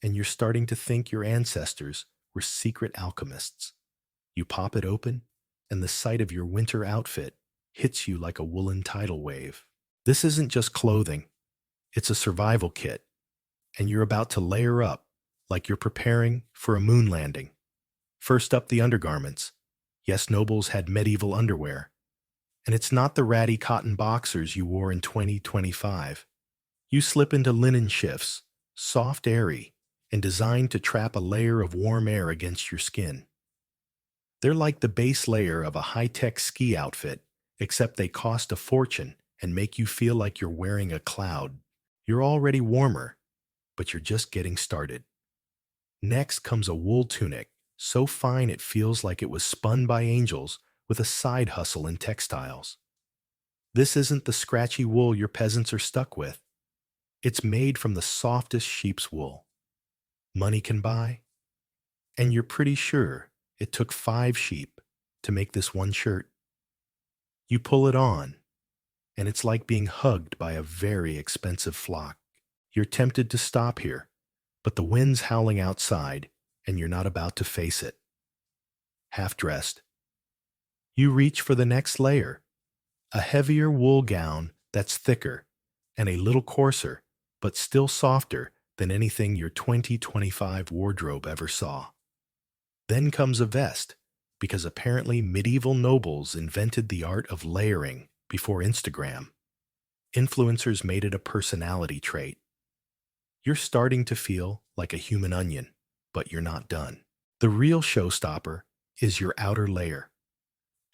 and you're starting to think your ancestors were secret alchemists. You pop it open, and the sight of your winter outfit hits you like a woolen tidal wave. This isn't just clothing, it's a survival kit, and you're about to layer up like you're preparing for a moon landing. First up, the undergarments. Yes, nobles had medieval underwear, and it's not the ratty cotton boxers you wore in 2025. You slip into linen shifts, soft, airy, and designed to trap a layer of warm air against your skin. They're like the base layer of a high-tech ski outfit, except they cost a fortune and make you feel like you're wearing a cloud. You're already warmer, but you're just getting started. Next comes a wool tunic, so fine it feels like it was spun by angels with a side hustle in textiles. This isn't the scratchy wool your peasants are stuck with. It's made from the softest sheep's wool money can buy, and you're pretty sure it took 5 sheep to make this one shirt. You pull it on, and it's like being hugged by a very expensive flock. You're tempted to stop here, but the wind's howling outside, and you're not about to face it. Half-dressed, you reach for the next layer, a heavier wool gown that's thicker and a little coarser, but still softer than anything your 2025 wardrobe ever saw. Then comes a vest, because apparently medieval nobles invented the art of layering before Instagram. Influencers made it a personality trait. You're starting to feel like a human onion, but you're not done. The real showstopper is your outer layer,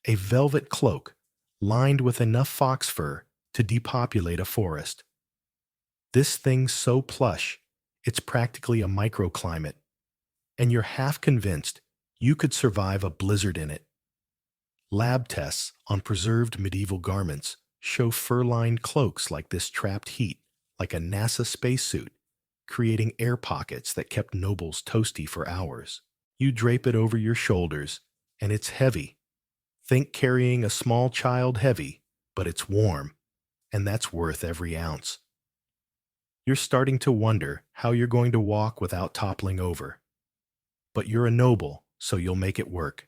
a velvet cloak lined with enough fox fur to depopulate a forest. This thing's so plush, it's practically a microclimate, and you're half convinced you could survive a blizzard in it. Lab tests on preserved medieval garments show fur-lined cloaks like this trapped heat, like a NASA spacesuit, creating air pockets that kept nobles toasty for hours. You drape it over your shoulders, and it's heavy. Think carrying a small child heavy, but it's warm, and that's worth every ounce. You're starting to wonder how you're going to walk without toppling over. But you're a noble, so you'll make it work.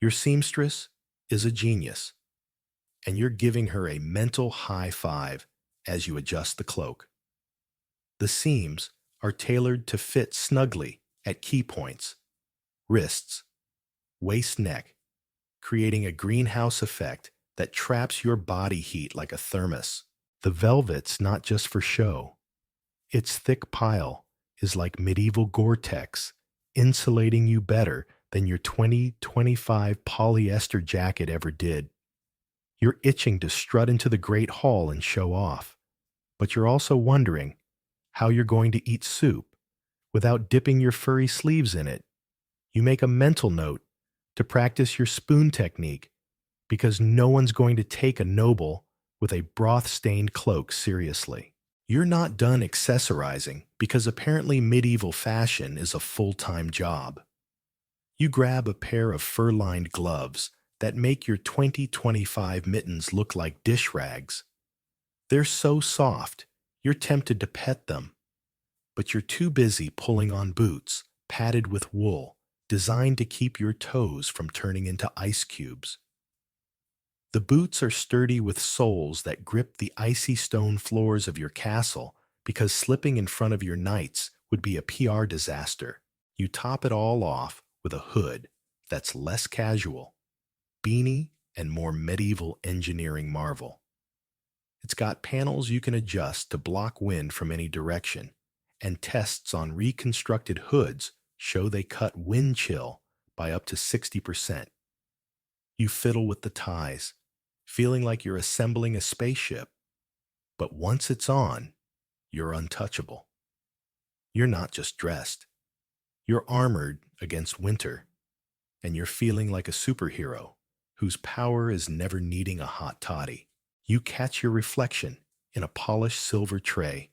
Your seamstress is a genius, and you're giving her a mental high five as you adjust the cloak. The seams are tailored to fit snugly at key points, wrists, waist, neck, creating a greenhouse effect that traps your body heat like a thermos. The velvet's not just for show. Its thick pile is like medieval Gore-Tex, insulating you better than your 2025 polyester jacket ever did. You're itching to strut into the Great Hall and show off, but you're also wondering how you're going to eat soup without dipping your furry sleeves in it. You make a mental note to practice your spoon technique because no one's going to take a noble with a broth-stained cloak seriously. You're not done accessorizing because apparently medieval fashion is a full-time job. You grab a pair of fur-lined gloves that make your 2025 mittens look like dish rags. They're so soft, you're tempted to pet them, but you're too busy pulling on boots padded with wool designed to keep your toes from turning into ice cubes. The boots are sturdy with soles that grip the icy stone floors of your castle because slipping in front of your knights would be a PR disaster. You top it all off with a hood that's less casual, beanie, and more medieval engineering marvel. It's got panels you can adjust to block wind from any direction, and tests on reconstructed hoods show they cut wind chill by up to 60%. You fiddle with the ties, feeling like you're assembling a spaceship, but once it's on, you're untouchable. You're not just dressed. You're armored against winter, and you're feeling like a superhero whose power is never needing a hot toddy. You catch your reflection in a polished silver tray,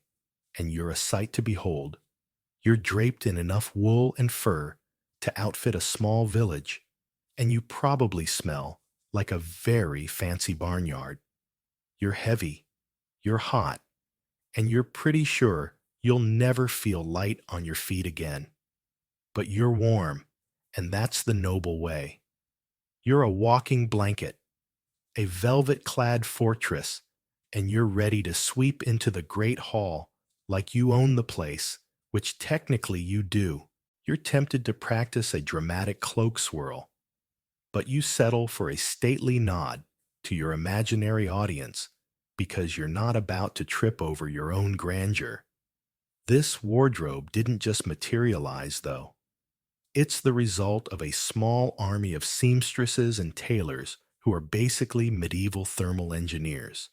and you're a sight to behold. You're draped in enough wool and fur to outfit a small village, and you probably smell like a very fancy barnyard. You're heavy, you're hot, and you're pretty sure you'll never feel light on your feet again. But you're warm, and that's the noble way. You're a walking blanket, a velvet-clad fortress, and you're ready to sweep into the Great Hall like you own the place, which technically you do. You're tempted to practice a dramatic cloak swirl, but you settle for a stately nod to your imaginary audience because you're not about to trip over your own grandeur. This wardrobe didn't just materialize, though. It's the result of a small army of seamstresses and tailors who are basically medieval thermal engineers.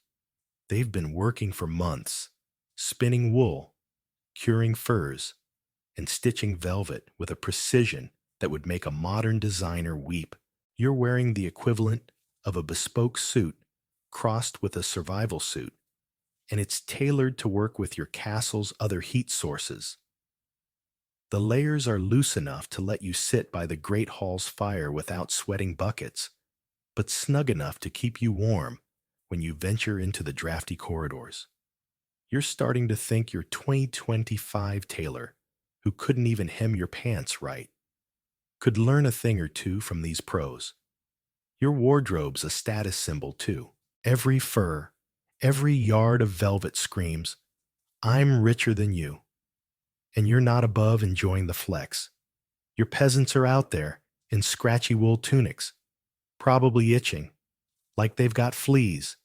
They've been working for months, spinning wool, curing furs, and stitching velvet with a precision that would make a modern designer weep. You're wearing the equivalent of a bespoke suit crossed with a survival suit, and it's tailored to work with your castle's other heat sources. The layers are loose enough to let you sit by the Great Hall's fire without sweating buckets, but snug enough to keep you warm when you venture into the drafty corridors. You're starting to think your 2025 tailor, who couldn't even hem your pants right, could learn a thing or two from these pros. Your wardrobe's a status symbol, too. Every fur, every yard of velvet screams, "I'm richer than you." And you're not above enjoying the flex. Your peasants are out there in scratchy wool tunics, probably itching, like they've got fleas,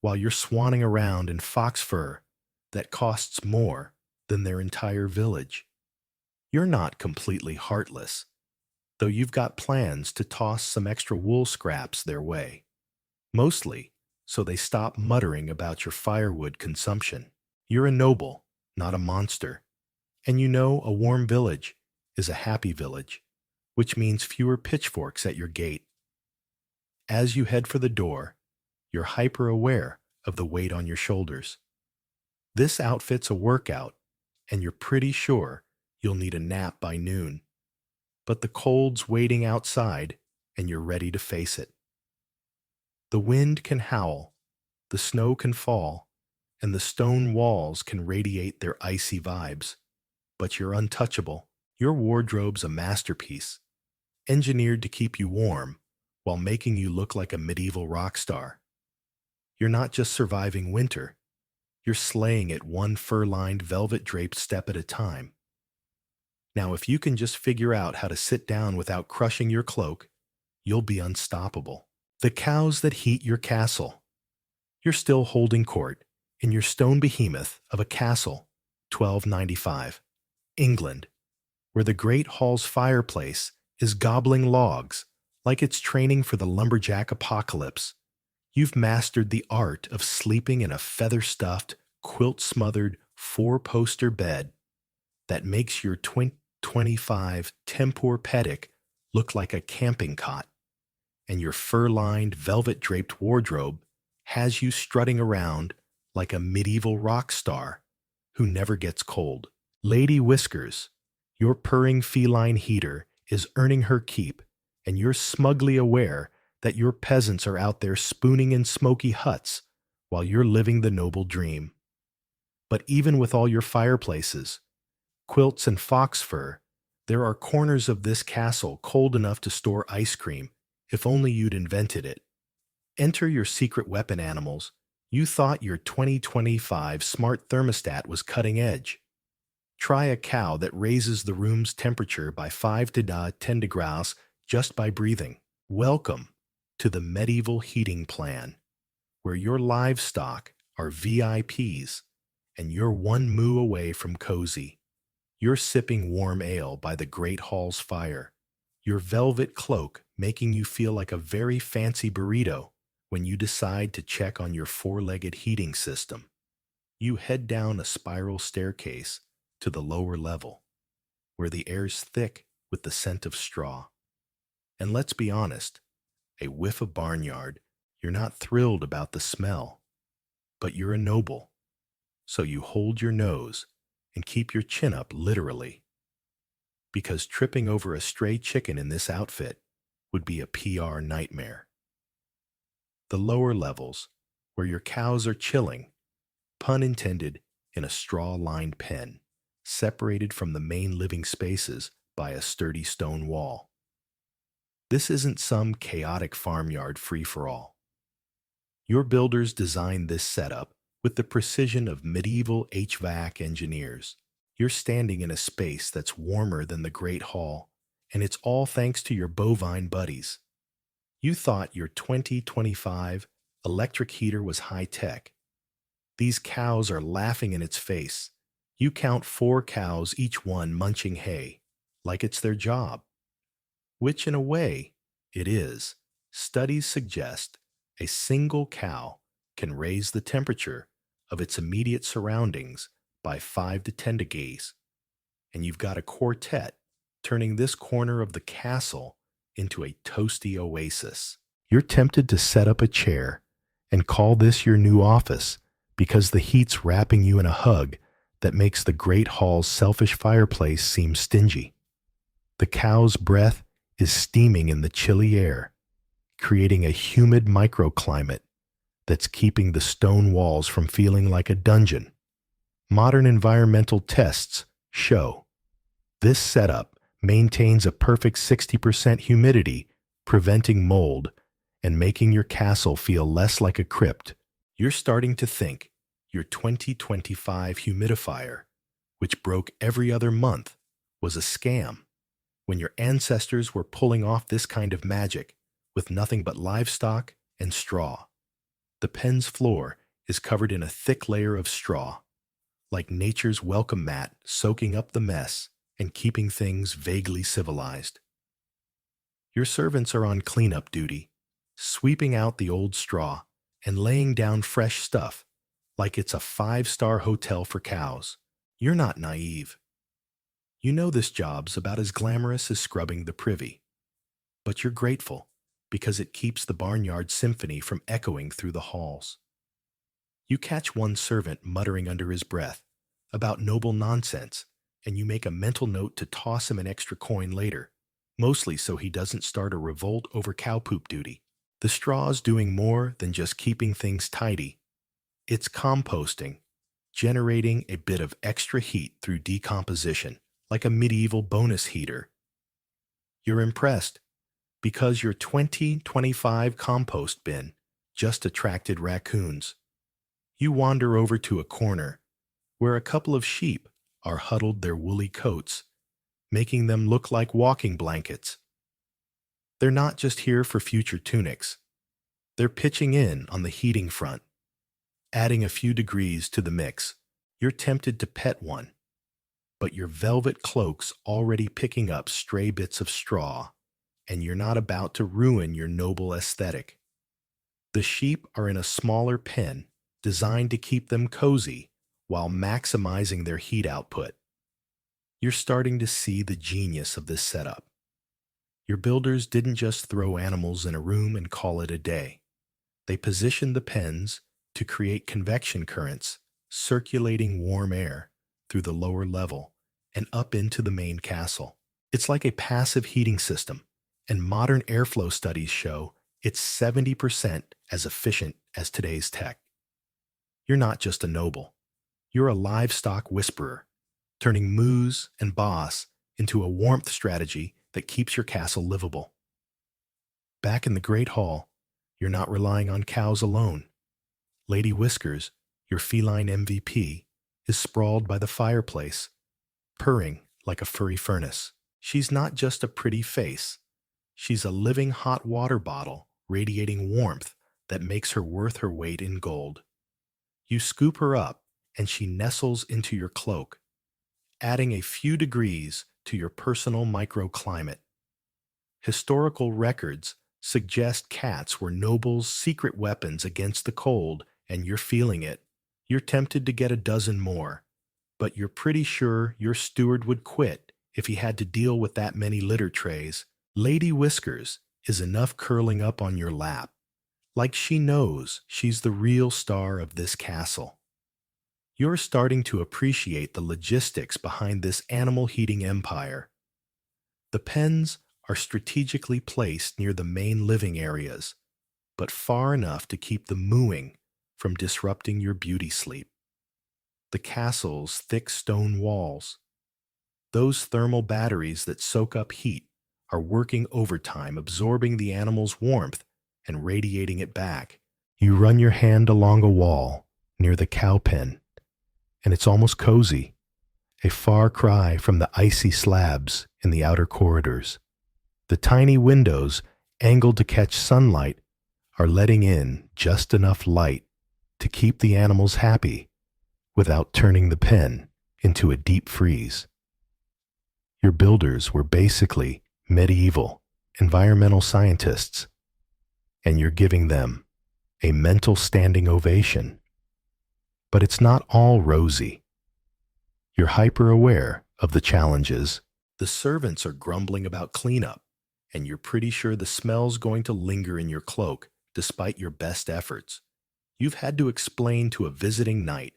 while you're swanning around in fox fur that costs more than their entire village. You're not completely heartless, though you've got plans to toss some extra wool scraps their way, mostly so they stop muttering about your firewood consumption. You're a noble, not a monster. And you know a warm village is a happy village, which means fewer pitchforks at your gate. As you head for the door, you're hyper aware of the weight on your shoulders. This outfit's a workout, and you're pretty sure you'll need a nap by noon. But the cold's waiting outside, and you're ready to face it. The wind can howl, the snow can fall, and the stone walls can radiate their icy vibes. But you're untouchable. Your wardrobe's a masterpiece, engineered to keep you warm while making you look like a medieval rock star. You're not just surviving winter, you're slaying it one fur-lined, velvet-draped step at a time. Now, if you can just figure out how to sit down without crushing your cloak, you'll be unstoppable. The cows that heat your castle. You're still holding court in your stone behemoth of a castle, 1295, England, where the great hall's fireplace is gobbling logs like it's training for the lumberjack apocalypse. You've mastered the art of sleeping in a feather-stuffed, quilt-smothered, four-poster bed that makes your 2025 Tempur-Pedic look like a camping cot, and your fur-lined, velvet-draped wardrobe has you strutting around like a medieval rock star who never gets cold. Lady Whiskers, your purring feline heater is earning her keep, and you're smugly aware that your peasants are out there spooning in smoky huts while you're living the noble dream. But even with all your fireplaces, quilts, and fox fur, there are corners of this castle cold enough to store ice cream, if only you'd invented it. Enter your secret weapon, animals. You thought your 2025 smart thermostat was cutting edge. Try a cow that raises the room's temperature by 5 to 10 degrees just by breathing. Welcome to the medieval heating plan, where your livestock are VIPs and you're one moo away from cozy. You're sipping warm ale by the great hall's fire, your velvet cloak making you feel like a very fancy burrito when you decide to check on your four-legged heating system. You head down a spiral staircase to the lower level, where the air's thick with the scent of straw. And let's be honest, a whiff of barnyard, you're not thrilled about the smell, but you're a noble, so you hold your nose and keep your chin up literally. Because tripping over a stray chicken in this outfit would be a PR nightmare. The lower levels, where your cows are chilling, pun intended, in a straw-lined pen, separated from the main living spaces by a sturdy stone wall. This isn't some chaotic farmyard free-for-all. Your builders designed this setup with the precision of medieval HVAC engineers. You're standing in a space that's warmer than the Great Hall, and it's all thanks to your bovine buddies. You thought your 2025 electric heater was high-tech. These cows are laughing in its face. You count 4 cows, each one munching hay, like it's their job. Which, in a way, it is. Studies suggest a single cow can raise the temperature of its immediate surroundings by 5 to 10 degrees. And you've got a quartet turning this corner of the castle into a toasty oasis. You're tempted to set up a chair and call this your new office because the heat's wrapping you in a hug that makes the great hall's selfish fireplace seem stingy. The cow's breath is steaming in the chilly air, creating a humid microclimate that's keeping the stone walls from feeling like a dungeon. Modern environmental tests show this setup maintains a perfect 60% humidity, preventing mold and making your castle feel less like a crypt. You're starting to think your 2025 humidifier, which broke every other month, was a scam, when your ancestors were pulling off this kind of magic with nothing but livestock and straw. The pen's floor is covered in a thick layer of straw, like nature's welcome mat, soaking up the mess and keeping things vaguely civilized. Your servants are on cleanup duty, sweeping out the old straw and laying down fresh stuff like it's a 5-star hotel for cows. You're not naive. You know this job's about as glamorous as scrubbing the privy. But you're grateful because it keeps the barnyard symphony from echoing through the halls. You catch one servant muttering under his breath about noble nonsense, and you make a mental note to toss him an extra coin later, mostly so he doesn't start a revolt over cow poop duty. The straw's doing more than just keeping things tidy. It's composting, generating a bit of extra heat through decomposition, like a medieval bonus heater. You're impressed because your 2025 compost bin just attracted raccoons. You wander over to a corner where a couple of sheep are huddled their woolly coats, making them look like walking blankets. They're not just here for future tunics. They're pitching in on the heating front, adding a few degrees to the mix. You're tempted to pet one, but your velvet cloak's already picking up stray bits of straw, and you're not about to ruin your noble aesthetic. The sheep are in a smaller pen designed to keep them cozy while maximizing their heat output. You're starting to see the genius of this setup. Your builders didn't just throw animals in a room and call it a day. They positioned the pens to create convection currents, circulating warm air through the lower level and up into the main castle. It's like a passive heating system, and modern airflow studies show it's 70% as efficient as today's tech. You're not just a noble. You're a livestock whisperer, turning moose and boss into a warmth strategy that keeps your castle livable. Back in the Great Hall, you're not relying on cows alone. Lady Whiskers, your feline MVP, is sprawled by the fireplace, purring like a furry furnace. She's not just a pretty face. She's a living hot water bottle radiating warmth that makes her worth her weight in gold. You scoop her up, and she nestles into your cloak, adding a few degrees to your personal microclimate. Historical records suggest cats were nobles' secret weapons against the cold, and you're feeling it. You're tempted to get a dozen more, but you're pretty sure your steward would quit if he had to deal with that many litter trays. Lady Whiskers is enough curling up on your lap, like she knows she's the real star of this castle. You're starting to appreciate the logistics behind this animal heating empire. The pens are strategically placed near the main living areas, but far enough to keep the mooing from disrupting your beauty sleep. The castle's thick stone walls, those thermal batteries that soak up heat, are working overtime, absorbing the animal's warmth and radiating it back. You run your hand along a wall near the cow pen, and it's almost cozy, a far cry from the icy slabs in the outer corridors. The tiny windows, angled to catch sunlight, are letting in just enough light to keep the animals happy without turning the pen into a deep freeze. Your builders were basically medieval environmental scientists, and you're giving them a mental standing ovation. But it's not all rosy. You're hyper-aware of the challenges. The servants are grumbling about cleanup, and you're pretty sure the smell's going to linger in your cloak despite your best efforts. You've had to explain to a visiting knight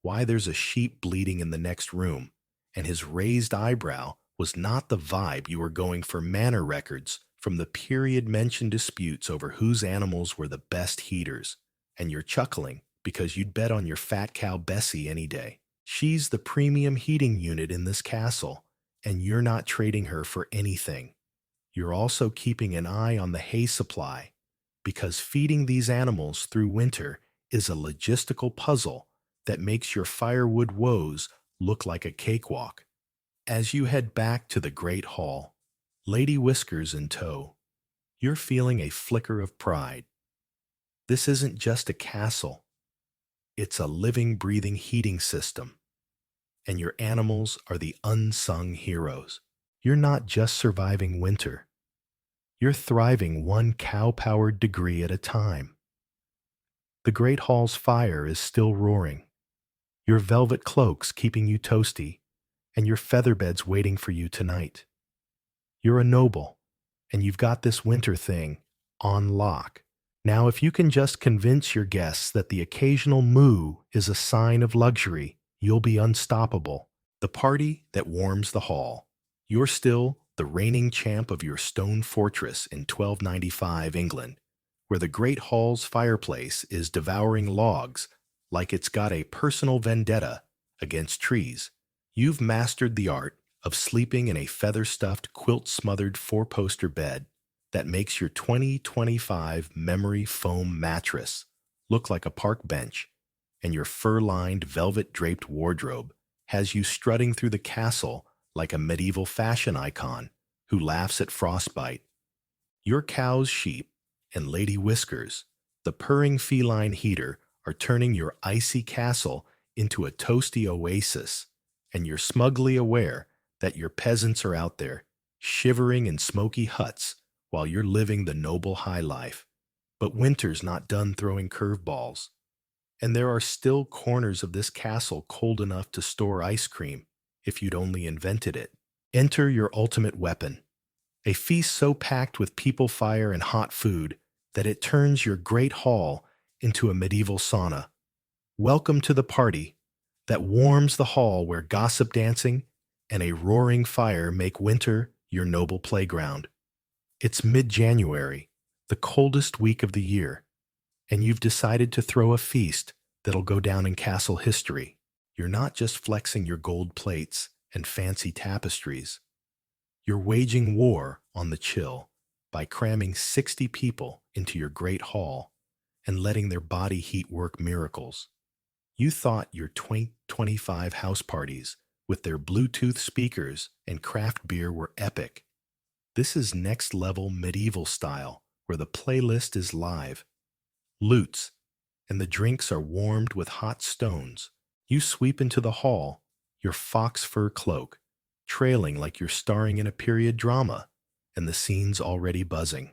why there's a sheep bleeding in the next room, and his raised eyebrow was not the vibe you were going for. Manor records from the period mention disputes over whose animals were the best heaters, and you're chuckling because you'd bet on your fat cow Bessie any day. She's the premium heating unit in this castle, and you're not trading her for anything. You're also keeping an eye on the hay supply, because feeding these animals through winter is a logistical puzzle that makes your firewood woes look like a cakewalk. As you head back to the Great Hall, Lady Whiskers in tow, you're feeling a flicker of pride. This isn't just a castle. It's a living, breathing heating system, and your animals are the unsung heroes. You're not just surviving winter. You're thriving one cow-powered degree at a time. The Great Hall's fire is still roaring, your velvet cloaks keeping you toasty, and your feather beds waiting for you tonight. You're a noble, and you've got this winter thing on lock. Now, if you can just convince your guests that the occasional moo is a sign of luxury, you'll be unstoppable. The party that warms the hall. You're still the reigning champ of your stone fortress in 1295 England, where the great hall's fireplace is devouring logs like it's got a personal vendetta against trees. You've mastered the art of sleeping in a feather-stuffed, quilt-smothered four-poster bed that makes your 2025 memory foam mattress look like a park bench, and your fur-lined, velvet-draped wardrobe has you strutting through the castle like a medieval fashion icon who laughs at frostbite. Your cows, sheep, and lady whiskers, the purring feline heater, are turning your icy castle into a toasty oasis, and you're smugly aware that your peasants are out there, shivering in smoky huts while you're living the noble high life. But winter's not done throwing curveballs, and there are still corners of this castle cold enough to store ice cream if you'd only invented it. Enter your ultimate weapon, a feast so packed with people, fire, and hot food that it turns your great hall into a medieval sauna. Welcome to the party that warms the hall where gossip dancing and a roaring fire make winter your noble playground. It's mid-January, the coldest week of the year, and you've decided to throw a feast that'll go down in castle history. You're not just flexing your gold plates and fancy tapestries. You're waging war on the chill by cramming 60 people into your great hall and letting their body heat work miracles. You thought your 2025 house parties with their Bluetooth speakers and craft beer were epic. This is next-level medieval style where the playlist is live, lutes, and the drinks are warmed with hot stones. You sweep into the hall, your fox fur cloak, trailing like you're starring in a period drama, and the scene's already buzzing.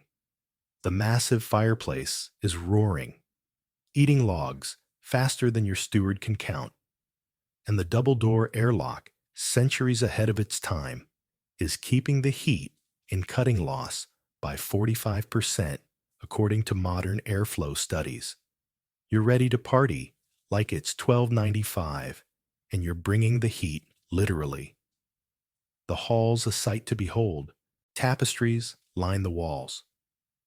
The massive fireplace is roaring, eating logs faster than your steward can count, and the double-door airlock, centuries ahead of its time, is keeping the heat in cutting loss by 45% according to modern airflow studies. You're ready to party like it's 1295, and you're bringing the heat literally. The hall's a sight to behold. Tapestries line the walls,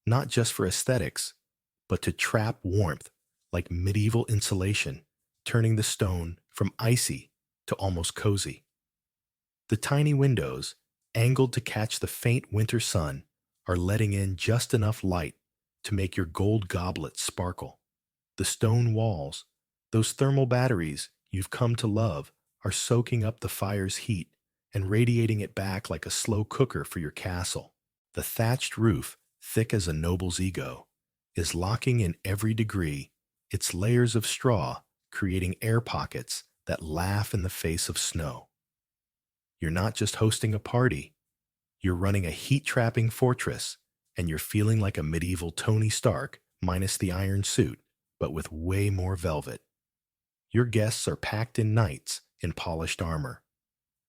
not just for aesthetics, but to trap warmth like medieval insulation, turning the stone from icy to almost cozy. The tiny windows, angled to catch the faint winter sun, are letting in just enough light to make your gold goblets sparkle. The stone walls, those thermal batteries you've come to love, are soaking up the fire's heat and radiating it back like a slow cooker for your castle. The thatched roof, thick as a noble's ego, is locking in every degree, its layers of straw creating air pockets that laugh in the face of snow. You're not just hosting a party, you're running a heat-trapping fortress, and you're feeling like a medieval Tony Stark minus the iron suit, but with way more velvet. Your guests are packed in knights in polished armor,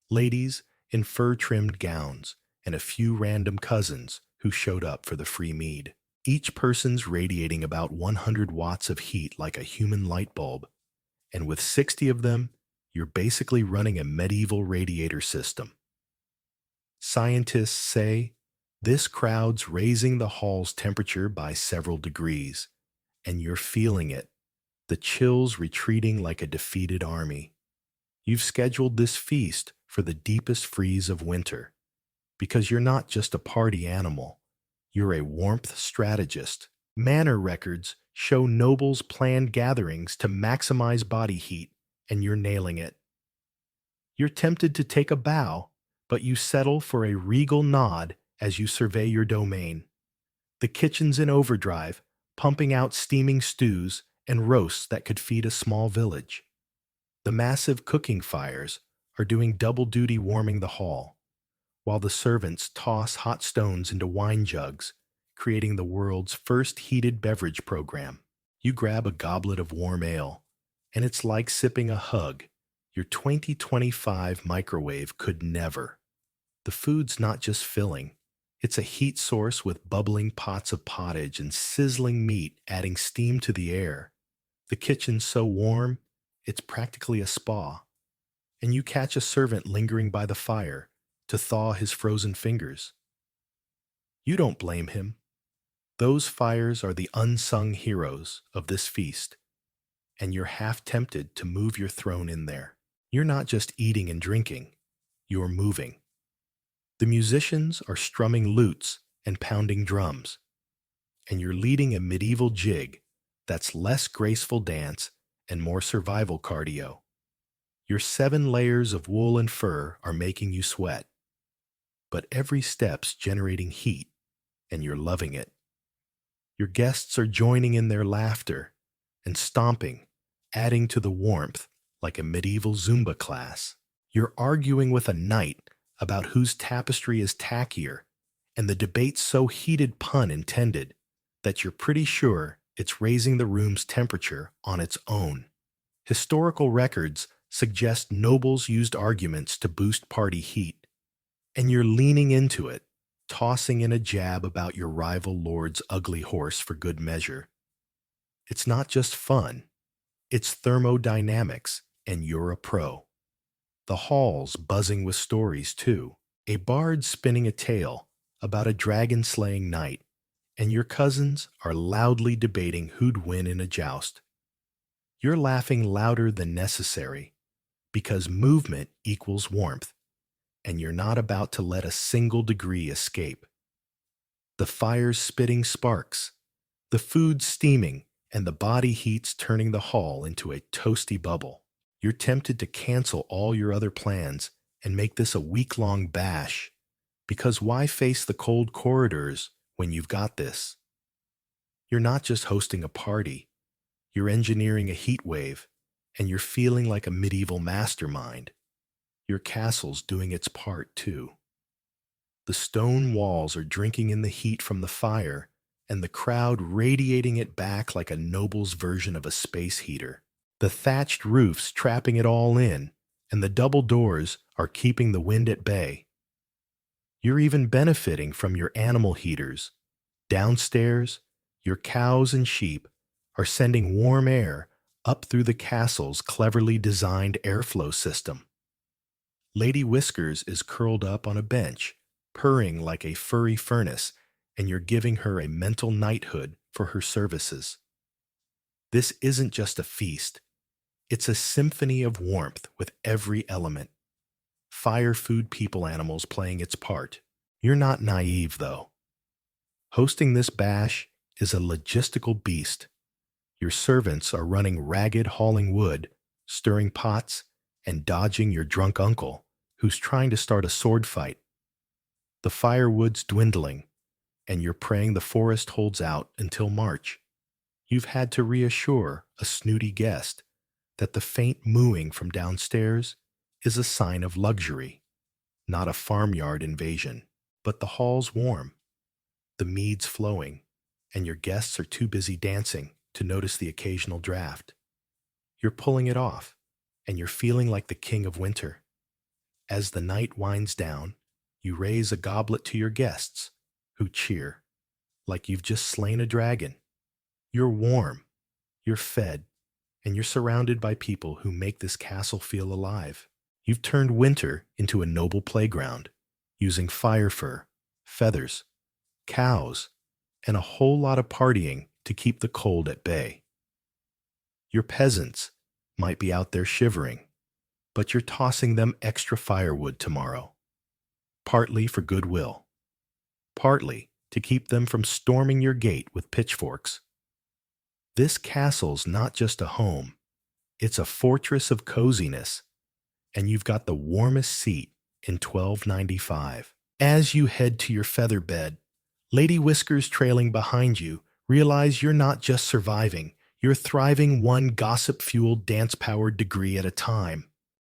ladies in fur-trimmed gowns, and a few random cousins who showed up for the free mead. Each person's radiating about 100 watts of heat like a human light bulb, and with 60 of them, you're basically running a medieval radiator system. Scientists say this crowd's raising the hall's temperature by several degrees, and you're feeling it, the chills retreating like a defeated army. You've scheduled this feast for the deepest freeze of winter, because you're not just a party animal, you're a warmth strategist. Manor records show nobles' planned gatherings to maximize body heat, and you're nailing it. You're tempted to take a bow, but you settle for a regal nod as you survey your domain. The kitchen's in overdrive, pumping out steaming stews and roasts that could feed a small village. The massive cooking fires are doing double duty warming the hall, while the servants toss hot stones into wine jugs, creating the world's first heated beverage program. You grab a goblet of warm ale, and it's like sipping a hug your 2025 microwave could never. The food's not just filling, It's a heat source with bubbling pots of pottage and sizzling meat adding steam to the air. The kitchen's so warm, it's practically a spa. And you catch a servant lingering by the fire to thaw his frozen fingers. You don't blame him. Those fires are the unsung heroes of this feast, and you're half tempted to move your throne in there. You're not just eating and drinking, you're moving. The musicians are strumming lutes and pounding drums, and you're leading a medieval jig that's less graceful dance and more survival cardio. Your 7 layers of wool and fur are making you sweat, but every step's generating heat, and you're loving it. Your guests are joining in their laughter and stomping, adding to the warmth like a medieval Zumba class. You're arguing with a knight about whose tapestry is tackier, and the debate's so heated, pun intended, that you're pretty sure it's raising the room's temperature on its own. Historical records suggest nobles used arguments to boost party heat, and you're leaning into it, tossing in a jab about your rival lord's ugly horse for good measure. It's not just fun, it's thermodynamics, and you're a pro. The hall's buzzing with stories, too. A bard spinning a tale about a dragon-slaying knight, and your cousins are loudly debating who'd win in a joust. You're laughing louder than necessary, because movement equals warmth, and you're not about to let a single degree escape. The fire's spitting sparks, the food's steaming, and the body heat's turning the hall into a toasty bubble. You're tempted to cancel all your other plans and make this a week-long bash, because why face the cold corridors when you've got this? You're not just hosting a party, you're engineering a heat wave, and you're feeling like a medieval mastermind. Your castle's doing its part, too. The stone walls are drinking in the heat from the fire, and the crowd radiating it back like a noble's version of a space heater. The thatched roof's trapping it all in, and the double doors are keeping the wind at bay. You're even benefiting from your animal heaters. Downstairs, your cows and sheep are sending warm air up through the castle's cleverly designed airflow system. Lady Whiskers is curled up on a bench, purring like a furry furnace, and you're giving her a mental knighthood for her services. This isn't just a feast. It's a symphony of warmth with every element. Fire, food, people, animals playing its part. You're not naive, though. Hosting this bash is a logistical beast. Your servants are running ragged hauling wood, stirring pots, and dodging your drunk uncle, who's trying to start a sword fight. The firewood's dwindling, and you're praying the forest holds out until March. You've had to reassure a snooty guest that the faint mooing from downstairs is a sign of luxury, not a farmyard invasion. But the hall's warm, the mead's flowing, and your guests are too busy dancing to notice the occasional draft. You're pulling it off, and you're feeling like the king of winter. As the night winds down, you raise a goblet to your guests, who cheer, like you've just slain a dragon. You're warm, you're fed, and you're surrounded by people who make this castle feel alive. You've turned winter into a noble playground, using fire fur, feathers, cows, and a whole lot of partying to keep the cold at bay. Your peasants might be out there shivering, but you're tossing them extra firewood tomorrow, partly for goodwill, partly to keep them from storming your gate with pitchforks. This castle's not just a home, it's a fortress of coziness, and you've got the warmest seat in 1295. As you head to your feather bed, Lady Whiskers trailing behind you, realize you're not just surviving, you're thriving one gossip-fueled, dance-powered degree at a time.